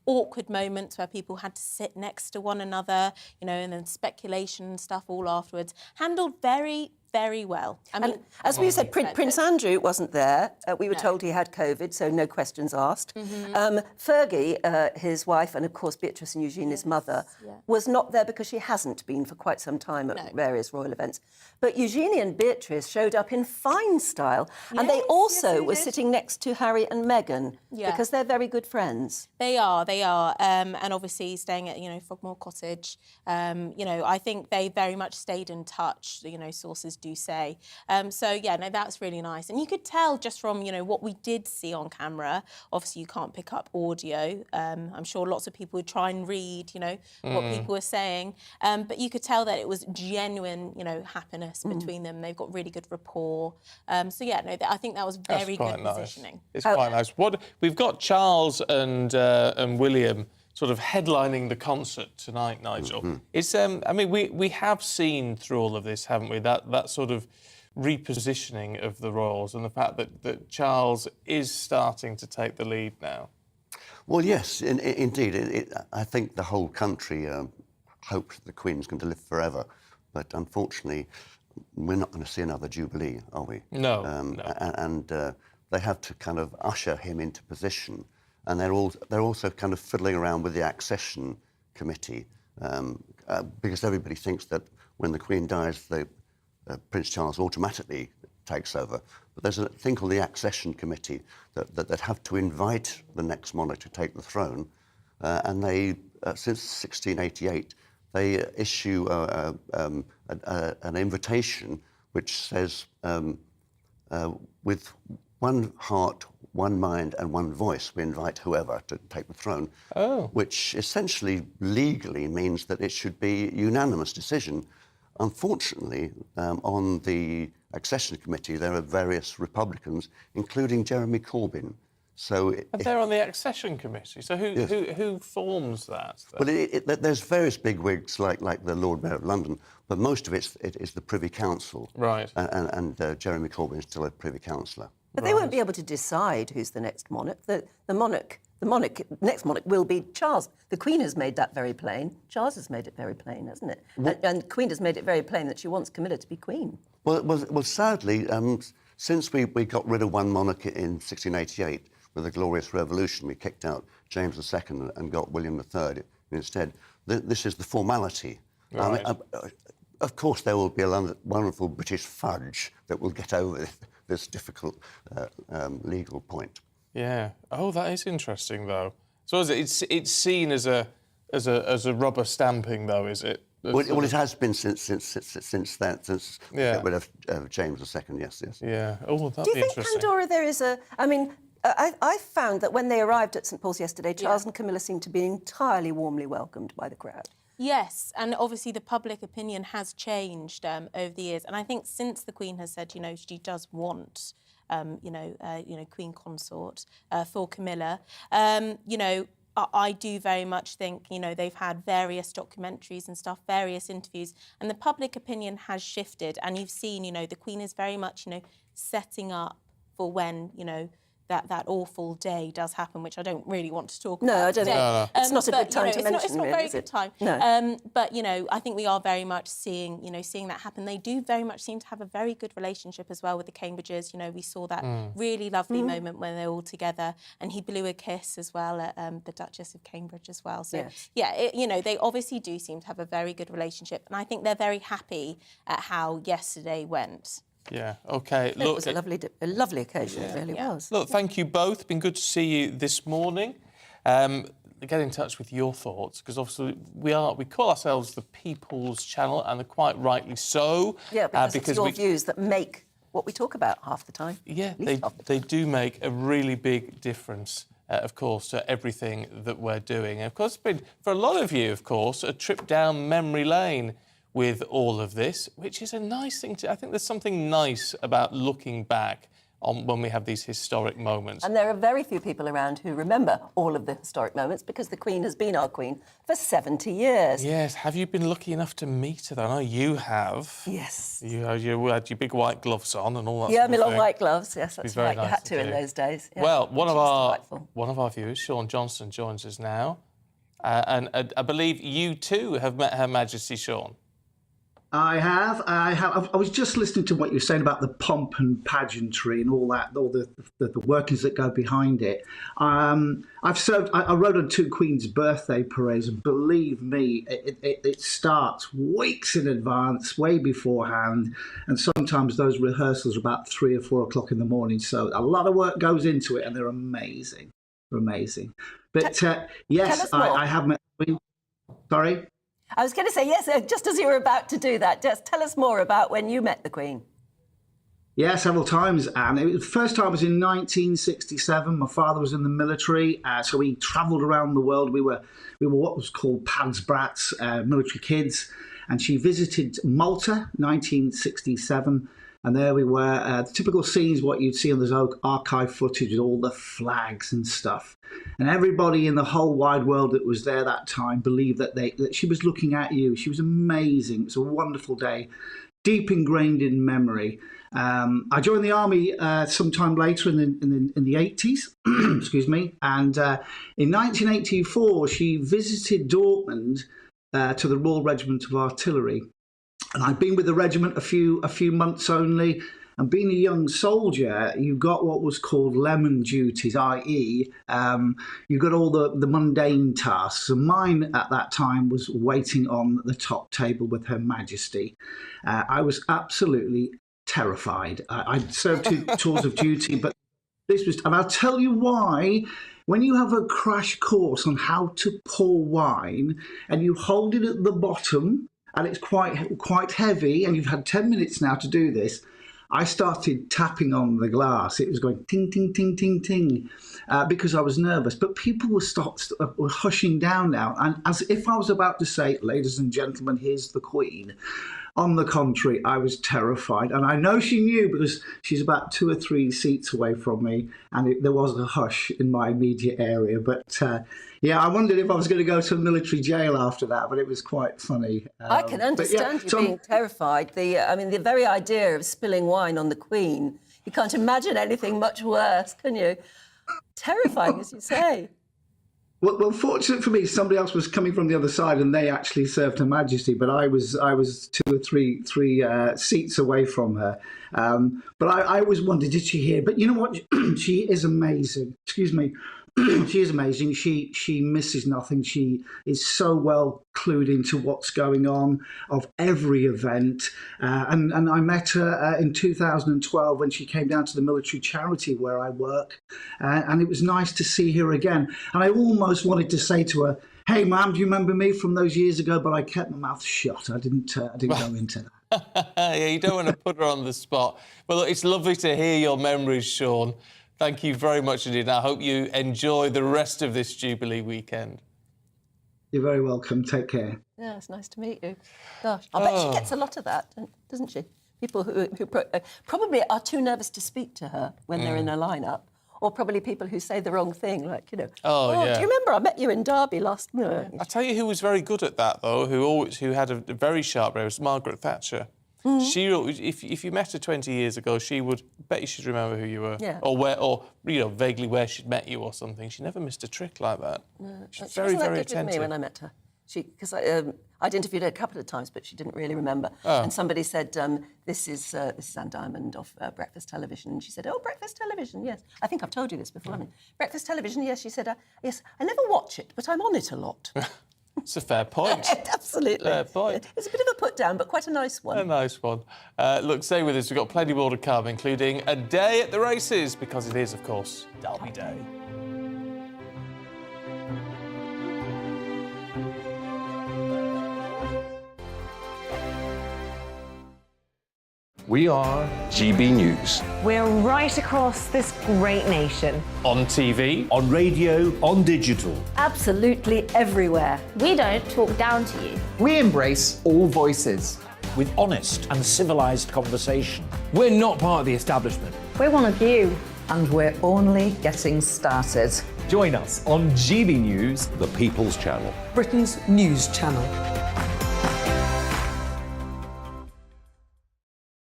awkward moments where people had to sit next to one another, and then speculation and stuff all afterwards. Handled very, very well. I mean, as we said, Prince Andrew wasn't there. We were told he had COVID, so no questions asked. Fergie, his wife, and of course Beatrice and Eugene, his mother, was not there because she hasn't been for quite some time at various royal events. But Eugenie and Beatrice showed up in fine style, and they also were sitting next to Harry and Meghan because they're very good friends. They are, and obviously staying at Frogmore Cottage. I think they very much stayed in touch. Sources do say. That's really nice. And you could tell just from, what we did see on camera. Obviously, you can't pick up audio. I'm sure lots of people would try and read, what people were saying. But you could tell that it was genuine, happiness between them. They've got really good rapport. I think that was very good positioning. It's quite nice. We've got Charles and William sort of headlining the concert tonight, Nigel. It's we have seen through all of this, haven't we, that sort of repositioning of the royals and the fact that Charles is starting to take the lead now. Well, yes, indeed. I think the whole country hopes the Queen's going to live forever, but unfortunately, we're not going to see another Jubilee, are we? No. And they have to kind of usher him into position. And they're also kind of fiddling around with the accession committee because everybody thinks that when the Queen dies, Prince Charles automatically takes over. But there's a thing called the accession committee that have to invite the next monarch to take the throne. And they, since 1688, they issue an invitation which says, with one heart, one mind and one voice, we invite whoever to take the throne, which essentially legally means that it should be a unanimous decision. Unfortunately, on the accession committee, there are various Republicans, including Jeremy Corbyn. So they're on the accession committee. So who forms that? Well, there's various bigwigs like the Lord Mayor of London, but most of it is the Privy Council. Right. And Jeremy Corbyn is still a Privy Councillor. But they won't be able to decide who's the next monarch. The next monarch will be Charles. The Queen has made that very plain. Charles has made it very plain, hasn't it? And the Queen has made it very plain that she wants Camilla to be Queen. Well, sadly, since we got rid of one monarch in 1688 with the Glorious Revolution, we kicked out James II and got William III instead. This is the formality. Right. Of course, there will be a wonderful British fudge that will get over this difficult legal point. Yeah. Oh, that is interesting, though. So is it? It's seen as a rubber stamping, though, is it? Well, it has been since then, since yeah. get rid of James II. Yes. Yeah. Oh, that'd Do you be think, interesting. Pandora, there is a... I mean, I found that when they arrived at St Paul's yesterday, Charles and Camilla seemed to be entirely warmly welcomed by the crowd. Yes, and obviously the public opinion has changed over the years, and I think since the Queen has said, she does want, Queen consort for Camilla, I do very much think, they've had various documentaries and stuff, various interviews, and the public opinion has shifted, and you've seen, the Queen is very much, setting up for when, that awful day does happen, which I don't really want to talk about. No, I don't think it's not a good time to mention. It's not a very good time. No. But I think we are very much seeing that happen. They do very much seem to have a very good relationship as well with the Cambridges. We saw that really lovely moment when they're all together, and he blew a kiss as well at the Duchess of Cambridge as well. So they obviously do seem to have a very good relationship, and I think they're very happy at how yesterday went. Yeah, OK. It was a lovely occasion, it really was. Look, thank you both. Been good to see you this morning. Get in touch with your thoughts, because obviously we call ourselves the People's Channel, and quite rightly so. Yeah, because it's your views that make what we talk about half the time. Yeah, they do make a really big difference, of course, to everything that we're doing. And of course, it's been, for a lot of you, of course, a trip down memory lane with all of this, which is a nice thing to... I think there's something nice about looking back on when we have these historic moments. And there are very few people around who remember all of the historic moments, because the Queen has been our Queen for 70 years. Yes. Have you been lucky enough to meet her? I know you have. Yes. You had your big white gloves on and all that Yeah, sort of my long thing. white gloves. Yes, that's right. Nice you had to do. in those days. Yeah. Well, one of our viewers, Sean Johnston, joins us now. And I believe you too have met Her Majesty, Sean. I have. I was just listening to what you were saying about the pomp and pageantry and all that, all the workings that go behind it. I've served. I rode on 2 Queen's birthday parades, and believe me, it starts weeks in advance, way beforehand, and sometimes those rehearsals are about 3 or 4 o'clock in the morning. So a lot of work goes into it, and they're amazing. They're amazing. But yes, I have met the Queen. Sorry. I was going to say, yes, just as you were about to do that, just tell us more about when you met the Queen. Yeah, several times, Anne. The first time was in 1967. My father was in the military, so we travelled around the world. We were what was called Pads Brats, military kids, and she visited Malta, 1967. And there we were, the typical scenes, what you'd see on those archive footage with all the flags and stuff. And everybody in the whole wide world that was there that time believed that she was looking at you. She was amazing. It was a wonderful day, deep ingrained in memory. I joined the army sometime later in the 80s, excuse me. And in 1984, she visited Dortmund to the Royal Regiment of Artillery. And I'd been with the regiment a few months only, and being a young soldier, you got what was called lemon duties, i.e. you got all the mundane tasks. And mine at that time was waiting on the top table with Her Majesty. I was absolutely terrified. I'd served 2 tours of duty, but this was... And I'll tell you why. When you have a crash course on how to pour wine, and you hold it at the bottom, and it's quite heavy, and you've had 10 minutes now to do this, I started tapping on the glass. It was going ting, ting, ting, ting, ting, because I was nervous. But people were hushing down now, and as if I was about to say, ladies and gentlemen, here's the Queen. On the contrary, I was terrified. And I know she knew, because she's about 2 or 3 seats away from me, and there was a hush in my immediate area. But yeah, I wondered if I was going to go to a military jail after that, but it was quite funny. I can understand you being terrified. The very idea of spilling wine on the Queen, you can't imagine anything much worse, can you? Terrifying, as you say. Well, fortunate for me, somebody else was coming from the other side, and they actually served Her Majesty. But I was 2 or 3 seats away from her, But I always wondered, did she hear? But you know what? She is amazing. Excuse me. She is amazing. She misses nothing. She is so well clued into what's going on of every event. And I met her in 2012 when she came down to the military charity where I work. And it was nice to see her again. And I almost wanted to say to her, "Hey, Mum, do you remember me from those years ago?" But I kept my mouth shut. I didn't go into that. Yeah, you don't want to put her on the spot. But look, it's lovely to hear your memories, Sean. Thank you very much indeed. I hope you enjoy the rest of this Jubilee weekend. You're very welcome. Take care. Yeah, it's nice to meet you. Gosh, I bet she gets a lot of that, doesn't she? People who probably are too nervous to speak to her when they're in a lineup, or probably people who say the wrong thing, like, you know, yeah. Do you remember I met you in Derby last month? I tell you who was very good at that, though, who had a very sharp brain, was Margaret Thatcher. She, if you met her 20 years ago, she would bet you she'd remember who you were, or vaguely where she'd met you or something. She never missed a trick like that. No, She's she very, wasn't that very good with attentive. me when I met her. Because I'd interviewed her a couple of times, but she didn't really remember. Oh. And somebody said, "This is Anne Diamond of Breakfast Television." And she said, "Oh, Breakfast Television, yes. I think I've told you this before. I mean, Breakfast Television, yes." She said, "Yes, I never watch it, but I'm on it a lot." It's a fair point. Absolutely. Fair point. It's a bit of a put down, but quite a nice one. A nice one. Look, stay with us. We've got plenty more to come, including a day at the races, because it is, of course, Derby Day. We are GB News. We're right across this great nation. On TV. On radio, on digital. Absolutely everywhere. We don't talk down to you. We embrace all voices. With honest and civilised conversation. We're not part of the establishment. We're one of you, and we're only getting started. Join us on GB News, The People's Channel. Britain's news channel.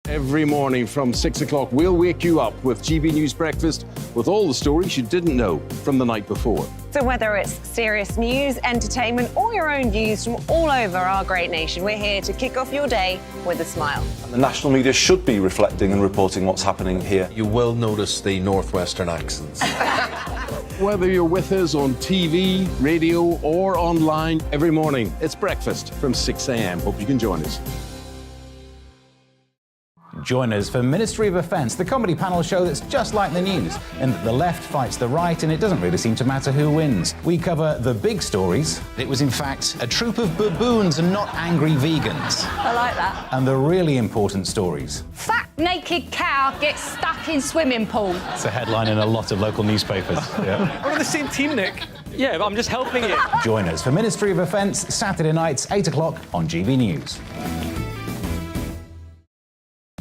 Every morning from 6 o'clock, we'll wake you up with GB News Breakfast with all the stories you didn't know from the night before. So whether it's serious news, entertainment, or your own views from all over our great nation, we're here to kick off your day with a smile. And the national media should be reflecting and reporting what's happening here. You will notice the northwestern accents. Whether you're with us on TV, radio, or online, every morning, it's breakfast from 6 a.m. Hope you can join us. Join us for Ministry of Offence, the comedy panel show that's just like the news, in that the left fights the right and it doesn't really seem to matter who wins. We cover the big stories. It was, in fact, a troop of baboons and not angry vegans. I like that. And the really important stories. Fat naked cow gets stuck in swimming pool. It's a headline in a lot of local newspapers. Yeah. We're on the same team, Nick. Yeah, but I'm just helping you. Join us for Ministry of Offence, Saturday nights, 8 o'clock on GB News.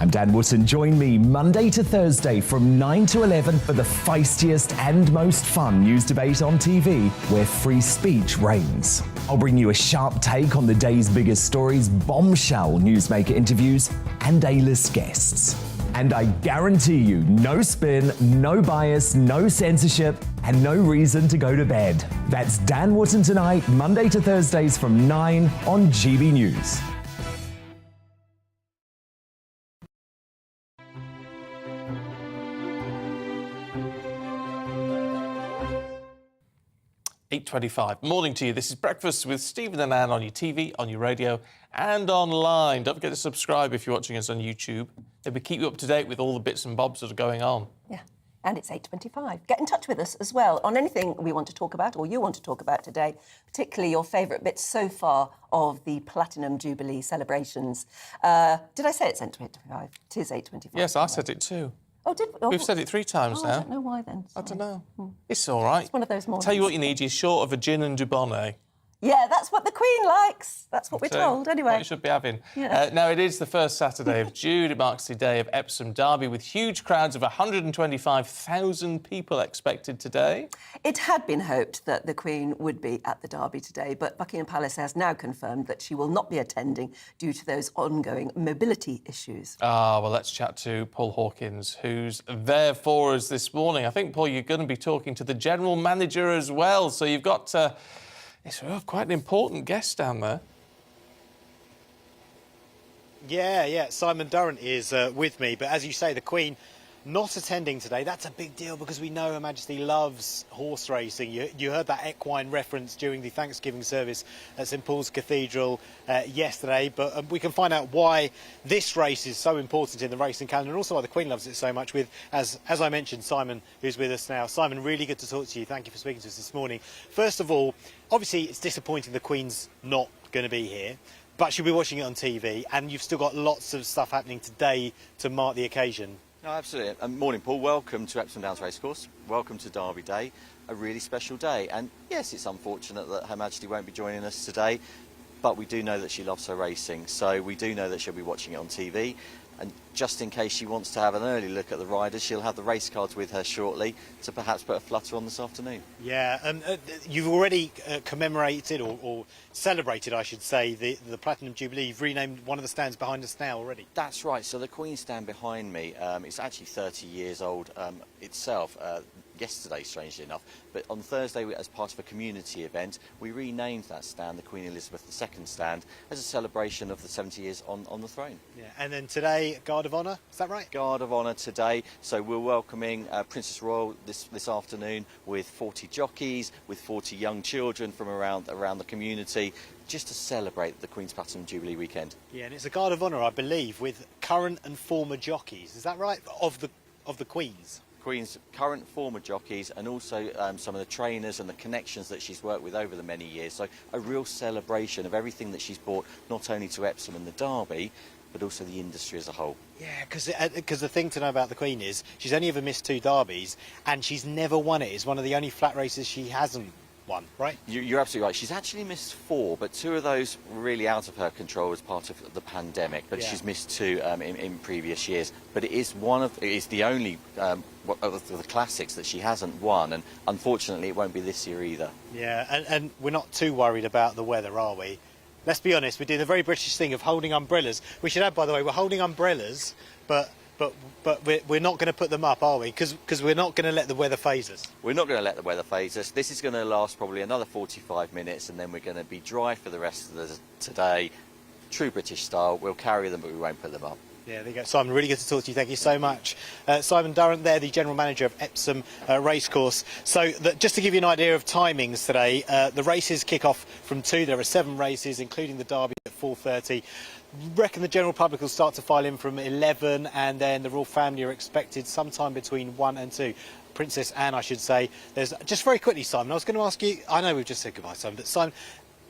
I'm Dan Wootton. Join me Monday to Thursday from 9 to 11 for the feistiest and most fun news debate on TV, where free speech reigns. I'll bring you a sharp take on the day's biggest stories, bombshell newsmaker interviews, and A-list guests. And I guarantee you, no spin, no bias, no censorship, and no reason to go to bed. That's Dan Wootton Tonight, Monday to Thursdays from 9 on GB News. 8:25. Morning to you. This is Breakfast with Stephen and Anne on your TV, on your radio and online. Don't forget to subscribe if you're watching us on YouTube. Then we keep you up to date with all the bits and bobs that are going on. Yeah, and it's 8:25. Get in touch with us as well on anything we want to talk about or you want to talk about today, particularly your favourite bits so far of the Platinum Jubilee celebrations. Did I say it's 8:25? It is 8:25. Yes, I said it too. Oh, did we? We've said it 3 times now. I don't know why then. I don't know. It's all right. It's one of those mornings. Tell you what you need. You're short of a gin and Dubonnet. Yeah, that's what the Queen likes. That's what we're told, anyway. What you should be having. Yeah. Now, it is the first Saturday of June. It marks the day of Epsom Derby, with huge crowds of 125,000 people expected today. It had been hoped that the Queen would be at the Derby today, but Buckingham Palace has now confirmed that she will not be attending due to those ongoing mobility issues. Well, let's chat to Paul Hawkins, who's there for us this morning. I think, Paul, you're going to be talking to the General Manager as well, so you've got... It's quite an important guest down there. Yeah. Simon Durrant is with me. But as you say, the Queen not attending today. That's a big deal because we know Her Majesty loves horse racing. You heard that equine reference during the Thanksgiving service at St Paul's Cathedral yesterday. But we can find out why this race is so important in the racing calendar, and also why the Queen loves it so much. With, as I mentioned, Simon, who's with us now. Simon, really good to talk to you. Thank you for speaking to us this morning. First of all, obviously it's disappointing the Queen's not going to be here, but she'll be watching it on TV, and you've still got lots of stuff happening today to mark the occasion. No, absolutely. Morning, Paul. Welcome to Epsom Downs Racecourse. Welcome to Derby Day, a really special day. And yes, it's unfortunate that Her Majesty won't be joining us today, but we do know that she loves her racing, so we do know that she'll be watching it on TV. And just in case she wants to have an early look at the riders, she'll have the race cards with her shortly to perhaps put a flutter on this afternoon. Yeah, you've already commemorated or celebrated, I should say, the Platinum Jubilee. You've renamed one of the stands behind us now already. That's right. So the Queen stand behind me, it's actually 30 years old itself. Yesterday, strangely enough, but on Thursday, as part of a community event, we renamed that stand the Queen Elizabeth II stand as a celebration of the 70 years on the throne. Yeah, and then today, Guard of Honour, is that right? Guard of Honour today, so we're welcoming Princess Royal this afternoon with 40 jockeys, with 40 young children from around the community, just to celebrate the Queen's Platinum Jubilee weekend. Yeah, and it's a Guard of Honour, I believe, with current and former jockeys, is that right? Of the Queen's? Queen's current former jockeys, and also some of the trainers and the connections that she's worked with over the many years. So a real celebration of everything that she's brought, not only to Epsom and the Derby, but also the industry as a whole. Yeah, because the thing to know about the Queen is she's only ever missed 2 derbies, and she's never won it. It's one of the only flat races she hasn't won, right? You're absolutely right. She's actually missed 4, but 2 of those were really out of her control as part of the pandemic. But she's missed 2 in previous years. But it is the only of the classics that she hasn't won, and unfortunately, it won't be this year either. Yeah, and we're not too worried about the weather, are we? Let's be honest. We're doing the very British thing of holding umbrellas. We should add, by the way, we're holding umbrellas, but we're not going to put them up, are we? Because we're not going to let the weather faze us. We're not going to let the weather faze us. This is going to last probably another 45 minutes, and then we're going to be dry for the rest of today. True British style. We'll carry them, but we won't put them up. Yeah, there you go. Simon, really good to talk to you. Thank you so much. Simon Durrant there, the General Manager of Epsom Racecourse. So just to give you an idea of timings today, the races kick off from 2. There are 7 races, including the Derby at 4:30. Reckon the general public will start to file in from 11, and then the royal family are expected sometime between 1 and 2. Princess Anne, I should say. There's just very quickly, Simon, I was going to ask you, I know we've just said goodbye, Simon, but Simon,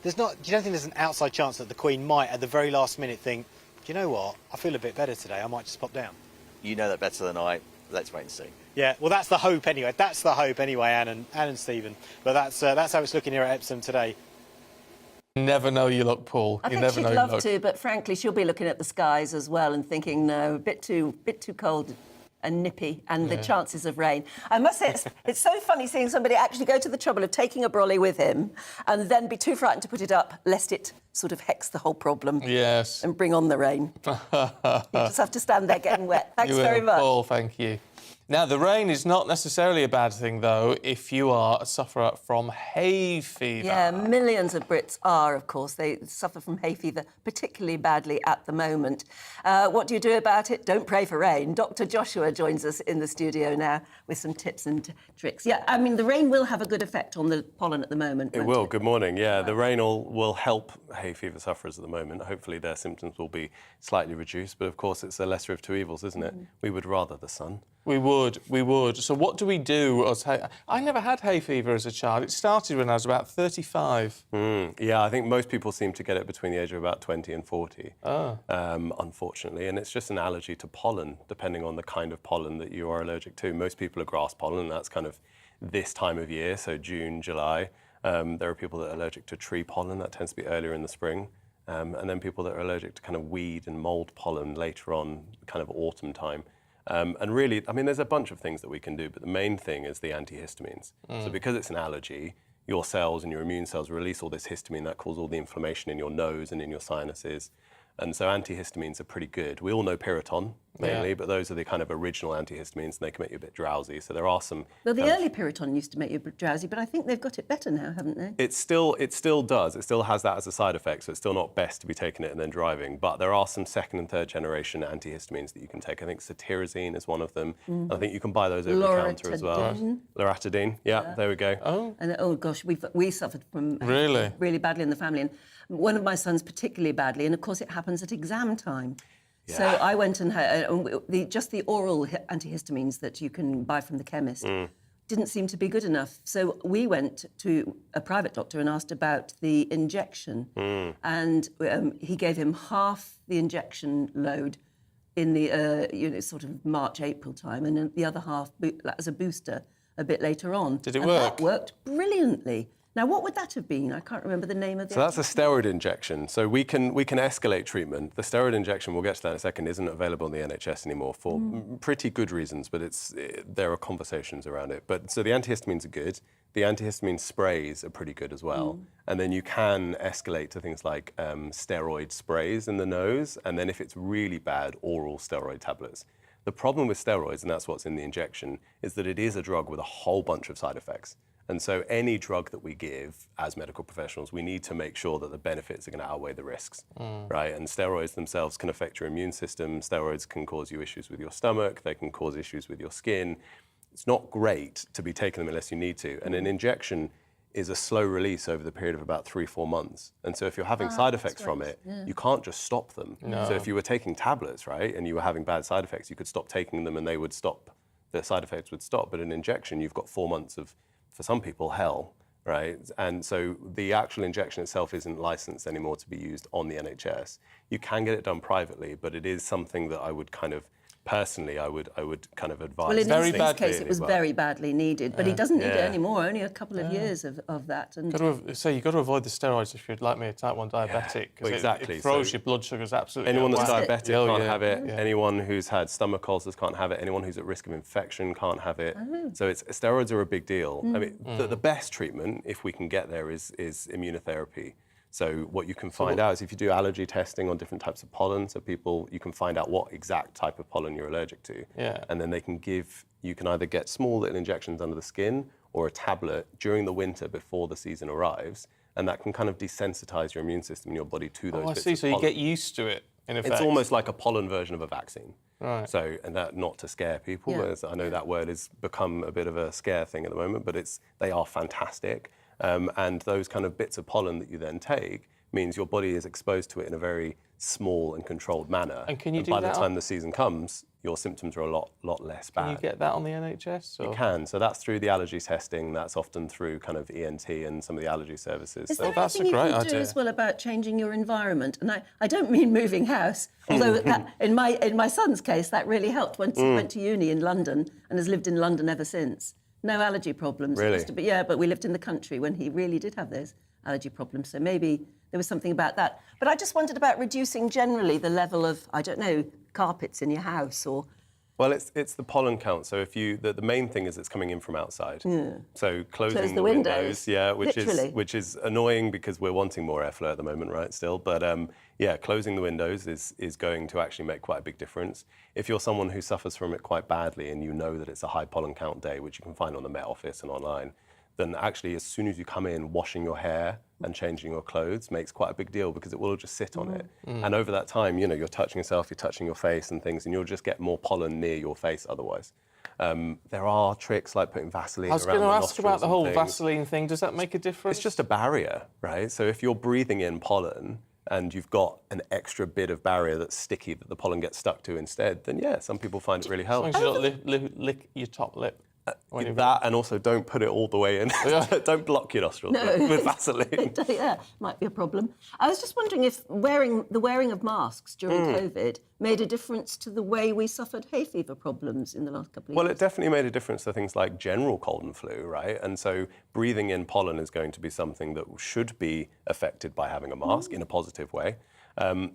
you don't think there's an outside chance that the Queen might, at the very last minute, think, do you know what, I feel a bit better today, I might just pop down? You know that better than I. Let's wait and see. Yeah, well, that's the hope anyway. That's the hope anyway, Anne and Stephen. But that's how it's looking here at Epsom today. You never know you look, Paul. I think she'd love to, but frankly, she'll be looking at the skies as well and thinking, no, a bit too cold and nippy, and the chances of rain. I must say, it's so funny seeing somebody actually go to the trouble of taking a brolly with him and then be too frightened to put it up, lest it sort of hex the whole problem. Yes. And bring on the rain. You just have to stand there getting wet. Thanks very much. Paul, thank you. Now, the rain is not necessarily a bad thing, though, if you are a sufferer from hay fever. Yeah, millions of Brits are, of course. They suffer from hay fever particularly badly at the moment. What do you do about it? Don't pray for rain. Dr. Joshua joins us in the studio now with some tips and tricks. Yeah, I mean, the rain will have a good effect on the pollen at the moment. It will. Good morning. Yeah, the rain will help hay fever sufferers at the moment. Hopefully their symptoms will be slightly reduced, but of course it's a lesser of 2 evils, isn't it? We would rather the sun. We would. So what do we do? I never had hay fever as a child. It started when I was about 35. Yeah, I think most people seem to get it between the age of about 20 and 40, unfortunately. And it's just an allergy to pollen, depending on the kind of pollen that you are allergic to. Most people are grass pollen, and that's kind of this time of year, so June, July. There are people that are allergic to tree pollen. That tends to be earlier in the spring. And then people that are allergic to kind of weed and mould pollen later on, kind of autumn time. And really, I mean, there's a bunch of things that we can do, but the main thing is the antihistamines. So because it's an allergy, your cells and your immune cells release all this histamine that causes all the inflammation in your nose and in your sinuses. And so antihistamines are pretty good. We all know Piriton. mainly, but those are the kind of original antihistamines, and they can make you a bit drowsy. So there are some. Well, the early Piriton used to make you a bit drowsy, but I think they've got it better now, haven't they? It still does. It still has that as a side effect, so it's still not best to be taking it and then driving. But there are some second and third generation antihistamines that you can take. I think cetirizine is one of them. I think you can buy those over the counter as well. Loratadine. Yeah, there we go. Oh. And oh gosh, we suffered from really badly in the family, and one of my sons particularly badly, and of course it happens at exam time. Yeah. So I went and had just the oral antihistamines that you can buy from the chemist didn't seem to be good enough. So we went to a private doctor and asked about the injection, and he gave him half the injection load in the sort of March, April time, and then the other half as a booster a bit later on. Did it work? That worked brilliantly. Now, what would that have been? I can't remember the name of the... So that's a steroid injection. So we can escalate treatment. The steroid injection, we'll get to that in a second, isn't available in the NHS anymore for pretty good reasons, but there are conversations around it. But so the antihistamines are good. The antihistamine sprays are pretty good as well. And then you can escalate to things like steroid sprays in the nose, and then if it's really bad, oral steroid tablets. The problem with steroids, and that's what's in the injection, is that it is a drug with a whole bunch of side effects. And so any drug that we give as medical professionals, we need to make sure that the benefits are going to outweigh the risks, right? And steroids themselves can affect your immune system. Steroids can cause you issues with your stomach. They can cause issues with your skin. It's not great to be taking them unless you need to. And an injection is a slow release over the period of about 3-4 months. And so if you're having side effects from it, you can't just stop them. No. So if you were taking tablets, right, and you were having bad side effects, you could stop taking them and they would stop, the side effects would stop. But an injection, you've got 4 months of, for some people, hell, right? And so the actual injection itself isn't licensed anymore to be used on the NHS. You can get it done privately, but it is something that I would kind of, personally, I would kind of advise. Well, in his case, it was very badly needed, but he doesn't need it anymore, only a couple of years of that. And So you've got to avoid the steroids if you're like me, a type 1 diabetic. Well, exactly. It throws your blood sugars absolutely. Anyone that's out of whack. diabetic can't have it. Yeah. Anyone who's had stomach ulcers can't have it. Anyone who's at risk of infection can't have it. So steroids are a big deal. I mean, the best treatment, if we can get there, is immunotherapy. So what you can find out is if you do allergy testing on different types of pollen, so you can find out what exact type of pollen you're allergic to. Yeah. And then you can either get small little injections under the skin or a tablet during the winter before the season arrives, and that can kind of desensitize your immune system in your body to those bits of pollen. So you get used to it, in effect. It's almost like a pollen version of a vaccine. Right. So, and that not to scare people, as I know that word has become a bit of a scare thing at the moment, but they are fantastic. And those kind of bits of pollen that you then take means your body is exposed to it in a very small and controlled manner. And can you do by that the time the season comes, your symptoms are a lot less bad. Can you get that on the NHS? Or? You can. So that's through the allergy testing. That's often through kind of ENT and some of the allergy services. Is there that's a anything great you can idea. do as well about changing your environment? And I don't mean moving house, although in my son's case that really helped when he went to uni in London and has lived in London ever since. No allergy problems. Really? But we lived in the country when he really did have those allergy problems. So maybe there was something about that. But I just wondered about reducing generally the level of, I don't know, carpets in your house or... Well, it's the pollen count. So if the main thing is it's coming in from outside. So closing Close the the windows, Literally. which is annoying because we're wanting more airflow at the moment, right? Still, but closing the windows is going to actually make quite a big difference. If you're someone who suffers from it quite badly and you know that it's a high pollen count day, which you can find on the Met Office and online, then actually as soon as you come in, washing your hair and changing your clothes makes quite a big deal because it will just sit on it. And over that time, you're touching yourself, you're touching your face and things, and you'll just get more pollen near your face otherwise. There are tricks like putting Vaseline around the nostrils. I was going to ask about the whole things. Vaseline thing. Does that make a difference? It's just a barrier, right? So if you're breathing in pollen and you've got an extra bit of barrier that's sticky that the pollen gets stuck to instead, then some people find it really helpful. As long as you don't lick your top lip. That, and also don't put it all the way in. Don't block your nostrils with Vaseline. Might be a problem. I was just wondering if the wearing of masks during COVID made a difference to the way we suffered hay fever problems in the last couple of years. Well, it definitely made a difference to things like general cold and flu, right? And so breathing in pollen is going to be something that should be affected by having a mask in a positive way.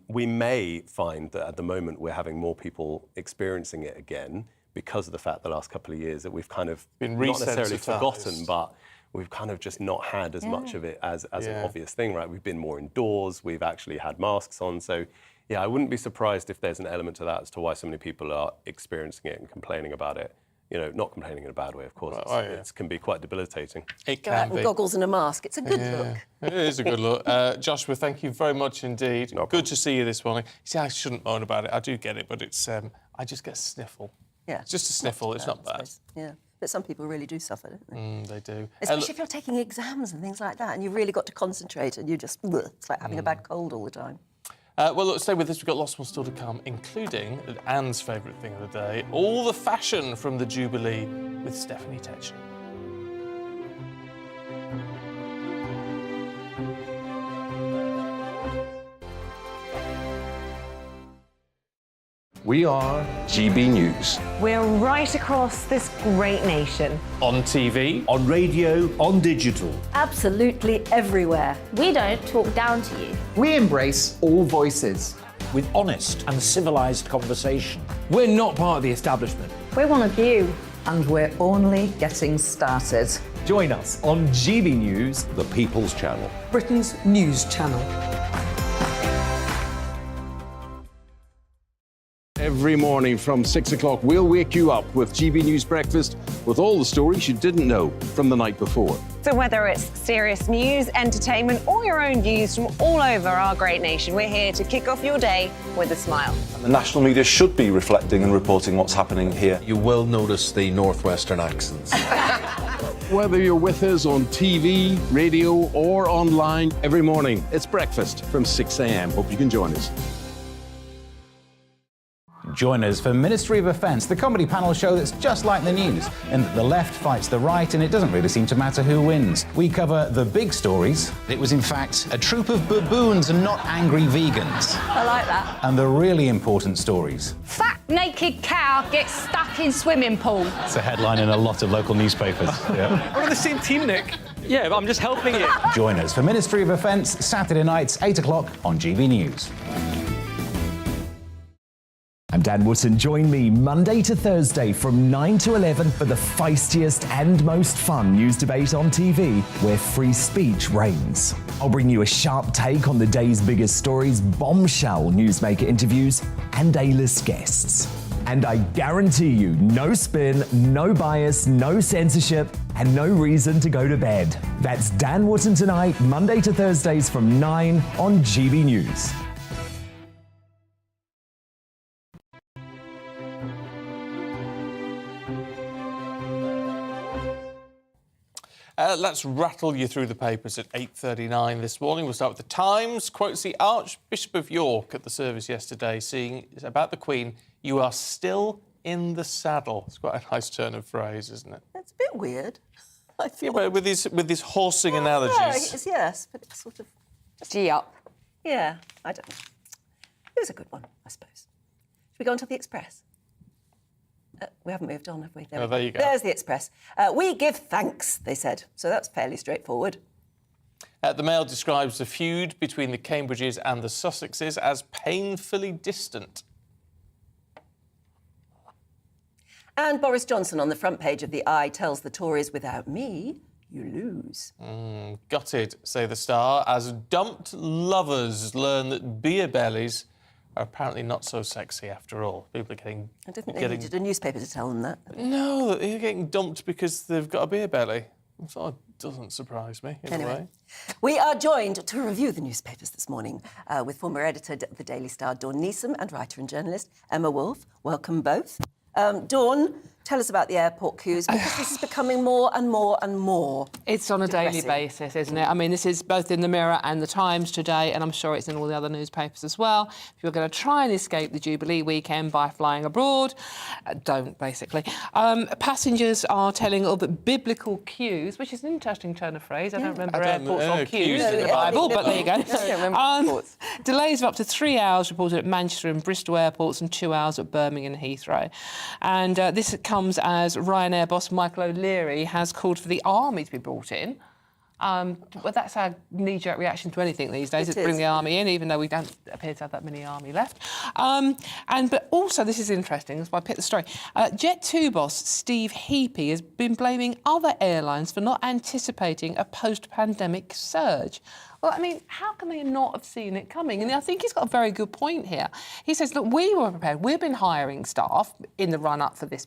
We may find that at the moment we're having more people experiencing it again because of the fact the last couple of years that we've kind of been not necessarily resensitized. forgotten, but we've kind of just not had as much of it as an obvious thing, right? We've been more indoors, we've actually had masks on, so yeah, I wouldn't be surprised if there's an element to that as to why so many people are experiencing it and complaining about it. You know, not complaining in a bad way, of course. It can be quite debilitating. It Go out with goggles and a mask. It's a good look. It is a good look. Joshua, thank you very much indeed. Good to see you this morning. See, I shouldn't moan about it. I do get it, but it's I just get a sniffle. Yeah. It's just a sniffle. It's not bad. Yeah. But some people really do suffer, don't they? They do. Especially if you're taking exams and things like that, and you've really got to concentrate, and you just, it's like having a bad cold all the time. Well, look, stay with us. We've got lots more still to come, including Anne's favourite thing of the day, all the fashion from the Jubilee with Stephanie Tetchin. We are GB News. We're right across this great nation. On TV, on radio, on digital. Absolutely everywhere. We don't talk down to you. We embrace all voices. With honest and civilised conversation. We're not part of the establishment. We're one of you. And we're only getting started. Join us on GB News, The People's Channel. Britain's news channel. Every morning from 6 o'clock, we'll wake you up with GB News Breakfast with all the stories you didn't know from the night before. So whether it's serious news, entertainment, or your own views from all over our great nation, we're here to kick off your day with a smile. The national media should be reflecting and reporting what's happening here. You will notice the northwestern accents. Whether you're with us on TV, radio, or online, every morning, it's breakfast from 6 a.m. Hope you can join us. Join us for Ministry of Offence, the comedy panel show that's just like the news, in that the left fights the right and it doesn't really seem to matter who wins. We cover the big stories. It was in fact a troop of baboons and not angry vegans. I like that. And the really important stories. Fat naked cow gets stuck in swimming pool. It's a headline in a lot of local newspapers. We're on the same team, Nick. Yeah, but I'm just helping you. Join us for Ministry of Offence, Saturday nights, 8 o'clock on GB News. I'm Dan Wootton. Join me Monday to Thursday from 9 to 11 for the feistiest and most fun news debate on TV, where free speech reigns. I'll bring you a sharp take on the day's biggest stories, bombshell newsmaker interviews, and A-list guests. And I guarantee you, no spin, no bias, no censorship, and no reason to go to bed. That's Dan Wootton tonight, Monday to Thursdays from 9 on GB News. Let's rattle you through the papers at 8:39 this morning. We'll start with the Times. Quotes the Archbishop of York at the service yesterday, saying about the Queen, "You are still in the saddle." It's quite a nice turn of phrase, isn't it? It's a bit weird. I feel. Yeah, with these horsing analogies. Yes, but it's sort of. Gee up. Yeah, I don't know. It was a good one, I suppose. Should we go on to the Express? We haven't moved on, have we? There you go. There's the Express. We give thanks, they said. So that's fairly straightforward. The Mail describes the feud between the Cambridges and the Sussexes as painfully distant. And Boris Johnson on the front page of the Eye tells the Tories, without me, you lose. Gutted, say the Star, as dumped lovers learn that beer bellies are apparently not so sexy after all. People are getting... I didn't think they needed a newspaper to tell them that. No, they're getting dumped because they've got a beer belly. It sort of doesn't surprise me, in a way. We are joined to review the newspapers this morning with former editor of the Daily Star, Dawn Neeson, and writer and journalist Emma Wolfe. Welcome both. Dawn, tell us about the airport queues, because this is becoming more and more and more. It's on a daily basis, isn't it? I mean, this is both in the Mirror and the Times today, and I'm sure it's in all the other newspapers as well. If you're going to try and escape the Jubilee weekend by flying abroad, don't, basically. Passengers are telling of biblical queues, which is an interesting turn of phrase. I don't remember airports or queues in the Bible, but there you go. Delays of up to 3 hours reported at Manchester and Bristol airports and 2 hours at Birmingham and Heathrow. And this comes as Ryanair boss Michael O'Leary has called for the army to be brought in Well, that's our knee-jerk reaction to anything these days. It It's bring is. the army in, even though we don't appear to have that many army left. But also, this is interesting, that's why I picked the story. Jet2 boss Steve Heapy has been blaming other airlines for not anticipating a post-pandemic surge. Well, I mean, how can they not have seen it coming? And I think he's got a very good point here. He says, look, we were prepared. We've been hiring staff in the run-up for this,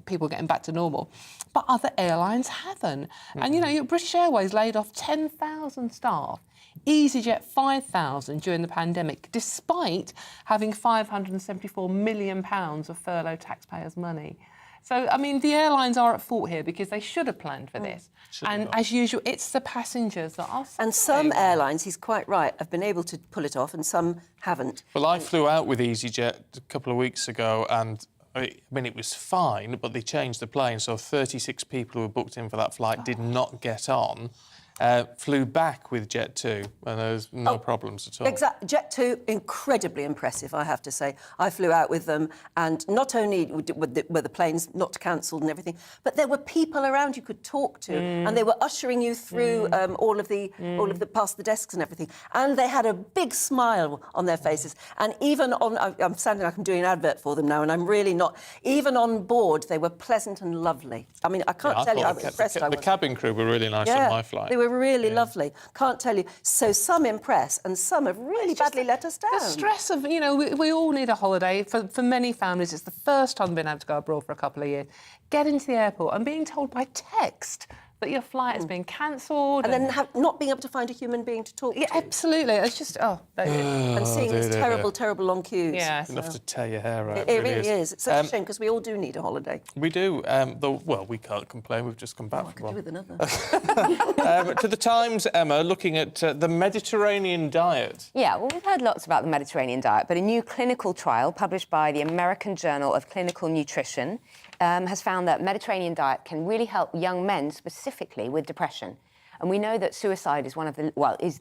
people getting back to normal. But other airlines haven't. And, British Airways laid off 10,000 staff. EasyJet 5,000 during the pandemic, despite having £574 million of furlough taxpayers' money. So, I mean, the airlines are at fault here because they should have planned for this. And as usual, it's the passengers that are suffering. And some airlines, he's quite right, have been able to pull it off and some haven't. Well, I flew out with EasyJet a couple of weeks ago and it was fine, but they changed the plane, so 36 people who were booked in for that flight did not get on. Flew back with Jet2 and there's no problems at all. Exactly. Jet2, incredibly impressive, I have to say. I flew out with them and not only were the planes not cancelled and everything, but there were people around you could talk to and they were ushering you through all of the past the desks and everything. And they had a big smile on their faces. And even on, I'm sounding like I'm doing an advert for them now and I'm really not. Even on board, they were pleasant and lovely. I mean, I can't tell you how impressed I was. The cabin crew were really nice on my flight. They were really lovely. Can't tell you. So some impress and some have really badly let us down. The stress of, we all need a holiday. For many families, it's the first time they've been able to go abroad for a couple of years. Getting to the airport and being told by text that your flight has been cancelled. And then not being able to find a human being to talk to. Yeah, absolutely. It's just, and seeing these terrible long queues. Yeah. Enough to tear your hair out. It really is. It's such a shame because we all do need a holiday. We do. Well, we can't complain. We've just come back from do with another. To the Times, Emma, looking at the Mediterranean diet. Yeah, well, we've heard lots about the Mediterranean diet, but a new clinical trial published by the American Journal of Clinical Nutrition has found that Mediterranean diet can really help young men specifically with depression. And we know that suicide is the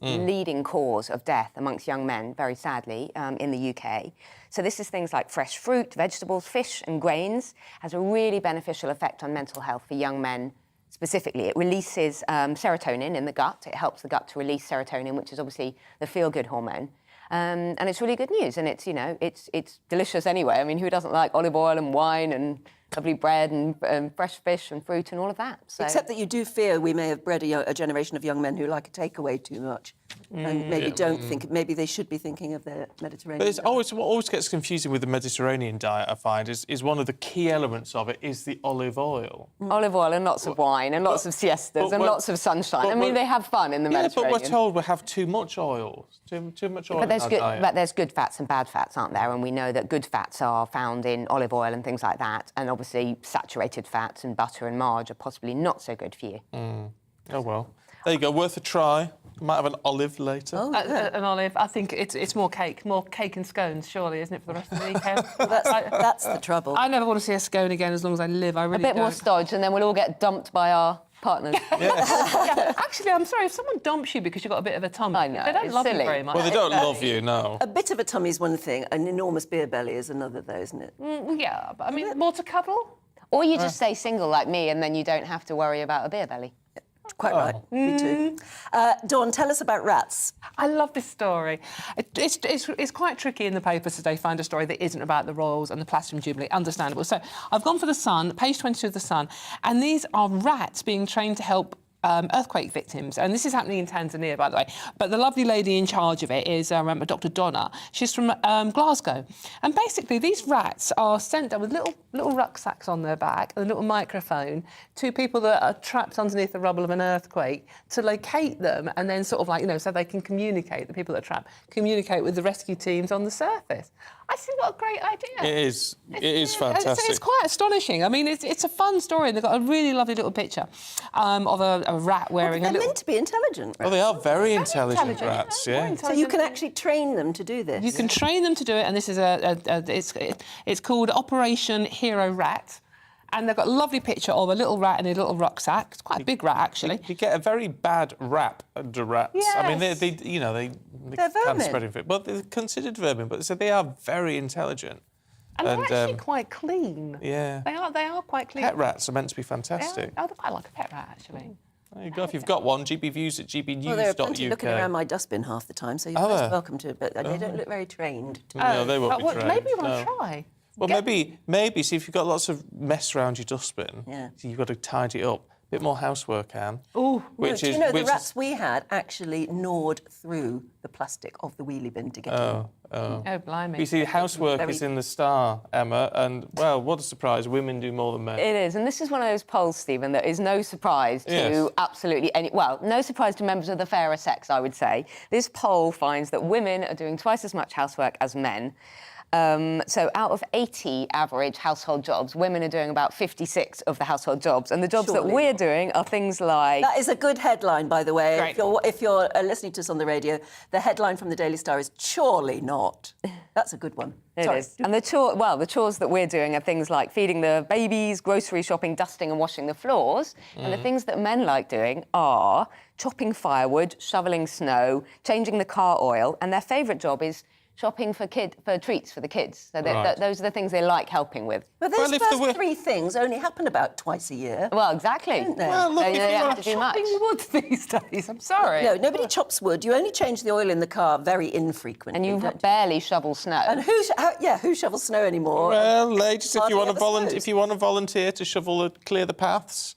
leading cause of death amongst young men, very sadly, in the UK. So this is things like fresh fruit, vegetables, fish and grains, has a really beneficial effect on mental health for young men specifically. It releases serotonin in the gut. It helps the gut to release serotonin, which is obviously the feel-good hormone. And it's really good news. And it's delicious anyway. I mean, who doesn't like olive oil and wine and lovely bread and fresh fish and fruit and all of that? So. Except that you do fear we may have bred a generation of young men who like a takeaway too much and maybe don't think, maybe they should be thinking of the Mediterranean. But it's what always gets confusing with the Mediterranean diet, I find, is one of the key elements of it is the olive oil. Olive oil and lots of wine and lots of siestas and lots of sunshine. I mean, they have fun in the Mediterranean. But we're told we have too much oil. Too much oil in our diet. But there's good fats and bad fats, aren't there? And we know that good fats are found in olive oil and things like that. And obviously saturated fats and butter and margarine are possibly not so good for you. Oh, well. There you go, worth a try. Might have an olive later. Oh, yeah. An olive. I think it's more cake and scones, surely, isn't it, for the rest of the weekend? Well, that's the trouble. I never want to see a scone again as long as I live. I really A bit more stodge, and then we'll all get dumped by our partners. Yeah. Actually, I'm sorry, if someone dumps you because you've got a bit of a tummy, I know, they don't it's love silly. you very much. Well, they don't love you, no. A bit of a tummy is one thing, an enormous beer belly is another, though, isn't it? Yeah, but I mean, more to cuddle? Or you just stay single like me, and then you don't have to worry about a beer belly. Quite right. Me too. Dawn, tell us about rats. I love this story. It's quite tricky in the papers today to find a story that isn't about the Royals and the Platinum Jubilee. Understandable. So I've gone for The Sun, page 22 of The Sun, and these are rats being trained to help earthquake victims. And this is happening in Tanzania, by the way. But the lovely lady in charge of it is Dr. Donna. She's from Glasgow. And basically, these rats are sent down with little rucksacks on their back and a little microphone to people that are trapped underneath the rubble of an earthquake to locate them and then sort of so they can communicate, the people that are trapped, communicate with the rescue teams on the surface. I think what a great idea. It is fantastic. It's quite astonishing. I mean, it's a fun story. They've got a really lovely little picture of a rat wearing they're meant to be intelligent. Oh, they are very intelligent rats, yeah. So you can actually train them to do this. You can train them to do it, and this is it's called Operation Hero Rat. And they've got a lovely picture of a little rat in a little rucksack. It's quite a big rat, actually. You get a very bad rap under rats. Yes. I mean, they They're can vermin. spread it. Well, they're considered vermin, but so they are very intelligent. And they're actually quite clean. Yeah. They are quite clean. Pet rats are meant to be fantastic. I quite like a pet rat, actually. There you go. If you've got one, GBviews at GBnews.uk. Well, there are plenty looking around my dustbin half the time, so you're most welcome to it, but they don't look very trained. No, they won't be trained. Maybe you want to try. Well, maybe. See, if you've got lots of mess around your dustbin, you've got to tidy it up. A bit more housework, Anne. Oh, do you know the rats we had actually gnawed through the plastic of the wheelie bin to get in? Oh, blimey. You see, housework is in the star, Emma, and, well, what a surprise. Women do more than men. It is, and this is one of those polls, Stephen, that is no surprise to absolutely any... Well, no surprise to members of the fairer sex, I would say. This poll finds that women are doing twice as much housework as men. So out of 80 average household jobs, women are doing about 56 of the household jobs. And the jobs that we're doing are things like... That is a good headline, by the way. If you're listening to us on the radio, the headline from the Daily Star is surely not. That's a good one. It is. And the chores that we're doing are things like feeding the babies, grocery shopping, dusting and washing the floors. And the things that men like doing are chopping firewood, shoveling snow, changing the car oil, and their favourite job is shopping for treats for the kids. So those are the things they like helping with. But those first three things only happen about twice a year. Well, exactly. Don't they? Well, look, they don't have to do much. Wood these days, I'm sorry. No, nobody chops wood. You only change the oil in the car very infrequently. And you barely shovel snow. And who shovels snow anymore? Well, ladies, if you want to volunteer to clear the paths,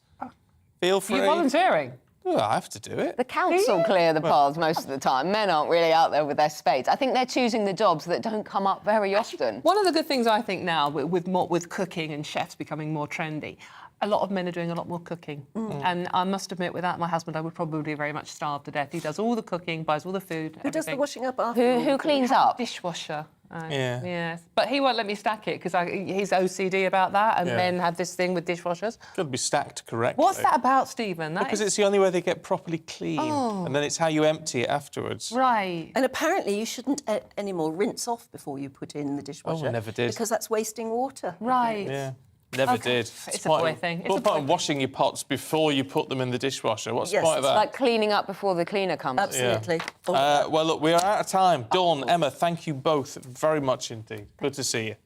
feel free. Are you volunteering? Well, I have to do it. The council clear the paths most of the time. Men aren't really out there with their spades. I think they're choosing the jobs that don't come up very often. One of the good things I think now, with cooking and chefs becoming more trendy, a lot of men are doing a lot more cooking. And I must admit, without my husband, I would probably very much starve to death. He does all the cooking, buys all the food, Who does the washing up after? Who cleans up? Dishwasher. Yeah. But he won't let me stack it because he's OCD about that, and men have this thing with dishwashers. Got to be stacked correctly. What's that about, Stephen? Because it's the only way they get properly clean, and then it's how you empty it afterwards. Right. And apparently you shouldn't anymore rinse off before you put it in the dishwasher. Oh, I never did. Because that's wasting water. Right. Yeah. Never did. It's a boy thing. What's the point of washing your pots before you put them in the dishwasher? What's the point of that? It's like cleaning up before the cleaner comes. Absolutely. Yeah. Well, look, we are out of time. Dawn, Emma, thank you both very much indeed. Good to see you.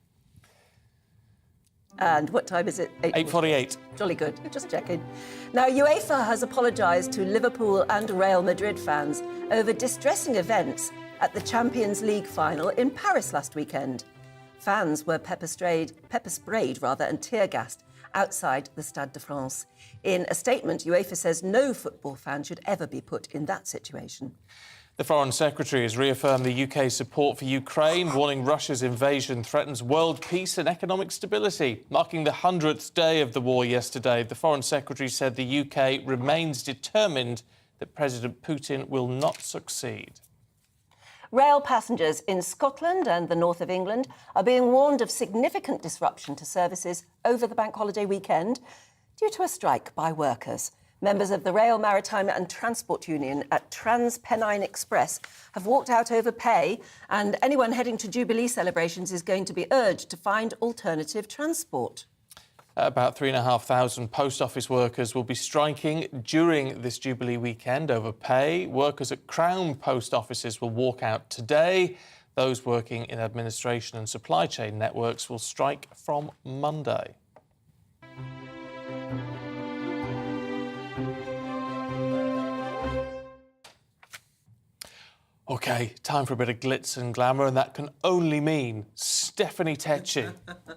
And what time is it? 8:48. Jolly good. Just checking. Now, UEFA has apologised to Liverpool and Real Madrid fans over distressing events at the Champions League final in Paris last weekend. Fans were pepper sprayed and tear-gassed outside the Stade de France. In a statement, UEFA says no football fan should ever be put in that situation. The Foreign Secretary has reaffirmed the UK's support for Ukraine, warning Russia's invasion threatens world peace and economic stability. Marking the 100th day of the war yesterday, the Foreign Secretary said the UK remains determined that President Putin will not succeed. Rail passengers in Scotland and the north of England are being warned of significant disruption to services over the bank holiday weekend due to a strike by workers. Members of the Rail, Maritime and Transport Union at TransPennine Express have walked out over pay, and anyone heading to Jubilee celebrations is going to be urged to find alternative transport. About 3,500 post office workers will be striking during this Jubilee weekend over pay. Workers at Crown post offices will walk out today. Those working in administration and supply chain networks will strike from Monday. OK, time for a bit of glitz and glamour, and that can only mean Stephanie Tetchy.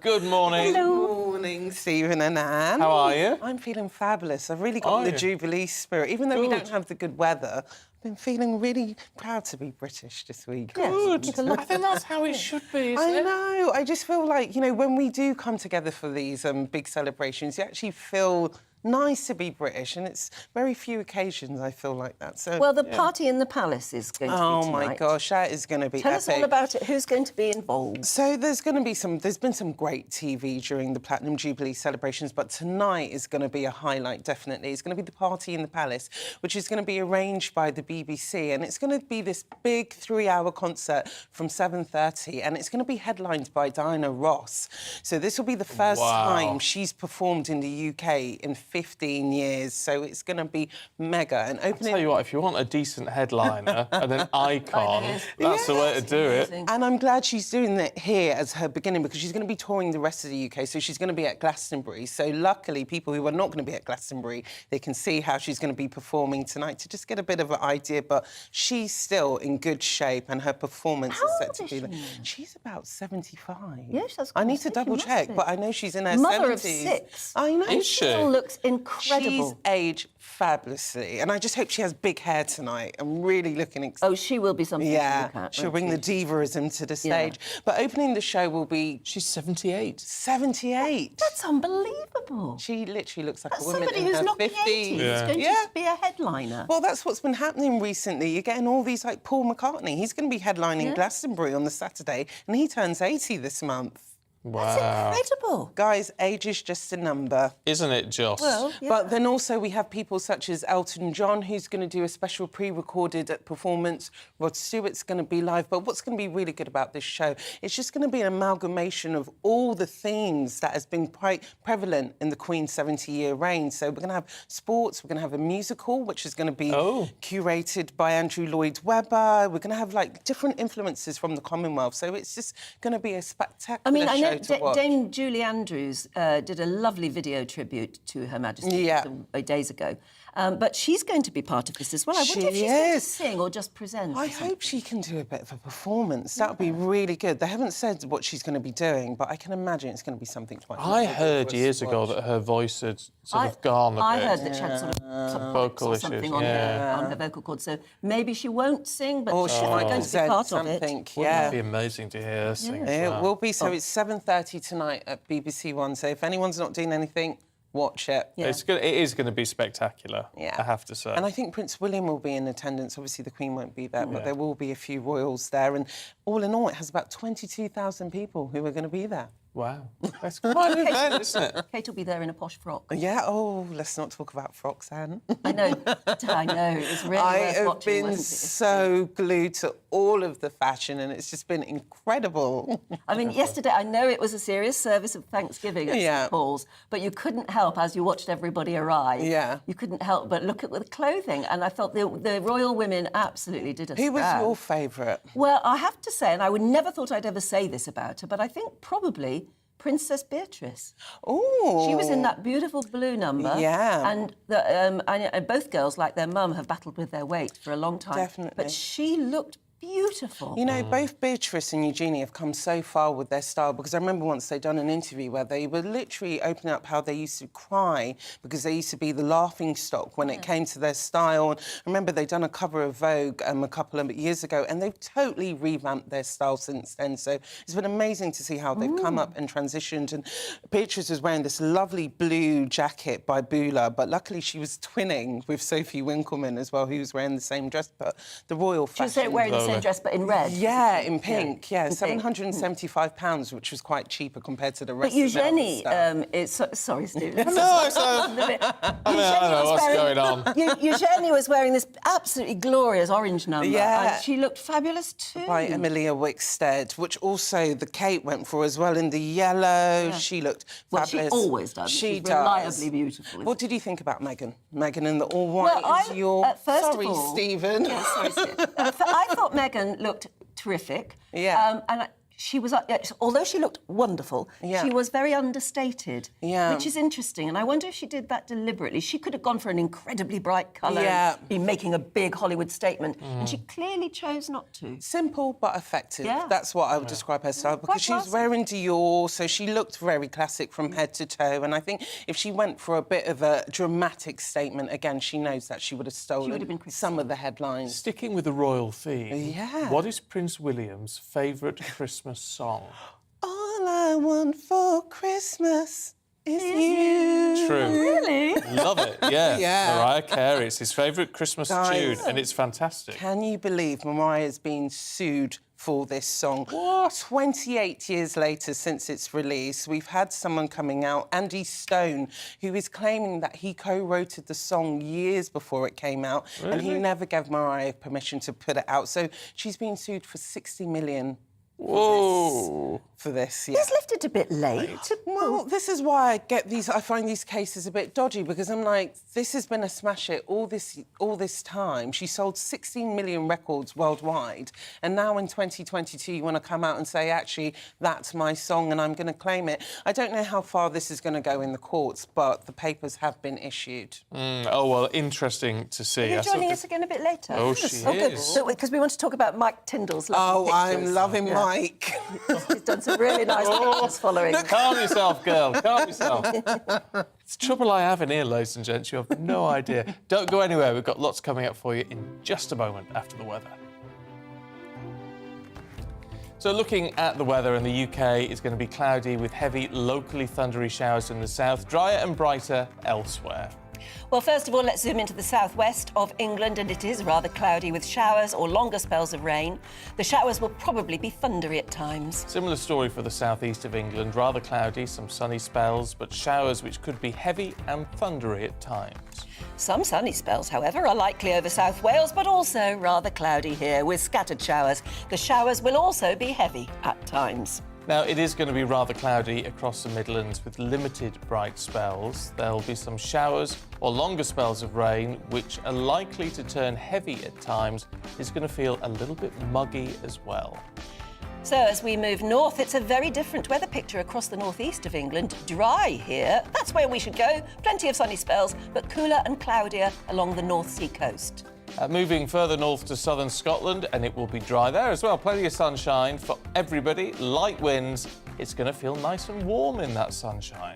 Good morning. Hello. Morning, Stephen and Anne. How are you? I'm feeling fabulous. I've really got the Jubilee spirit. Even though we don't have the good weather, I've been feeling really proud to be British this week. Good. I think that's how it should be, isn't it? I know. I just feel like, you know, when we do come together for these big celebrations, you actually feel nice to be British, and it's very few occasions I feel like that. So, well, the party in the palace is going to be tonight. Oh my gosh, that is going to be Tell epic. us all about it. Who's going to be involved? So there's been some great TV during the Platinum Jubilee celebrations, but tonight is going to be a highlight, definitely. It's going to be the party in the palace, which is going to be arranged by the BBC, and it's going to be this big 3-hour concert from 7:30, and it's going to be headlined by Diana Ross. So this will be the first time she's performed in the UK in 15 years, so it's going to be mega. And I'll tell you what, if you want a decent headliner and an icon, that's the way to do it. And I'm glad she's doing it here as her beginning, because she's going to be touring the rest of the UK, so she's going to be at Glastonbury. So luckily, people who are not going to be at Glastonbury, they can see how she's going to be performing tonight to just get a bit of an idea. But she's still in good shape, and her performance is set to be... She's about 75. Yes, that's I need to double-check, but I know she's in her 70s. Mother of 6. I know. And she still looks incredible. She's aged fabulously, and I just hope she has big hair tonight. I'm really looking excited. Oh, she will be something to look at. She'll bring the divaism to the stage. But opening the show will be... She's 78. 78? That's unbelievable. She literally looks like That's a woman somebody in who's her not 50s. 80 who's going to be a headliner. Well, that's what's been happening recently. You're getting all these, like Paul McCartney. He's going to be headlining Glastonbury on the Saturday, and he turns 80 this month. Wow. That's incredible. Guys, age is just a number. Isn't it, Joss? Well, But then also we have people such as Elton John, who's going to do a special pre-recorded performance. Rod Stewart's going to be live. But what's going to be really good about this show, it's just going to be an amalgamation of all the themes that has been quite prevalent in the Queen's 70-year reign. So we're going to have sports, we're going to have a musical, which is going to be curated by Andrew Lloyd Webber. We're going to have, like, different influences from the Commonwealth. So it's just going to be a spectacular show. Dame Julie Andrews did a lovely video tribute to Her Majesty some days ago. But she's going to be part of this as well. I wonder if she's going to sing or just present. I hope she can do a bit of a performance. That would be really good. They haven't said what she's going to be doing, but I can imagine it's going to be something quite... I heard years ago that her voice had sort of gone a bit. I heard that she had sort of some vocal issues, something on her vocal cord. So maybe she won't sing, but she's going to be part of it. Wouldn't it be amazing to hear her sing? It will be. So it's 7:30 tonight at BBC One. So if anyone's not doing anything, watch it. It is going to be spectacular, I have to say. And I think Prince William will be in attendance. Obviously, the Queen won't be there, but there will be a few royals there. And all in all, it has about 22,000 people who are going to be there. Wow. That's quite an event, isn't it? Kate will be there in a posh frock. Yeah, oh, let's not talk about frocks, Anne. I know. It's really worth watching, I've been so glued to all of the fashion, and it's just been incredible. I mean, yesterday, I know it was a serious service of Thanksgiving at St Paul's, but you couldn't help, as you watched everybody arrive, you couldn't help but look at the clothing, and I felt the royal women absolutely did us Who was proud. your favourite? Well, I have to say, and I would never thought I'd ever say this about her, but I think probably Princess Beatrice. Oh, she was in that beautiful blue number. Yeah, and both girls, like their mum, have battled with their weight for a long time. Definitely, but she looked beautiful. You know, both Beatrice and Eugenie have come so far with their style, because I remember once they'd done an interview where they were literally opening up how they used to cry because they used to be the laughing stock when it came to their style. And I remember they'd done a cover of Vogue a couple of years ago, and they've totally revamped their style since then. So it's been amazing to see how they've come up and transitioned. And Beatrice was wearing this lovely blue jacket by Bula, but luckily she was twinning with Sophie Winkleman as well, who was wearing the same dress. But the royal fashion... She was wearing the same dress, but in red. Yeah, in pink. Yeah, £775, which was quite cheaper compared to the rest. But Eugenie is sorry, Steve. I know what's going on. Eugenie was wearing this absolutely glorious orange number, and she looked fabulous too. By Emilia Wickstead, which also the Kate went for as well in the yellow. She looked fabulous. Well, she always does. She's reliably beautiful. What did you think about Meghan? Meghan in the all white is your... First sorry, of all, Stephen. Yeah, sorry, Stephen. I thought Meghan looked terrific. Yeah. And she was, although she looked wonderful, she was very understated, which is interesting. And I wonder if she did that deliberately. She could have gone for an incredibly bright colour, been making a big Hollywood statement, and she clearly chose not to. Simple but effective. That's what I would describe her style, because she was wearing Dior, so she looked very classic from head to toe. And I think if she went for a bit of a dramatic statement, again, she knows that she would have stolen some of the headlines. Sticking with the royal theme, Yeah. what is Prince William's favourite Christmas song? All I want for Christmas is you. True. Really? Love it, yeah. Yeah. Mariah Carey, it's his favourite Christmas tune, and it's fantastic. Can you believe Mariah's been sued for this song? What? 28 years later since its release, we've had someone coming out, Andy Stone, who is claiming that he co-wrote the song years before it came out, and he never gave Mariah permission to put it out. So she's been sued for £60 million. Whoa. For this, yeah. It's lifted a bit late. Well, this is why I find these cases a bit dodgy, because I'm like, this has been a smash hit all this time. She sold 16 million records worldwide, and now in 2022 you want to come out and say, actually, that's my song and I'm going to claim it. I don't know how far this is going to go in the courts, but the papers have been issued. Oh, well, interesting to see. Are you joining us again a bit later? Oh, she is. Because we want to talk about Mike Tyndall's lovely pictures. I'm loving Mike. He's done some really nice pictures following. Calm yourself, girl. Calm yourself. It's the trouble I have in here, ladies and gents. You have no idea. Don't go anywhere. We've got lots coming up for you in just a moment after the weather. So looking at the weather in the UK, it's going to be cloudy with heavy, locally thundery showers in the south, drier and brighter elsewhere. Well, first of all, let's zoom into the southwest of England, and it is rather cloudy with showers or longer spells of rain. The showers will probably be thundery at times. Similar story for the southeast of England, rather cloudy, some sunny spells, but showers which could be heavy and thundery at times. Some sunny spells, however, are likely over South Wales, but also rather cloudy here with scattered showers. The showers will also be heavy at times. Now, it is going to be rather cloudy across the Midlands with limited bright spells. There'll be some showers or longer spells of rain, which are likely to turn heavy at times. It's going to feel a little bit muggy as well. So as we move north, it's a very different weather picture across the northeast of England. Dry here, that's where we should go. Plenty of sunny spells, but cooler and cloudier along the North Sea coast. Moving further north to southern Scotland, and it will be dry there as well. Plenty of sunshine for everybody. Light winds. It's going to feel nice and warm in that sunshine.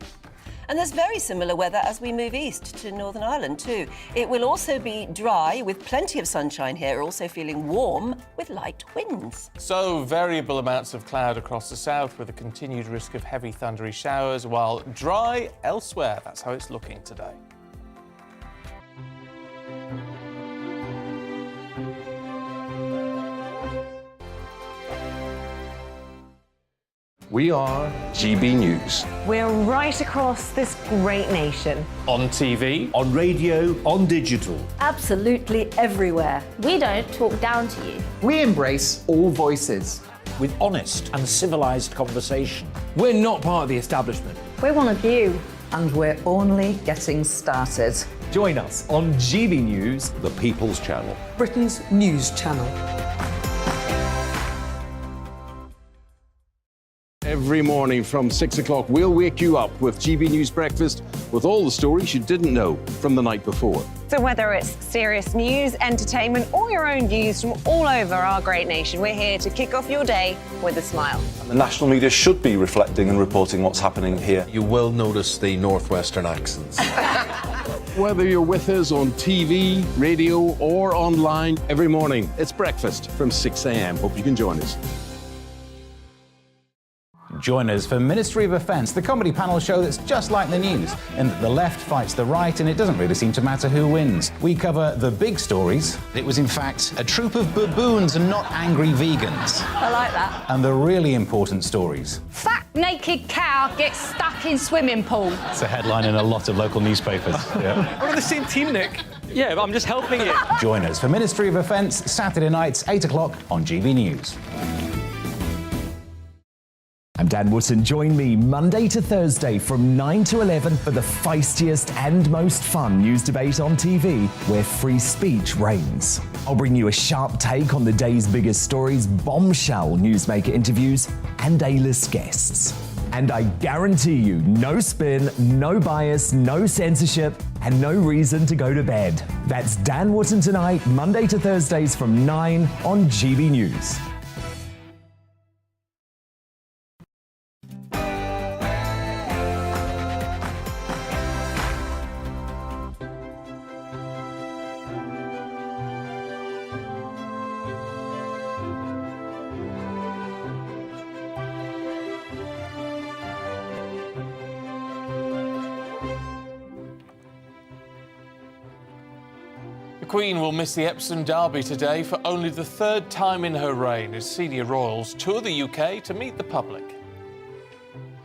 And there's very similar weather as we move east to Northern Ireland too. It will also be dry with plenty of sunshine here, also feeling warm with light winds. So variable amounts of cloud across the south with a continued risk of heavy thundery showers, while dry elsewhere. That's how it's looking today. We are GB News. We're right across this great nation. On TV, on radio, on digital. Absolutely everywhere. We don't talk down to you. We embrace all voices. With honest and civilised conversation. We're not part of the establishment. We're one of you. And we're only getting started. Join us on GB News, The People's Channel. Britain's news channel. Every morning from 6 o'clock, we'll wake you up with GB News Breakfast with all the stories you didn't know from the night before. So whether it's serious news, entertainment, or your own views from all over our great nation, we're here to kick off your day with a smile. And the national media should be reflecting and reporting what's happening here. You will notice the northwestern accents. Whether you're with us on TV, radio, or online, every morning, it's breakfast from 6 a.m. Hope you can join us. Join us for Ministry of Offence, the comedy panel show that's just like the news, in that the left fights the right and it doesn't really seem to matter who wins. We cover the big stories. It was in fact a troop of baboons and not angry vegans. I like that. And the really important stories. Fat naked cow gets stuck in swimming pool. It's a headline in a lot of local newspapers. Yeah. We're on the same team, Nick. Yeah, but I'm just helping you. Join us for Ministry of Offence, Saturday nights, 8 o'clock on GB News. I'm Dan Wootton. Join me Monday to Thursday from 9 to 11 for the feistiest and most fun news debate on TV, where free speech reigns. I'll bring you a sharp take on the day's biggest stories, bombshell newsmaker interviews, and A-list guests. And I guarantee you, no spin, no bias, no censorship, and no reason to go to bed. That's Dan Wootton tonight, Monday to Thursdays from 9 on GB News. The Queen will miss the Epsom Derby today for only the third time in her reign as senior royals tour the UK to meet the public.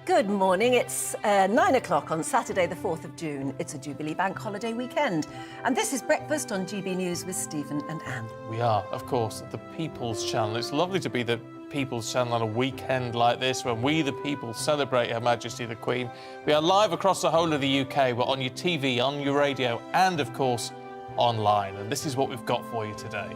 Good morning. It's 9 o'clock on Saturday, the 4th of June. It's a Jubilee Bank holiday weekend. And this is Breakfast on GB News with Stephen and Anne. We are, of course, the People's Channel. It's lovely to be the People's Channel on a weekend like this when we, the people, celebrate Her Majesty the Queen. We are live across the whole of the UK. We're on your TV, on your radio, and, of course, online. And this is what we've got for you today.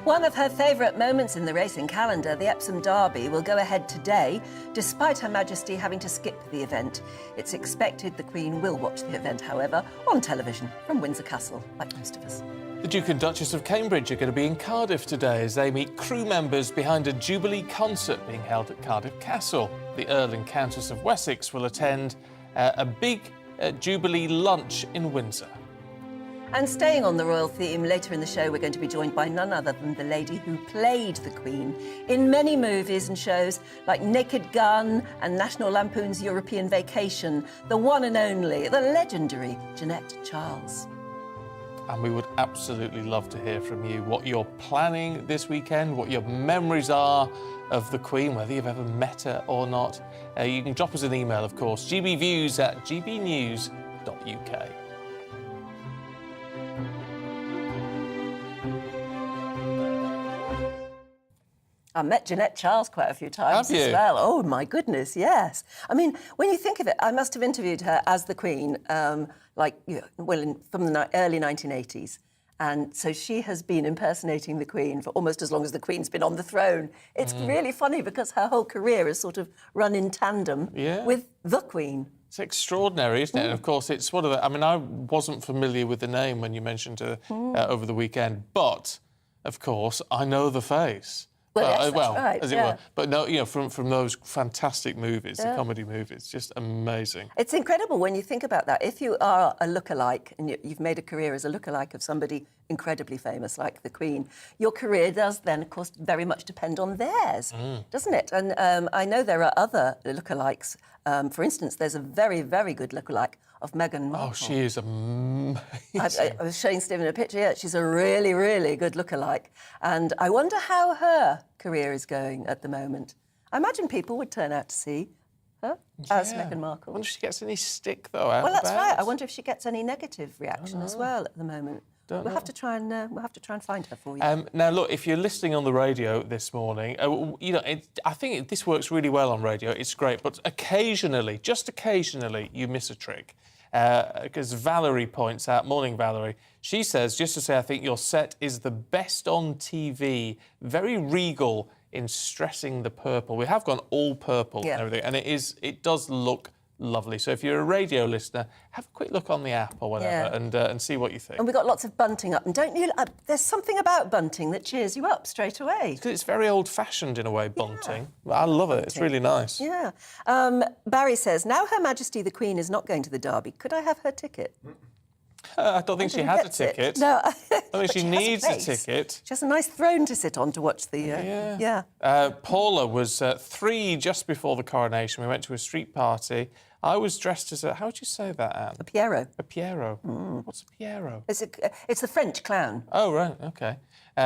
One of her favourite moments in the racing calendar, the Epsom Derby, will go ahead today, despite Her Majesty having to skip the event. It's expected the Queen will watch the event, however, on television from Windsor Castle, like most of us. The Duke and Duchess of Cambridge are going to be in Cardiff today as they meet crew members behind a Jubilee concert being held at Cardiff Castle. The Earl and Countess of Wessex will attend a big Jubilee lunch in Windsor. And staying on the royal theme, later in the show we're going to be joined by none other than the lady who played the Queen in many movies and shows like Naked Gun and National Lampoon's European Vacation, the one and only, the legendary Jeanette Charles. And we would absolutely love to hear from you what you're planning this weekend, what your memories are of the Queen, whether you've ever met her or not. You can drop us an email, of course, gbviews@gbnews.uk. I met Jeanette Charles quite a few times Have you? as well. Oh, my goodness, yes. I mean, when you think of it, I must have interviewed her as the Queen, from the early 1980s. And so she has been impersonating the Queen for almost as long as the Queen's been on the throne. It's really funny because her whole career is sort of run in tandem with the Queen. It's extraordinary, isn't it? And of course, it's one of the... I mean, I wasn't familiar with the name when you mentioned her over the weekend, but, of course, I know the face. Well, yes, that's right, as it were. But no, you know, from those fantastic movies, the comedy movies, just amazing. It's incredible when you think about that. If you are a lookalike and you've made a career as a lookalike of somebody incredibly famous like the Queen, your career does then, of course, very much depend on theirs, doesn't it? And I know there are other lookalikes. For instance, there's a very, very good lookalike of Meghan Markle. Oh, she is amazing. I was showing Stephen a picture. Yeah, she's a really, really good lookalike. And I wonder how her career is going at the moment. I imagine people would turn out to see her as Meghan Markle. I wonder if she gets any stick, though, out Well, that's about. right. I wonder if she gets any negative reaction as well at the moment. We'll have to try and find her for you. Now, look, if you're listening on the radio this morning, you know, I think this works really well on radio. It's great, but occasionally, just occasionally, you miss a trick. Because Valerie points out, morning Valerie, she says, just to say, I think your set is the best on TV, very regal in stressing the purple. We have gone all purple and everything, and it does look lovely. So if you're a radio listener, have a quick look on the app or whatever and see what you think. And we've got lots of bunting up. And don't you... there's something about bunting that cheers you up straight away. Because it's very old-fashioned in a way, bunting. I love it. It's really nice. Yeah. Barry says, now Her Majesty the Queen is not going to the Derby. Could I have her ticket? I don't think she has a ticket. No. I think she needs a ticket. She has a nice throne to sit on to watch the... Paula was 3 just before the coronation. We went to a street party. I was dressed as a... How would you say that, Anne? A Pierrot. A Pierrot. What's a Pierrot? It's the French clown. Oh, right, OK.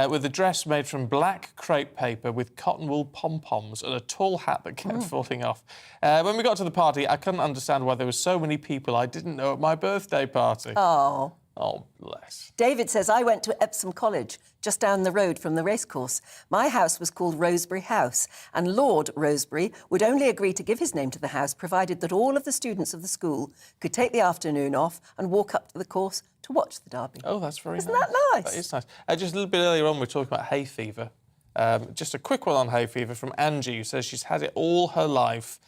With a dress made from black crepe paper with cotton wool pom-poms and a tall hat that kept falling off. When we got to the party, I couldn't understand why there were so many people I didn't know at my birthday party. Oh. Oh, bless. David says, I went to Epsom College, just down the road from the racecourse. My house was called Rosebery House, and Lord Rosebery would only agree to give his name to the house, provided that all of the students of the school could take the afternoon off and walk up to the course to watch the Derby. Oh, that's very nice. Isn't that nice? That is nice. Just a little bit earlier on, we were talking about hay fever. Just a quick one on hay fever from Angie, who says she's had it all her life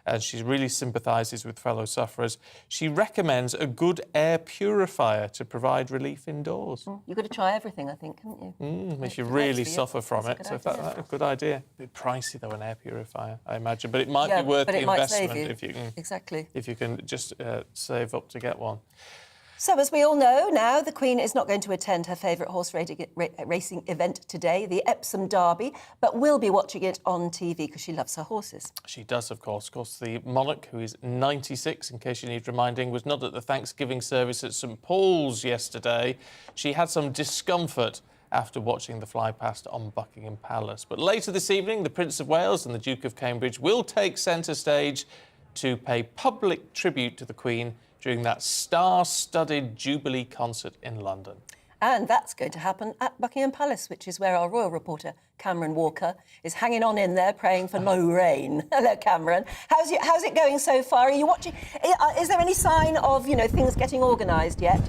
and she really sympathises with fellow sufferers. She recommends a good air purifier to provide relief indoors. You've got to try everything, I think, haven't you? If you really suffer from it. So that's a good idea. A bit pricey, though, an air purifier, I imagine. But it might be worth the investment if you can... Exactly. If you can just save up to get one. So, as we all know now, the Queen is not going to attend her favourite horse racing event today, the Epsom Derby, but will be watching it on TV because she loves her horses. She does, of course. Of course, the monarch, who is 96, in case you need reminding, was not at the Thanksgiving service at St Paul's yesterday. She had some discomfort after watching the fly past on Buckingham Palace. But later this evening, the Prince of Wales and the Duke of Cambridge will take centre stage to pay public tribute to the Queen during that star-studded Jubilee concert in London. And that's going to happen at Buckingham Palace, which is where our royal reporter, Cameron Walker, is hanging on in there praying for no rain. Hello, Cameron. How's it going so far? Are you watching? Is there any sign of, things getting organised yet?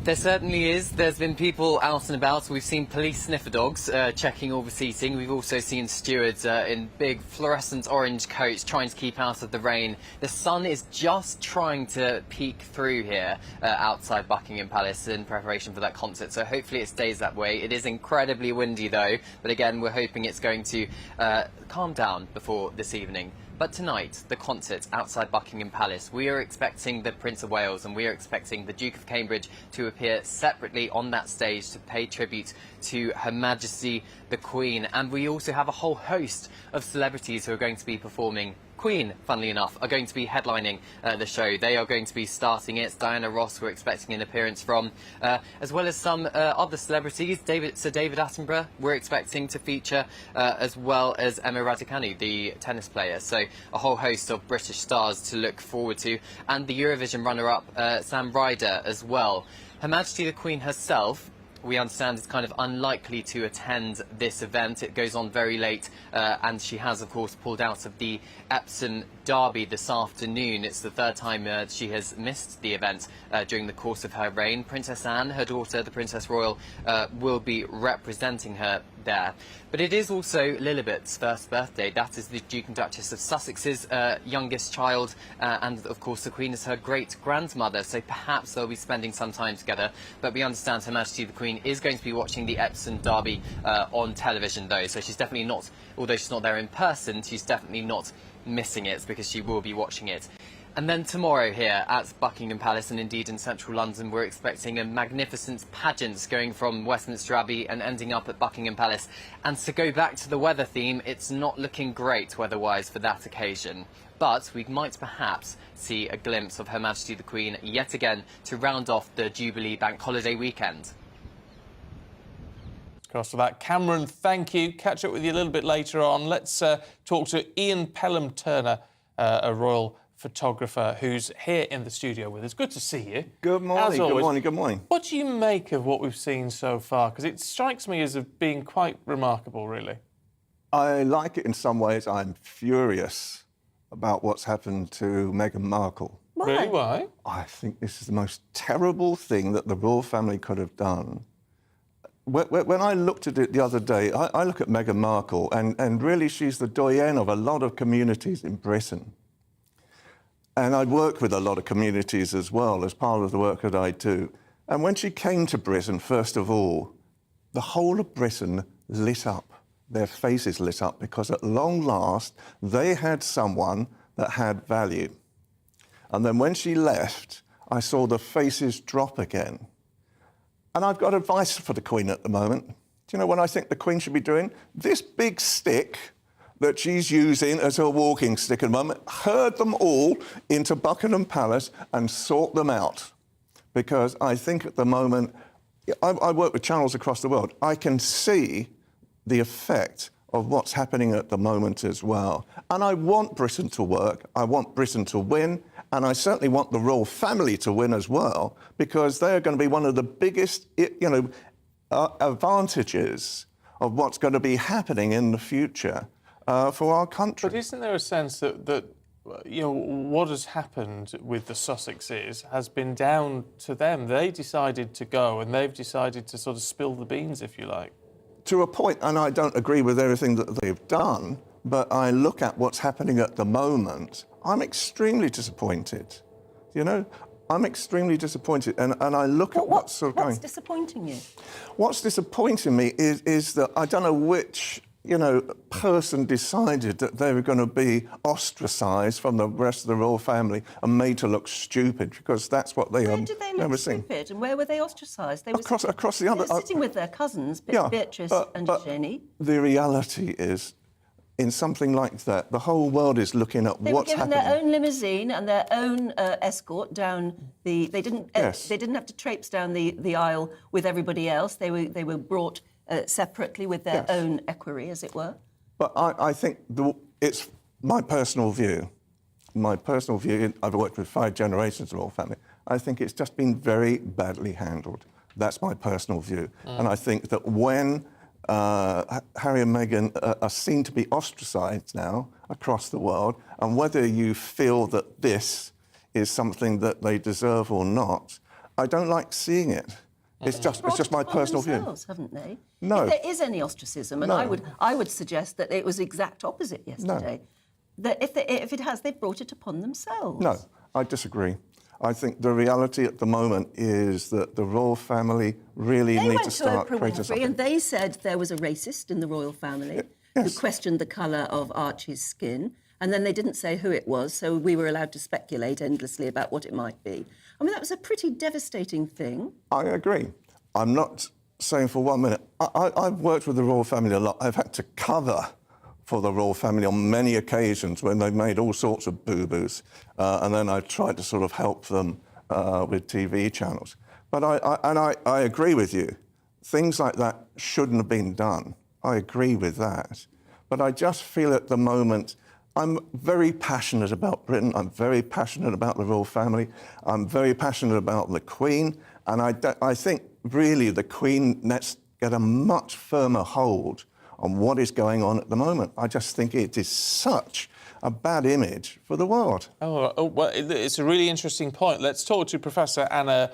There certainly is. There's been people out and about. We've seen police sniffer dogs checking all the seating. We've also seen stewards in big fluorescent orange coats trying to keep out of the rain. The sun is just trying to peek through here outside Buckingham Palace in preparation for that concert. So hopefully it stays that way. It is incredibly windy though. But again, we're hoping it's going to calm down before this evening. But tonight, the concert outside Buckingham Palace, we are expecting the Prince of Wales and we are expecting the Duke of Cambridge to appear separately on that stage to pay tribute to Her Majesty the Queen. And we also have a whole host of celebrities who are going to be performing. Queen, funnily enough, are going to be headlining the show. They are going to be starting it. Diana Ross, we're expecting an appearance from, as well as some other celebrities. Sir David Attenborough, we're expecting to feature, as well as Emma Raducanu, the tennis player. So a whole host of British stars to look forward to, and the Eurovision runner-up, Sam Ryder, as well. Her Majesty the Queen herself, we understand, is kind of unlikely to attend this event. It goes on very late, and she has, of course, pulled out of the Epsom Derby this afternoon. It's the third time she has missed the event during the course of her reign. Princess Anne, her daughter, the Princess Royal, will be representing her there. But it is also Lilibet's first birthday. That is the Duke and Duchess of Sussex's youngest child, and of course the Queen is her great-grandmother, so perhaps they'll be spending some time together. But we understand Her Majesty the Queen is going to be watching the Epsom Derby on television though, so she's definitely not, although she's not there in person, she's definitely not missing it because she will be watching it. And then tomorrow here at Buckingham Palace and indeed in central London, we're expecting a magnificent pageant going from Westminster Abbey and ending up at Buckingham Palace. And to go back to the weather theme, it's not looking great weather-wise for that occasion. But we might perhaps see a glimpse of Her Majesty the Queen yet again to round off the Jubilee Bank Holiday weekend. Across to that. Cameron, thank you. Catch up with you a little bit later on. Let's talk to Ian Pelham-Turner, a royal photographer who's here in the studio with us. Good to see you. Good morning, good morning, good morning. What do you make of what we've seen so far? Because it strikes me as being quite remarkable, really. I like it in some ways. I'm furious about what's happened to Meghan Markle. Why? Really, why? I think this is the most terrible thing that the royal family could have done. When I looked at it the other day, I look at Meghan Markle and really she's the doyenne of a lot of communities in Britain. And I work with a lot of communities as well as part of the work that I do. And when she came to Britain, first of all, the whole of Britain lit up. Their faces lit up because at long last, they had someone that had value. And then when she left, I saw the faces drop again. And I've got advice for the Queen at the moment. Do you know what I think the Queen should be doing? This big stick that she's using as her walking stick at the moment, herd them all into Buckingham Palace and sort them out. Because I think at the moment, I work with channels across the world, I can see the effect of what's happening at the moment as well. And I want Britain to work, I want Britain to win, and I certainly want the royal family to win as well, because they're going to be one of the biggest, advantages of what's going to be happening in the future. For our country. But isn't there a sense that what has happened with the Sussexes has been down to them? They decided to go and they've decided to sort of spill the beans, if you like. To a point, and I don't agree with everything that they've done, but I look at what's happening at the moment, I'm extremely disappointed. I'm extremely disappointed, and I look at what's sort of going... What's disappointing you? What's disappointing me is that I don't know which person decided that they were going to be ostracised from the rest of the royal family and made to look stupid, because that's what they Where did they look stupid, and where were they ostracised? They were across the other... They were sitting with their cousins, Beatrice and Jenny. The reality is, in something like that, the whole world is looking at what's happening. They were given their own limousine and their own escort down the... They didn't have to traipse down the aisle with everybody else. They were brought... separately with their own equerry, as it were? But I think it's my personal view. my personal view, I've worked with 5 generations of the royal family, I think it's just been very badly handled. That's my personal view. And I think that when Harry and Meghan are seen to be ostracised now across the world, and whether you feel that this is something that they deserve or not, I don't like seeing it. It's just my personal view. Haven't they? No. If there is any ostracism, and No. I would suggest that it was the exact opposite yesterday. That if it has, they've brought it upon themselves. No, I disagree. I think the reality at the moment is that the royal family really They need went to start Oprah creating Winfrey something. and they said there was a racist in the royal family who questioned the colour of Archie's skin, and then they didn't say who it was, so we were allowed to speculate endlessly about what it might be. I mean, that was a pretty devastating thing. I agree. I'm not saying for 1 minute. I've worked with the royal family a lot. I've had to cover for the royal family on many occasions when they've made all sorts of boo-boos, and then I've tried to sort of help them with TV channels. But I agree with you. Things like that shouldn't have been done. I agree with that. But I just feel at the moment, I'm very passionate about Britain. I'm very passionate about the royal family. I'm very passionate about the Queen. And I think really the Queen needs to get a much firmer hold on what is going on at the moment. I just think it is such a bad image for the world. Oh, well, it's a really interesting point. Let's talk to Professor Anna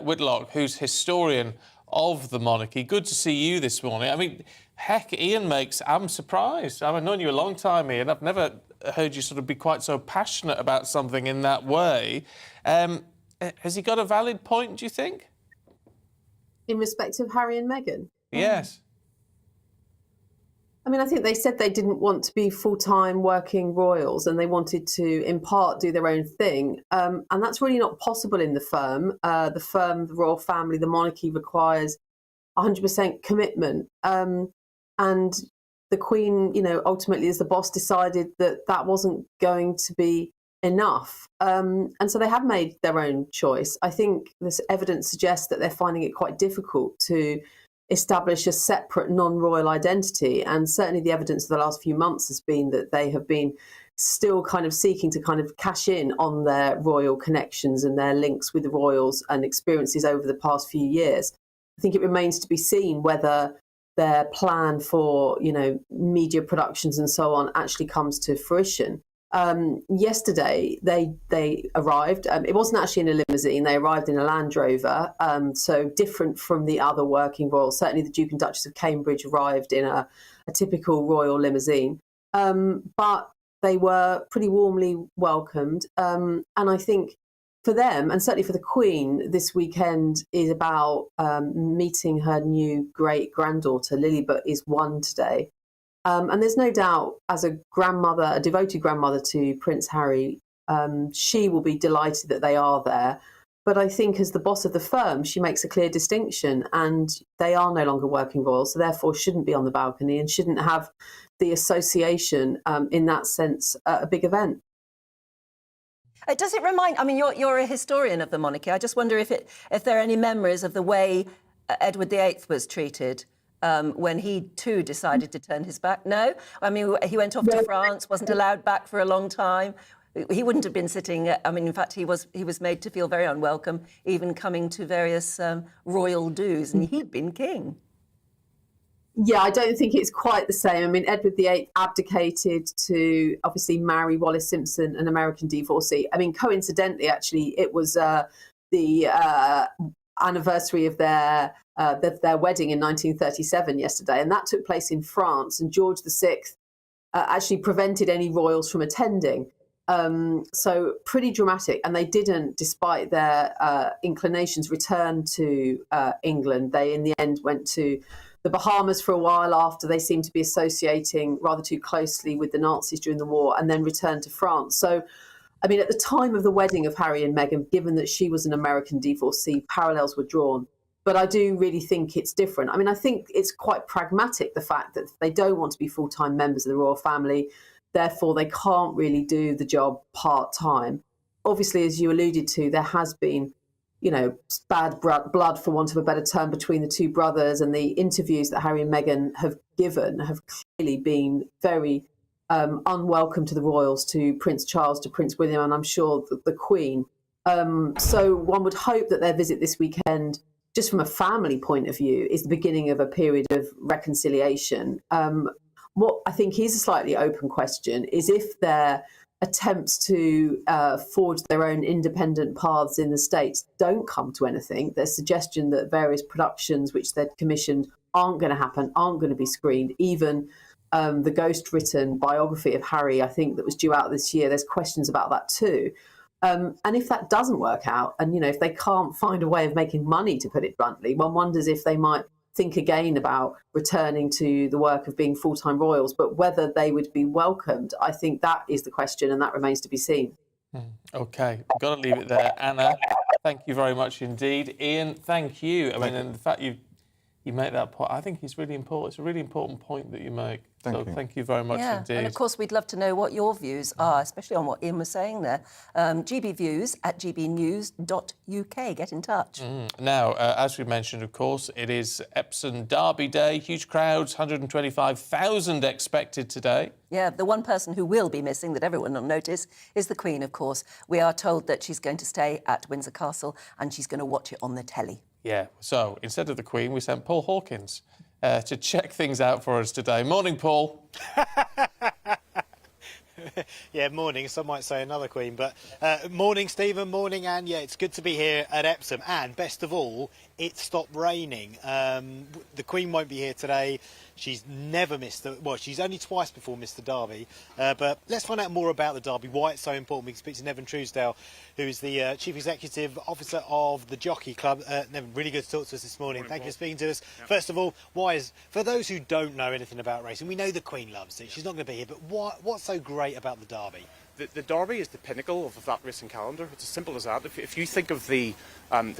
Whitlock, who's historian of the monarchy. Good to see you this morning. I mean, heck, I'm surprised. I've known you a long time, Ian. I've never heard you sort of be quite so passionate about something in that way. Has he got a valid point, do you think? In respect of Harry and Meghan? Yes. I mean, I think they said they didn't want to be full-time working royals and they wanted to, in part, do their own thing. And that's really not possible in the firm. The royal family, the monarchy requires 100% commitment. And the Queen, ultimately as the boss decided that that wasn't going to be enough. And so they have made their own choice. I think this evidence suggests that they're finding it quite difficult to establish a separate non-royal identity. And certainly the evidence of the last few months has been that they have been still kind of seeking to kind of cash in on their royal connections and their links with the royals and experiences over the past few years. I think it remains to be seen whether their plan for, media productions and so on actually comes to fruition. Yesterday, they arrived. It wasn't actually in a limousine. They arrived in a Land Rover, so different from the other working royals. Certainly the Duke and Duchess of Cambridge arrived in a typical royal limousine. But they were pretty warmly welcomed. And I think for them, and certainly for the Queen, this weekend is about meeting her new great-granddaughter. Lilibet is 1 today. And there's no doubt, as a grandmother, a devoted grandmother to Prince Harry, she will be delighted that they are there. But I think as the boss of the firm, she makes a clear distinction, and they are no longer working royals, so therefore shouldn't be on the balcony and shouldn't have the association, in that sense, a big event. Does it remind? I mean, you're a historian of the monarchy. I just wonder if there are any memories of the way Edward VIII was treated. When he too decided to turn his back. No? I mean, he went off to France, wasn't allowed back for a long time. He wouldn't have been sitting, in fact, he was made to feel very unwelcome, even coming to various royal do's, and he'd been king. Yeah, I don't think it's quite the same. I mean, Edward VIII abdicated to obviously marry Wallis Simpson, an American divorcee. I mean, coincidentally, actually, it was the anniversary of their wedding in 1937 yesterday, and that took place in France, and George VI actually prevented any royals from attending. So pretty dramatic, and they didn't, despite their inclinations, return to England. They in the end went to the Bahamas for a while after they seemed to be associating rather too closely with the Nazis during the war, and then returned to France. So I mean, at the time of the wedding of Harry and Meghan, given that she was an American divorcee, parallels were drawn. But I do really think it's different. I mean, I think it's quite pragmatic, the fact that they don't want to be full-time members of the royal family. Therefore, they can't really do the job part-time. Obviously, as you alluded to, there has been, bad blood, for want of a better term, between the two brothers, and the interviews that Harry and Meghan have given have clearly been very unwelcome to the royals, to Prince Charles, to Prince William, and I'm sure the Queen. So one would hope that their visit this weekend, just from a family point of view, is the beginning of a period of reconciliation. What I think is a slightly open question is if their attempts to forge their own independent paths in the States don't come to anything. There's suggestion that various productions which they'd commissioned aren't going to happen, aren't going to be screened. Even the ghost-written biography of Harry, I think, that was due out this year, there's questions about that too. And if that doesn't work out, and if they can't find a way of making money, to put it bluntly, one wonders if they might think again about returning to the work of being full-time royals. But whether they would be welcomed, I think that is the question, and that remains to be seen. OK, I've got to leave it there. Anna, thank you very much indeed. Ian, thank you. I mean, and the fact you make that point, I think it's really important. It's a really important point that you make. Thank you very much indeed. And of course, we'd love to know what your views are, especially on what Ian was saying there. GBViews at gbnews.uk. Get in touch. Now, as we mentioned, of course, it is Epsom Derby Day. Huge crowds, 125,000 expected today. Yeah, the one person who will be missing, that everyone will notice, is the Queen, of course. We are told that she's going to stay at Windsor Castle and she's going to watch it on the telly. Yeah, so instead of the Queen, we sent Paul Hawkins to check things out for us today. Morning, Paul. Yeah, morning. Some might say another Queen, but morning, Stephen. Morning, Anne. Yeah, it's good to be here at Epsom. And best of all, it stopped raining. The Queen won't be here today. She's never missed she's only twice before missed the Derby. But let's find out more about the Derby, why it's so important. We can speak to Nevin Truesdale, who is the Chief Executive Officer of the Jockey Club. Nevin, really good to talk to us this morning. Thank you for speaking to us. First of all, for those who don't know anything about racing, we know the Queen loves it. She's not going to be here, but what's so great about the Derby? The Derby is the pinnacle of the flat racing calendar. It's as simple as that. If you think of the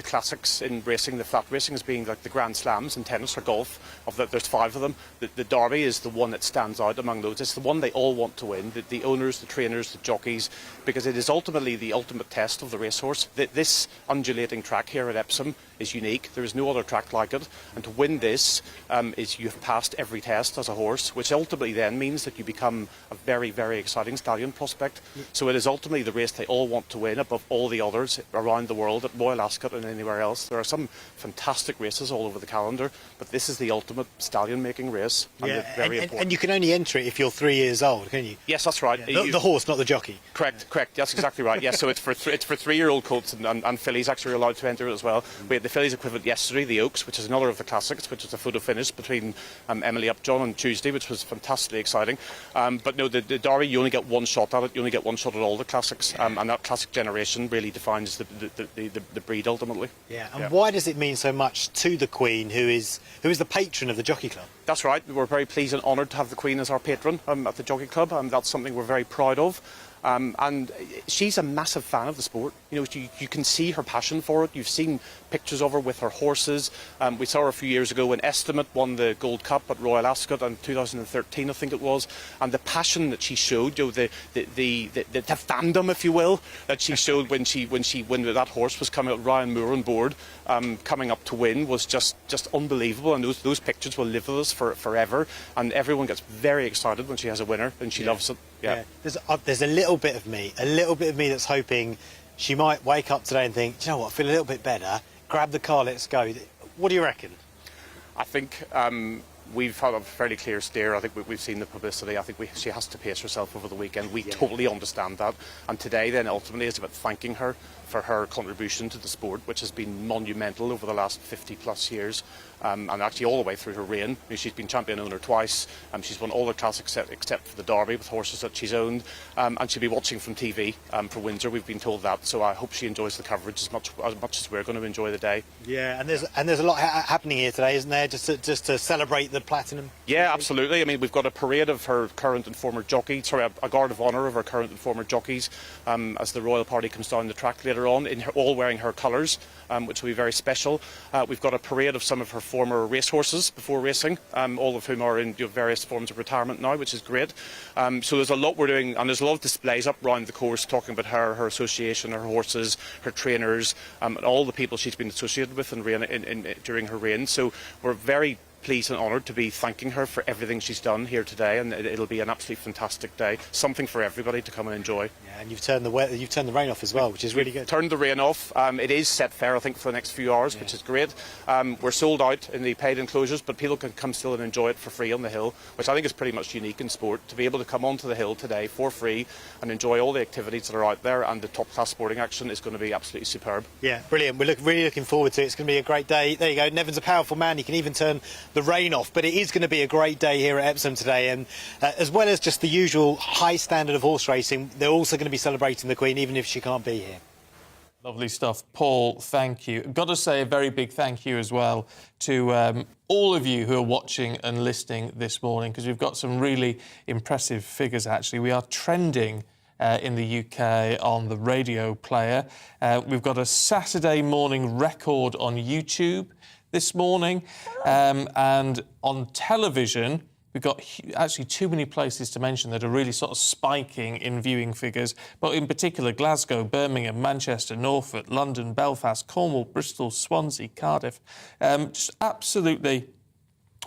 classics in racing, the flat racing as being like the Grand Slams in tennis or golf, there's 5 of them. The Derby is the one that stands out among those. It's the one they all want to win, the owners, the trainers, the jockeys, because it is ultimately the ultimate test of the racehorse. This undulating track here at Epsom is unique. There is no other track like it. And to win this is you've passed every test as a horse, which ultimately then means that you become a very, very exciting stallion prospect. So it is ultimately the race they all want to win above all the others around the world at Royal Ascot and anywhere else. There are some fantastic races all over the calendar, but this is the ultimate stallion-making race. And you can only enter it if you're 3 years old, can you? Yes, that's right. Yeah, the horse, not the jockey. Correct. That's exactly right. Yes, so it's for 3-year-old colts and fillies actually are allowed to enter it as well. We had the fillies equivalent yesterday, the Oaks, which is another of the classics, which is a photo finish between Emily Upjohn on Tuesday, which was fantastically exciting. But no, the Derby, you only get one shot at it. You only get one shot at all the classics, and that classic generation really defines the breed ultimately. Yeah, and why does it mean so much to the Queen, who is the patron of the Jockey Club? That's right. We're very pleased and honoured to have the Queen as our patron at the Jockey Club, and that's something we're very proud of. And she's a massive fan of the sport. You can see her passion for it. You've seen pictures of her with her horses. We saw her a few years ago when Estimate won the Gold Cup at Royal Ascot in 2013, I think it was. And the passion that she showed, the fandom, if you will, that she showed when that horse was coming up, Ryan Moore on board, coming up to win, was just unbelievable. And those pictures will live with us forever. And everyone gets very excited when she has a winner, and she loves it. Yeah. There's a little bit of me that's hoping she might wake up today and think, do you know what, I feel a little bit better, grab the car, let's go. What do you reckon? I think we've had a fairly clear steer. I think we've seen the publicity. I think she has to pace herself over the weekend. We totally understand that. And today then ultimately is about thanking her for her contribution to the sport, which has been monumental over the last 50 plus years. And actually all the way through her reign. She's been champion owner twice. She's won all the classics except for the Derby with horses that she's owned. And she'll be watching from TV for Windsor. We've been told that. So I hope she enjoys the coverage as much as we're going to enjoy the day. Yeah, and there's a lot happening here today, isn't there? Just to celebrate the platinum. Yeah, absolutely. I mean, we've got a parade of her current and former jockeys. Sorry, a guard of honour of her current and former jockeys as the royal party comes down the track later on, all wearing her colours, which will be very special. We've got a parade of some of her former racehorses before racing, all of whom are in various forms of retirement now, which is great. So there's a lot we're doing, and there's a lot of displays up around the course talking about her association, her horses, her trainers, and all the people she's been associated with during her reign. So we're very pleased and honoured to be thanking her for everything she's done here today, and it'll be an absolutely fantastic day, something for everybody to come and enjoy. Yeah, and you've turned the rain off as well, which is really good. Turned the rain off. It is set fair, I think, for the next few hours, which is great. We're sold out in the paid enclosures, but people can come still and enjoy it for free on the hill, which I think is pretty much unique in sport, to be able to come onto the hill today for free and enjoy all the activities that are out there, and the top-class sporting action is going to be absolutely superb. Yeah, brilliant. We're really looking forward to it. It's going to be a great day. There you go. Neville's a powerful man. He can even turn the rain off, but it is going to be a great day here at Epsom today. And as well as just the usual high standard of horse racing, they're also going to be celebrating the Queen, even if she can't be here. Lovely stuff. Paul, thank you. Got to say a very big thank you as well to all of you who are watching and listening this morning, because we've got some really impressive figures, actually. We are trending in the UK on the radio player. We've got a Saturday morning record on YouTube this morning, and on television we've got actually too many places to mention that are really sort of spiking in viewing figures, but in particular Glasgow, Birmingham, Manchester, Norfolk, London, Belfast, Cornwall, Bristol, Swansea, Cardiff, just absolutely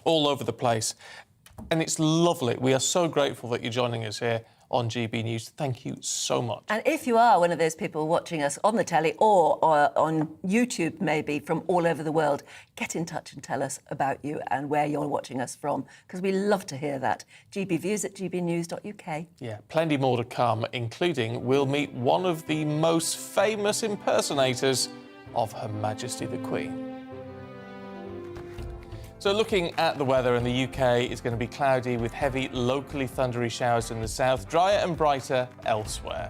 all over the place. And it's lovely. We are so grateful that you're joining us here on GB News. Thank you so much. And if you are one of those people watching us on the telly or on YouTube, maybe from all over the world, get in touch and tell us about you and where you're watching us from, because we love to hear that. gbviews@gbnews.uk. Yeah, plenty more to come, including we'll meet one of the most famous impersonators of Her Majesty the Queen. So looking at the weather in the UK, it's going to be cloudy with heavy, locally thundery showers in the south, drier and brighter elsewhere.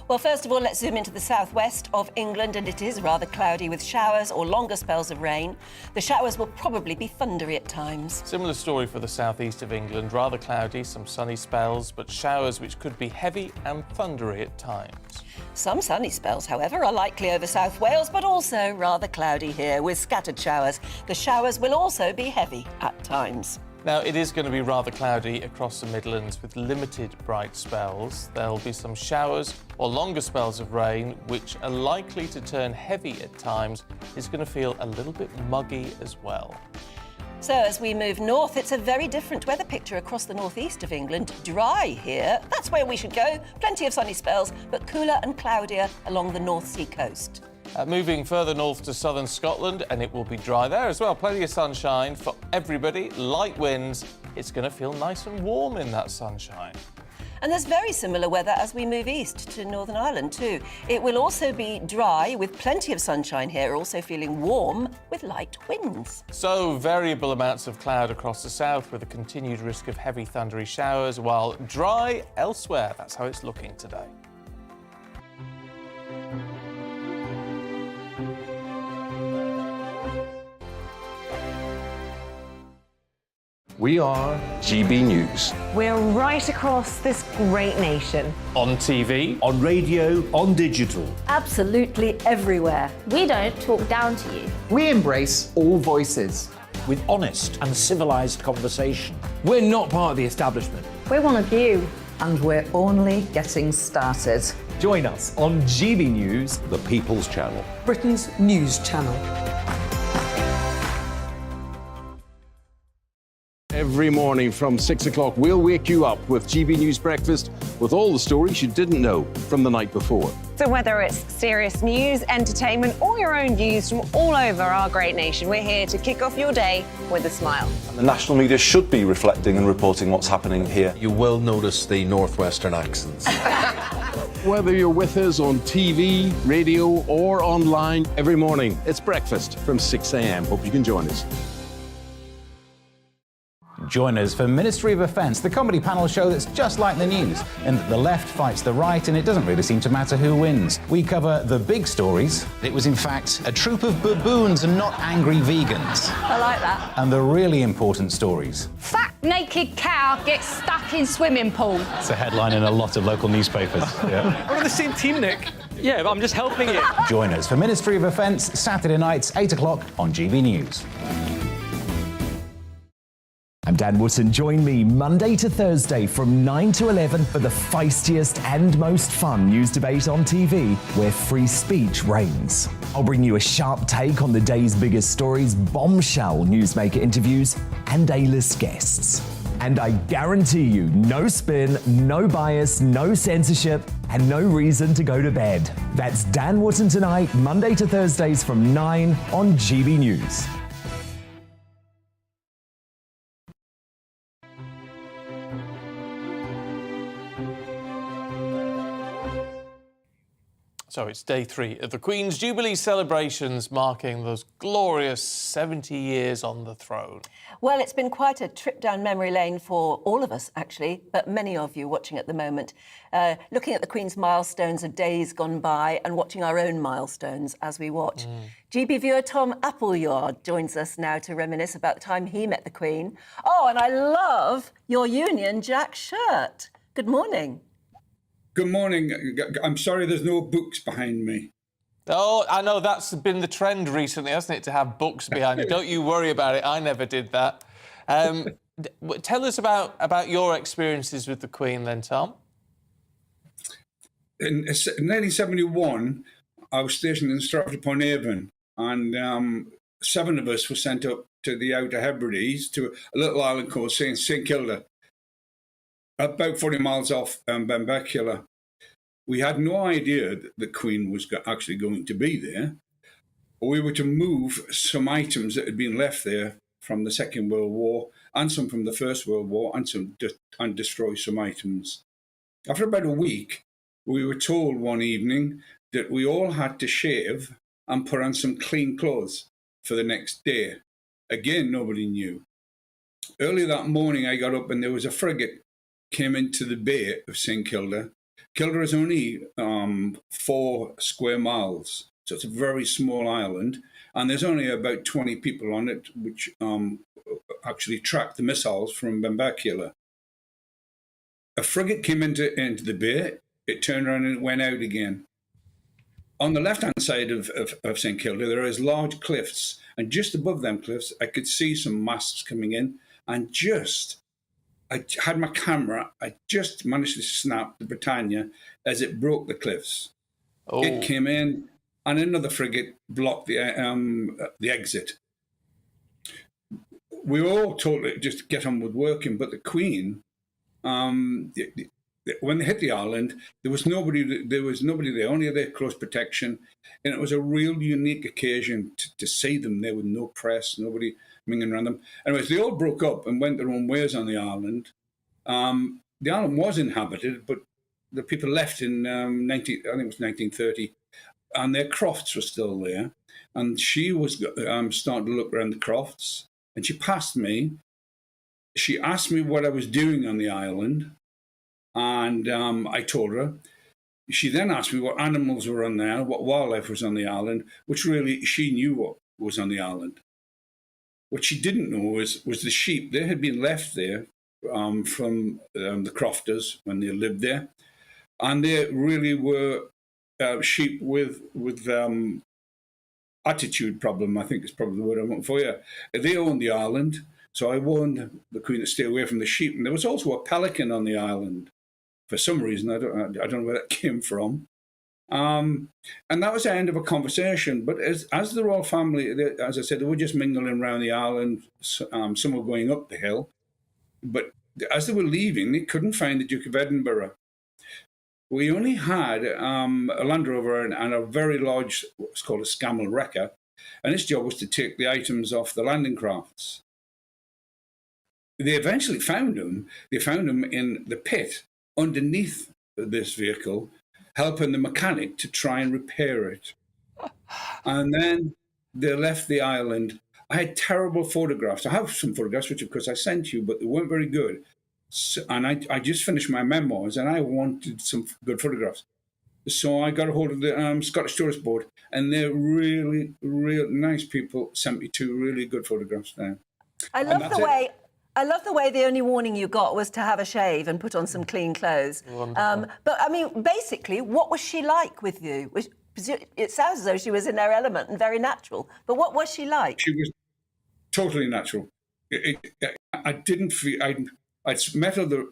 Well, first of all, let's zoom into the southwest of England, and it is rather cloudy with showers or longer spells of rain. The showers will probably be thundery at times. Similar story for the southeast of England, rather cloudy, some sunny spells, but showers which could be heavy and thundery at times. Some sunny spells, however, are likely over South Wales, but also rather cloudy here with scattered showers. The showers will also be heavy at times. Now, it is going to be rather cloudy across the Midlands with limited bright spells. There'll be some showers or longer spells of rain, which are likely to turn heavy at times. It's going to feel a little bit muggy as well. So as we move north, it's a very different weather picture across the northeast of England. Dry here, that's where we should go. Plenty of sunny spells, but cooler and cloudier along the North Sea coast. Moving further north to southern Scotland, and it will be dry there as well. Plenty of sunshine for everybody, light winds. It's going to feel nice and warm in that sunshine. And there's very similar weather as we move east to Northern Ireland too. It will also be dry with plenty of sunshine here, also feeling warm with light winds. So variable amounts of cloud across the south with a continued risk of heavy thundery showers, while dry elsewhere. That's how it's looking today. We are GB News. We're right across this great nation. On TV, on radio, on digital. Absolutely everywhere. We don't talk down to you. We embrace all voices. With honest and civilised conversation. We're not part of the establishment. We're one of you. And we're only getting started. Join us on GB News, The People's Channel. Britain's news channel. Every morning from 6 o'clock, we'll wake you up with GB News Breakfast with all the stories you didn't know from the night before. So whether it's serious news, entertainment, or your own views from all over our great nation, we're here to kick off your day with a smile. And the national media should be reflecting and reporting what's happening here. You will notice the northwestern accents. Whether you're with us on TV, radio, or online, every morning, it's breakfast from 6 a.m. Hope you can join us. Join us for Ministry of Offence, the comedy panel show that's just like the news, in that the left fights the right and it doesn't really seem to matter who wins. We cover the big stories. It was in fact a troop of baboons and not angry vegans. I like that. And the really important stories. Fat naked cow gets stuck in swimming pool. It's a headline in a lot of local newspapers. Yeah. We're on the same team, Nick. Yeah, but I'm just helping you. Join us for Ministry of Offence, Saturday nights, 8 o'clock on GB News. I'm Dan Wootton. Join me Monday to Thursday from 9 to 11 for the feistiest and most fun news debate on TV, where free speech reigns. I'll bring you a sharp take on the day's biggest stories, bombshell newsmaker interviews, and A-list guests. And I guarantee you, no spin, no bias, no censorship, and no reason to go to bed. That's Dan Wootton Tonight, Monday to Thursdays from 9 on GB News. So it's day 3 of the Queen's Jubilee celebrations, marking those glorious 70 years on the throne. Well, it's been quite a trip down memory lane for all of us, actually, but many of you watching at the moment, looking at the Queen's milestones of days gone by and watching our own milestones as we watch. GB viewer Tom Appleyard joins us now to reminisce about the time he met the Queen. Oh, and I love your Union Jack shirt. Good morning. Good morning. I'm sorry there's no books behind me. Oh, I know that's been the trend recently, hasn't it, to have books behind it. Don't you worry about it. I never did that. Tell us about your experiences with the Queen then, Tom. In 1971, I was stationed in Stratford-upon-Avon, and 7 of us were sent up to the Outer Hebrides to a little island called St Kilda, about 40 miles off Benbecula. We had no idea that the Queen was actually going to be there. We were to move some items that had been left there from the Second World War and some from the First World War and destroy some items. After about a week, we were told one evening that we all had to shave and put on some clean clothes for the next day. Again, nobody knew. Early that morning, I got up and there was a frigate came into the bay of St Kilda. Kilda is only 4 square miles, so it's a very small island, and there's only about 20 people on it, which actually track the missiles from Benbecula. A frigate came into the bay, it turned around and it went out again. On the left-hand side of St Kilda, there is large cliffs, and just above them cliffs, I could see some masts coming in, and I had my camera. I just managed to snap the Britannia as it broke the cliffs. Oh. It came in, and another frigate blocked the exit. We were all told to just get on with working, but the Queen, when they hit the island, there was nobody there, only their close protection, and it was a real unique occasion to see them there with no press, nobody mingling around them. Anyways, they all broke up and went their own ways on the island. The island was inhabited, but the people left in I think it was 1930, and their crofts were still there. And she was starting to look around the crofts, and she passed me. She asked me what I was doing on the island, and I told her. She then asked me what animals were on there, what wildlife was on the island, which really she knew what was on the island. What she didn't know was the sheep. They had been left there from the crofters when they lived there, and they really were sheep with attitude problem, I think is probably the word I want for you. They owned the island, so I warned the Queen to stay away from the sheep. And there was also a pelican on the island for some reason. I don't know where that came from. And that was the end of a conversation. But as the royal family, as I said, they were just mingling around the island. Some were going up the hill. But as they were leaving, they couldn't find the Duke of Edinburgh. We only had a Land Rover and a very large, what's called a Scammell wrecker, and its job was to take the items off the landing crafts. They eventually found them. They found them in the pit underneath this vehicle, helping the mechanic to try and repair it. And then they left the island. I had terrible photographs. I have some photographs, which of course I sent you, but they weren't very good. So, and I just finished my memoirs, and I wanted some good photographs. So I got a hold of the Scottish Tourist Board, and they're really, really nice people. Sent me 2 really good photographs there. I love the way the only warning you got was to have a shave and put on some clean clothes. But I mean, basically, what was she like with you? It sounds as though she was in her element and very natural. But what was she like? She was totally natural. I didn't feel I'd met other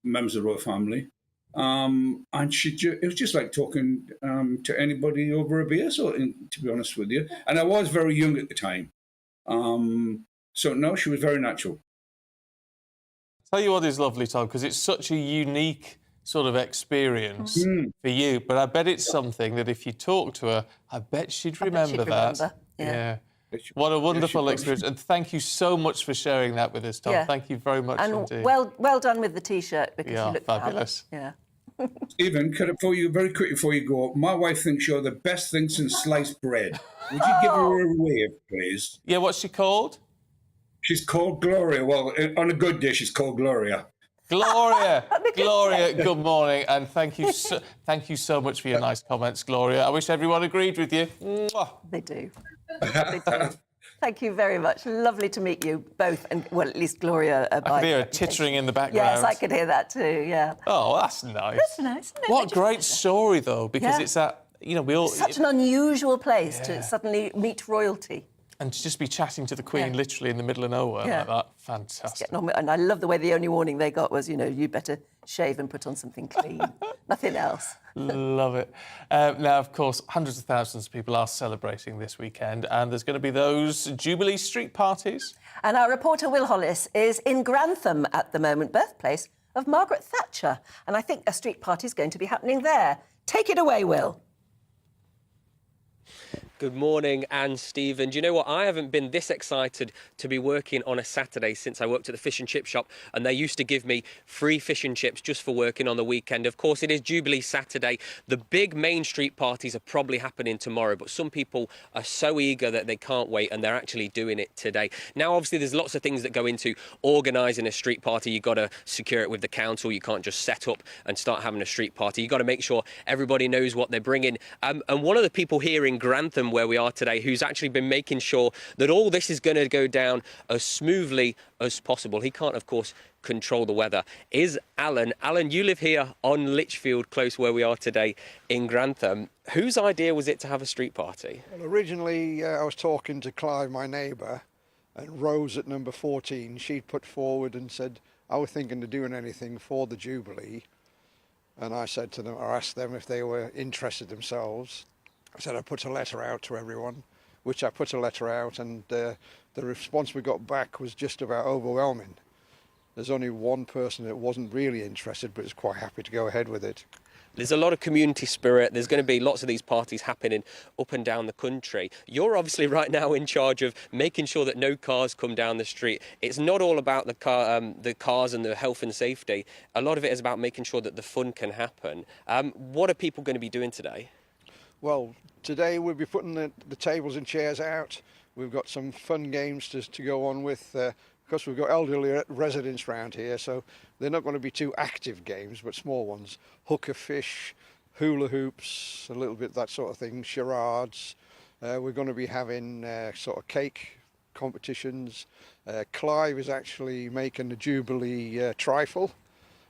members of the royal family, and it was just like talking to anybody over a beer, to be honest with you. And I was very young at the time, so no, she was very natural. Tell you what is lovely, Tom, because it's such a unique sort of experience for you. But I bet it's something that if you talk to her, I bet she'd remember that. Yeah. What a wonderful experience. And thank you so much for sharing that with us, Tom. Yeah. Thank you very much indeed. Well done with the T-shirt, because you look fabulous. Yeah. Stephen, very quickly before you go, my wife thinks you're the best thing since sliced bread. Would you give her a wave, please? Yeah, what's she called? She's called Gloria. Well, on a good day, she's called Gloria. Gloria, good morning, and thank you so much for your nice comments, Gloria. I wish everyone agreed with you. Mwah. They do. They do. Thank you very much. Lovely to meet you both, and well, at least Gloria. I could hear her tittering in the background. Yes, I could hear that too. Yeah. Oh, that's nice. That's nice. Isn't it? What a great story, though, because it's that we all. It's such an unusual place to suddenly meet royalty. And to just be chatting to the Queen literally in the middle of nowhere like that. Fantastic. And I love the way the only warning they got was, you better shave and put on something clean. Nothing else. Love it. Now, of course, hundreds of thousands of people are celebrating this weekend, and there's going to be those Jubilee street parties. And our reporter, Will Hollis, is in Grantham at the moment, birthplace of Margaret Thatcher. And I think a street party is going to be happening there. Take it away, Will. Good morning, Anne, Stephen. Do you know what? I haven't been this excited to be working on a Saturday since I worked at the fish and chip shop, and they used to give me free fish and chips just for working on the weekend. Of course, it is Jubilee Saturday. The big main street parties are probably happening tomorrow, but some people are so eager that they can't wait, and they're actually doing it today. Now, obviously, there's lots of things that go into organising a street party. You've got to secure it with the council. You can't just set up and start having a street party. You've got to make sure everybody knows what they're bringing. And one of the people here in Grantham, where we are today, who's actually been making sure that all this is going to go down as smoothly as possible. He can't, of course, control the weather, is Alan. Alan, you live here on Lichfield, close where we are today in Grantham. Whose idea was it to have a street party? Well, originally, I was talking to Clive, my neighbour, and Rose at number 14. She'd put forward and said, "Are we thinking of doing anything for the Jubilee?" And I said to them, I asked them if they were interested themselves. I said I'd put a letter out to everyone, which I put a letter out, and the response we got back was just about overwhelming. There's only one person that wasn't really interested, but is quite happy to go ahead with it. There's a lot of community spirit. There's going to be lots of these parties happening up and down the country. You're obviously right now in charge of making sure that no cars come down the street. It's not all about the cars and the health and safety. A lot of it is about making sure that the fun can happen. What are people going to be doing today? Well, today we'll be putting the tables and chairs out. We've got some fun games to go on with, because we've got elderly residents around here, so they're not going to be too active games, but small ones. Hooker fish, hula hoops, a little bit that sort of thing, charades. We're going to be having sort of cake competitions. Clive is actually making the Jubilee trifle.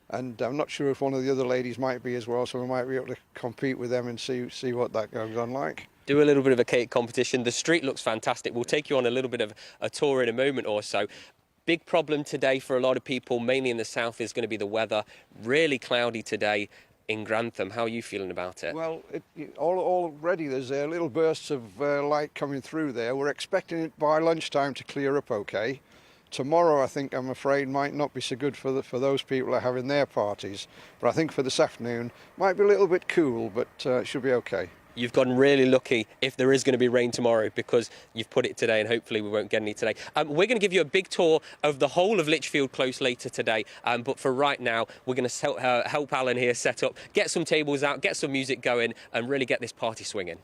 And I'm not sure if one of the other ladies might be as well, so we might be able to compete with them and see what that goes on like. Do a little bit of a cake competition. The street looks fantastic. We'll take you on a little bit of a tour in a moment or so. Big problem today for a lot of people, mainly in the south, is going to be the weather. Really cloudy today in Grantham. How are you feeling about it? Well, already there's little bursts of light coming through there. We're expecting it by lunchtime to clear up okay. Tomorrow, I think, I'm afraid, might not be so good for those people who are having their parties. But I think for this afternoon, might be a little bit cool, but it should be okay. You've gotten really lucky if there is going to be rain tomorrow, because you've put it today and hopefully we won't get any today. We're going to give you a big tour of the whole of Lichfield Close later today. But for right now, we're going to help Alan here set up, get some tables out, get some music going and really get this party swinging.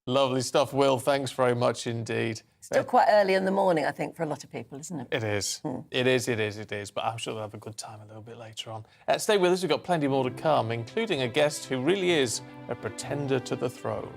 Lovely stuff, Will. Thanks very much indeed. Still quite early in the morning, I think, for a lot of people, isn't it? It is. It is. But I'm sure they'll have a good time a little bit later on. Stay with us. We've got plenty more to come, including a guest who really is a pretender to the throne.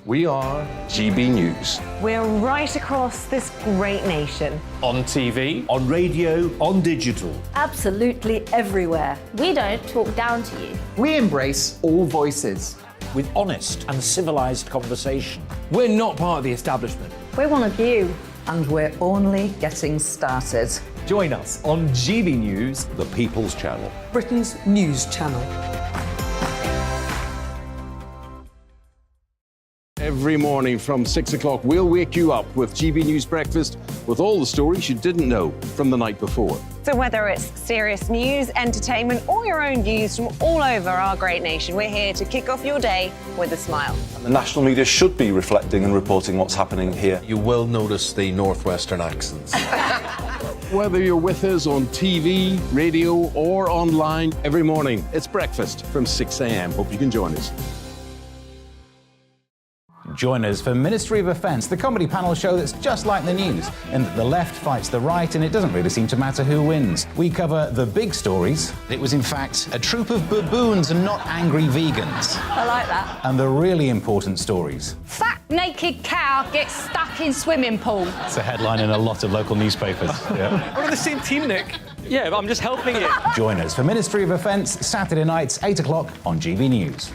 We are GB News. We're right across this great nation. On TV, on radio, on digital. Absolutely everywhere. We don't talk down to you. We embrace all voices. With honest and civilised conversation. We're not part of the establishment. We're one of you. And we're only getting started. Join us on GB News, The People's Channel. Britain's news channel. Every morning from 6 o'clock, we'll wake you up with GB News Breakfast with all the stories you didn't know from the night before. So whether it's serious news, entertainment, or your own views from all over our great nation, we're here to kick off your day with a smile. The national media should be reflecting and reporting what's happening here. You will notice the northwestern accents. Whether you're with us on TV, radio, or online, every morning, it's breakfast from 6 a.m. Hope you can join us. Join us for Ministry of Offence, the comedy panel show that's just like the news, in that the left fights the right and it doesn't really seem to matter who wins. We cover the big stories. It was in fact a troop of baboons and not angry vegans. I like that. And the really important stories. Fat naked cow gets stuck in swimming pool. It's a headline in a lot of local newspapers. Yeah. We're on the same team, Nick. Yeah, but I'm just helping you. Join us for Ministry of Offence, Saturday nights, 8 o'clock on GB News.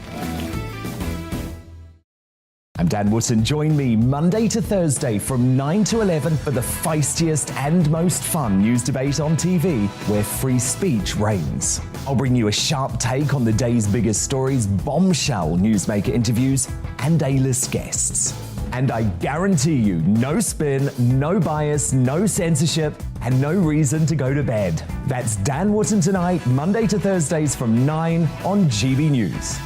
I'm Dan Wootton. Join me Monday to Thursday from 9 to 11 for the feistiest and most fun news debate on TV, where free speech reigns. I'll bring you a sharp take on the day's biggest stories, bombshell newsmaker interviews, and A-list guests. And I guarantee you, no spin, no bias, no censorship, and no reason to go to bed. That's Dan Wootton tonight, Monday to Thursdays from 9 on GB News.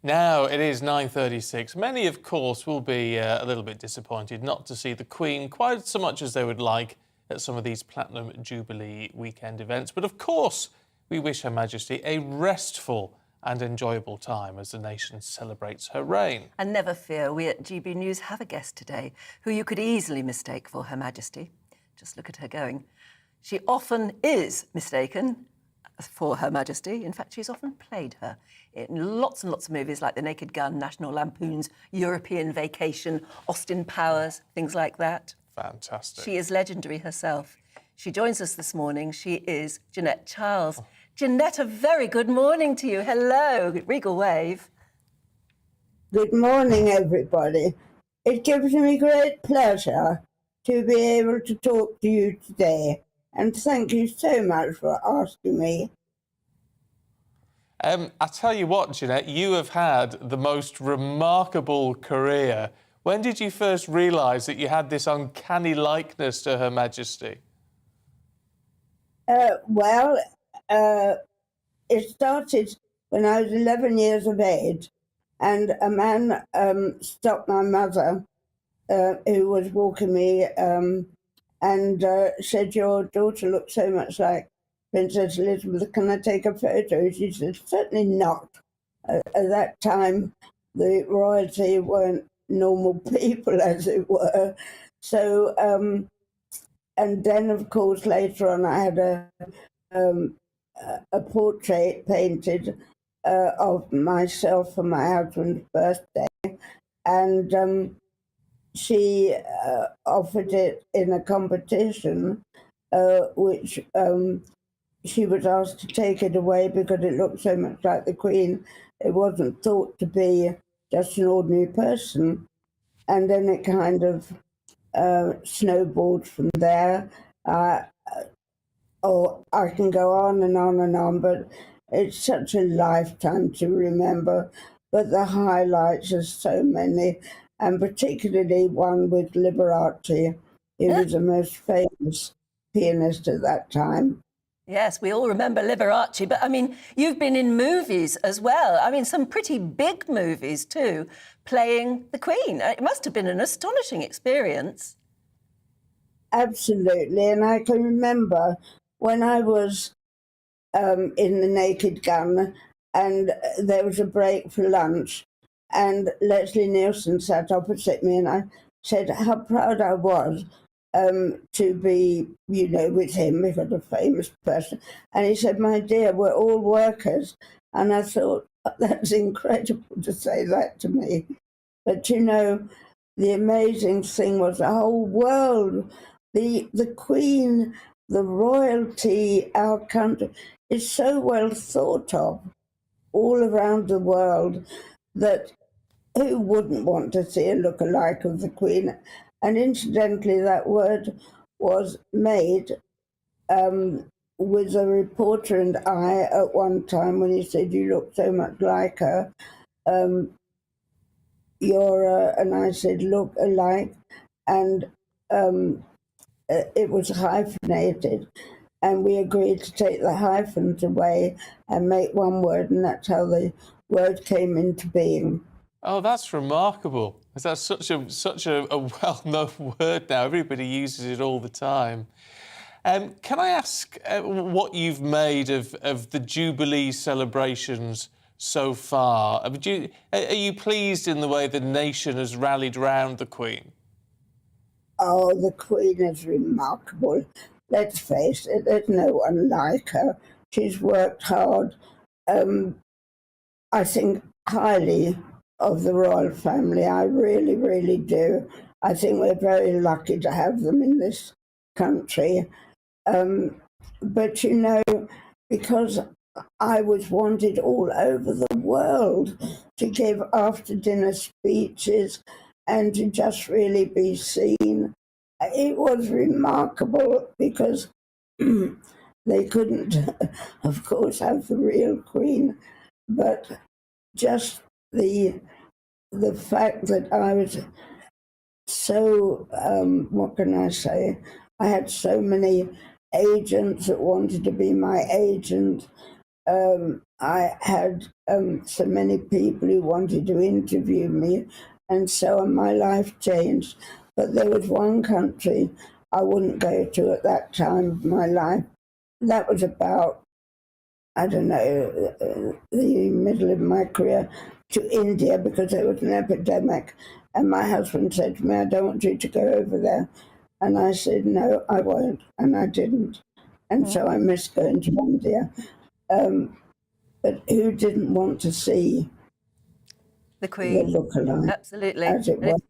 Now it is 9:36. Many, of course, will be a little bit disappointed not to see the Queen quite so much as they would like at some of these Platinum Jubilee weekend events. But of course, we wish Her Majesty a restful and enjoyable time as the nation celebrates her reign. And never fear, we at GB News have a guest today who you could easily mistake for Her Majesty. Just look at her going. She often is mistaken for Her Majesty. In fact, she's often played her in lots and lots of movies like The Naked Gun, National Lampoon's European Vacation, Austin Powers, things like that. Fantastic. She is legendary herself. She joins us this morning. She is Jeanette Charles. Jeanette, a very good morning to you. Hello, Regal Wave. Good morning, everybody. It gives me great pleasure to be able to talk to you today. And thank you so much for asking me. I tell you what, Jeanette, you have had the most remarkable career. When did you first realise that you had this uncanny likeness to Her Majesty? It started when I was 11 years of age, and a man stopped my mother, who was walking me, and said, "Your daughter looks so much like Princess Elizabeth, can I take a photo?" She said, "Certainly not." At that time, the royalty weren't normal people, as it were. So, and then, of course, later on, I had a portrait painted of myself for my husband's birthday, and she offered it in a competition, which she was asked to take it away because it looked so much like the Queen. It wasn't thought to be just an ordinary person. And then it kind of snowballed from there. Oh, I can go on and on and on, but it's such a lifetime to remember. But the highlights are so many, and particularly one with Liberace. He was the most famous pianist at that time. Yes, we all remember Liberace, but I mean, you've been in movies as well. I mean, some pretty big movies too, playing the Queen. It must have been an astonishing experience. Absolutely, and I can remember when I was in The Naked Gun, and there was a break for lunch, and Leslie Nielsen sat opposite me, and I said how proud I was to be, you know, with him because a famous person. And he said, "My dear, we're all workers." And I thought, that's incredible to say that to me. But, you know, the amazing thing was the whole world, the Queen, the royalty, our country is so well thought of all around the world that who wouldn't want to see a look-alike of the Queen? And incidentally, that word was made with a reporter and I at one time when he said, "You look so much like her." And I said, "Look alike," and it was hyphenated, and we agreed to take the hyphens away and make one word, and that's how the word came into being. Oh, that's remarkable. That's such a well-known word now. Everybody uses it all the time. Can I ask what you've made of the Jubilee celebrations so far? Are you pleased in the way the nation has rallied round the Queen? Oh, the Queen is remarkable. Let's face it, there's no one like her. She's worked hard. I think highly of the royal family. I really, really do. I think we're very lucky to have them in this country. But, you know, because I was wanted all over the world to give after-dinner speeches and to just really be seen. It was remarkable because they couldn't, of course, have the real Queen, but just the fact that I was so, what can I say? I had so many agents that wanted to be my agent. I had so many people who wanted to interview me, and so on. My life changed. But there was one country I wouldn't go to at that time of my life. That was about, I don't know, the middle of my career, to India, because there was an epidemic. And my husband said to me, "I don't want you to go over there." And I said, "No, I won't." And I didn't. And so I missed going to India. But who didn't want to see the Queen? The look-alike, absolutely. As it was.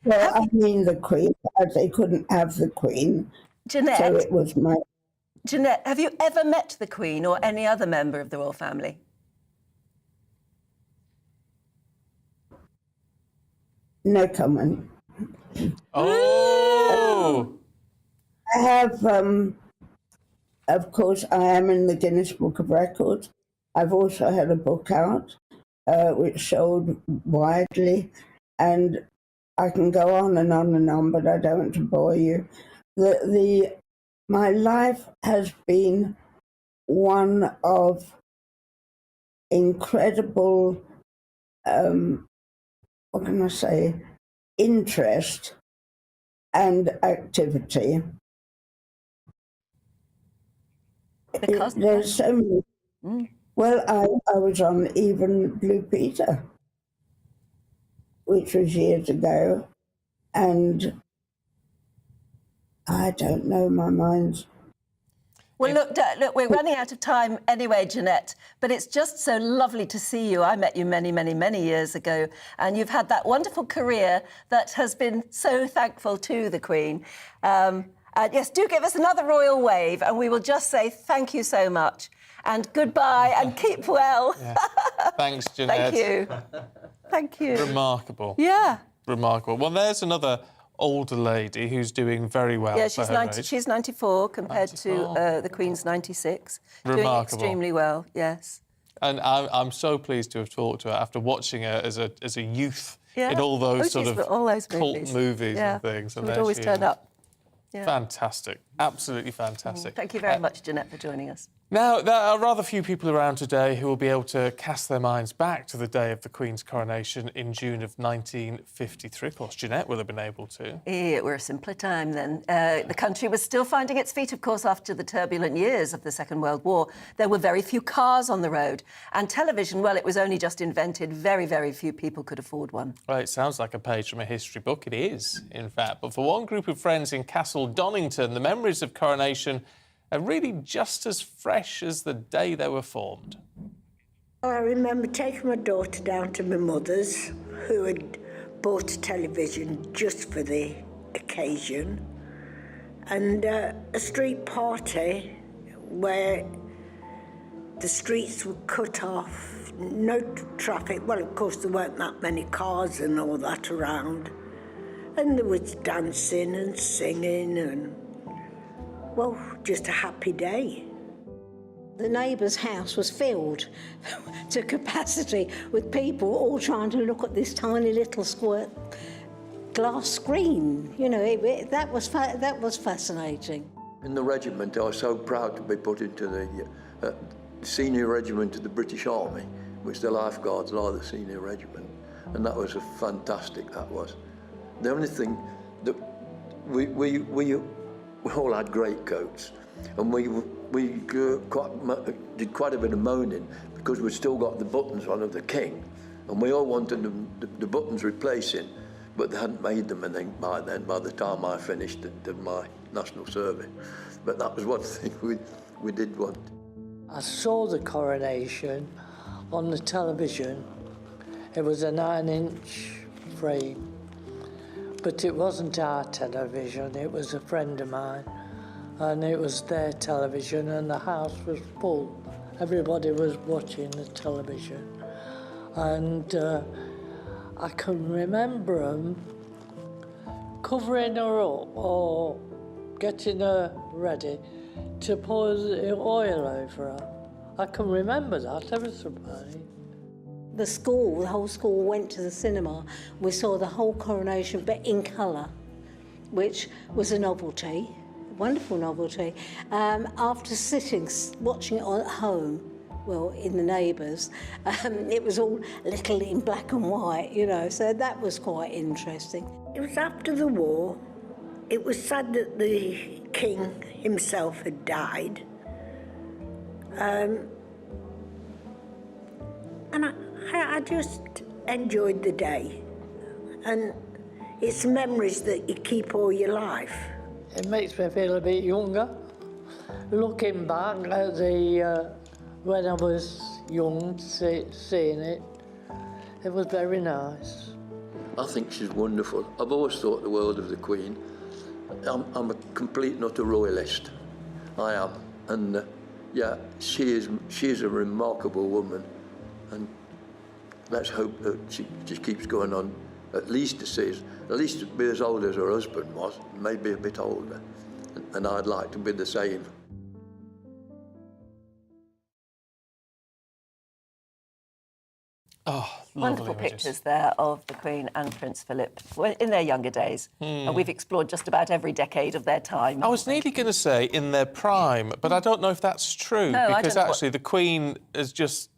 Well, I mean the Queen, as they couldn't have the Queen. Jeanette, so it was my... Jeanette, have you ever met the Queen or any other member of the royal family? No comment. Oh! I have, of course, I am in the Guinness Book of Records. I've also had a book out, which sold widely, and I can go on and on and on, but I don't want to bore you. My life has been one of incredible, what can I say, interest and activity. There's so many. Well, I was on even Blue Peter, which was years ago, and I don't know, my mind's... Well, look, we're running out of time anyway, Jeanette, but it's just so lovely to see you. I met you many, many, many years ago, and you've had that wonderful career that has been so thankful to the Queen. Yes, do give us another royal wave, and we will just say thank you so much, and goodbye, and keep well. Yeah. Thanks, Jeanette. Thank you. Thank you. Remarkable. Yeah. Remarkable. Well, there's another older lady who's doing very well. Yeah, for her age. she's 94 compared to the Queen's 96. Remarkable. Doing extremely well, yes. And I'm so pleased to have talked to her after watching her as a youth in all those all those cult movies yeah. and things. She would always turn up. Yeah. Fantastic. Absolutely fantastic. Thank you very much, Jeanette, for joining us. Now, there are rather few people around today who will be able to cast their minds back to the day of the Queen's coronation in June of 1953. Of course, Jeanette will have been able to. It were a simpler time then. The country was still finding its feet, of course, after the turbulent years of the Second World War. There were very few cars on the road. And television, well, it was only just invented. Very, very few people could afford one. Well, it sounds like a page from a history book. It is, in fact. But for one group of friends in Castle Donington, the memories of coronation are really just as fresh as the day they were formed. I remember taking my daughter down to my mother's, who had bought a television just for the occasion, and a street party where the streets were cut off, no traffic. Well, of course, there weren't that many cars and all that around, and there was dancing and singing and, well, just a happy day. The neighbour's house was filled to capacity with people all trying to look at this tiny little square glass screen. You know, that was fascinating. In the regiment, I was so proud to be put into the senior regiment of the British Army, which the lifeguards are the senior regiment, and that was fantastic. That was the only thing that we all had great coats, and we did quite a bit of moaning because we'd still got the buttons on of the King, and we all wanted the buttons replacing, but they hadn't made them, I think, by then, by the time I finished did my national service. But that was one thing we did want. I saw the coronation on the television. It was a 9-inch frame. But it wasn't our television, it was a friend of mine, and it was their television, and the house was full. Everybody was watching the television, and I can remember them covering her up or getting her ready to pour the oil over her. I can remember that ever so funny. The whole school went to the cinema. We saw the whole coronation, but in colour, which was a novelty, a wonderful novelty. After watching it at home, well, in the neighbours, it was all little in black and white, you know, so that was quite interesting. It was after the war. It was sad that the King himself had died. And I just enjoyed the day, and it's memories that you keep all your life. It makes me feel a bit younger, looking back at when I was young, seeing it. It was very nice. I think she's wonderful. I've always thought the world of the Queen. I'm a complete and utter royalist. I am, and yeah, she is a remarkable woman, and let's hope that she just keeps going on, at least to be as old as her husband was, maybe a bit older. And I'd like to be the same. Oh, wonderful pictures there of the Queen and Prince Philip in their younger days. And we've explored just about every decade of their time. I was nearly going to say in their prime, but I don't know if that's true, No, because actually the Queen has just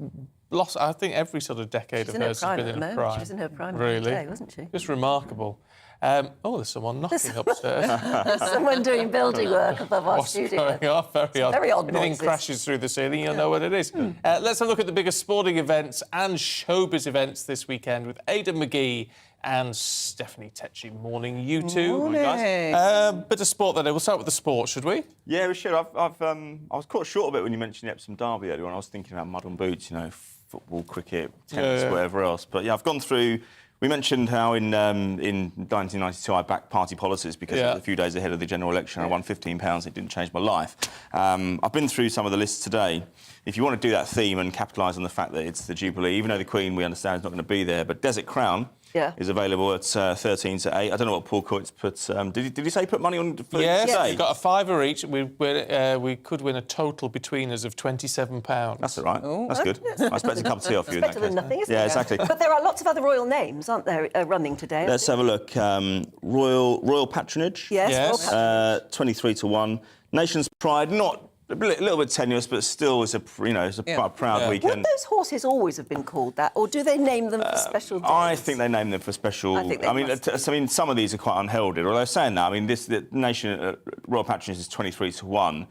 lost, I think, every sort of decade of hers has been in her prime. She was in her prime really, today, wasn't she? Just remarkable. Oh, there's someone knocking upstairs. There's someone doing building work above our studio. What's going on? Very odd. Very odd Anything noises. crashes through the ceiling, you'll know what it is. Let's have a look at the biggest sporting events and showbiz events this weekend with Aidan McGee and Stephanie Tetchy. Morning, you two. Morning. Guys. Bit of sport then. We'll start with the sport, should we? Yeah, we should. I was caught short a bit when you mentioned the Epsom Derby earlier on. I was thinking about mud on boots, you know, football, cricket, tennis, whatever else. But yeah, I've gone through. We mentioned how in 1992 I backed party politics because it was a few days ahead of the general election. I won £15. It didn't change my life. I've been through some of the lists today. If you want to do that theme and capitalise on the fact that it's the Jubilee, even though the Queen, we understand, is not going to be there, but Desert Crown is available at 13 to 8. I don't know what Paul Coyte's put. Did he say put money on for yes, today? we've got a fiver each. We could win a total between us of £27. That's all right. That's good. I expect a cup of tea off you in that Better case. than nothing, isn't it? Yeah, exactly. But there are lots of other royal names, aren't there, running today? Let's have a look. Royal patronage. Yes. Royal patronage. 23 to 1. Nation's Pride, not a little bit tenuous, but still, it's a quite a proud weekend. Would those horses always have been called that, or do they name them for special days? I think they name them for special. I mean, some of these are quite unheralded. Although saying that, I mean, the nation royal patronage is 23-1.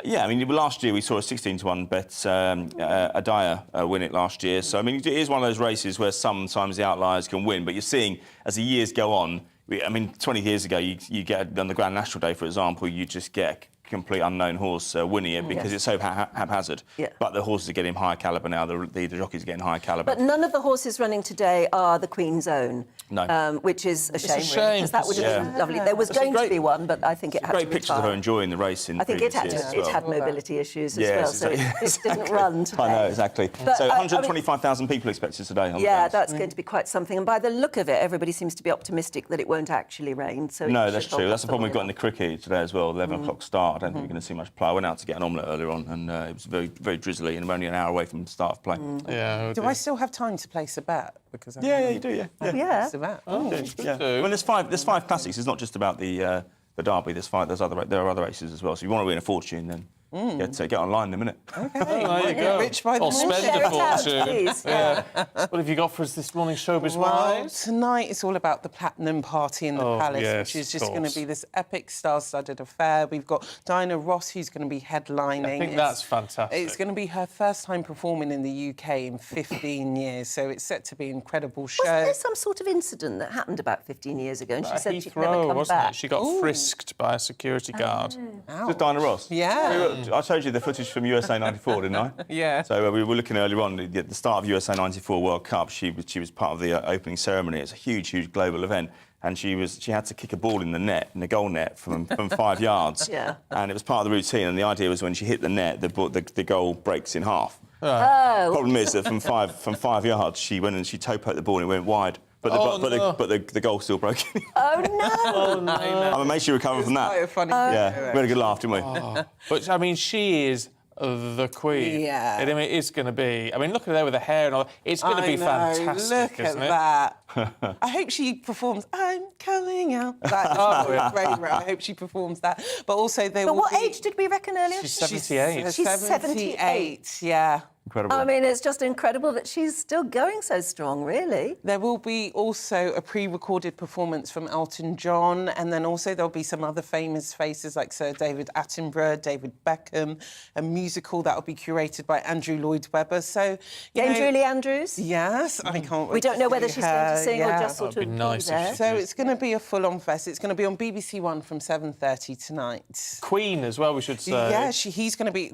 Yeah, I mean, last year we saw a 16-1 bet Adaya win it last year. So I mean, it is one of those races where sometimes the outliers can win. But you're seeing as the years go on. I mean, 20 years ago, you get on the Grand National Day, for example, you just get complete unknown horse winning it because it's so haphazard. Yeah. But the horses are getting higher calibre now. The jockeys are getting higher calibre. But none of the horses running today are the Queen's Own. No. Which is a shame. It's a shame. Because that would have been lovely. There was going to be one, but I think it had to great pictures of her enjoying the race in I think it had mobility issues as well, so it didn't run today. I know, exactly. But, so 125,000 people expected today. That's going to be quite something. And by the look of it, everybody seems to be optimistic that it won't actually rain. So no, that's true. That's the problem we've got in the cricket today as well. 11 o'clock start. I don't think we're going to see much play. I went out to get an omelette earlier on, and it was very, very drizzly, and we're only an hour away from the start of play. Yeah. Do I still have time to place a bet? Because you do. Yeah. Well, there's five classics. It's not just about the Derby. There are other races as well. So if you want to win a fortune, then get online in a minute. Okay. There you go. Rich by the or spend a fortune. Yeah. What have you got for us this morning, showbiz wise? Tonight it's all about the Platinum Party in the Palace, which is just going to be this epic star-studded affair. We've got Diana Ross, who's going to be headlining. I think that's fantastic. It's going to be her first time performing in the UK in 15 years, so it's set to be an incredible show. Wasn't there some sort of incident that happened about 15 years ago, and she said she'd never come wasn't back? It? She got frisked by a security guard. Was Diana Ross? Yeah. I showed you the footage from USA 94, didn't I? Yeah. So we were looking earlier on at the start of USA 94 World Cup. She was part of the opening ceremony. It's a huge global event. And she had to kick a ball in the goal net from 5 yards. Yeah. And it was part of the routine. And the idea was when she hit the net, the goal breaks in half. Oh. Problem is that from 5 yards, she went and she toe poked the ball and it went wide. But the goal still broke. Oh no! Oh no! I'm amazed she recovered from that. Quite a funny we had a good laugh, didn't we? Oh. But I mean, she is the Queen. Yeah. I mean, it's going to be. I mean, look at her with the hair and all. It's going to be fantastic. Look isn't at it? that. I hope she performs "I'm Coming Out." That is my favourite. I hope she performs that. But also, But what age did we reckon earlier? She's 78. She's 78. Yeah. Incredible. I mean, it's just incredible that she's still going so strong, really. There will be also a pre-recorded performance from Elton John, and then also there'll be some other famous faces like Sir David Attenborough, David Beckham, a musical that will be curated by Andrew Lloyd Webber. So, Julie Andrews? Yes, I can't wait. We don't know whether she's going to sing or just sort of be nice be there. So it's going to be a full-on fest. It's going to be on BBC One from 7:30 tonight. Queen as well, we should say. Yeah,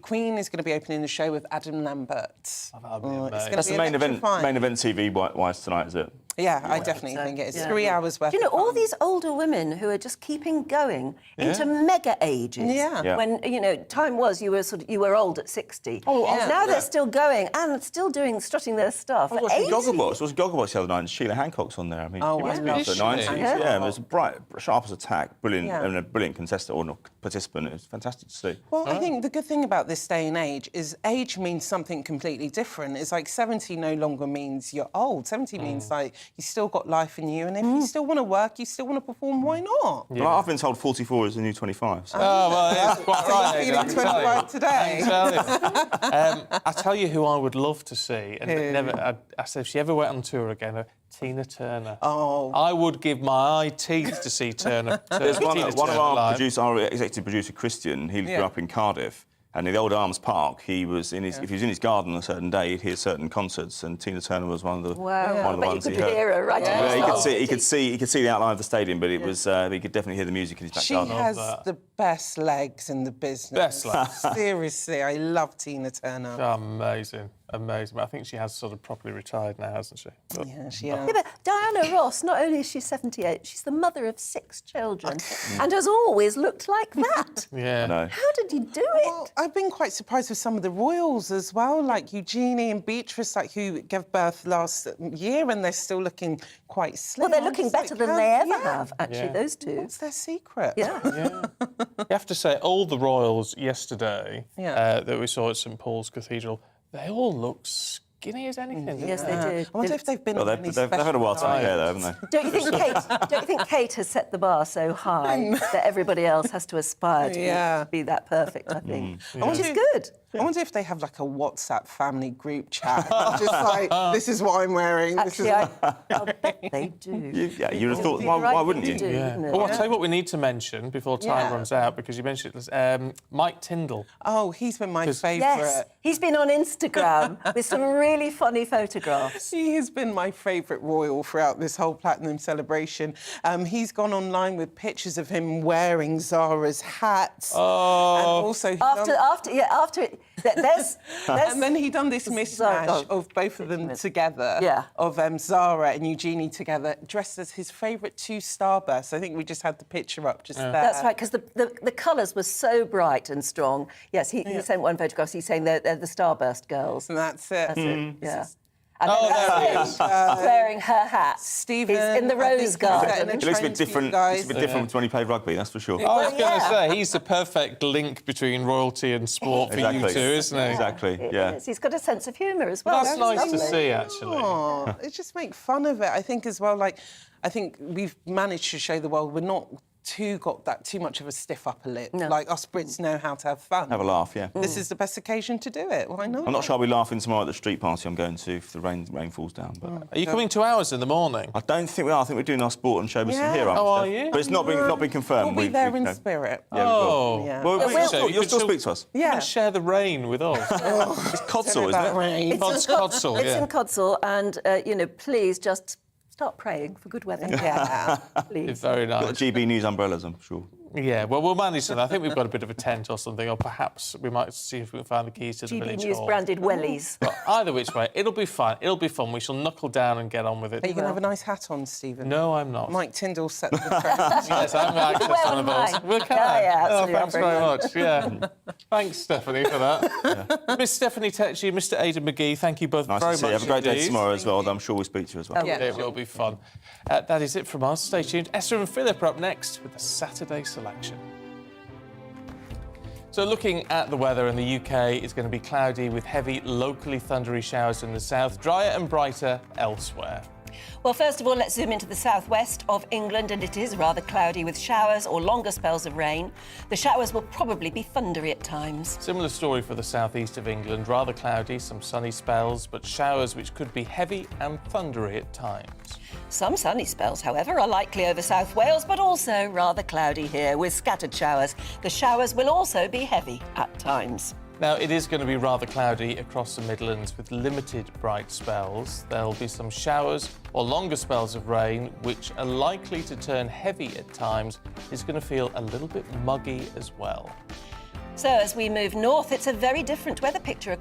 Queen is going to be opening the show with Adam Lambert. That's the main event TV-wise tonight, is it? Yeah, I definitely think it is. 3 hours worth. Do you know, all these older women who are just keeping going into mega ages. Yeah. When, time was you were old at 60. Now they're still going and still strutting their stuff. I was watching Gogglebox the other night, and Sheila Hancock's on there. I mean, she must be up to 90s. Yeah, it was bright, sharp as a tack, brilliant, and a brilliant contestant or participant. It was fantastic to see. Well, I think the good thing about this day and age is age means something completely different. It's like 70 no longer means you're old. 70 means like you still got life in you, and if you still want to work, you still want to perform, why not? Yeah. Well, I've been told 44 is the new 25. So. Oh, well, that's quite right. Feeling 25 today. I tell you who I would love to see, and I said if she ever went on tour again, Tina Turner. Oh. I would give my eye teeth to see Turner. There's one of our executive producer, Christian, he grew up in Cardiff. And in the old Arms Park, if he was in his garden on a certain day, he'd hear certain concerts, and Tina Turner was one of the ones he heard. Hear her right he could see the outline of the stadium, but it was he could definitely hear the music in his back garden. She has the best legs in the business. Best legs. Seriously, I love Tina Turner. Amazing. But I think she has sort of properly retired now, hasn't she? But, yeah, she has. Yeah, but Diana Ross, not only is she 78, she's the mother of 6 children and has always looked like that. Yeah. No. How did you do it? Well, I've been quite surprised with some of the royals as well, like Eugenie and Beatrice, who gave birth last year, and they're still looking quite slim. Well, they're looking better than they ever have, actually, those two. What's their secret? Yeah. You have to say, all the royals yesterday that we saw at St Paul's Cathedral, they all look skinny as anything. Yes, they did. I wonder if they've been. Well, on any they've had a while to special prepare, though, diets. haven't they? Don't you think Kate has set the bar so high that everybody else has to aspire to be that perfect? I think, which is good. I wonder if they have like a WhatsApp family group chat, just like, this is what I'm wearing. Actually, I'll bet they do. You'd have thought, why wouldn't you? Well, I'll tell you what we need to mention before time runs out, because you mentioned it, Mike Tyndall. Oh, he's been my favourite. Yes, he's been on Instagram with some really funny photographs. He has been my favourite royal throughout this whole Platinum celebration. He's gone online with pictures of him wearing Zara's hats. Oh. And also... After it... There's and then he done this mismatch of both of them together, of Zara and Eugenie together, dressed as his favourite two starbursts. I think we just had the picture up just there. That's right, because the colours were so bright and strong. Yes, he sent one photograph. He's saying they're the Starburst girls. And that's it. That's it. Yeah. And there he is. Wearing her hat. Stephen. He's in the rose garden. It looks a bit different. It's a bit different to when he played rugby, that's for sure. I was going to say, he's the perfect link between royalty and sport for you two, isn't he? Exactly, yeah. He's got a sense of humour as well. That's nice to see, actually. Oh, it just make fun of it. I think as well, like, I think we've managed to show the world we're not too much of a stiff upper lip. No. Like, us Brits know how to have fun. Have a laugh, yeah. This is the best occasion to do it. Why not? I'm not sure I'll be laughing tomorrow at the street party I'm going to if the rain falls down. But Are you coming to ours in the morning? I don't think we are. I think we're doing our sport and showbiz from here. Oh, are you? But it's not been confirmed. We'll be there in spirit. Yeah, oh. we will. You'll still speak to us. You can share the rain with us. It's Codsall, isn't it? Rain. It's in Codsall, and, please just start praying for good weather. Yeah. Please. It's very nice. Got GBNews umbrellas, I'm sure. Yeah, well, we'll manage something. I think we've got a bit of a tent or something, or perhaps we might see if we can find the keys to the village GBNews hall. branded wellies. But either which way, it'll be fun. It'll be fun. We shall knuckle down and get on with it. Are you going to have a nice hat on, Stephen? No, I'm not. Mike Tyndall set the trend. Yes, I'm access one of those. We'll come absolutely. thanks very much. Yeah. Thanks, Stephanie, for that. Miss Stephanie Tetchy, Mr. Aidan McGee, thank you both Nice very to see you. much. Have a great day indeed. tomorrow as well. I'm sure we'll speak to you as well. It will be fun. That is it from us. Stay tuned. Esther and Philip are up next with the Saturday selection. So looking at the weather in the UK, it's going to be cloudy with heavy, locally thundery showers in the south, drier and brighter elsewhere. Well, first of all, let's zoom into the southwest of England, and it is rather cloudy with showers or longer spells of rain. The showers will probably be thundery at times. Similar story for the southeast of England, rather cloudy, some sunny spells, but showers which could be heavy and thundery at times. Some sunny spells, however, are likely over South Wales, but also rather cloudy here with scattered showers. The showers will also be heavy at times. Now, it is going to be rather cloudy across the Midlands with limited bright spells. There'll be some showers or longer spells of rain, which are likely to turn heavy at times. It's going to feel a little bit muggy as well. So as we move north, it's a very different weather picture